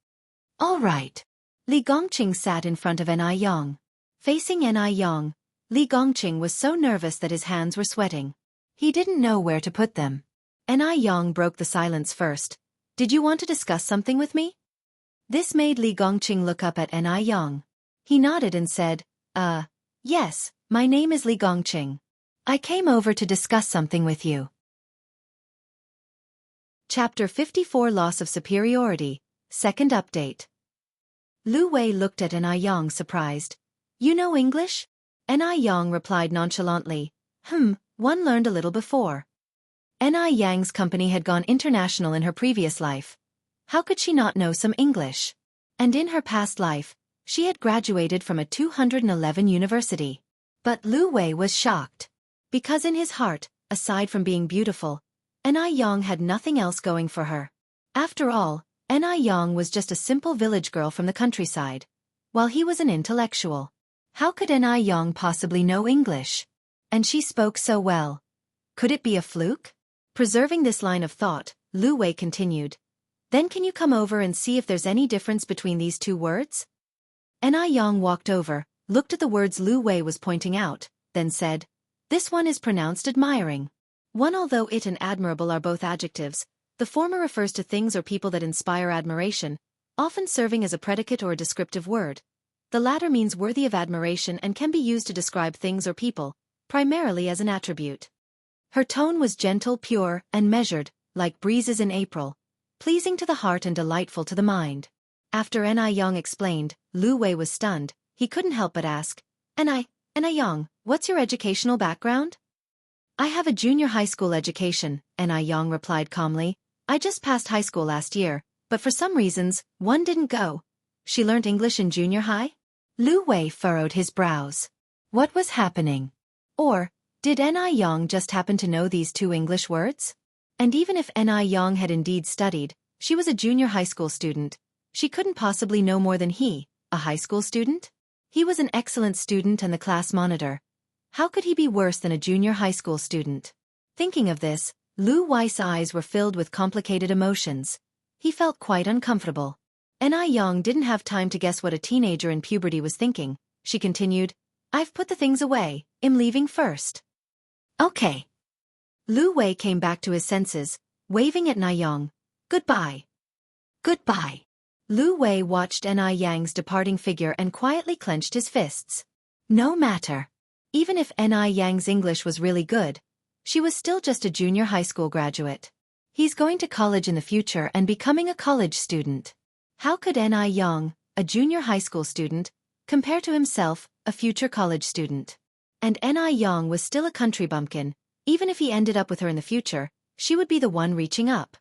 "All right." Li Gongqing sat in front of Ni Yang. Facing Ni Yang, Li Gongqing was so nervous that his hands were sweating. He didn't know where to put them. Ni Yang broke the silence first. "Did you want to discuss something with me?" This made Li Gongqing look up at Ni Yang. He nodded and said, Yes, my name is Li Gongqing. I came over to discuss something with you." Chapter 54 Loss of Superiority, Second Update. Lu Wei looked at Ni Yang surprised. "You know English?" Ni Yang replied nonchalantly, one learned a little before." Ni Yang's company had gone international in her previous life. How could she not know some English? And in her past life, she had graduated from a 211 university. But Lu Wei was shocked. Because in his heart, aside from being beautiful, Ni Yang had nothing else going for her. After all, Ni Yang was just a simple village girl from the countryside, while he was an intellectual. How could Ni Yang possibly know English? And she spoke so well. Could it be a fluke? Preserving this line of thought, Lu Wei continued. "Then can you come over and see if there's any difference between these two words?" Ni Yang walked over, looked at the words Lu Wei was pointing out, then said, "This one is pronounced admiring. One, although it and admirable are both adjectives, the former refers to things or people that inspire admiration, often serving as a predicate or a descriptive word. The latter means worthy of admiration and can be used to describe things or people, primarily as an attribute." Her tone was gentle, pure, and measured, like breezes in April, pleasing to the heart and delightful to the mind. After Ni Yang explained, Lu Wei was stunned. He couldn't help but ask, "Ni, Yang, what's your educational background? I have a junior high school education, Yang replied calmly. I just passed high school last year, but for some reasons, one didn't go. She learned English in junior high? Lu Wei furrowed his brows. What was happening? Or, did Yang just happen to know these two English words? And even if Yang had indeed studied, she was a junior high school student. She couldn't possibly know more than he, a high school student? He was an excellent student and the class monitor. How could he be worse than a junior high school student? Thinking of this, Lu Wei's eyes were filled with complicated emotions. He felt quite uncomfortable. Yang didn't have time to guess what a teenager in puberty was thinking. She continued, I've put the things away, I'm leaving first. Okay. Lu Wei came back to his senses, waving at Yang. Goodbye. Goodbye. Lu Wei watched Yang's departing figure and quietly clenched his fists. No matter. Even if Yang's English was really good, she was still just a junior high school graduate. He's going to college in the future and becoming a college student. How could Yang, a junior high school student, compare to himself, a future college student? And Yang was still a country bumpkin. Even if he ended up with her in the future, she would be the one reaching up.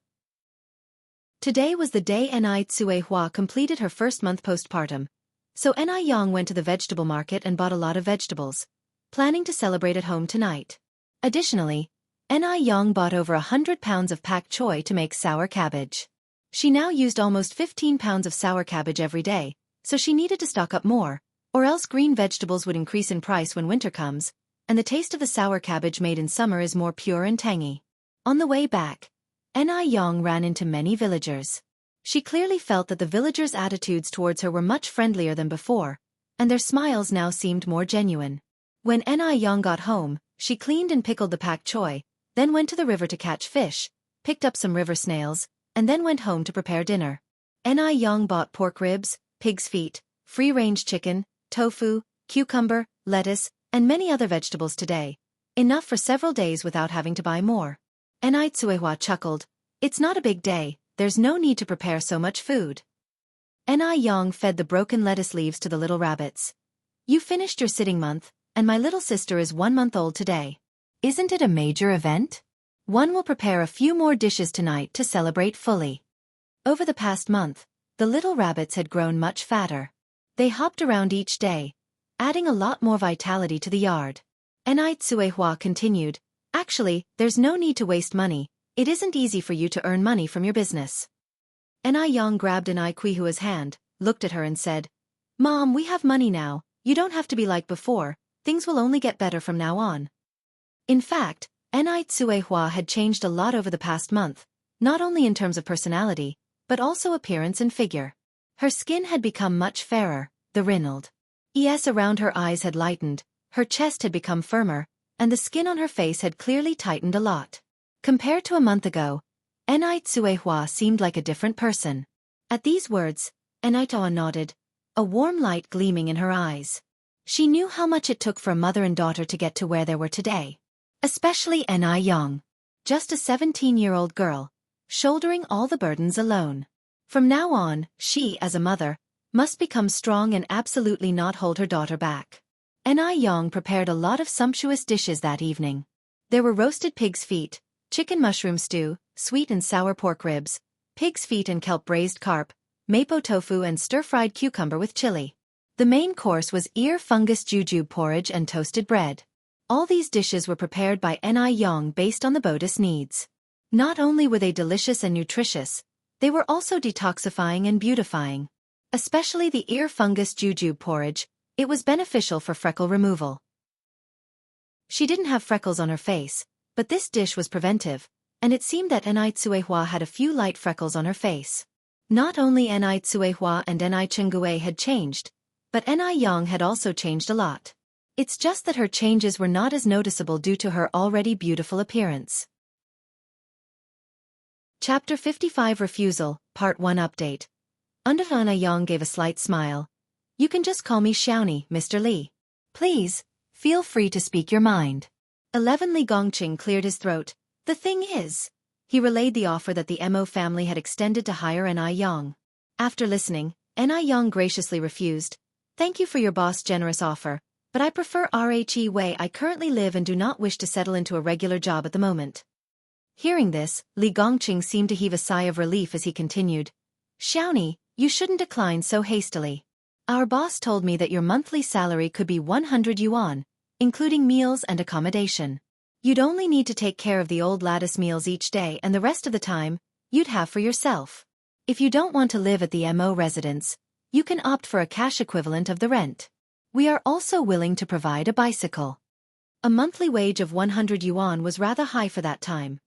Today was the day Hua completed her first month postpartum. So Yang went to the vegetable market and bought a lot of vegetables, planning to celebrate at home tonight. Additionally, Yang bought over 100 pounds of pak choi to make sour cabbage. She now used almost 15 pounds of sour cabbage every day, so she needed to stock up more, or else green vegetables would increase in price when winter comes, and the taste of the sour cabbage made in summer is more pure and tangy. On the way back, Yang ran into many villagers. She clearly felt that the villagers' attitudes towards her were much friendlier than before, and their smiles now seemed more genuine. When Yang got home, she cleaned and pickled the pak choi, then went to the river to catch fish, picked up some river snails, and then went home to prepare dinner. Yang bought pork ribs, pig's feet, free-range chicken, tofu, cucumber, lettuce, and many other vegetables today, enough for several days without having to buy more. Hua chuckled, It's not a big day, there's no need to prepare so much food. Yang fed the broken lettuce leaves to the little rabbits. You finished your sitting month, and my little sister is 1 month old today. Isn't it a major event? One will prepare a few more dishes tonight to celebrate fully. Over the past month, the little rabbits had grown much fatter. They hopped around each day, adding a lot more vitality to the yard. Hua continued, Actually, there's no need to waste money. It isn't easy for you to earn money from your business. Yang grabbed Hua's hand, looked at her and said, Mom, we have money now, you don't have to be like before, things will only get better from now on. In fact, Hua had changed a lot over the past month, not only in terms of personality, but also appearance and figure. Her skin had become much fairer, the wrinkled es around her eyes had lightened, her chest had become firmer, and the skin on her face had clearly tightened a lot. Compared to a month ago, Hua seemed like a different person. At these words, Hua nodded, a warm light gleaming in her eyes. She knew how much it took for a mother and daughter to get to where they were today. Especially Yang. Just a 17-year-old girl, shouldering all the burdens alone. From now on, she, as a mother, must become strong and absolutely not hold her daughter back. Yang prepared a lot of sumptuous dishes that evening. There were roasted pig's feet, chicken mushroom stew, sweet and sour pork ribs, pig's feet and kelp braised carp, mapo tofu and stir-fried cucumber with chili. The main course was ear fungus jujube porridge and toasted bread. All these dishes were prepared by Yang based on the Buddhist needs. Not only were they delicious and nutritious, they were also detoxifying and beautifying. Especially the ear fungus jujube porridge, it was beneficial for freckle removal. She didn't have freckles on her face, but this dish was preventive, and it seemed that Hua had a few light freckles on her face. Not only Hua and Chengui had changed, but Yang had also changed a lot. It's just that her changes were not as noticeable due to her already beautiful appearance. Chapter 55 Refusal, Part 1 Update. Yang gave a slight smile. You can just call me Xiaoni, Mr. Li. Please, feel free to speak your mind. 11 Li Gongqing cleared his throat. The thing is, he relayed the offer that the Mo family had extended to hire Yang. After listening, Yang graciously refused. Thank you for your boss' generous offer, but I prefer Rhe way I currently live and do not wish to settle into a regular job at the moment. Hearing this, Li Gongqing seemed to heave a sigh of relief as he continued. Xiaoni, you shouldn't decline so hastily. Our boss told me that your monthly salary could be 100 yuan, including meals and accommodation. You'd only need to take care of the old lattice meals each day and the rest of the time, you'd have for yourself. If you don't want to live at the MO residence, you can opt for a cash equivalent of the rent. We are also willing to provide a bicycle. A monthly wage of 100 yuan was rather high for that time.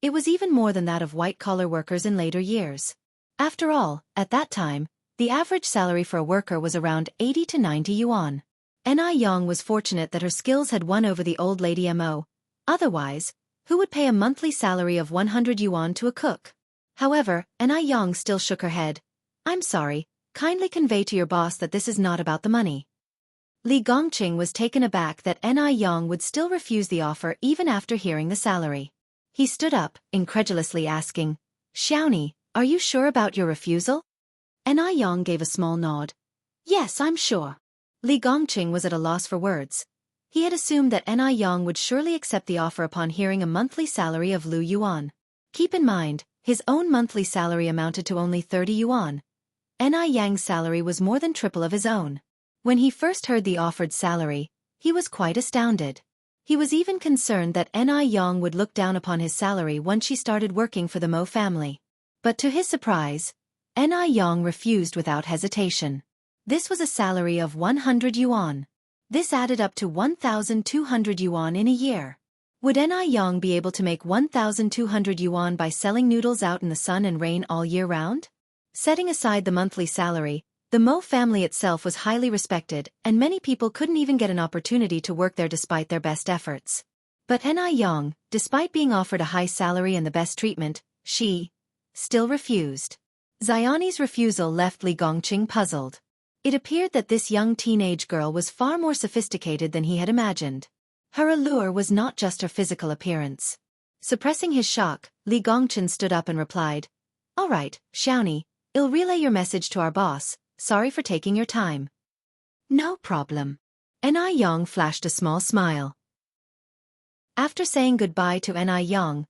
It was even more than that of white-collar workers in later years. After all, at that time, the average salary for a worker was around 80 to 90 yuan. Ni Yang was fortunate that her skills had won over the old lady MO. Otherwise, who would pay a monthly salary of 100 yuan to a cook? However, Ni Yang still shook her head. I'm sorry, kindly convey to your boss that this is not about the money. Li Gongqing was taken aback that Ni Yang would still refuse the offer even after hearing the salary. He stood up, incredulously asking, Xiaoni, are you sure about your refusal? Ni Yang gave a small nod. Yes, I'm sure. Li Gongqing was at a loss for words. He had assumed that Ni Yang would surely accept the offer upon hearing a monthly salary of Lu Yuan. Keep in mind, his own monthly salary amounted to only 30 yuan. Ni Yang's salary was more than triple of his own. When he first heard the offered salary, he was quite astounded. He was even concerned that Ni Yang would look down upon his salary once she started working for the Mo family. But to his surprise, Ni Yang refused without hesitation. This was a salary of 100 yuan. This added up to 1,200 yuan in a year. Would Ni Yang be able to make 1,200 yuan by selling noodles out in the sun and rain all year round? Setting aside the monthly salary, the Mo family itself was highly respected, and many people couldn't even get an opportunity to work there despite their best efforts. But Ni Yang, despite being offered a high salary and the best treatment, she still refused. Xiani's refusal left Li Gongqing puzzled. It appeared that this young teenage girl was far more sophisticated than he had imagined. Her allure was not just her physical appearance. Suppressing his shock, Li Gongqing stood up and replied, All right, Xiaoni, I'll relay your message to our boss. Sorry for taking your time. No problem. Ni Yang flashed a small smile. After saying goodbye to Ni Yang,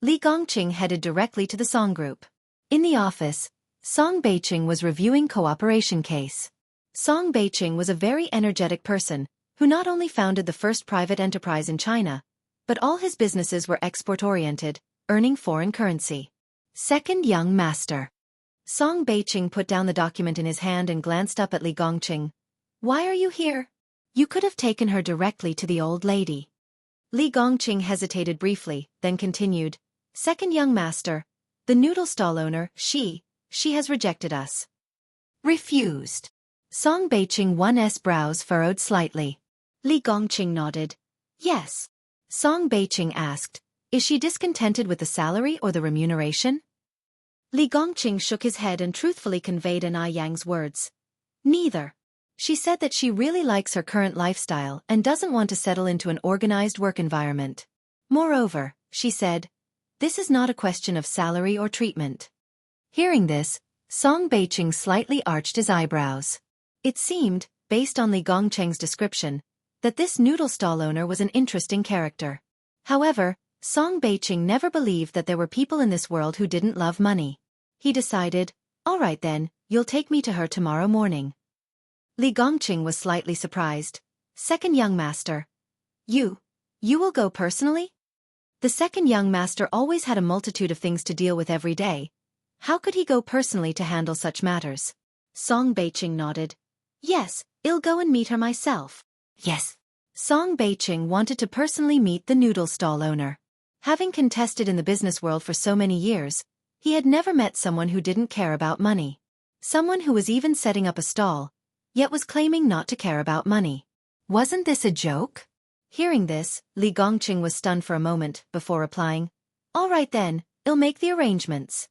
Li Gongqing headed directly to the Song group. In the office, Song Beiqing was reviewing cooperation case. Song Beiqing was a very energetic person, who not only founded the first private enterprise in China, but all his businesses were export-oriented, earning foreign currency. Second young master. Song Beiqing put down the document in his hand and glanced up at Li Gongqing. Why are you here? You could have taken her directly to the old lady. Li Gongqing hesitated briefly, then continued. Second young master, the noodle stall owner, she has rejected us. Refused. Song Beiqing one's brows furrowed slightly. Li Gongqing nodded. Yes. Song Beiqing asked, is she discontented with the salary or the remuneration? Li Gongqing shook his head and truthfully conveyed Ni Yang's words. Neither. She said that she really likes her current lifestyle and doesn't want to settle into an organized work environment. Moreover, she said, this is not a question of salary or treatment. Hearing this, Song Beiqing slightly arched his eyebrows. It seemed, based on Li Gongqing's description, that this noodle stall owner was an interesting character. However, Song Beiqing never believed that there were people in this world who didn't love money. He decided, all right then, you'll take me to her tomorrow morning. Li Gongqing was slightly surprised. Second young master. You will go personally? The second young master always had a multitude of things to deal with every day. How could he go personally to handle such matters? Song Beiqing nodded. Yes, I'll go and meet her myself. Yes. Song Beiqing wanted to personally meet the noodle stall owner. Having contested in the business world for so many years, he had never met someone who didn't care about money. Someone who was even setting up a stall, yet was claiming not to care about money. Wasn't this a joke? Hearing this, Li Gongqing was stunned for a moment, before replying, all right then, I'll make the arrangements.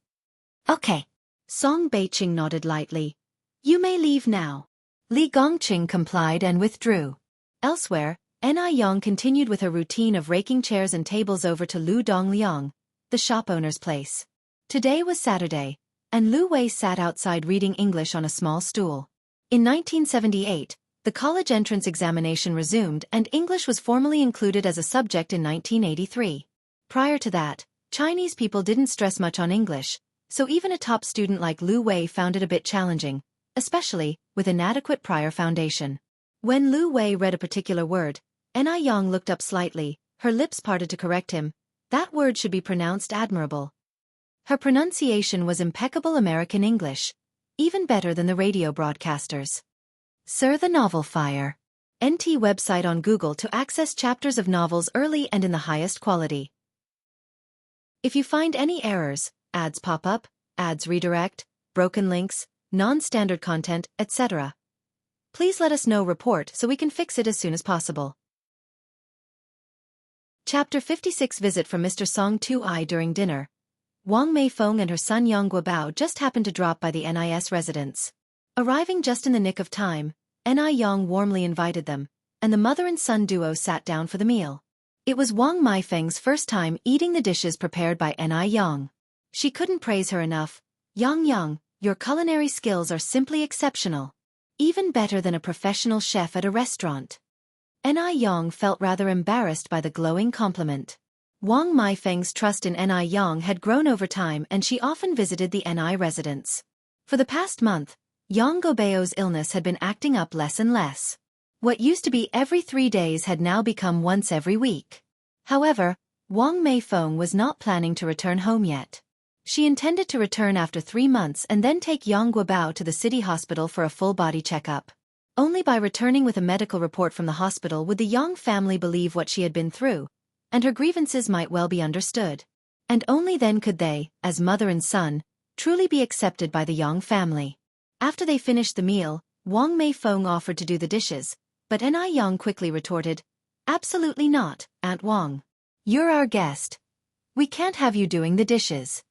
Okay. Song Beiqing nodded lightly. You may leave now. Li Gongqing complied and withdrew. Elsewhere, Ni Yang continued with her routine of raking chairs and tables over to Lu Dongliang, the shop owner's place. Today was Saturday, and Lu Wei sat outside reading English on a small stool. In 1978, the college entrance examination resumed and English was formally included as a subject in 1983. Prior to that, Chinese people didn't stress much on English, so even a top student like Lu Wei found it a bit challenging, especially with inadequate prior foundation. When Lu Wei read a particular word, Ni Yang looked up slightly, her lips parted to correct him. That word should be pronounced admirable. Her pronunciation was impeccable American English, even better than the radio broadcasters. Sir, the novel Fire. NT website on Google to access chapters of novels early and in the highest quality. If you find any errors, ads pop up, ads redirect, broken links, non-standard content, etc., please let us know report so we can fix it as soon as possible. Chapter 56 Visit from Mr. Song 2I during dinner. Wang Meifeng and her son Yang Guobao just happened to drop by the NIS residence. Arriving just in the nick of time, Ni Yang warmly invited them, and the mother and son duo sat down for the meal. It was Wang Meifeng's first time eating the dishes prepared by Ni Yang. She couldn't praise her enough. Yang, your culinary skills are simply exceptional. Even better than a professional chef at a restaurant. Ni Yang felt rather embarrassed by the glowing compliment. Wang Meifeng's trust in Ni Yang had grown over time and she often visited the Ni residence. For the past month, Yang Guobao's illness had been acting up less and less. What used to be every 3 days had now become once every week. However, Wang Meifeng was not planning to return home yet. She intended to return after 3 months and then take Yang Guobao to the city hospital for a full-body checkup. Only by returning with a medical report from the hospital would the Yang family believe what she had been through, and her grievances might well be understood. And only then could they, as mother and son, truly be accepted by the Yang family. After they finished the meal, Wang Meifeng offered to do the dishes, but Ni Yang quickly retorted, "Absolutely not, Aunt Wang. You're our guest. We can't have you doing the dishes."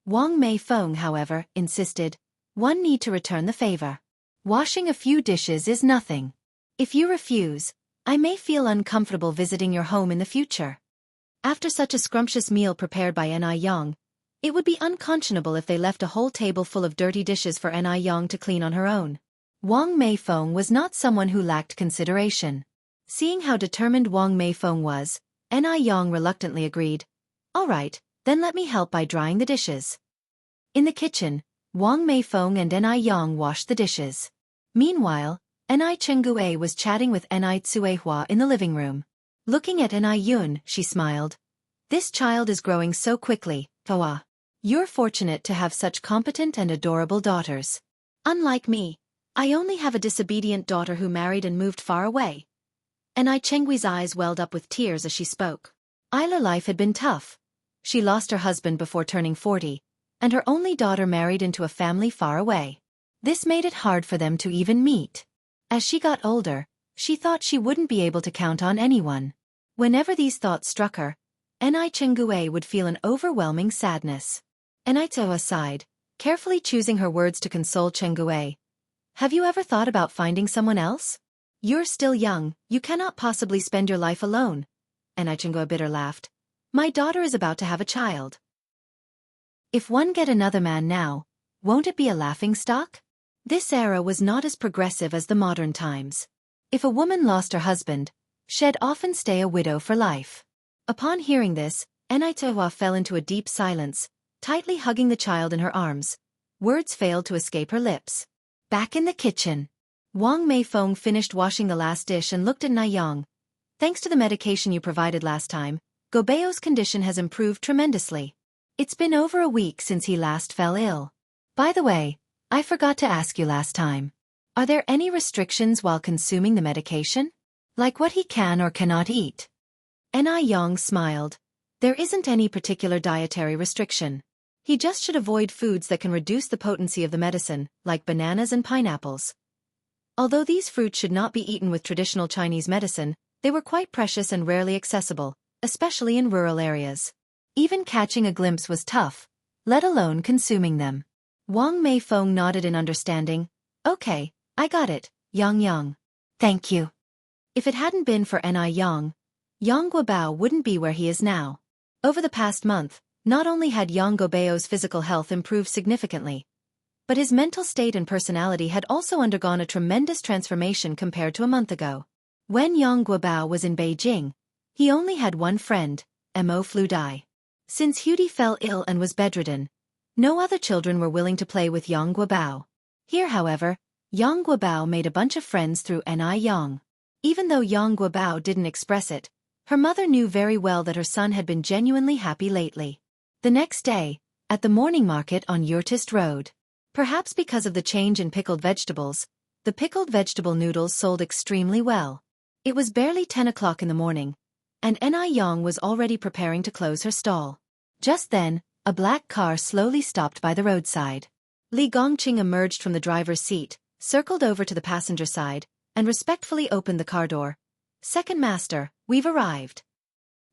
Wang Meifeng, however, insisted, "One need to return the favor. Washing a few dishes is nothing. If you refuse, I may feel uncomfortable visiting your home in the future." After such a scrumptious meal prepared by Ni Yang, it would be unconscionable if they left a whole table full of dirty dishes for Ni Yang to clean on her own. Wang Meifeng was not someone who lacked consideration. Seeing how determined Wang Meifeng was, Ni Yang reluctantly agreed, "All right, then let me help by drying the dishes." In the kitchen, Wang Meifeng and Ni Yang washed the dishes. Meanwhile, Ni Chenggue was chatting with Ni Tsuehua in the living room. Looking at Ni Yun, she smiled. "This child is growing so quickly, Hua. You're fortunate to have such competent and adorable daughters. Unlike me, I only have a disobedient daughter who married and moved far away." Ni Chenggui's eyes welled up with tears as she spoke. Isla's life had been tough. She lost her husband before turning 40, and her only daughter married into a family far away. This made it hard for them to even meet. As she got older, she thought she wouldn't be able to count on anyone. Whenever these thoughts struck her, Ni Chenggue would feel an overwhelming sadness. Ni Tsuehua sighed, carefully choosing her words to console Chenggue. "Have you ever thought about finding someone else? You're still young, you cannot possibly spend your life alone." Ni Chenggue bitter laughed. "My daughter is about to have a child. If one get another man now, won't it be a laughingstock?" This era was not as progressive as the modern times. If a woman lost her husband, she'd often stay a widow for life. Upon hearing this, Ni Tsuehua fell into a deep silence, tightly hugging the child in her arms. Words failed to escape her lips. Back in the kitchen, Wang Meifeng finished washing the last dish and looked at Ni Yang. "Thanks to the medication you provided last time, Guobao's condition has improved tremendously. It's been over a week since he last fell ill. By the way, I forgot to ask you last time. Are there any restrictions while consuming the medication? Like what he can or cannot eat?" Ni Yang smiled. "There isn't any particular dietary restriction. He just should avoid foods that can reduce the potency of the medicine, like bananas and pineapples." Although these fruits should not be eaten with traditional Chinese medicine, they were quite precious and rarely accessible, especially in rural areas. Even catching a glimpse was tough, let alone consuming them. Wang Meifeng nodded in understanding. "Okay, I got it, Yang. Thank you." If it hadn't been for Ni Yang, Yang Guobao wouldn't be where he is now. Over the past month, not only had Yang Guobao's physical health improved significantly, but his mental state and personality had also undergone a tremendous transformation compared to a month ago. When Yang Guobao was in Beijing, he only had one friend, Mo Flu Dai. Since Hudi fell ill and was bedridden, no other children were willing to play with Yang Guobao. Here, however, Yang Guobao made a bunch of friends through Ni Yang. Even though Yang Guobao didn't express it, her mother knew very well that her son had been genuinely happy lately. The next day, at the morning market on Yurtist Road. Perhaps because of the change in pickled vegetables, the pickled vegetable noodles sold extremely well. It was barely 10 o'clock in the morning, and Ni Yang was already preparing to close her stall. Just then, a black car slowly stopped by the roadside. Li Gongqing emerged from the driver's seat, circled over to the passenger side, and respectfully opened the car door. "Second master, we've arrived."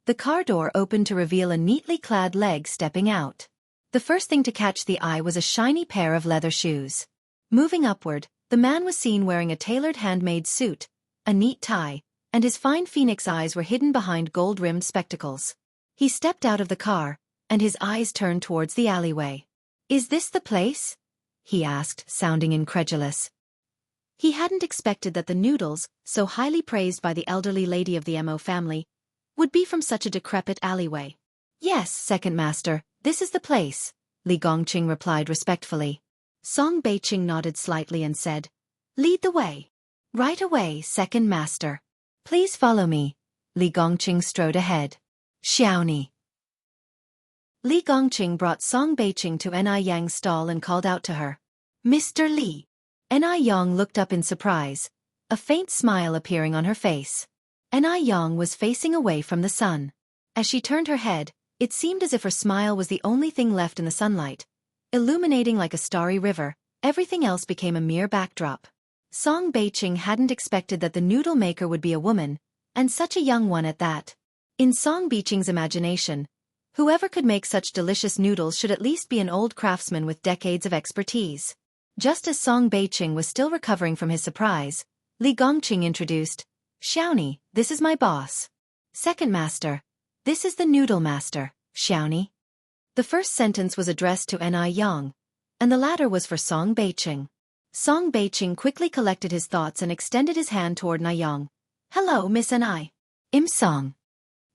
The car door opened to reveal a neatly clad leg stepping out. The first thing to catch the eye was a shiny pair of leather shoes. Moving upward, the man was seen wearing a tailored handmade suit, a neat tie, and his fine phoenix eyes were hidden behind gold-rimmed spectacles. He stepped out of the car, and his eyes turned towards the alleyway. "Is this the place?" he asked, sounding incredulous. He hadn't expected that the noodles, so highly praised by the elderly lady of the Mo family, would be from such a decrepit alleyway. "Yes, second master, this is the place," Li Gongqing replied respectfully. Song Beiqing nodded slightly and said, "Lead the way." "Right away, second master. Please follow me." Li Gongqing strode ahead. "Xiaoni." Li Gongqing brought Song Beiqing to Ni Yang's stall and called out to her, "Mr. Li." Ni Yang looked up in surprise, a faint smile appearing on her face. Ni Yang was facing away from the sun. As she turned her head, it seemed as if her smile was the only thing left in the sunlight. Illuminating like a starry river, everything else became a mere backdrop. Song Beiqing hadn't expected that the noodle maker would be a woman, and such a young one at that. In Song Beiqing's imagination, whoever could make such delicious noodles should at least be an old craftsman with decades of expertise. Just as Song Beiqing was still recovering from his surprise, Li Gongqing introduced, "Xiaoni, this is my boss. Second master, this is the noodle master, Xiaoni." The first sentence was addressed to Ni Yang, and the latter was for Song Beiqing. Song Beiqing quickly collected his thoughts and extended his hand toward Ni Yang. "Hello, Miss Ni. I'm Song."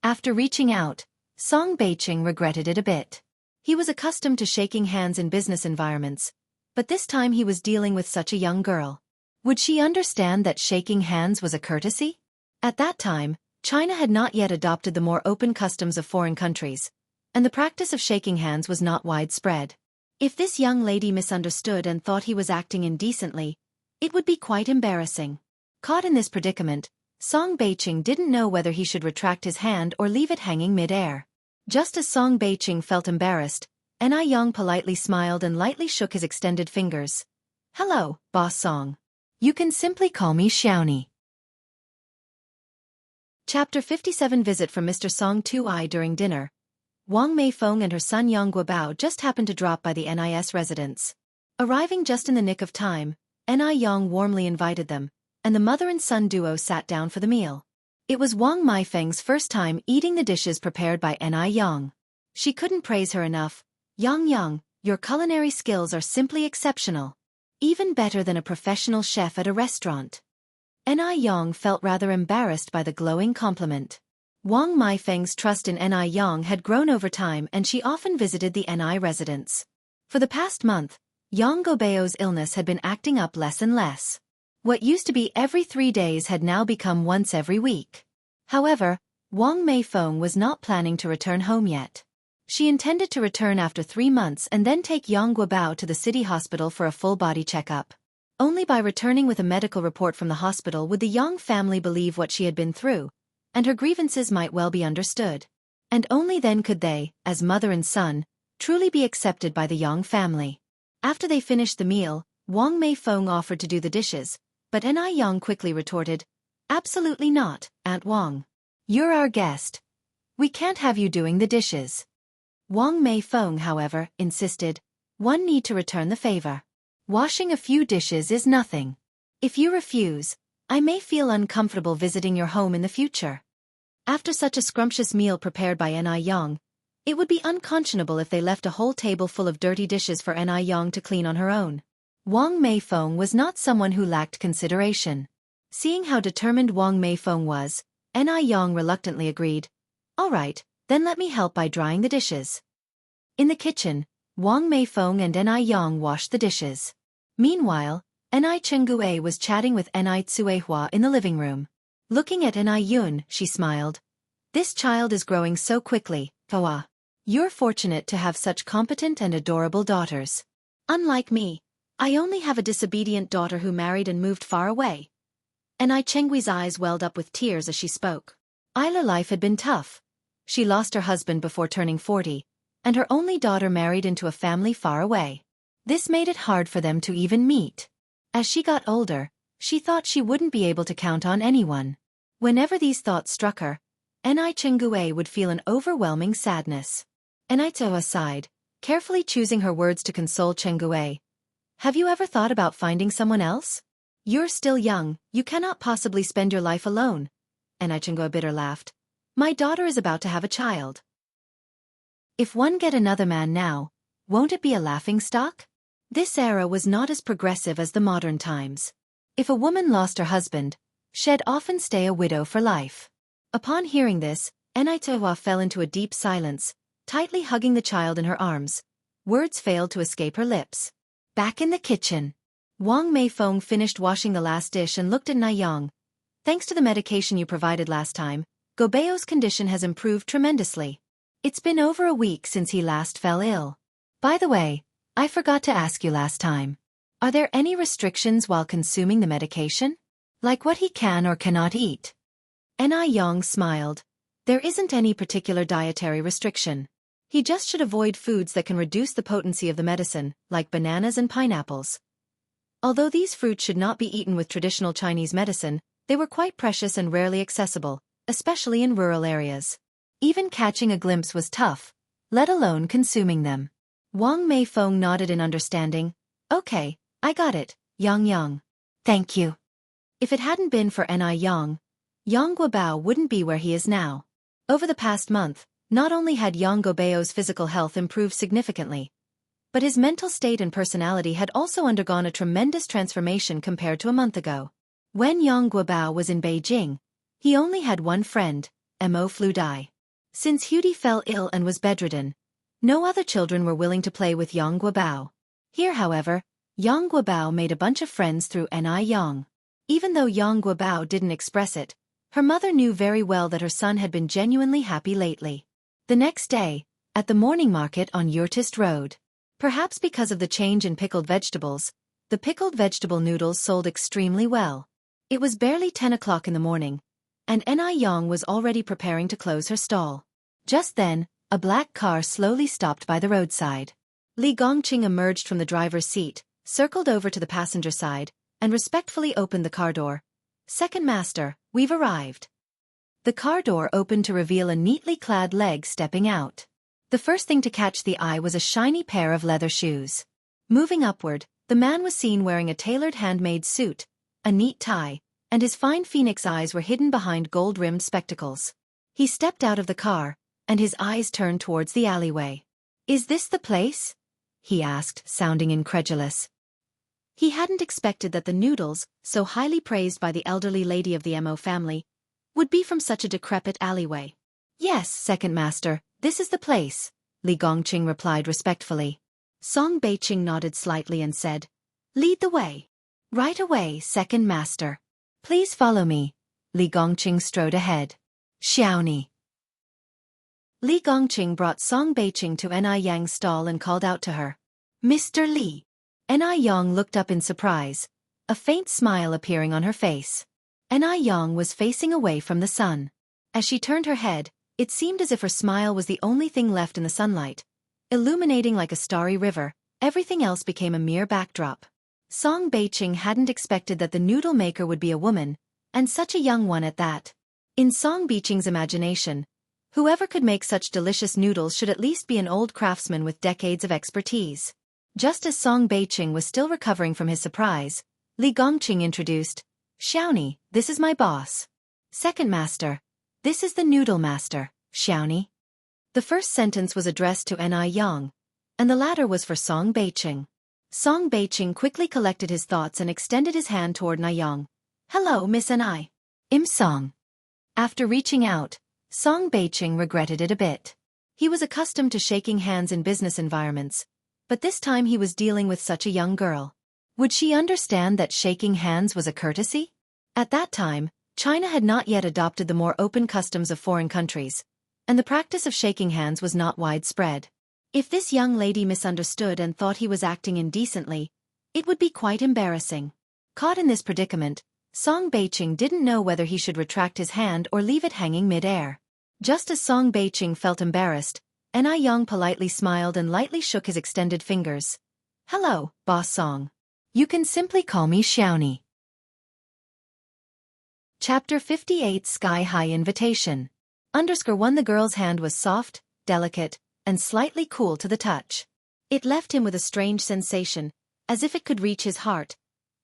After reaching out, Song Beiqing regretted it a bit. He was accustomed to shaking hands in business environments, but this time he was dealing with such a young girl. Would she understand that shaking hands was a courtesy? At that time, China had not yet adopted the more open customs of foreign countries, and the practice of shaking hands was not widespread. If this young lady misunderstood and thought he was acting indecently, it would be quite embarrassing. Caught in this predicament, Song Beiqing didn't know whether he should retract his hand or leave it hanging mid-air. Just as Song Beiqing felt embarrassed, Ni Yang politely smiled and lightly shook his extended fingers. "Hello, Boss Song. You can simply call me Xiaoni." Chapter 57 Visit from Mr. Song Tui during dinner. Wang Meifeng and her son Yang Guobao just happened to drop by the NIS residence. Arriving just in the nick of time, Ni Yang warmly invited them, and the mother and son duo sat down for the meal. It was Wang Meifeng's first time eating the dishes prepared by Ni Yang. She couldn't praise her enough. "Yang, your culinary skills are simply exceptional. Even better than a professional chef at a restaurant." Ni Yang felt rather embarrassed by the glowing compliment. Wang Meifeng's trust in Ni Yang had grown over time and she often visited the Ni residence. For the past month, Yang Guobao's illness had been acting up less and less. What used to be every 3 days had now become once every week. However, Wang Meifeng was not planning to return home yet. She intended to return after 3 months and then take Yang Guobao to the city hospital for a full-body checkup. Only by returning with a medical report from the hospital would the Yang family believe what she had been through, and her grievances might well be understood. And only then could they, as mother and son, truly be accepted by the Yang family. After they finished the meal, Wang Meifeng offered to do the dishes, but Ni Yang quickly retorted, "Absolutely not, Aunt Wang. You're our guest. We can't have you doing the dishes." Wang Meifeng, however, insisted, "One need to return the favor. Washing a few dishes is nothing. If you refuse, I may feel uncomfortable visiting your home in the future." After such a scrumptious meal prepared by Ni Yang, it would be unconscionable if they left a whole table full of dirty dishes for Ni Yang to clean on her own. Wang Meifeng was not someone who lacked consideration. Seeing how determined Wang Meifeng was, Ni Yang reluctantly agreed. All right, then let me help by drying the dishes. In the kitchen, Wang Meifeng and Ni Yang washed the dishes. Meanwhile, Ni Chenggue was chatting with Ni Tsuehua in the living room. Looking at Ni Yun, she smiled. This child is growing so quickly, Hua. You're fortunate to have such competent and adorable daughters. Unlike me, I only have a disobedient daughter who married and moved far away. Ni Chenggui's eyes welled up with tears as she spoke. Isla's life had been tough. She lost her husband before turning 40, and her only daughter married into a family far away. This made it hard for them to even meet. As she got older, she thought she wouldn't be able to count on anyone. Whenever these thoughts struck her, Ni Chenggue would feel an overwhelming sadness. Ni Tsuehua sighed, carefully choosing her words to console Chenggue. Have you ever thought about finding someone else? You're still young, you cannot possibly spend your life alone. Ni Chenggue bitter laughed. My daughter is about to have a child. If one get another man now, won't it be a laughingstock? This era was not as progressive as the modern times. If a woman lost her husband, she'd often stay a widow for life. Upon hearing this, Ni Tsuehua fell into a deep silence, tightly hugging the child in her arms. Words failed to escape her lips. Back in the kitchen, Wang Meifeng finished washing the last dish and looked at Ni Yang. Thanks to the medication you provided last time, Gobeo's condition has improved tremendously. It's been over a week since he last fell ill. By the way, I forgot to ask you last time. Are there any restrictions while consuming the medication? Like what he can or cannot eat? Ni Yang smiled. There isn't any particular dietary restriction. He just should avoid foods that can reduce the potency of the medicine, like bananas and pineapples. Although these fruits should not be eaten with traditional Chinese medicine, they were quite precious and rarely accessible, especially in rural areas. Even catching a glimpse was tough, let alone consuming them. Wang Meifeng nodded in understanding. Okay, I got it, Yang. Thank you. If it hadn't been for Ni Yang, Yang Guobao wouldn't be where he is now. Over the past month, not only had Yang Guobao's physical health improved significantly, but his mental state and personality had also undergone a tremendous transformation compared to a month ago. When Yang Guobao was in Beijing, he only had one friend, Mo Flu Dai. Since Hudi fell ill and was bedridden, no other children were willing to play with Yang Guobao. Here, however, Yang Guobao made a bunch of friends through Ni Yang. Even though Yang Guobao didn't express it, her mother knew very well that her son had been genuinely happy lately. The next day, at the morning market on Yurtist Road. Perhaps because of the change in pickled vegetables, the pickled vegetable noodles sold extremely well. It was barely 10 o'clock in the morning, and Ni Yang was already preparing to close her stall. Just then, a black car slowly stopped by the roadside. Li Gongqing emerged from the driver's seat, circled over to the passenger side, and respectfully opened the car door. Second master, we've arrived. The car door opened to reveal a neatly clad leg stepping out. The first thing to catch the eye was a shiny pair of leather shoes. Moving upward, the man was seen wearing a tailored handmade suit, a neat tie, and his fine phoenix eyes were hidden behind gold-rimmed spectacles. He stepped out of the car, and his eyes turned towards the alleyway. Is this the place? He asked, sounding incredulous. He hadn't expected that the noodles, so highly praised by the elderly lady of the Mo family, would be from such a decrepit alleyway. Yes, second master, this is the place, Li Gongqing replied respectfully. Song Beiqing nodded slightly and said, Lead the way. Right away, second master. Please follow me. Li Gongqing strode ahead. Xiaoni. Li Gongqing brought Song Beiqing to Ni Yang's stall and called out to her. Mr. Li. Ni Yang looked up in surprise, a faint smile appearing on her face. Ni Yang was facing away from the sun. As she turned her head, it seemed as if her smile was the only thing left in the sunlight. Illuminating like a starry river, everything else became a mere backdrop. Song Beiqing hadn't expected that the noodle maker would be a woman, and such a young one at that. In Song Beiqing's imagination, whoever could make such delicious noodles should at least be an old craftsman with decades of expertise. Just as Song Beiqing was still recovering from his surprise, Li Gongqing introduced, Xiaoni, this is my boss. Second master. This is the noodle master, Xiaoni. The first sentence was addressed to Ni Yang, and the latter was for Song Beiqing. Song Beiqing quickly collected his thoughts and extended his hand toward Nayang. "Hello, Miss Anai. I'm Song." After reaching out, Song Beiqing regretted it a bit. He was accustomed to shaking hands in business environments, but this time he was dealing with such a young girl. Would she understand that shaking hands was a courtesy? At that time, China had not yet adopted the more open customs of foreign countries, and the practice of shaking hands was not widespread. If this young lady misunderstood and thought he was acting indecently, it would be quite embarrassing. Caught in this predicament, Song Beiqing didn't know whether he should retract his hand or leave it hanging mid-air. Just as Song Beiqing felt embarrassed, Yang politely smiled and lightly shook his extended fingers. "Hello, Boss Song. You can simply call me Xiaonie." Chapter 58 Sky High Invitation. _1 The girl's hand was soft, delicate, and slightly cool to the touch. It left him with a strange sensation, as if it could reach his heart,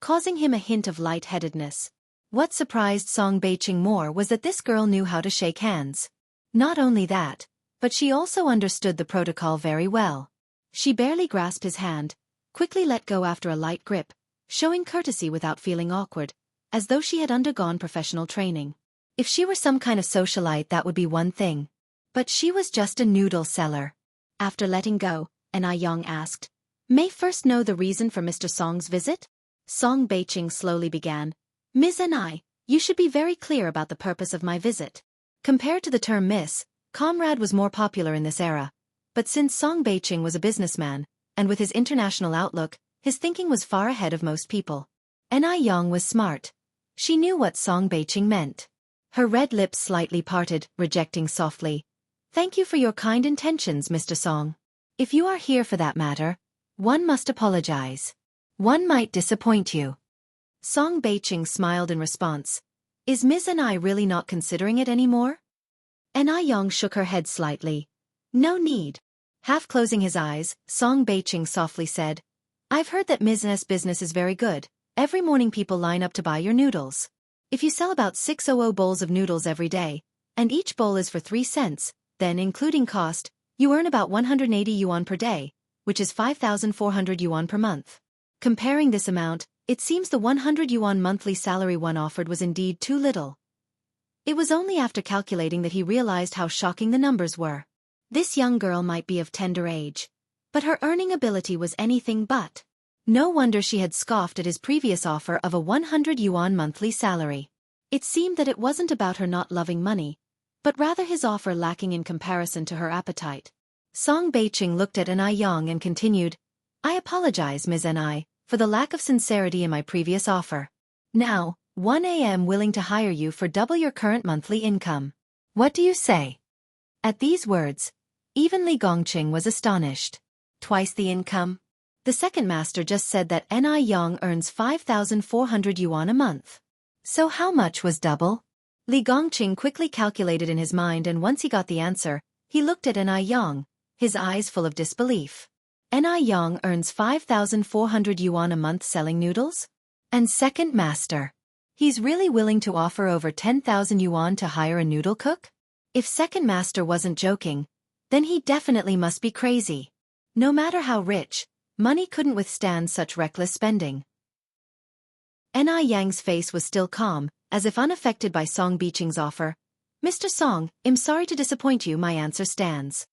causing him a hint of lightheadedness. What surprised Song Beiqing more was that this girl knew how to shake hands. Not only that, but she also understood the protocol very well. She barely grasped his hand, quickly let go after a light grip, showing courtesy without feeling awkward, as though she had undergone professional training. If she were some kind of socialite, that would be one thing. But she was just a noodle seller. After letting go, Yang asked, "May I first know the reason for Mr. Song's visit?" Song Beiqing slowly began, "Ms. Anai, you should be very clear about the purpose of my visit." Compared to the term Miss, Comrade was more popular in this era. But since Song Beiqing was a businessman, and with his international outlook, his thinking was far ahead of most people. Yang was smart. She knew what Song Beiqing meant. Her red lips slightly parted, rejecting softly, "Thank you for your kind intentions, Mr. Song. If you are here for that matter, one must apologize. One might disappoint you." Song Beiqing smiled in response. "Is Ms. Anai really not considering it anymore?" Yang shook her head slightly. "No need." Half closing his eyes, Song Beiqing softly said, "I've heard that Ms.'s business is very good. Every morning people line up to buy your noodles. If you sell about 600 bowls of noodles every day, and each bowl is for 3 cents, then including cost, you earn about 180 yuan per day, which is 5,400 yuan per month. Comparing this amount, it seems the 100 yuan monthly salary one offered was indeed too little." It was only after calculating that he realized how shocking the numbers were. This young girl might be of tender age, but her earning ability was anything but. No wonder she had scoffed at his previous offer of a 100 yuan monthly salary. It seemed that it wasn't about her not loving money, but rather his offer lacking in comparison to her appetite. Song Beiqing looked at Yang and continued, "I apologize, Ms. Anai, for the lack of sincerity in my previous offer. Now, 1 am willing to hire you for double your current monthly income. What do you say?" At these words, even Li Gongqing was astonished. Twice the income? The second master just said that Yang earns 5,400 yuan a month. So how much was double? Li Gongqing quickly calculated in his mind, and once he got the answer, he looked at Yang, his eyes full of disbelief. Yang earns 5,400 yuan a month selling noodles? And second master, he's really willing to offer over 10,000 yuan to hire a noodle cook? If second master wasn't joking, then he definitely must be crazy. No matter how rich, money couldn't withstand such reckless spending. Yang's face was still calm, as if unaffected by Song Beiqing's offer. "Mr. Song, I'm sorry to disappoint you, my answer stands.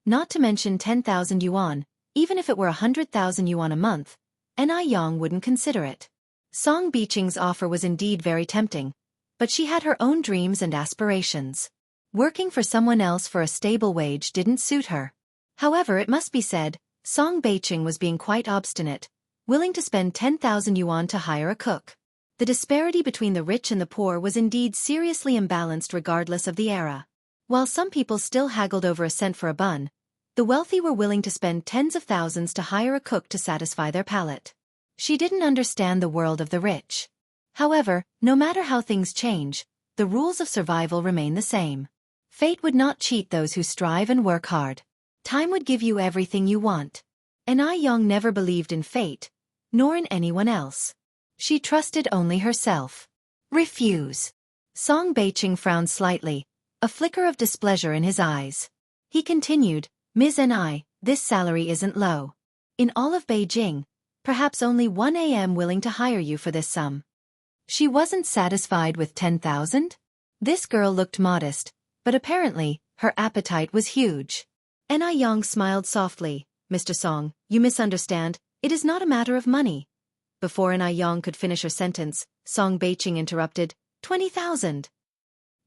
Not to mention 10,000 yuan, even if it were 100,000 yuan a month, Yang wouldn't consider it." Song Beiqing's offer was indeed very tempting, but she had her own dreams and aspirations. Working for someone else for a stable wage didn't suit her. However, it must be said, Song Beiqing was being quite obstinate, willing to spend 10,000 yuan to hire a cook. The disparity between the rich and the poor was indeed seriously imbalanced regardless of the era. While some people still haggled over a cent for a bun, the wealthy were willing to spend tens of thousands to hire a cook to satisfy their palate. She didn't understand the world of the rich. However, no matter how things change, the rules of survival remain the same. Fate would not cheat those who strive and work hard. Time would give you everything you want. Yang never believed in fate, nor in anyone else. She trusted only herself. "Refuse." Song Beiqing frowned slightly, a flicker of displeasure in his eyes. He continued, "Ms. This salary isn't low. In all of Beijing, Perhaps only 1 a.m. willing to hire you for this sum. She wasn't satisfied with 10,000? This girl looked modest, but apparently, her appetite was huge. Yang smiled softly. Mr. Song, you misunderstand, it is not a matter of money. Before Yang could finish her sentence, Song Beiqing interrupted, 20,000.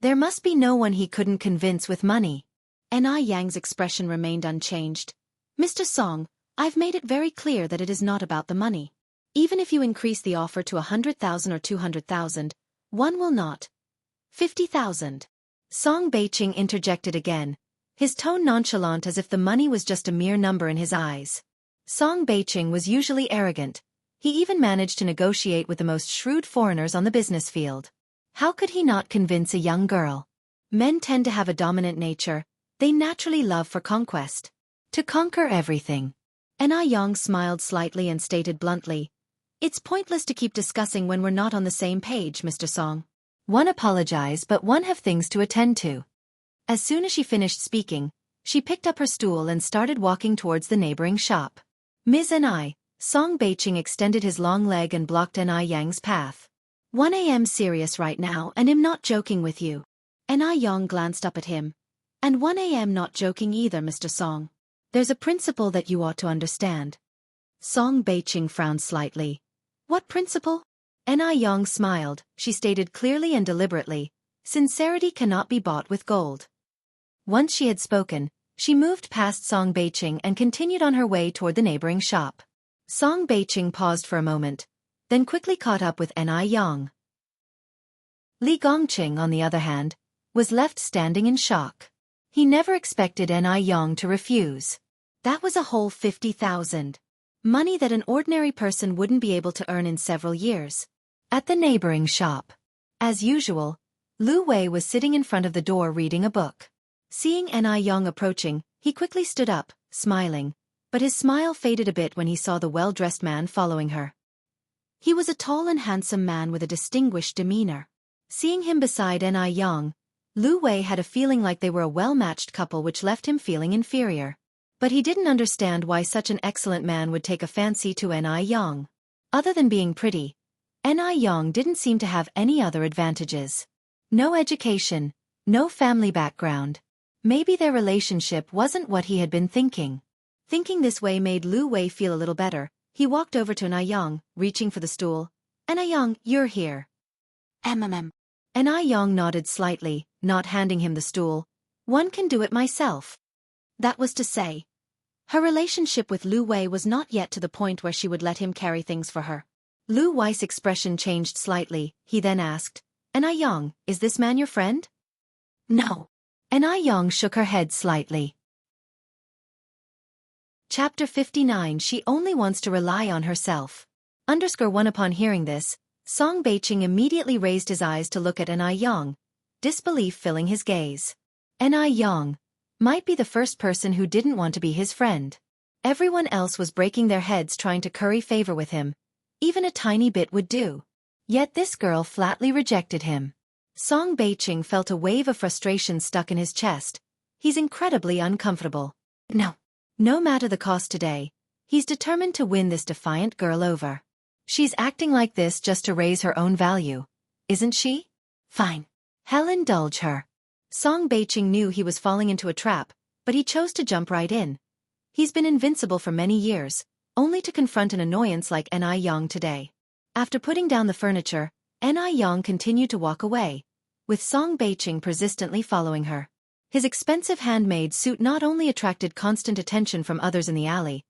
There must be no one he couldn't convince with money. Yang's expression remained unchanged. Mr. Song, I've made it very clear that it is not about the money. Even if you increase the offer to 100,000 or 200,000, one will not. 50,000. Song Beiqing interjected again, his tone nonchalant as if the money was just a mere number in his eyes. Song Beiqing was usually arrogant. He even managed to negotiate with the most shrewd foreigners on the business field. How could he not convince a young girl? Men tend to have a dominant nature. They naturally love for conquest. To conquer everything. Yang smiled slightly and stated bluntly, it's pointless to keep discussing when we're not on the same page, Mr. Song. One apologize but one have things to attend to. As soon as she finished speaking, she picked up her stool and started walking towards the neighboring shop. Ms. Ni, Song Beiqing extended his long leg and blocked Yang's path. 1 a.m. serious right now and I'm not joking with you. Yang glanced up at him. And 1 a.m. not joking either, Mr. Song. There's a principle that you ought to understand. Song Beiqing frowned slightly. What principle? Yang smiled. She stated clearly and deliberately, sincerity cannot be bought with gold. Once she had spoken, she moved past Song Beiqing and continued on her way toward the neighboring shop. Song Beiqing paused for a moment, then quickly caught up with Yang. Li Gongqing, on the other hand, was left standing in shock. He never expected Yang to refuse. That was a whole 50,000. Money that an ordinary person wouldn't be able to earn in several years. At the neighboring shop. As usual, Lu Wei was sitting in front of the door reading a book. Seeing Yang approaching, he quickly stood up, smiling, but his smile faded a bit when he saw the well-dressed man following her. He was a tall and handsome man with a distinguished demeanor. Seeing him beside Yang, Lu Wei had a feeling like they were a well-matched couple, which left him feeling inferior. But he didn't understand why such an excellent man would take a fancy to Yang. Other than being pretty, Yang didn't seem to have any other advantages. No education, no family background. Maybe their relationship wasn't what he had been thinking. Thinking this way made Lu Wei feel a little better. He walked over to Yang, reaching for the stool. Yang, you're here. Yang nodded slightly, not handing him the stool. One can do it myself. That was to say, her relationship with Lu Wei was not yet to the point where she would let him carry things for her. Lu Wei's expression changed slightly. He then asked, Yang, is this man your friend? No. Yang shook her head slightly. Chapter 59. She only wants to rely on herself. _1 Upon hearing this, Song Beiqing immediately raised his eyes to look at Yang, disbelief filling his gaze. Yang might be the first person who didn't want to be his friend. Everyone else was breaking their heads trying to curry favor with him. Even a tiny bit would do. Yet this girl flatly rejected him. Song Beiqing felt a wave of frustration stuck in his chest. He's incredibly uncomfortable. No matter the cost today, he's determined to win this defiant girl over. She's acting like this just to raise her own value, isn't she? Fine. Hell, indulge her. Song Beiqing knew he was falling into a trap, but he chose to jump right in. He's been invincible for many years, only to confront an annoyance like Yang today. After putting down the furniture, Yang continued to walk away, with Song Beiqing persistently following her. His expensive handmade suit not only attracted constant attention from others in the alley,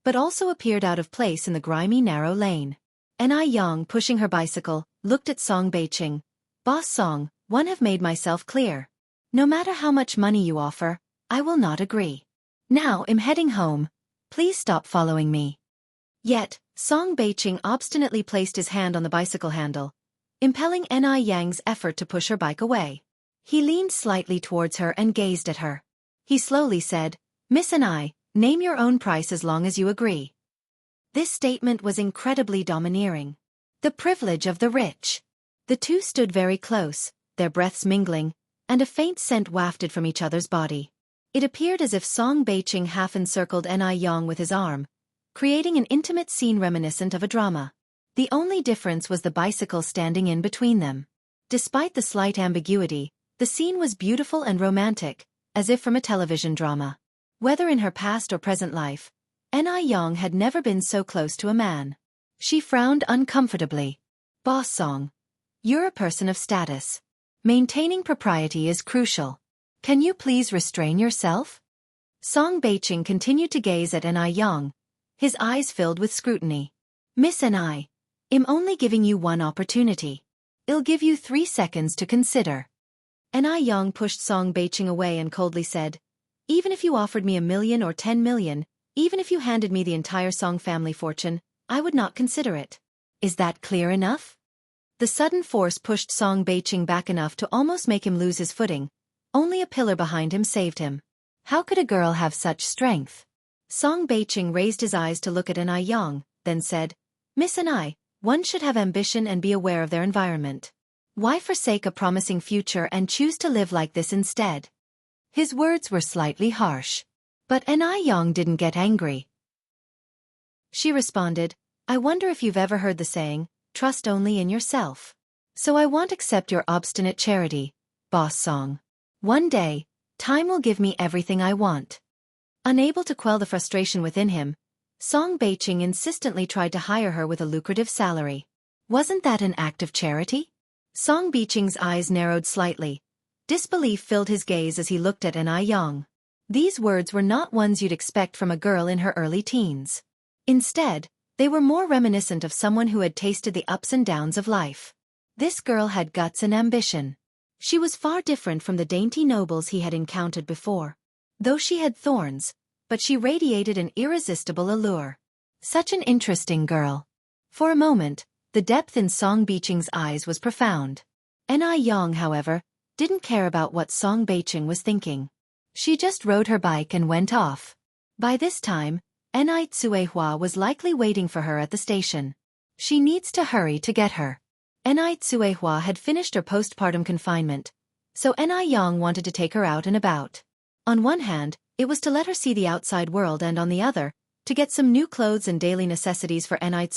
but also appeared out of place in the grimy narrow lane. Yang, pushing her bicycle, looked at Song Beiqing. Boss Song, one have made myself clear. No matter how much money you offer, I will not agree. Now I'm heading home. Please stop following me. Yet, Song Beiqing obstinately placed his hand on the bicycle handle, impelling Yang's effort to push her bike away. He leaned slightly towards her and gazed at her. He slowly said, Miss name your own price as long as you agree. This statement was incredibly domineering. The privilege of the rich. The two stood very close, their breaths mingling, and a faint scent wafted from each other's body. It appeared as if Song Beiqing half encircled Yang with his arm, creating an intimate scene reminiscent of a drama. The only difference was the bicycle standing in between them. Despite the slight ambiguity, the scene was beautiful and romantic, as if from a television drama. Whether in her past or present life, Anew had never been so close to a man. She frowned uncomfortably. Boss Song. You're a person of status. Maintaining propriety is crucial. Can you please restrain yourself? Song Beiqing continued to gaze at Anew, his eyes filled with scrutiny. Miss Anew, I'm only giving you one opportunity. I'll give you 3 seconds to consider. Anew pushed Song Beiqing away and coldly said, even if you offered me 1 million or 10 million, even if you handed me the entire Song family fortune, I would not consider it. Is that clear enough? The sudden force pushed Song Beiqing back enough to almost make him lose his footing. Only a pillar behind him saved him. How could a girl have such strength? Song Beiqing raised his eyes to look at Anew, then said, Miss Anew, one should have ambition and be aware of their environment. Why forsake a promising future and choose to live like this instead? His words were slightly harsh. But Anew didn't get angry. She responded, I wonder if you've ever heard the saying, trust only in yourself. So I won't accept your obstinate charity, Boss Song. One day, time will give me everything I want. Unable to quell the frustration within him, Song Beiqing insistently tried to hire her with a lucrative salary. Wasn't that an act of charity? Song Beiqing's eyes narrowed slightly. Disbelief filled his gaze as he looked at Anew. These words were not ones you'd expect from a girl in her early teens. Instead, they were more reminiscent of someone who had tasted the ups and downs of life. This girl had guts and ambition. She was far different from the dainty nobles he had encountered before. Though she had thorns, but she radiated an irresistible allure. Such an interesting girl. For a moment, the depth in Song Beiqing's eyes was profound. Anew, however, didn't care about what Song Beiqing was thinking. She just rode her bike and went off. By this time, Anew was likely waiting for her at the station. She needs to hurry to get her. Anew had finished her postpartum confinement, so Anew wanted to take her out and about. On one hand, it was to let her see the outside world, and on the other, to get some new clothes and daily necessities for Anew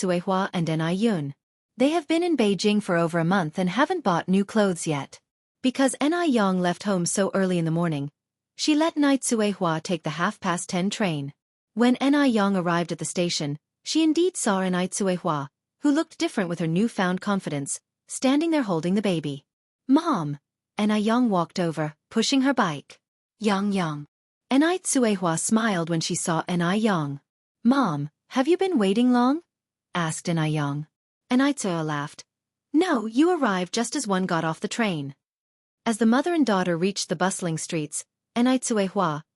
and Anew. They have been in Beijing for over a month and haven't bought new clothes yet. Because Anew left home so early in the morning, she let Anew take the 10:30 train. When Anew arrived at the station, she indeed saw Anew, who looked different with her newfound confidence, standing there holding the baby. Mom! Anew walked over, pushing her bike. Yang. Anew smiled when she saw Anew. Mom, have you been waiting long? Asked Anew. Anew laughed. No, you arrived just as one got off the train. As the mother and daughter reached the bustling streets, Anew,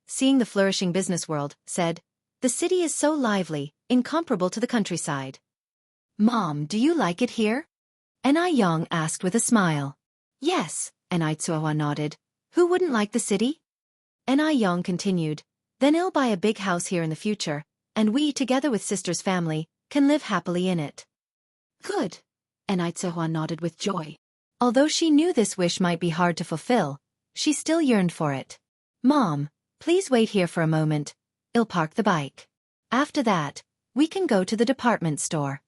seeing the flourishing business world, said, the city is so lively, incomparable to the countryside. Mom, do you like it here? Anew asked with a smile. Yes, Anew nodded. Who wouldn't like the city? Anew continued, then I'll buy a big house here in the future, and we, together with sister's family, can live happily in it. Good. Anew nodded with joy. Although she knew this wish might be hard to fulfill, she still yearned for it. Mom, please wait here for a moment. I'll park the bike. After that, we can go to the department store.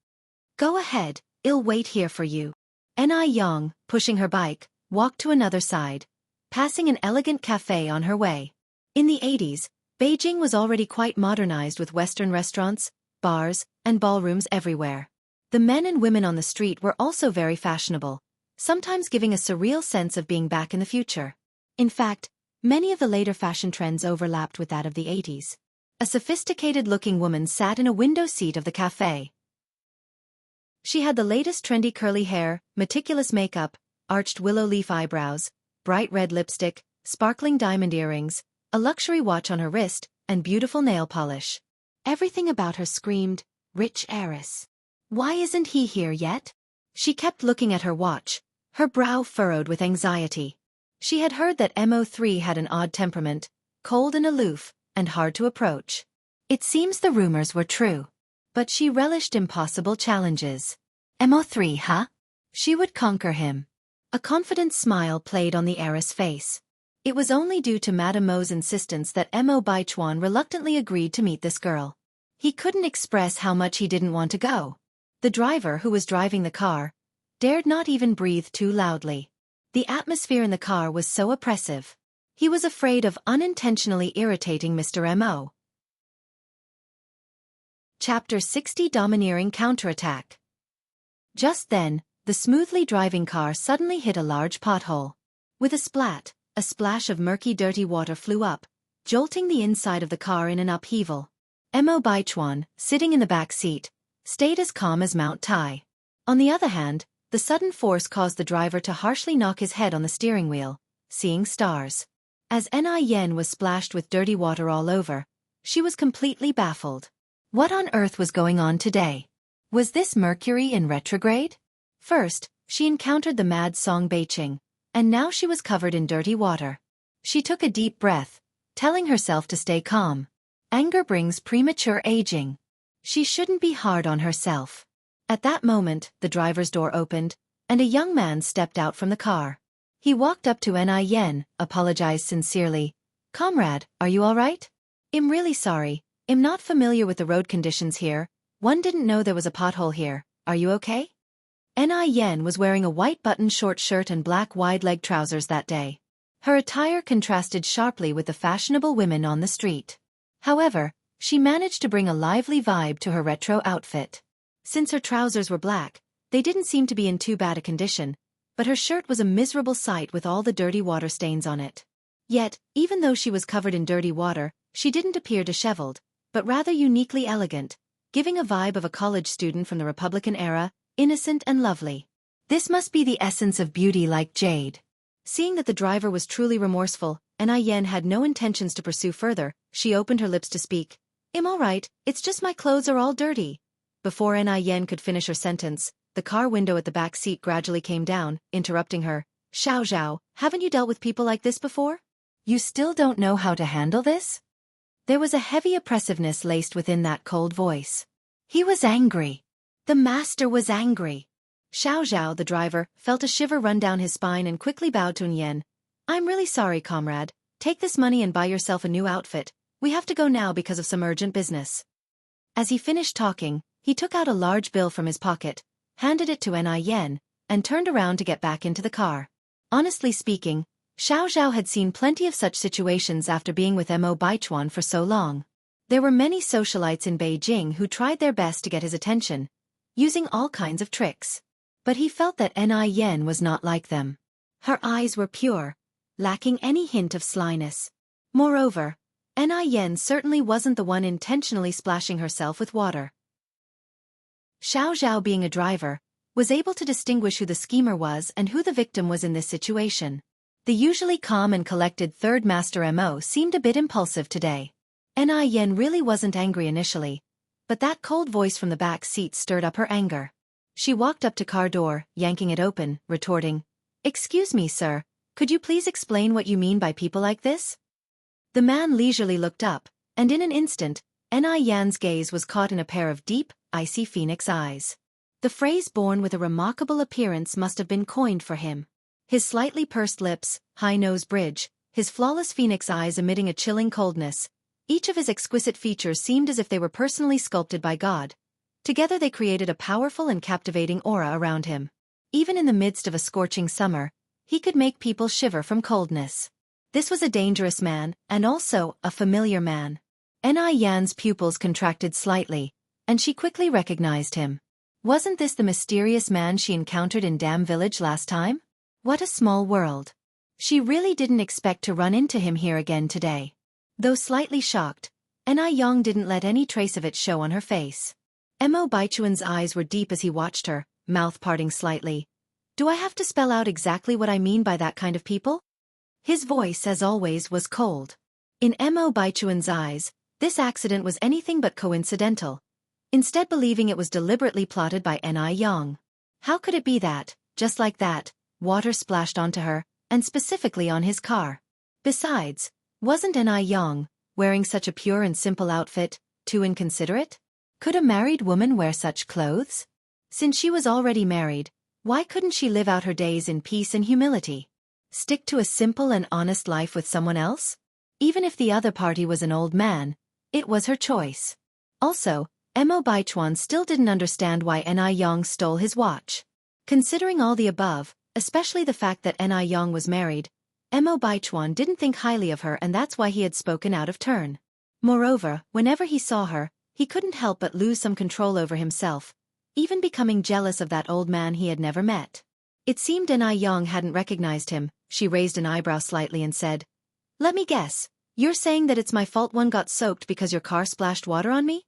Go ahead, I'll wait here for you. Anew, pushing her bike, walked to another side, passing an elegant cafe on her way. In the 80s, Beijing was already quite modernized with Western restaurants, bars, and ballrooms everywhere. The men and women on the street were also very fashionable, sometimes giving a surreal sense of being back in the future. In fact, many of the later fashion trends overlapped with that of the 80s. A sophisticated-looking woman sat in a window seat of the cafe. She had the latest trendy curly hair, meticulous makeup, arched willow leaf eyebrows, bright red lipstick, sparkling diamond earrings, a luxury watch on her wrist, and beautiful nail polish. Everything about her screamed, rich heiress. Why isn't he here yet? She kept looking at her watch, her brow furrowed with anxiety. She had heard that Mo3 had an odd temperament, cold and aloof, and hard to approach. It seems the rumors were true. But she relished impossible challenges. Mo3, huh? She would conquer him. A confident smile played on the heiress' face. It was only due to Madame Mo's insistence that Mo Baichuan reluctantly agreed to meet this girl. He couldn't express how much he didn't want to go. The driver, who was driving the car, dared not even breathe too loudly. The atmosphere in the car was so oppressive. He was afraid of unintentionally irritating Mr. Mo. Chapter 60: Domineering Counterattack. Just then, the smoothly driving car suddenly hit a large pothole. With a splat, a splash of murky dirty water flew up, jolting the inside of the car in an upheaval. Mo Baichuan, sitting in the back seat, stayed as calm as Mount Tai. On the other hand, the sudden force caused the driver to harshly knock his head on the steering wheel, seeing stars. As Yen was splashed with dirty water all over, she was completely baffled. What on earth was going on today? Was this Mercury in retrograde? First, she encountered the mad Song Beiqing, and now she was covered in dirty water. She took a deep breath, telling herself to stay calm. Anger brings premature aging. She shouldn't be hard on herself. At that moment, the driver's door opened, and a young man stepped out from the car. He walked up to Yen, apologized sincerely. "Comrade, are you all right? I'm really sorry. I'm not familiar with the road conditions here. One didn't know there was a pothole here. Are you okay?" Yen was wearing a white buttoned short shirt and black wide-leg trousers that day. Her attire contrasted sharply with the fashionable women on the street. However, she managed to bring a lively vibe to her retro outfit. Since her trousers were black, they didn't seem to be in too bad a condition, but her shirt was a miserable sight with all the dirty water stains on it. Yet, even though she was covered in dirty water, she didn't appear disheveled, but rather uniquely elegant, giving a vibe of a college student from the Republican era, innocent and lovely. This must be the essence of beauty like jade. Seeing that the driver was truly remorseful, Yen had no intentions to pursue further, she opened her lips to speak. "I'm all right, it's just my clothes are all dirty." Before Yen could finish her sentence, the car window at the back seat gradually came down, interrupting her. "Xiao, haven't you dealt with people like this before? You still don't know how to handle this?" There was a heavy oppressiveness laced within that cold voice. He was angry. The master was angry. Xiao, the driver, felt a shiver run down his spine and quickly bowed to Yen. "I'm really sorry, comrade. Take this money and buy yourself a new outfit. We have to go now because of some urgent business." As he finished talking, he took out a large bill from his pocket, handed it to Yen, and turned around to get back into the car. Honestly speaking, Xiao had seen plenty of such situations after being with Mo Baichuan for so long. There were many socialites in Beijing who tried their best to get his attention, using all kinds of tricks. But he felt that Yen was not like them. Her eyes were pure, lacking any hint of slyness. Moreover, Yen certainly wasn't the one intentionally splashing herself with water. Xiao, being a driver, was able to distinguish who the schemer was and who the victim was in this situation. The usually calm and collected third master Mo seemed a bit impulsive today. Yen really wasn't angry initially, but that cold voice from the back seat stirred up her anger. She walked up to car door, yanking it open, retorting, "Excuse me, sir, could you please explain what you mean by people like this?" The man leisurely looked up, and in an instant, Yen's gaze was caught in a pair of deep, icy phoenix eyes. The phrase "born with a remarkable appearance" must have been coined for him. His slightly pursed lips, high nose bridge, his flawless phoenix eyes emitting a chilling coldness, each of his exquisite features seemed as if they were personally sculpted by God. Together they created a powerful and captivating aura around him. Even in the midst of a scorching summer, he could make people shiver from coldness. This was a dangerous man, and also a familiar man. Yan's pupils contracted slightly, and she quickly recognized him. Wasn't this the mysterious man she encountered in Dam Village last time? What a small world. She really didn't expect to run into him here again today. Though slightly shocked, Yang didn't let any trace of it show on her face. Mo Baichuan's eyes were deep as he watched her, mouth parting slightly. "Do I have to spell out exactly what I mean by that kind of people?" His voice, as always, was cold. In Mo Baichuan's eyes, this accident was anything but coincidental, instead believing it was deliberately plotted by Yang. How could it be that, just like that, water splashed onto her, and specifically on his car? Besides, wasn't Yang, wearing such a pure and simple outfit, too inconsiderate? Could a married woman wear such clothes? Since she was already married, why couldn't she live out her days in peace and humility? Stick to a simple and honest life with someone else? Even if the other party was an old man, it was her choice. Also, Mo Baichuan still didn't understand why Ni Yang stole his watch. Considering all the above, especially the fact that Ni Yang was married, Mo Baichuan didn't think highly of her, and that's why he had spoken out of turn. Moreover, whenever he saw her, he couldn't help but lose some control over himself, even becoming jealous of that old man he had never met. It seemed Ni Yang hadn't recognized him. She raised an eyebrow slightly and said, "Let me guess, you're saying that it's my fault one got soaked because your car splashed water on me?"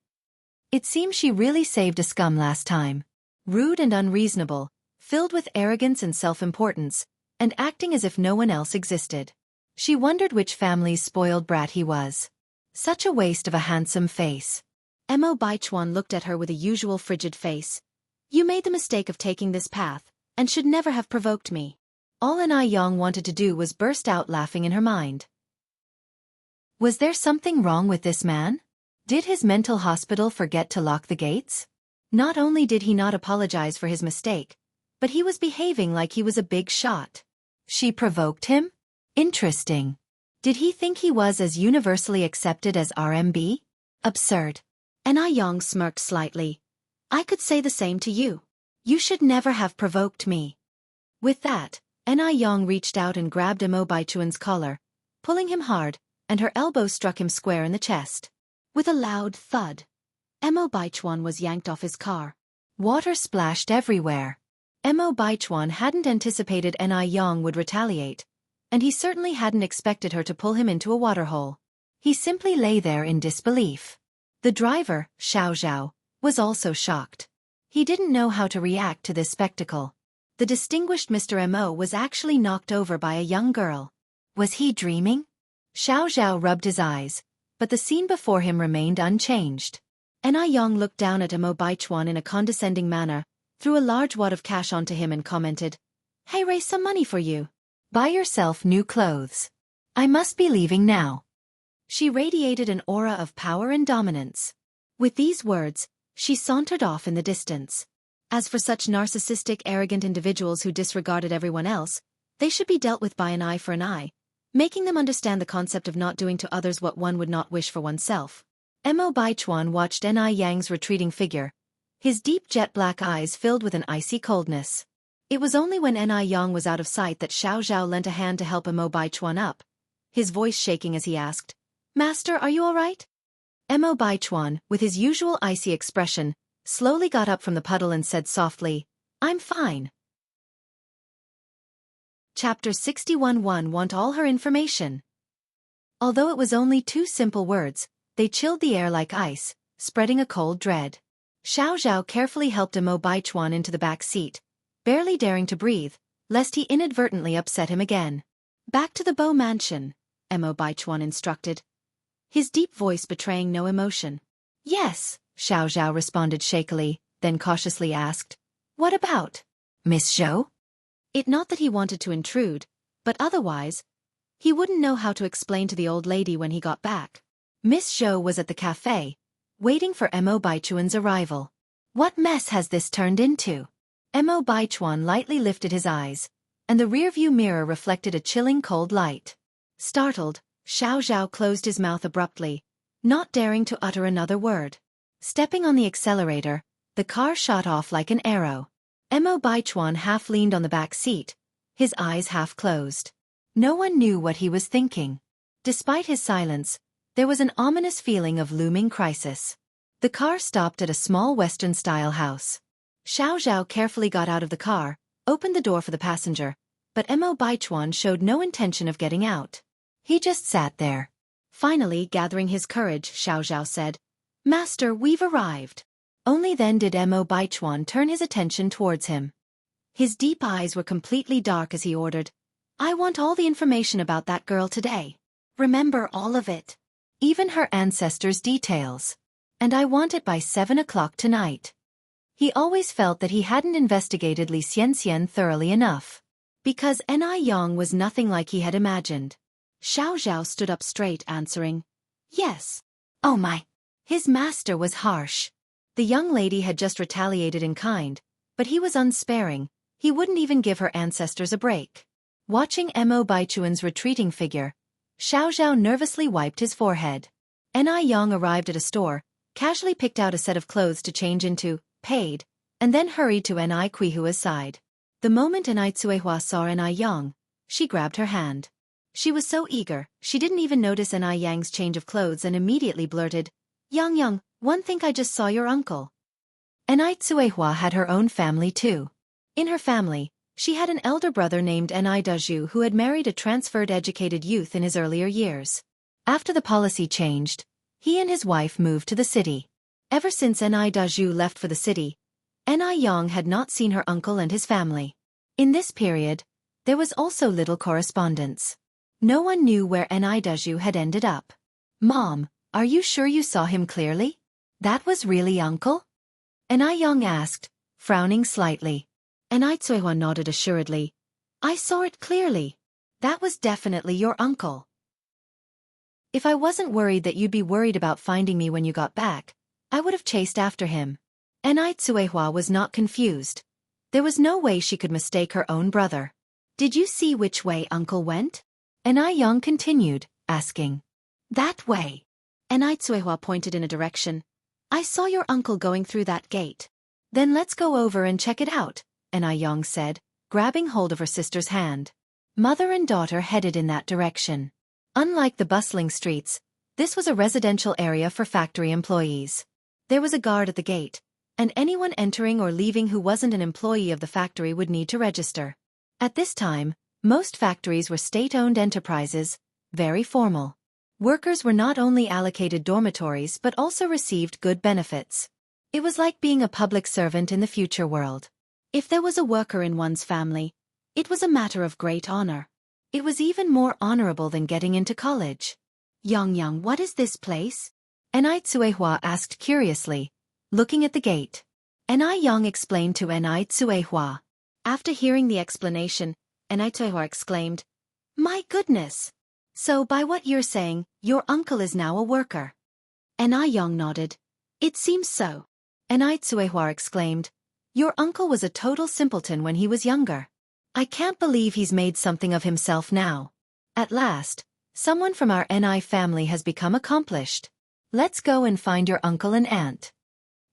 It seems she really saved a scum last time. Rude and unreasonable, filled with arrogance and self-importance, and acting as if no one else existed. She wondered which family's spoiled brat he was. Such a waste of a handsome face. Mo Baichuan looked at her with a usual frigid face. "You made the mistake of taking this path, and should never have provoked me." All Ni Yang wanted to do was burst out laughing in her mind. Was there something wrong with this man? Did his mental hospital forget to lock the gates? Not only did he not apologize for his mistake, but he was behaving like he was a big shot. She provoked him? Interesting. Did he think he was as universally accepted as RMB? Absurd. Ni Yang smirked slightly. "I could say the same to you. You should never have provoked me." With that, Ni Yang reached out and grabbed Mo Baichuan's collar, pulling him hard, and her elbow struck him square in the chest. With a loud thud, Mo Baichuan was yanked off his car. Water splashed everywhere. Mo Baichuan hadn't anticipated Ni Yang would retaliate, and he certainly hadn't expected her to pull him into a waterhole. He simply lay there in disbelief. The driver, Xiaoxiao, was also shocked. He didn't know how to react to this spectacle. The distinguished Mr. Mo was actually knocked over by a young girl. Was he dreaming? Xiaoxiao rubbed his eyes, but the scene before him remained unchanged. Ni Yang looked down at Mo Baichuan in a condescending manner, threw a large wad of cash onto him and commented, "Hey, raise some money for you. Buy yourself new clothes. I must be leaving now." She radiated an aura of power and dominance. With these words, she sauntered off in the distance. As for such narcissistic, arrogant individuals who disregarded everyone else, they should be dealt with by an eye for an eye, making them understand the concept of not doing to others what one would not wish for oneself. Mo Baichuan watched Ni Yang's retreating figure, his deep jet-black eyes filled with an icy coldness. It was only when Ni Yang was out of sight that Xiaoxiao lent a hand to help Mo Baichuan up, his voice shaking as he asked, "Master, are you all right?" Mo Baichuan, with his usual icy expression, slowly got up from the puddle and said softly, "I'm fine." Chapter 61. Want all her information. Although it was only two simple words, they chilled the air like ice, spreading a cold dread. Xiaoxiao carefully helped Mo Baichuan into the back seat, barely daring to breathe, lest he inadvertently upset him again. "Back to the Beau Mansion," Mo Baichuan instructed, his deep voice betraying no emotion. "Yes," Xiaoxiao responded shakily, then cautiously asked, "What about Miss Zhou?" It not that he wanted to intrude, but otherwise, he wouldn't know how to explain to the old lady when he got back. Miss Zhou was at the cafe, waiting for Mo Baichuan's arrival. What mess has this turned into? Mo Baichuan lightly lifted his eyes, and the rearview mirror reflected a chilling cold light. Startled, Xiaoxiao closed his mouth abruptly, not daring to utter another word. Stepping on the accelerator, the car shot off like an arrow. Mo Baichuan half leaned on the back seat, his eyes half closed. No one knew what he was thinking. Despite his silence, there was an ominous feeling of looming crisis. The car stopped at a small Western-style house. Xiaoxiao carefully got out of the car, opened the door for the passenger, but Mo Baichuan showed no intention of getting out. He just sat there. Finally, gathering his courage, Xiaoxiao said, "Master, we've arrived." Only then did Mo Baichuan turn his attention towards him. His deep eyes were completely dark as he ordered, "I want all the information about that girl today. Remember all of it. Even her ancestors' details. And I want it by 7 o'clock tonight." He always felt that he hadn't investigated Xianxia thoroughly enough. Because Ni Yang was nothing like he had imagined. Xiaoxiao stood up straight, answering, "Yes." Oh my! His master was harsh. The young lady had just retaliated in kind, but he was unsparing. He wouldn't even give her ancestors a break. Watching Mo Baichuan's retreating figure, Xiaoxiao nervously wiped his forehead. Ni Yang arrived at a store, casually picked out a set of clothes to change into, paid, and then hurried to Ni Quihua's side. The moment Ni Tsuehua saw Ni Yang, she grabbed her hand. She was so eager, she didn't even notice Ni Yang's change of clothes and immediately blurted, Yang, one think I just saw your uncle. Ni Tsuehua had her own family too. In her family, she had an elder brother named Ni Dazhu who had married a transferred educated youth in his earlier years. After the policy changed, he and his wife moved to the city. Ever since Ni Dazhu left for the city, Ni Yang had not seen her uncle and his family. In this period, there was also little correspondence. No one knew where Ni Dazhu had ended up. Mom, are you sure you saw him clearly? That was really uncle? Ni Yang asked, frowning slightly. Ni Tsuehua nodded assuredly. I saw it clearly. That was definitely your uncle. If I wasn't worried that you'd be worried about finding me when you got back, I would have chased after him. Ni Tsuehua was not confused. There was no way she could mistake her own brother. Did you see which way uncle went? Ni Yang continued, asking. That way. Ni Tsuehua pointed in a direction. I saw your uncle going through that gate. Then let's go over and check it out, Ni Yang said, grabbing hold of her sister's hand. Mother and daughter headed in that direction. Unlike the bustling streets, this was a residential area for factory employees. There was a guard at the gate, and anyone entering or leaving who wasn't an employee of the factory would need to register. At this time, most factories were state-owned enterprises, very formal. Workers were not only allocated dormitories but also received good benefits. It was like being a public servant in the future world. If there was a worker in one's family, it was a matter of great honor. It was even more honorable than getting into college. Yang, what is this place? Ni Tsuehua asked curiously, looking at the gate. Ni Yang explained to Ni Tsuehua. After hearing the explanation, Ni Tsuehua exclaimed, My goodness! So by what you're saying, your uncle is now a worker. Ni Yang nodded. It seems so. Ni Tsuehua exclaimed, Your uncle was a total simpleton when he was younger. I can't believe he's made something of himself now. At last, someone from our Ni family has become accomplished. Let's go and find your uncle and aunt.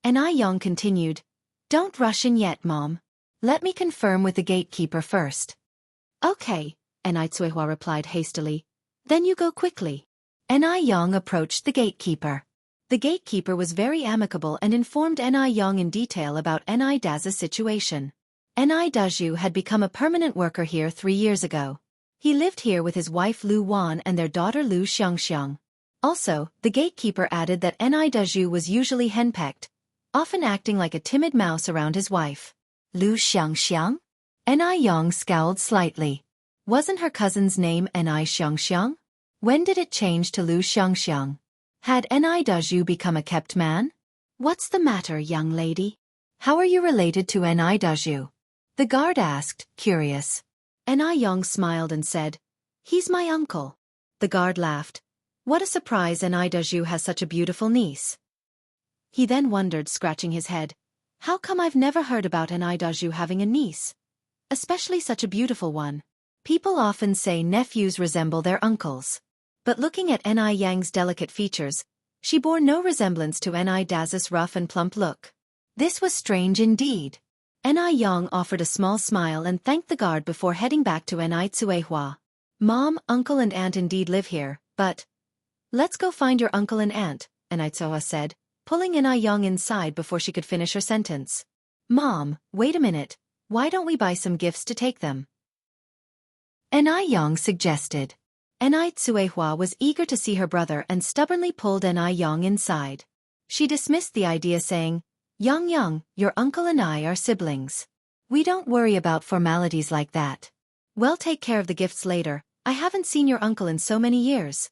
Ni Yang continued, Don't rush in yet, Mom. Let me confirm with the gatekeeper first. Okay, Ni Tsuehua replied hastily. Then you go quickly. Ni Yang approached the gatekeeper. The gatekeeper was very amicable and informed Ni Yang in detail about Ni Daz's situation. Ni Dazhu had become a permanent worker here 3 years ago. He lived here with his wife Lu Wan and their daughter Lu Xianxia. Also, the gatekeeper added that Ni Dazhu was usually henpecked, often acting like a timid mouse around his wife. Lu Xianxia? Ni Yang scowled slightly. Wasn't her cousin's name Ni Xianxia? When did it change to Lu Xianxia? Had Ni Dazhu become a kept man? What's the matter, young lady? How are you related to Ni Dazhu? The guard asked, curious. Ni Yang smiled and said, He's my uncle. The guard laughed. What a surprise Ni Dazhu has such a beautiful niece. He then wondered, scratching his head. How come I've never heard about Ni Dazhu having a niece? Especially such a beautiful one. People often say nephews resemble their uncles. But looking at Ni Yang's delicate features, she bore no resemblance to Ni Daz's rough and plump look. This was strange indeed. Ni Yang offered a small smile and thanked the guard before heading back to Ni Tsuehua. Mom, uncle and aunt indeed live here, but... Let's go find your uncle and aunt, Ni Tsuehua said, pulling Ni Yang inside before she could finish her sentence. Mom, wait a minute, why don't we buy some gifts to take them? Ni Yang suggested. Ni Tsuehua was eager to see her brother and stubbornly pulled Ni Yang inside. She dismissed the idea saying, Yang, your uncle and I are siblings. We don't worry about formalities like that. We'll take care of the gifts later. I haven't seen your uncle in so many years.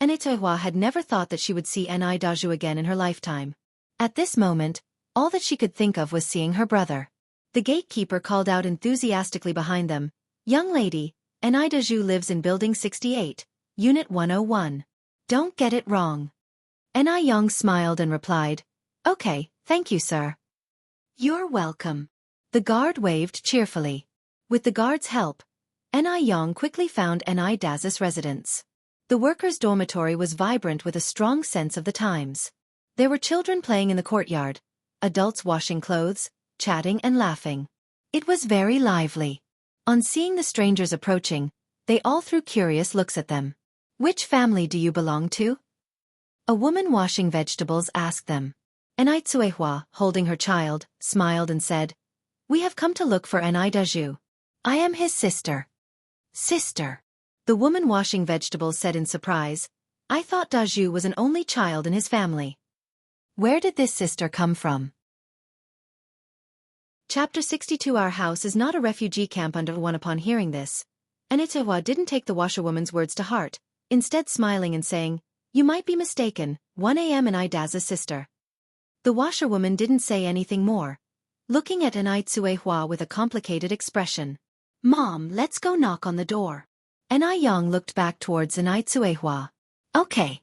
Ni Tsuehua had never thought that she would see Ni Dazhu again in her lifetime. At this moment, all that she could think of was seeing her brother. The gatekeeper called out enthusiastically behind them, Young lady, Ni Dazhu lives in Building 68, Unit 101. Don't get it wrong. Ni Yang smiled and replied, Okay, thank you, sir. You're welcome. The guard waved cheerfully. With the guard's help, Ni Yang quickly found Ni Daz's residence. The workers' dormitory was vibrant with a strong sense of the times. There were children playing in the courtyard, adults washing clothes, chatting and laughing. It was very lively. On seeing the strangers approaching, they all threw curious looks at them. "Which family do you belong to?" A woman washing vegetables asked them. Anew, holding her child, smiled and said, "We have come to look for Anew. I am his sister." "Sister?" The woman washing vegetables said in surprise. "I thought Daju was an only child in his family. Where did this sister come from?" Chapter 62. Our house is not a refugee camp. Under one. Upon hearing this, Anew didn't take the washerwoman's words to heart, instead smiling and saying, "You might be mistaken, 1 a.m. and Ida's sister." The washerwoman didn't say anything more, looking at Anew with a complicated expression. "Mom, let's go knock on the door." Anew looked back towards Anew. "Okay."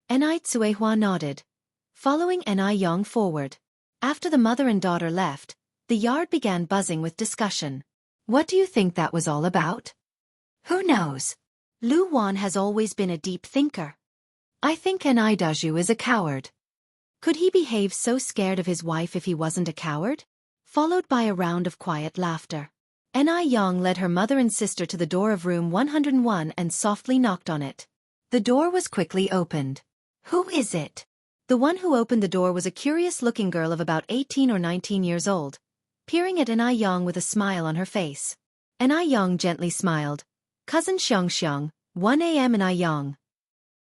Anew nodded, following Anew forward. After the mother and daughter left, the yard began buzzing with discussion. "What do you think that was all about?" "Who knows? Lu Wan has always been a deep thinker. I think Anew is a coward." Could he behave so scared of his wife if he wasn't a coward? Followed by a round of quiet laughter. Anew led her mother and sister to the door of room 101 and softly knocked on it. The door was quickly opened. "Who is it?" The one who opened the door was a curious-looking girl of about 18 or 19 years old, peering at Anew with a smile on her face. Anew gently smiled. "Cousin Xianxia, 1 a.m. Anew."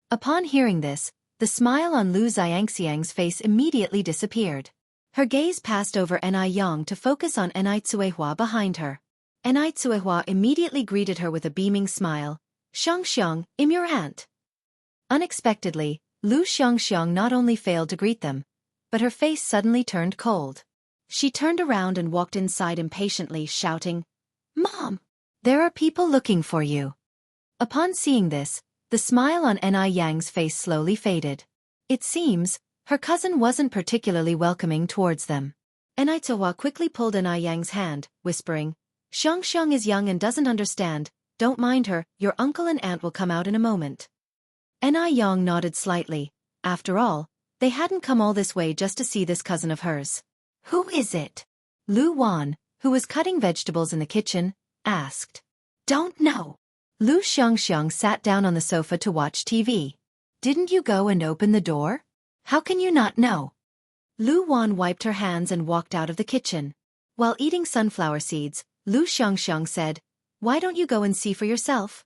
Upon hearing this, the smile on Lu Xianxiang's face immediately disappeared. Her gaze passed over Anew to focus on Anew behind her. Anew immediately greeted her with a beaming smile. "Xianxia, I'm your aunt." Unexpectedly, Lu Xianxia not only failed to greet them, but her face suddenly turned cold. She turned around and walked inside impatiently, shouting, "Mom! There are people looking for you." Upon seeing this, the smile on Aneyang's face slowly faded. It seems, her cousin wasn't particularly welcoming towards them. Anew quickly pulled Aneyang's hand, whispering, "Xianxia is young and doesn't understand, don't mind her, your uncle and aunt will come out in a moment." Anew nodded slightly. After all, they hadn't come all this way just to see this cousin of hers. "Who is it?" Lu Wan, who was cutting vegetables in the kitchen, asked. "Don't know." Lu Xianxia sat down on the sofa to watch TV. "Didn't you go and open the door? How can you not know?" Lu Wan wiped her hands and walked out of the kitchen. While eating sunflower seeds, Lu Xianxia said, "Why don't you go and see for yourself?"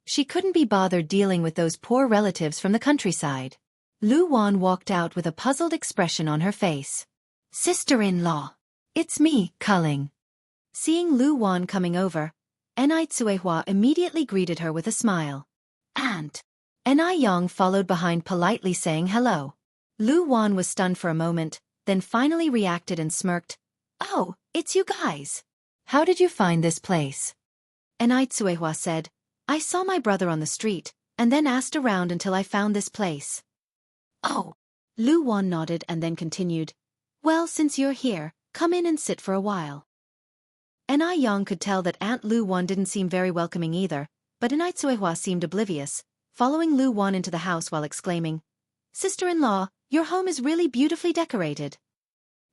She couldn't be bothered dealing with those poor relatives from the countryside. Lu Wan walked out with a puzzled expression on her face. "Sister-in-law. It's me, Culling." Seeing Lu Wan coming over, Anew immediately greeted her with a smile. "Aunt." Anew followed behind politely saying hello. Lu Wan was stunned for a moment, then finally reacted and smirked. "Oh, it's you guys. How did you find this place?" Anew said, "I saw my brother on the street, and then asked around until I found this place." "Oh." Lu Wan nodded and then continued, "Well, since you're here, come in and sit for a while." Anew could tell that Aunt Lu Wan didn't seem very welcoming either, but Anew seemed oblivious, following Lu Wan into the house while exclaiming, "Sister-in-law, your home is really beautifully decorated."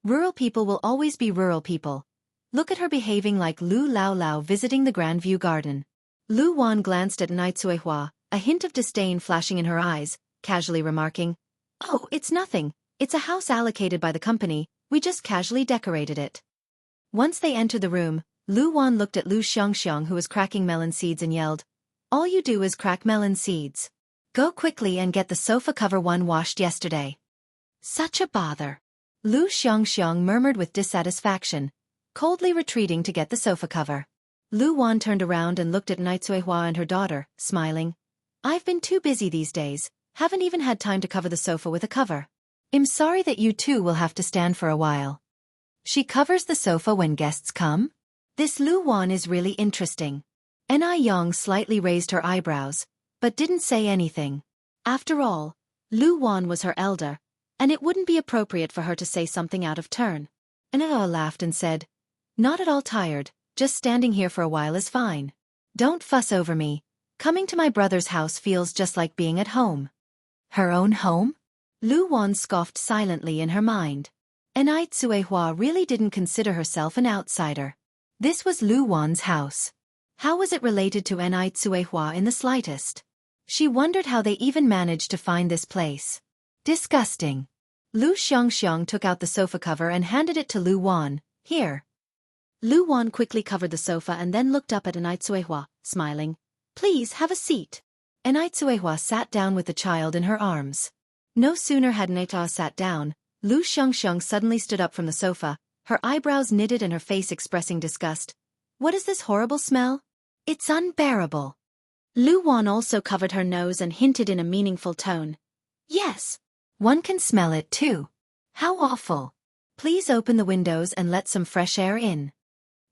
Rural people will always be rural people. Look at her behaving like Lu Lao Lao visiting the Grandview Garden. Lu Wan glanced at Anew, a hint of disdain flashing in her eyes, casually remarking, "Oh, it's nothing. It's a house allocated by the company, we just casually decorated it." Once they entered the room, Lu Wan looked at Lu Xianxia who was cracking melon seeds and yelled, "All you do is crack melon seeds. Go quickly and get the sofa cover one washed yesterday." "Such a bother." Lu Xianxia murmured with dissatisfaction, coldly retreating to get the sofa cover. Lu Wan turned around and looked at Anew and her daughter, smiling. "I've been too busy these days, haven't even had time to cover the sofa with a cover. I'm sorry that you two will have to stand for a while." She covers the sofa when guests come? This Lu Wan is really interesting. Anew slightly raised her eyebrows, but didn't say anything. After all, Lu Wan was her elder, and it wouldn't be appropriate for her to say something out of turn. Anew laughed and said, "Not at all tired, just standing here for a while is fine. Don't fuss over me. Coming to my brother's house feels just like being at home." "Her own home?" Lu Wan scoffed silently in her mind. Anew Tsuehua really didn't consider herself an outsider. This was Lu Wan's house. How was it related to Anew Tsuehua in the slightest? She wondered how they even managed to find this place. Disgusting. Lu Xianxia took out the sofa cover and handed it to Lu Wan. Here. Lu Wan quickly covered the sofa and then looked up at Anew Tsuehua, smiling. Please have a seat. Anew Tsuehua sat down with the child in her arms. No sooner had Anew sat down, Lu Xianxia suddenly stood up from the sofa, her eyebrows knitted and her face expressing disgust. What is this horrible smell? It's unbearable. Lu Wan also covered her nose and hinted in a meaningful tone. Yes. One can smell it too. How awful. Please open the windows and let some fresh air in.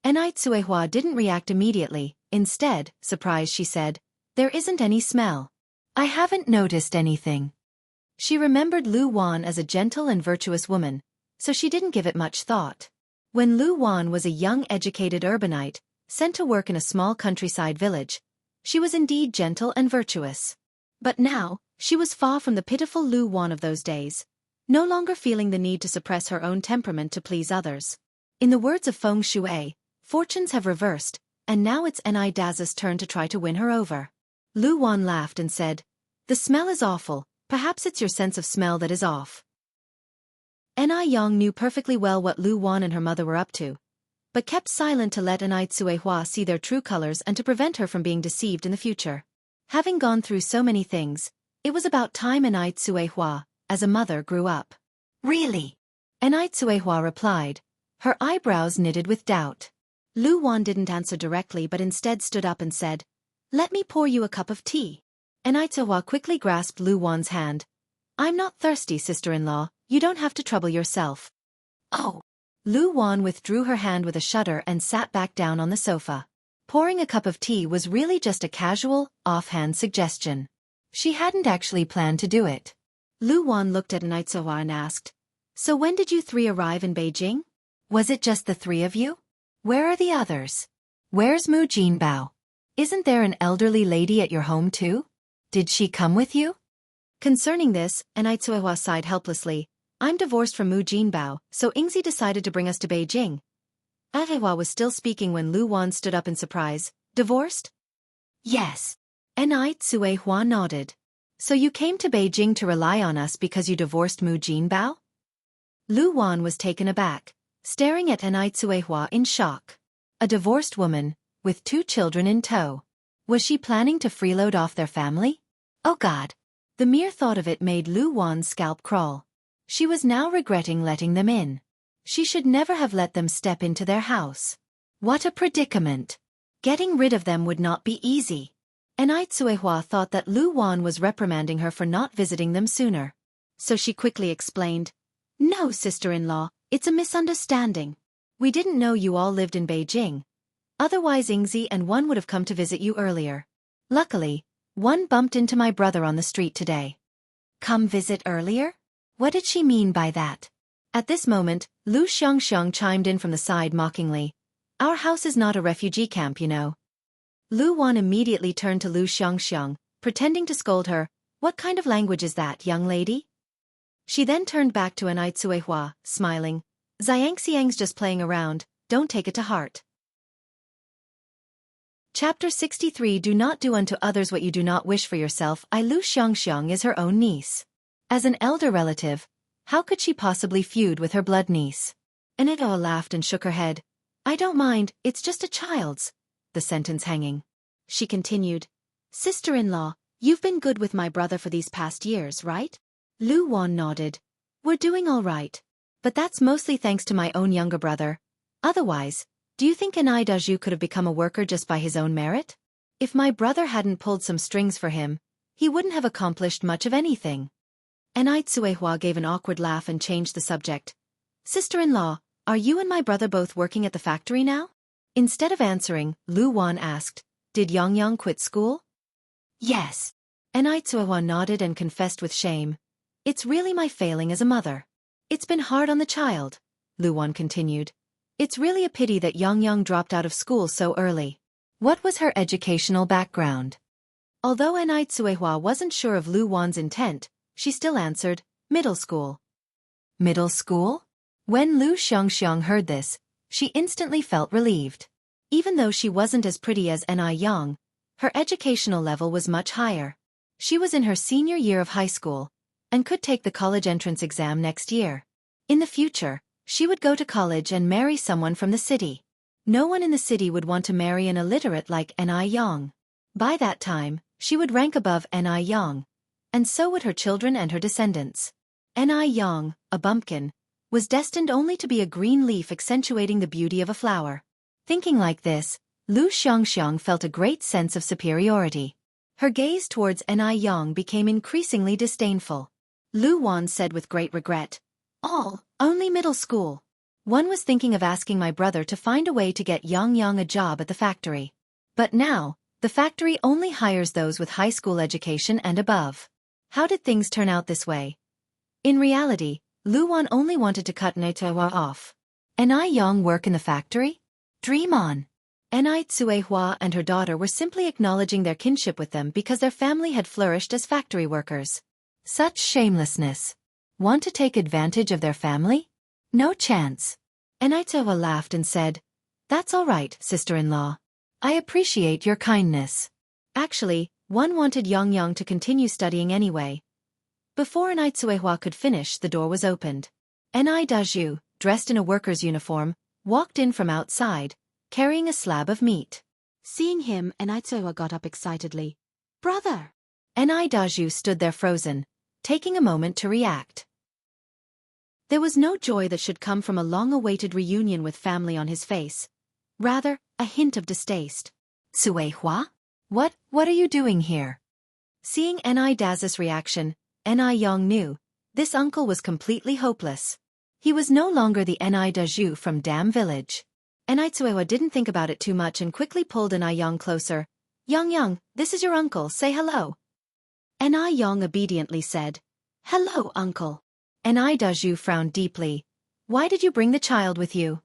Anew Tsuehua didn't react immediately. Instead, surprised, she said, There isn't any smell. I haven't noticed anything. She remembered Lu Wan as a gentle and virtuous woman, so she didn't give it much thought. When Lu Wan was a young educated urbanite, sent to work in a small countryside village, she was indeed gentle and virtuous. But now, she was far from the pitiful Lu Wan of those days, no longer feeling the need to suppress her own temperament to please others. In the words of Feng Shui, fortunes have reversed, and now it's Anew Daza's turn to try to win her over. Lu Wan laughed and said, The smell is awful, perhaps it's your sense of smell that is off. Anew Yang knew perfectly well what Lu Wan and her mother were up to, but kept silent to let Anew Tsuehua see their true colors and to prevent her from being deceived in the future. Having gone through so many things, it was about time Anew Tsuehua, as a mother, grew up. Really? Anew Tsuehua replied, her eyebrows knitted with doubt. Lu Wan didn't answer directly but instead stood up and said, Let me pour you a cup of tea. Anew Tsuehua quickly grasped Lu Wan's hand. I'm not thirsty, sister-in-law, you don't have to trouble yourself. Oh. Lu Wan withdrew her hand with a shudder and sat back down on the sofa. Pouring a cup of tea was really just a casual, offhand suggestion. She hadn't actually planned to do it. Lu Wan looked at Anew Tsuehua and asked, So when did you three arrive in Beijing? Was it just the three of you? Where are the others? Where's Mu Jinbao? Isn't there an elderly lady at your home too? Did she come with you? Concerning this, Anew Tsuehua sighed helplessly. I'm divorced from Mu Jinbao, so Yingzi decided to bring us to Beijing. Tsuehua was still speaking when Lu Wan stood up in surprise. Divorced? Yes. Anew Tsuehua nodded. So you came to Beijing to rely on us because you divorced Mu Jinbao? Lu Wan was taken aback, staring at Anew Tsuehua in shock. A divorced woman, with 2 children in tow. Was she planning to freeload off their family? Oh God. The mere thought of it made Lu Wan's scalp crawl. She was now regretting letting them in. She should never have let them step into their house. What a predicament. Getting rid of them would not be easy. Anew Tsuehua thought that Lu Wan was reprimanding her for not visiting them sooner. So she quickly explained, No, sister-in-law, it's a misunderstanding. We didn't know you all lived in Beijing. Otherwise Yingzi and One would have come to visit you earlier. Luckily, One bumped into my brother on the street today. Come visit earlier? What did she mean by that? At this moment, Lu Xianxia chimed in from the side mockingly. Our house is not a refugee camp, you know. Lu Wan immediately turned to Lu Xianxia, pretending to scold her. What kind of language is that, young lady? She then turned back to Anew Tsuehua, smiling. Xianxia's just playing around, don't take it to heart. Chapter 63 Do not do unto others what you do not wish for yourself. Lu Xianxia is her own niece. As an elder relative, how could she possibly feud with her blood niece? Anew laughed and shook her head. I don't mind, it's just a child's. The sentence hanging. She continued. Sister-in-law, you've been good with my brother for these past years, right? Lu Wan nodded. We're doing all right. But that's mostly thanks to my own younger brother. Otherwise, do you think Anew Dazhu could have become a worker just by his own merit? If my brother hadn't pulled some strings for him, he wouldn't have accomplished much of anything. Anew Tsuehua gave an awkward laugh and changed the subject. Sister-in-law, are you and my brother both working at the factory now? Instead of answering, Lu Wan asked, Did Yang quit school? Yes. Anew Tsuehua nodded and confessed with shame. It's really my failing as a mother. It's been hard on the child, Lu Wan continued. It's really a pity that Yang dropped out of school so early. What was her educational background? Although Anew Tsuehua wasn't sure of Lu Wan's intent, she still answered, Middle school. Middle school? When Lu Xianxia heard this, she instantly felt relieved. Even though she wasn't as pretty as Anew, her educational level was much higher. She was in her senior year of high school, and could take the college entrance exam next year. In the future, she would go to college and marry someone from the city. No one in the city would want to marry an illiterate like Anew. By that time, she would rank above Anew, and so would her children and her descendants. Anew, a bumpkin, was destined only to be a green leaf accentuating the beauty of a flower. Thinking like this, Lu Xianxia felt a great sense of superiority. Her gaze towards Anew became increasingly disdainful. Lu Wan said with great regret, Only middle school. One was thinking of asking my brother to find a way to get Yang a job at the factory. But now, the factory only hires those with high school education and above. How did things turn out this way? In reality, Lu Wan only wanted to cut Anew off. Anew work in the factory? Dream on. Anew and her daughter were simply acknowledging their kinship with them because their family had flourished as factory workers. Such shamelessness. Want to take advantage of their family? No chance. Anew laughed and said, That's all right, sister-in-law. I appreciate your kindness. Actually, one wanted Yang to continue studying anyway. Before Anew could finish, the door was opened. Anew, dressed in a worker's uniform, walked in from outside, carrying a slab of meat. Seeing him, Anew got up excitedly. Brother! Anew stood there frozen, taking a moment to react. There was no joy that should come from a long-awaited reunion with family on his face. Rather, a hint of distaste. Suihua? What are you doing here? Seeing Anew's reaction, Anew knew, this uncle was completely hopeless. He was no longer the Anew from Dam Village. Anew didn't think about it too much and quickly pulled Anew closer. Yang, this is your uncle, say hello. Anew obediently said, Hello, uncle. Anew frowned deeply. Why did you bring the child with you?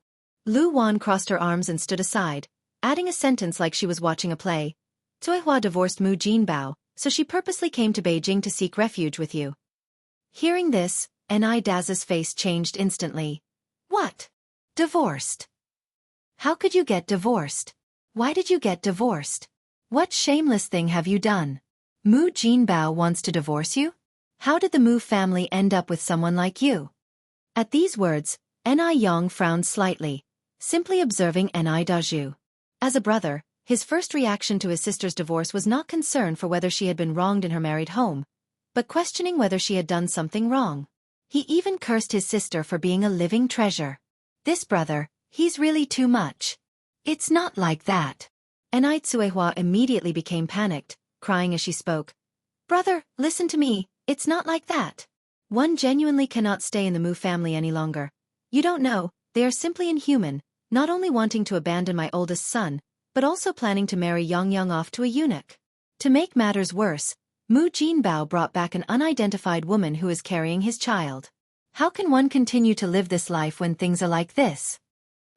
Lu Wan crossed her arms and stood aside, adding a sentence like she was watching a play. Suihua divorced Mu Jinbao, so she purposely came to Beijing to seek refuge with you. Hearing this, Anew's face changed instantly. What? Divorced? How could you get divorced? Why did you get divorced? What shameless thing have you done? Mu Jinbao wants to divorce you? How did the Mu family end up with someone like you? At these words, Anew frowned slightly, simply observing Anew. As a brother, his first reaction to his sister's divorce was not concern for whether she had been wronged in her married home, but questioning whether she had done something wrong. He even cursed his sister for being a living treasure. This brother, he's really too much. It's not like that. Anew immediately became panicked, crying as she spoke. Brother, listen to me, it's not like that. One genuinely cannot stay in the Mu family any longer. You don't know, they are simply inhuman, not only wanting to abandon my oldest son, but also planning to marry Yang off to a eunuch. To make matters worse, Mu Jinbao brought back an unidentified woman who is carrying his child. How can one continue to live this life when things are like this?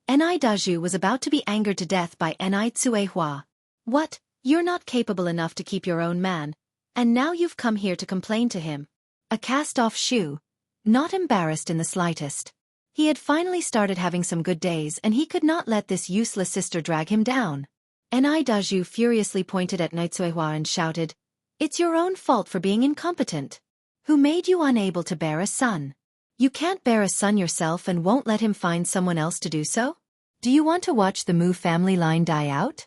Anew was about to be angered to death by Anew. What? You're not capable enough to keep your own man, and now you've come here to complain to him. A cast-off shoe. Not embarrassed in the slightest. He had finally started having some good days and he could not let this useless sister drag him down. Anew furiously pointed at Anew and shouted, It's your own fault for being incompetent. Who made you unable to bear a son? You can't bear a son yourself and won't let him find someone else to do so? Do you want to watch the Mu family line die out?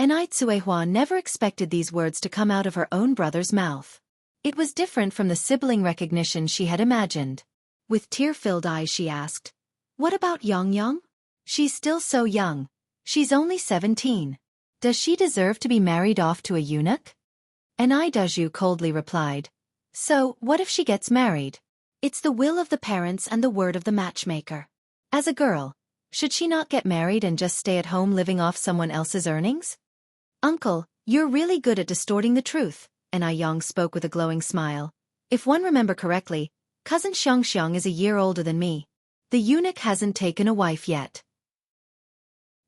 Anew never expected these words to come out of her own brother's mouth. It was different from the sibling recognition she had imagined. With tear-filled eyes she asked, What about Yang? She's still so young. She's only 17. Does she deserve to be married off to a eunuch? Anew coldly replied, So, what if she gets married? It's the will of the parents and the word of the matchmaker. As a girl, should she not get married and just stay at home living off someone else's earnings? Uncle, you're really good at distorting the truth, Anew spoke with a glowing smile. If one remember correctly, Cousin Xianxia is a year older than me. The eunuch hasn't taken a wife yet.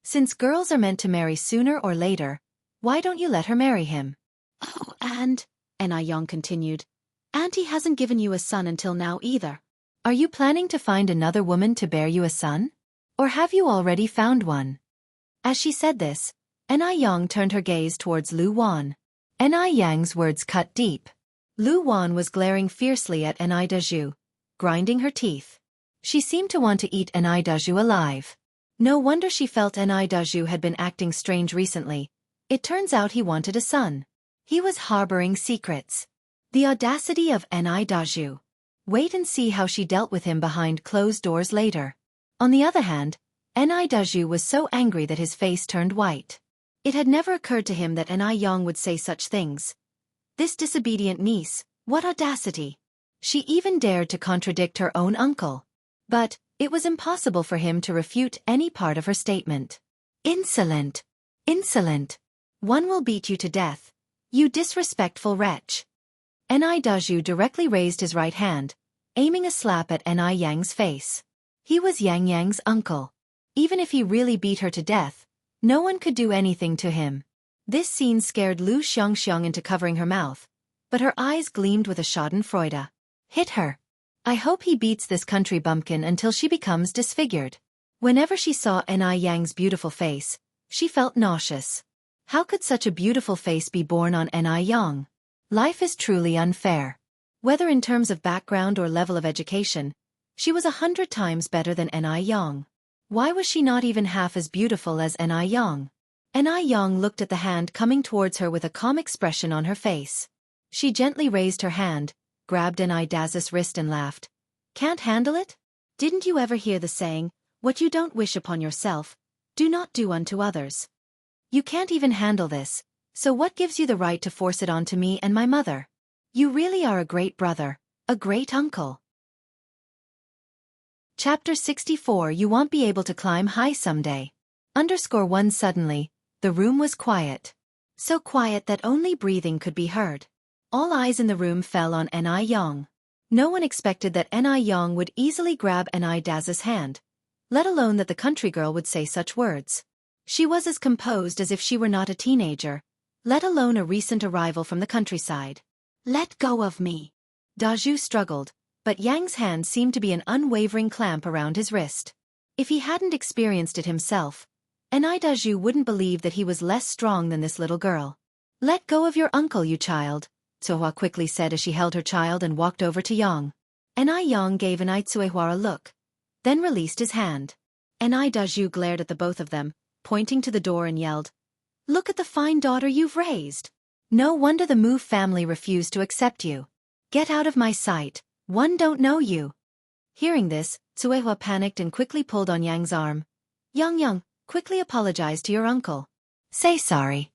Since girls are meant to marry sooner or later, why don't you let her marry him? Oh, and, Anew continued, Auntie hasn't given you a son until now either. Are you planning to find another woman to bear you a son? Or have you already found one? As she said this, Yang turned her gaze towards Lu Wan. Yang's words cut deep. Lu Wan was glaring fiercely at Daju, grinding her teeth. She seemed to want to eat Daju alive. No wonder she felt Daju had been acting strange recently. It turns out he wanted a son. He was harboring secrets. The audacity of Daju. Wait and see how she dealt with him behind closed doors later. On the other hand, Daju was so angry that his face turned white. It had never occurred to him that Yang would say such things. This disobedient niece, what audacity! She even dared to contradict her own uncle. But it was impossible for him to refute any part of her statement. Insolent! Insolent! One will beat you to death, you disrespectful wretch. Daju directly raised his right hand, aiming a slap at Yang's face. He was Yang's uncle. Even if he really beat her to death, no one could do anything to him. This scene scared Lu Xianxia into covering her mouth, but her eyes gleamed with a schadenfreude. Hit her. I hope he beats this country bumpkin until she becomes disfigured. Whenever she saw Yang's beautiful face, she felt nauseous. How could such a beautiful face be born on Yang? Life is truly unfair. Whether in terms of background or level of education, she was 100 times better than Yang. Why was she not even half as beautiful as Yang? Yang looked at the hand coming towards her with a calm expression on her face. She gently raised her hand, grabbed Dazu's wrist and laughed. Can't handle it? Didn't you ever hear the saying, what you don't wish upon yourself, do not do unto others? You can't even handle this, so what gives you the right to force it onto me and my mother? You really are a great brother, a great uncle. Chapter 64. You won't be able to climb high someday. _1 Suddenly, the room was quiet. So quiet that only breathing could be heard. All eyes in the room fell on Yang. No one expected that Yang would easily grab Dazu's hand, let alone that the country girl would say such words. She was as composed as if she were not a teenager, let alone a recent arrival from the countryside. Let go of me. Daju struggled, but Yang's hand seemed to be an unwavering clamp around his wrist. If he hadn't experienced it himself, Daju wouldn't believe that he was less strong than this little girl. Let go of your uncle, you child, Tsuehua quickly said as she held her child and walked over to Yang. Yang gave Tsuehua a look, then released his hand. Daju glared at the both of them, pointing to the door and yelled, Look at the fine daughter you've raised. No wonder the Mu family refused to accept you. Get out of my sight, one don't know you. Hearing this, Tsuehua panicked and quickly pulled on Yang's arm. Yang, quickly apologize to your uncle. Say sorry.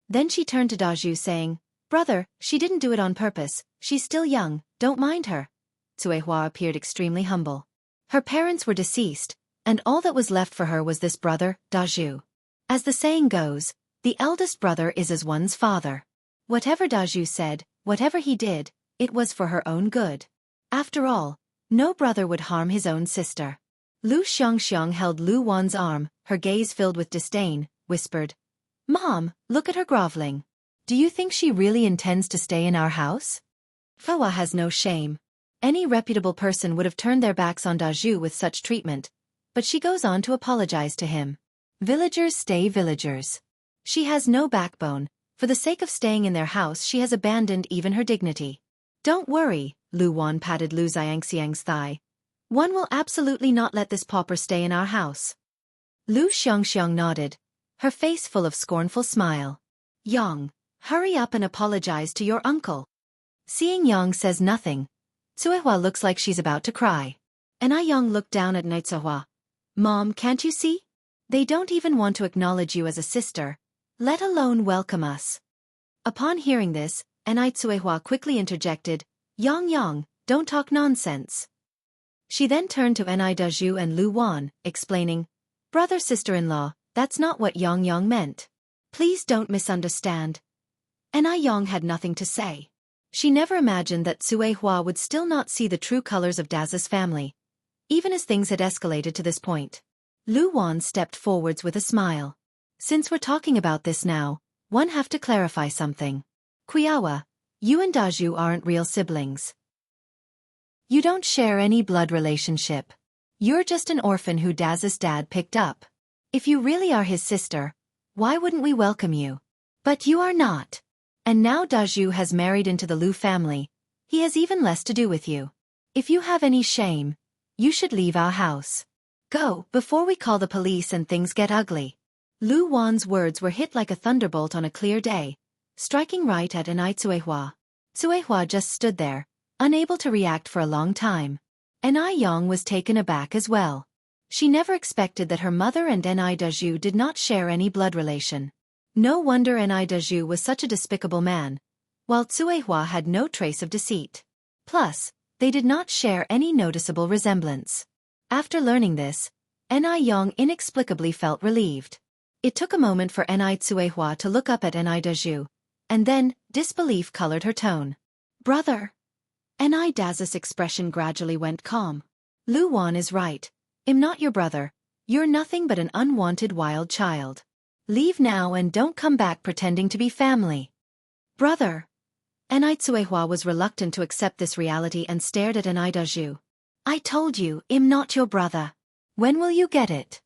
Then she turned to Daju saying, Brother, she didn't do it on purpose, she's still young, don't mind her. Tsuehua appeared extremely humble. Her parents were deceased, and all that was left for her was this brother, Daju. As the saying goes, the eldest brother is as one's father. Whatever Daju said, whatever he did, it was for her own good. After all, no brother would harm his own sister. Lu Xianxia held Lu Wan's arm, her gaze filled with disdain, whispered, Mom, look at her groveling. Do you think she really intends to stay in our house? Fawa has no shame. Any reputable person would have turned their backs on Daju with such treatment, but she goes on to apologize to him. Villagers stay villagers. She has no backbone. For the sake of staying in their house she has abandoned even her dignity. Don't worry, Lu Wan patted Lu Xianxiang's thigh. One will absolutely not let this pauper stay in our house. Lu Xianxiang nodded, her face full of scornful smile. Yang, hurry up and apologize to your uncle. Seeing Yang says nothing, Tsuehua looks like she's about to cry. Yang looked down at Tsuehua. Mom, can't you see? They don't even want to acknowledge you as a sister, let alone welcome us. Upon hearing this, Tsuehua quickly interjected, Yang, don't talk nonsense. She then turned to Daju and Lu Wan, explaining, Brother sister-in-law, that's not what Yang meant. Please don't misunderstand. Yang had nothing to say. She never imagined that Tsuehua would still not see the true colors of Dazu's family, even as things had escalated to this point. Lu Wan stepped forwards with a smile. Since we're talking about this now, one have to clarify something. Qiawa, You and Daju aren't real siblings. You don't share any blood relationship. You're just an orphan who Daz's dad picked up. If you really are his sister, why wouldn't we welcome you? But you are not. And now Daju has married into the Lu family. He has even less to do with you. If you have any shame, you should leave our house. Go, before we call the police and things get ugly. Lu Wan's words were hit like a thunderbolt on a clear day, striking right at Anai Tsuehua. Tsuehua just stood there, unable to react for a long time. Anai Yang was taken aback as well. She never expected that her mother and Anai Daju did not share any blood relation. No wonder Anai Daju was such a despicable man, while Tsuehua had no trace of deceit. Plus, they did not share any noticeable resemblance. After learning this, Anai Yang inexplicably felt relieved. It took a moment for Anai Tsuehua to look up at Anai Daju, and then, disbelief colored her tone. Brother. Anai Daz's expression gradually went calm. Lu Wan is right. I'm not your brother. You're nothing but an unwanted wild child. Leave now and don't come back pretending to be family. Brother. Anai Tsuehua was reluctant to accept this reality and stared at Anai Daju. I told you, I'm not your brother. When will you get it?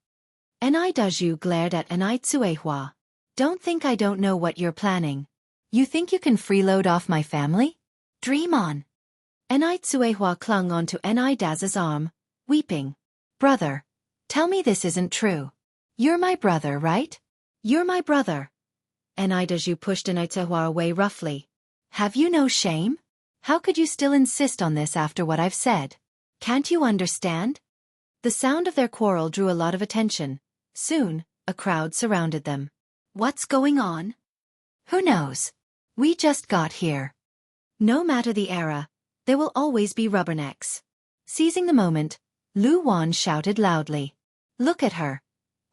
Anai Daju glared at Anai Tsuehua. Don't think I don't know what you're planning. You think you can freeload off my family? Dream on. Anai Tsuehua clung onto Anai Daz's arm, weeping. Brother, tell me this isn't true. You're my brother, right? You're my brother. Anai Daju pushed Anai Tsuehua away roughly. Have you no shame? How could you still insist on this after what I've said? Can't you understand? The sound of their quarrel drew a lot of attention. Soon, a crowd surrounded them. What's going on? Who knows? We just got here. No matter the era, there will always be rubbernecks. Seizing the moment, Lu Wan shouted loudly. Look at her.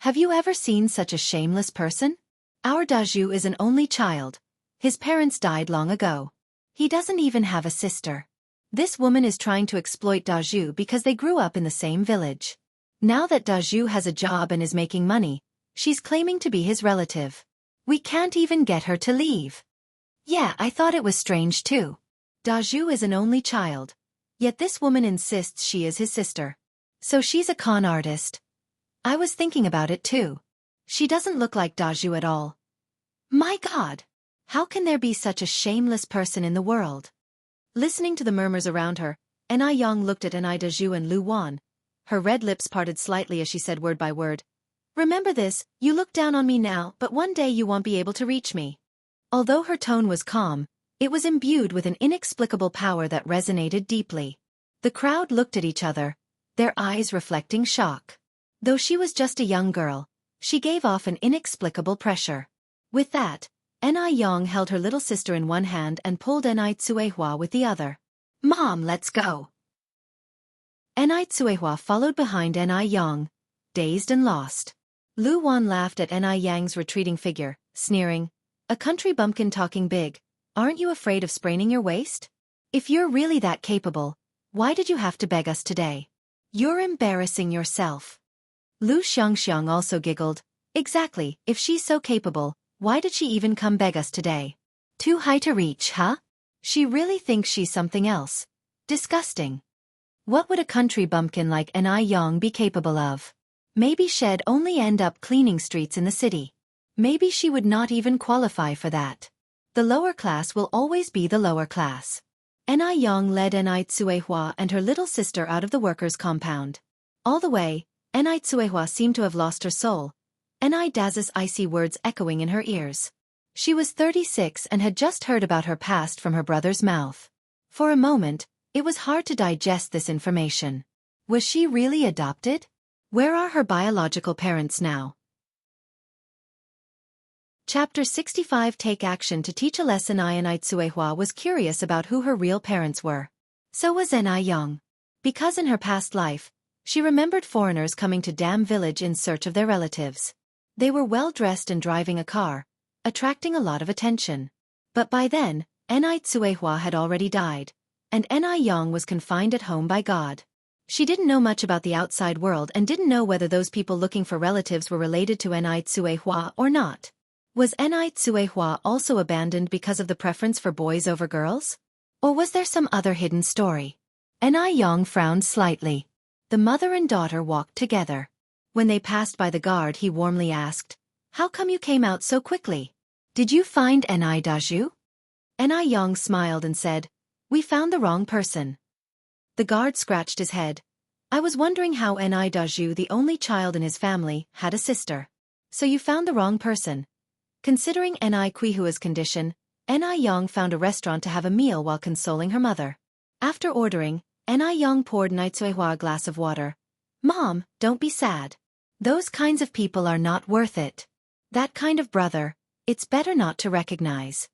Have you ever seen such a shameless person? Our Daju is an only child. His parents died long ago. He doesn't even have a sister. This woman is trying to exploit Daju because they grew up in the same village. Now that Daju has a job and is making money, she's claiming to be his relative. We can't even get her to leave. Yeah, I thought it was strange too. Daju is an only child. Yet this woman insists she is his sister. So she's a con artist. I was thinking about it too. She doesn't look like Daju at all. My God! How can there be such a shameless person in the world? Listening to the murmurs around her, Anai Yang looked at Anai Daju and Lu Wan. Her red lips parted slightly as she said word by word. Remember this, you look down on me now, but one day you won't be able to reach me. Although her tone was calm, it was imbued with an inexplicable power that resonated deeply. The crowd looked at each other, their eyes reflecting shock. Though she was just a young girl, she gave off an inexplicable pressure. With that, Anai Yang held her little sister in one hand and pulled Anai Tsuehua with the other. Mom, let's go. Anai Tsuehua followed behind Anai Yang, dazed and lost. Lu Wan laughed at Anai Yang's retreating figure, sneering. A country bumpkin talking big. Aren't you afraid of spraining your waist? If you're really that capable, why did you have to beg us today? You're embarrassing yourself. Lu Xianxia also giggled. Exactly, if she's so capable, why did she even come beg us today? Too high to reach, huh? She really thinks she's something else. Disgusting. What would a country bumpkin like Anai Yang be capable of? Maybe she'd only end up cleaning streets in the city. Maybe she would not even qualify for that. The lower class will always be the lower class. Anai Yang led Anai Tsuehua and her little sister out of the workers' compound. All the way, Anai Tsuehua seemed to have lost her soul. Anai Daz's icy words echoing in her ears. She was 36 and had just heard about her past from her brother's mouth. For a moment, it was hard to digest this information. Was she really adopted? Where are her biological parents now? Chapter 65 Take action to teach a lesson. Anai Tsuehua was curious about who her real parents were. So was Anai Yang. Because in her past life, she remembered foreigners coming to Dam Village in search of their relatives. They were well-dressed and driving a car, attracting a lot of attention. But by then, Anai Tsuehua had already died, and Anai Yang was confined at home by God. She didn't know much about the outside world and didn't know whether those people looking for relatives were related to Anai Tsuehua or not. Was Ni Tsuehua also abandoned because of the preference for boys over girls? Or was there some other hidden story? Ni Yang frowned slightly. The mother and daughter walked together. When they passed by the guard, he warmly asked, "How come you came out so quickly? Did you find Ni Daju?" Ni Yang smiled and said, "We found the wrong person." The guard scratched his head. "I was wondering how Ni Daju, the only child in his family, had a sister. So you found the wrong person." Considering Ni Quihua's condition, Ni Yang found a restaurant to have a meal while consoling her mother. After ordering, Ni Yang poured Ni Tsuehua a glass of water. "Mom, don't be sad. Those kinds of people are not worth it. That kind of brother, it's better not to recognize."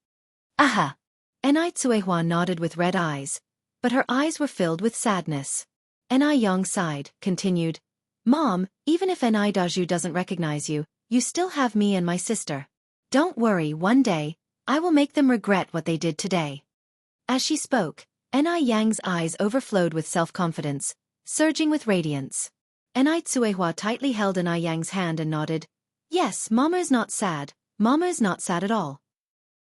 "Aha!" Ni Tsuehua nodded with red eyes, but her eyes were filled with sadness. Ni Yang sighed, continued, "Mom, even if Ni Daju doesn't recognize you, you still have me and my sister. Don't worry, one day, I will make them regret what they did today." As she spoke, Ni Yang's eyes overflowed with self-confidence, surging with radiance. Ni Tsuehua tightly held Ni Yang's hand and nodded, "Yes, Mama is not sad. Mama is not sad at all."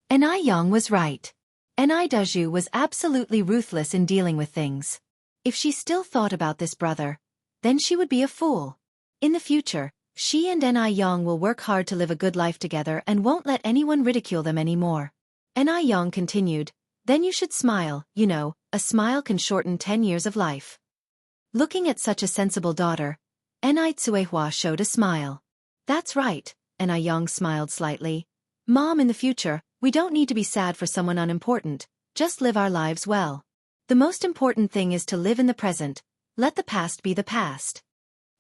Ni Yang was right. Ni Daju was absolutely ruthless in dealing with things. If she still thought about this brother, then she would be a fool. In the future, she and Ni Yang will work hard to live a good life together and won't let anyone ridicule them anymore. Ni Yang continued, "Then you should smile, you know, a smile can shorten 10 years of life." Looking at such a sensible daughter, Ni Tsuehua showed a smile. "That's right," Ni Yang smiled slightly. "Mom, in the future, we don't need to be sad for someone unimportant, just live our lives well. The most important thing is to live in the present, let the past be the past."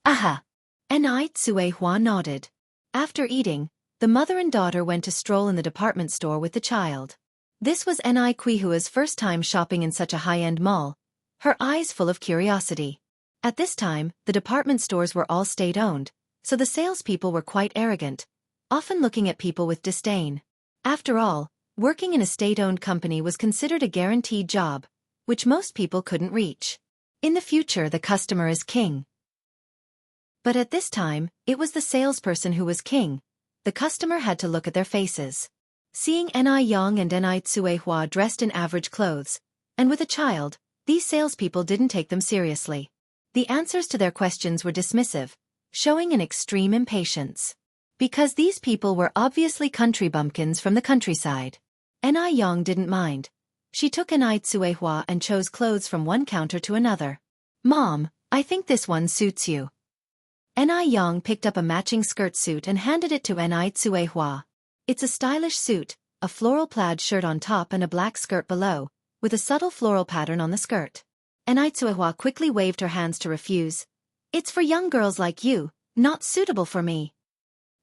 "Aha!" Ni Tsuehua nodded. After eating, the mother and daughter went to stroll in the department store with the child. This was Ni Quihua's first time shopping in such a high-end mall, her eyes full of curiosity. At this time, the department stores were all state-owned, so the salespeople were quite arrogant, often looking at people with disdain. After all, working in a state-owned company was considered a guaranteed job, which most people couldn't reach. In the future, the customer is king. But at this time, it was the salesperson who was king. The customer had to look at their faces. Seeing Ni Yang and Ni Tsuehua dressed in average clothes, and with a child, these salespeople didn't take them seriously. The answers to their questions were dismissive, showing an extreme impatience. Because these people were obviously country bumpkins from the countryside. Ni Yang didn't mind. She took Ni Tsuehua and chose clothes from one counter to another. "Mom, I think this one suits you." Ni Yang picked up a matching skirt suit and handed it to Ni Tsuehua. It's a stylish suit, a floral plaid shirt on top and a black skirt below, with a subtle floral pattern on the skirt. Ni Tsuehua quickly waved her hands to refuse. "It's for young girls like you, not suitable for me."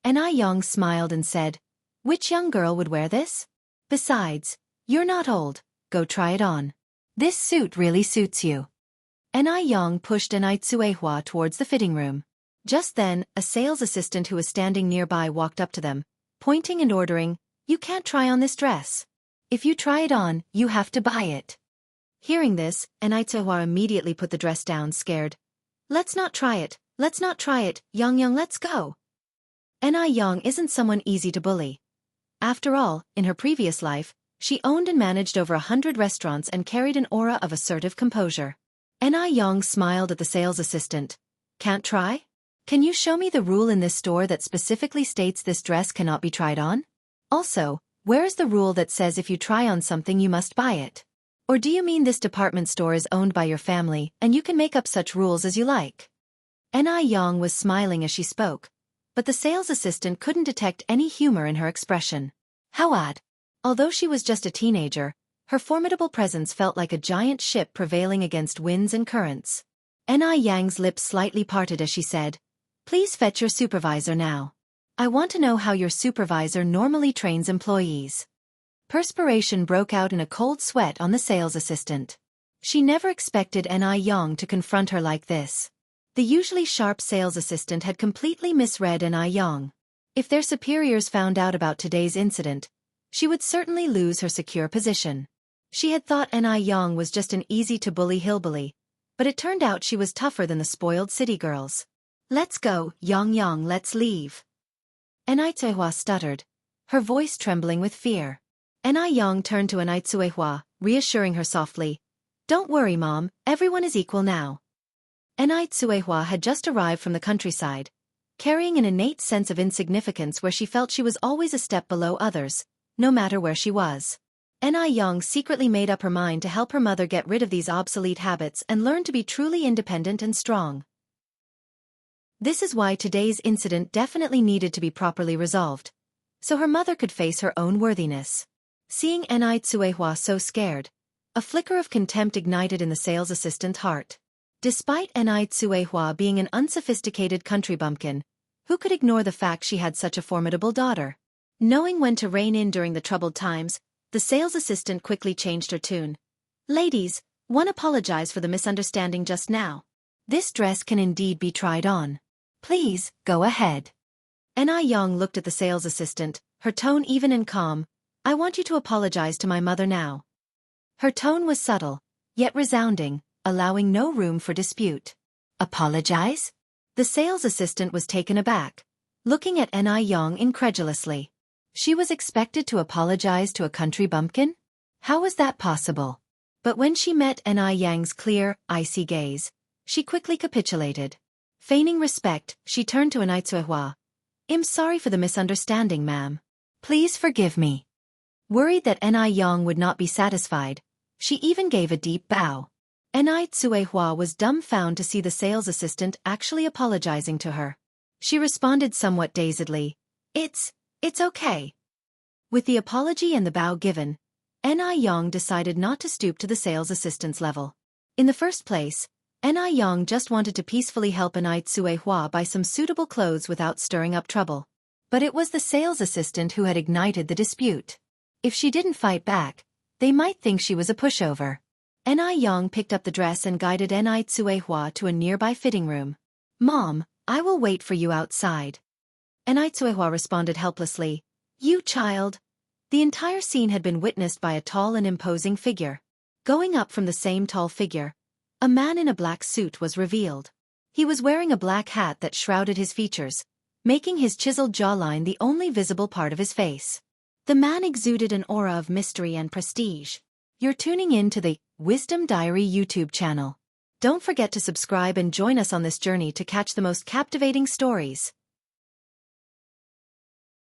Ni Yang smiled and said, "Which young girl would wear this? Besides, you're not old, go try it on. This suit really suits you." Ni Yang pushed Ni Tsuehua towards the fitting room. Just then, a sales assistant who was standing nearby walked up to them, pointing and ordering, "You can't try on this dress. If you try it on, you have to buy it." Hearing this, Ni Tsuehua immediately put the dress down, scared. Let's not try it, Yang, let's go." Ni Yang isn't someone easy to bully. After all, in her previous life, she owned and managed over 100 restaurants and carried an aura of assertive composure. Ni Yang smiled at the sales assistant. "Can't try? Can you show me the rule in this store that specifically states this dress cannot be tried on? Also, where is the rule that says if you try on something you must buy it? Or do you mean this department store is owned by your family and you can make up such rules as you like?" Ni Yang was smiling as she spoke, but the sales assistant couldn't detect any humor in her expression. How odd. Although she was just a teenager, her formidable presence felt like a giant ship prevailing against winds and currents. Ni Yang's lips slightly parted as she said, "Please fetch your supervisor now. I want to know how your supervisor normally trains employees." Perspiration broke out in a cold sweat on the sales assistant. She never expected Ni Yang to confront her like this. The usually sharp sales assistant had completely misread Ni Yang. If their superiors found out about today's incident, she would certainly lose her secure position. She had thought Ni Yang was just an easy-to-bully hillbilly, but it turned out she was tougher than the spoiled city girls. "Let's go, Yang, let's leave." Ni Tsuehua stuttered. her voice trembling with fear. Anew turned to Anew, reassuring her softly, "Don't worry, Mom, everyone is equal now." Anew had just arrived from the countryside, carrying an innate sense of insignificance where she felt she was always a step below others, no matter where she was. Anew secretly made up her mind to help her mother get rid of these obsolete habits and learn to be truly independent and strong. This is why today's incident definitely needed to be properly resolved, so her mother could face her own worthiness. Seeing Anew so scared, a flicker of contempt ignited in the sales assistant's heart. Despite Anew being an unsophisticated country bumpkin, who could ignore the fact she had such a formidable daughter? Knowing when to rein in during the troubled times, the sales assistant quickly changed her tune. "Ladies, one apologize for the misunderstanding just now. This dress can indeed be tried on. Please, go ahead." Anew looked at the sales assistant, her tone even and calm. "I want you to apologize to my mother now." Her tone was subtle, yet resounding, allowing no room for dispute. "Apologize?" The sales assistant was taken aback, looking at Anew incredulously. She was expected to apologize to a country bumpkin? How was that possible? But when she met Anew's clear, icy gaze, she quickly capitulated. Feigning respect, she turned to Anew. "I'm sorry for the misunderstanding, ma'am. Please forgive me." Worried that Anew would not be satisfied, she even gave a deep bow. Anew was dumbfounded to see the sales assistant actually apologizing to her. She responded somewhat dazedly, It's okay." With the apology and the bow given, Anew decided not to stoop to the sales assistant's level. In the first place, Anew just wanted to peacefully help Anew buy some suitable clothes without stirring up trouble. But it was the sales assistant who had ignited the dispute. If she didn't fight back, they might think she was a pushover. Anew picked up the dress and guided Anew to a nearby fitting room. "Mom, I will wait for you outside." Anew responded helplessly, "You child." The entire scene had been witnessed by a tall and imposing figure. Going up from the same tall figure, a man in a black suit was revealed. He was wearing a black hat that shrouded his features, making his chiseled jawline the only visible part of his face. The man exuded an aura of mystery and prestige. You're tuning in to the Wisdom Diary YouTube channel. Don't forget to subscribe and join us on this journey to catch the most captivating stories.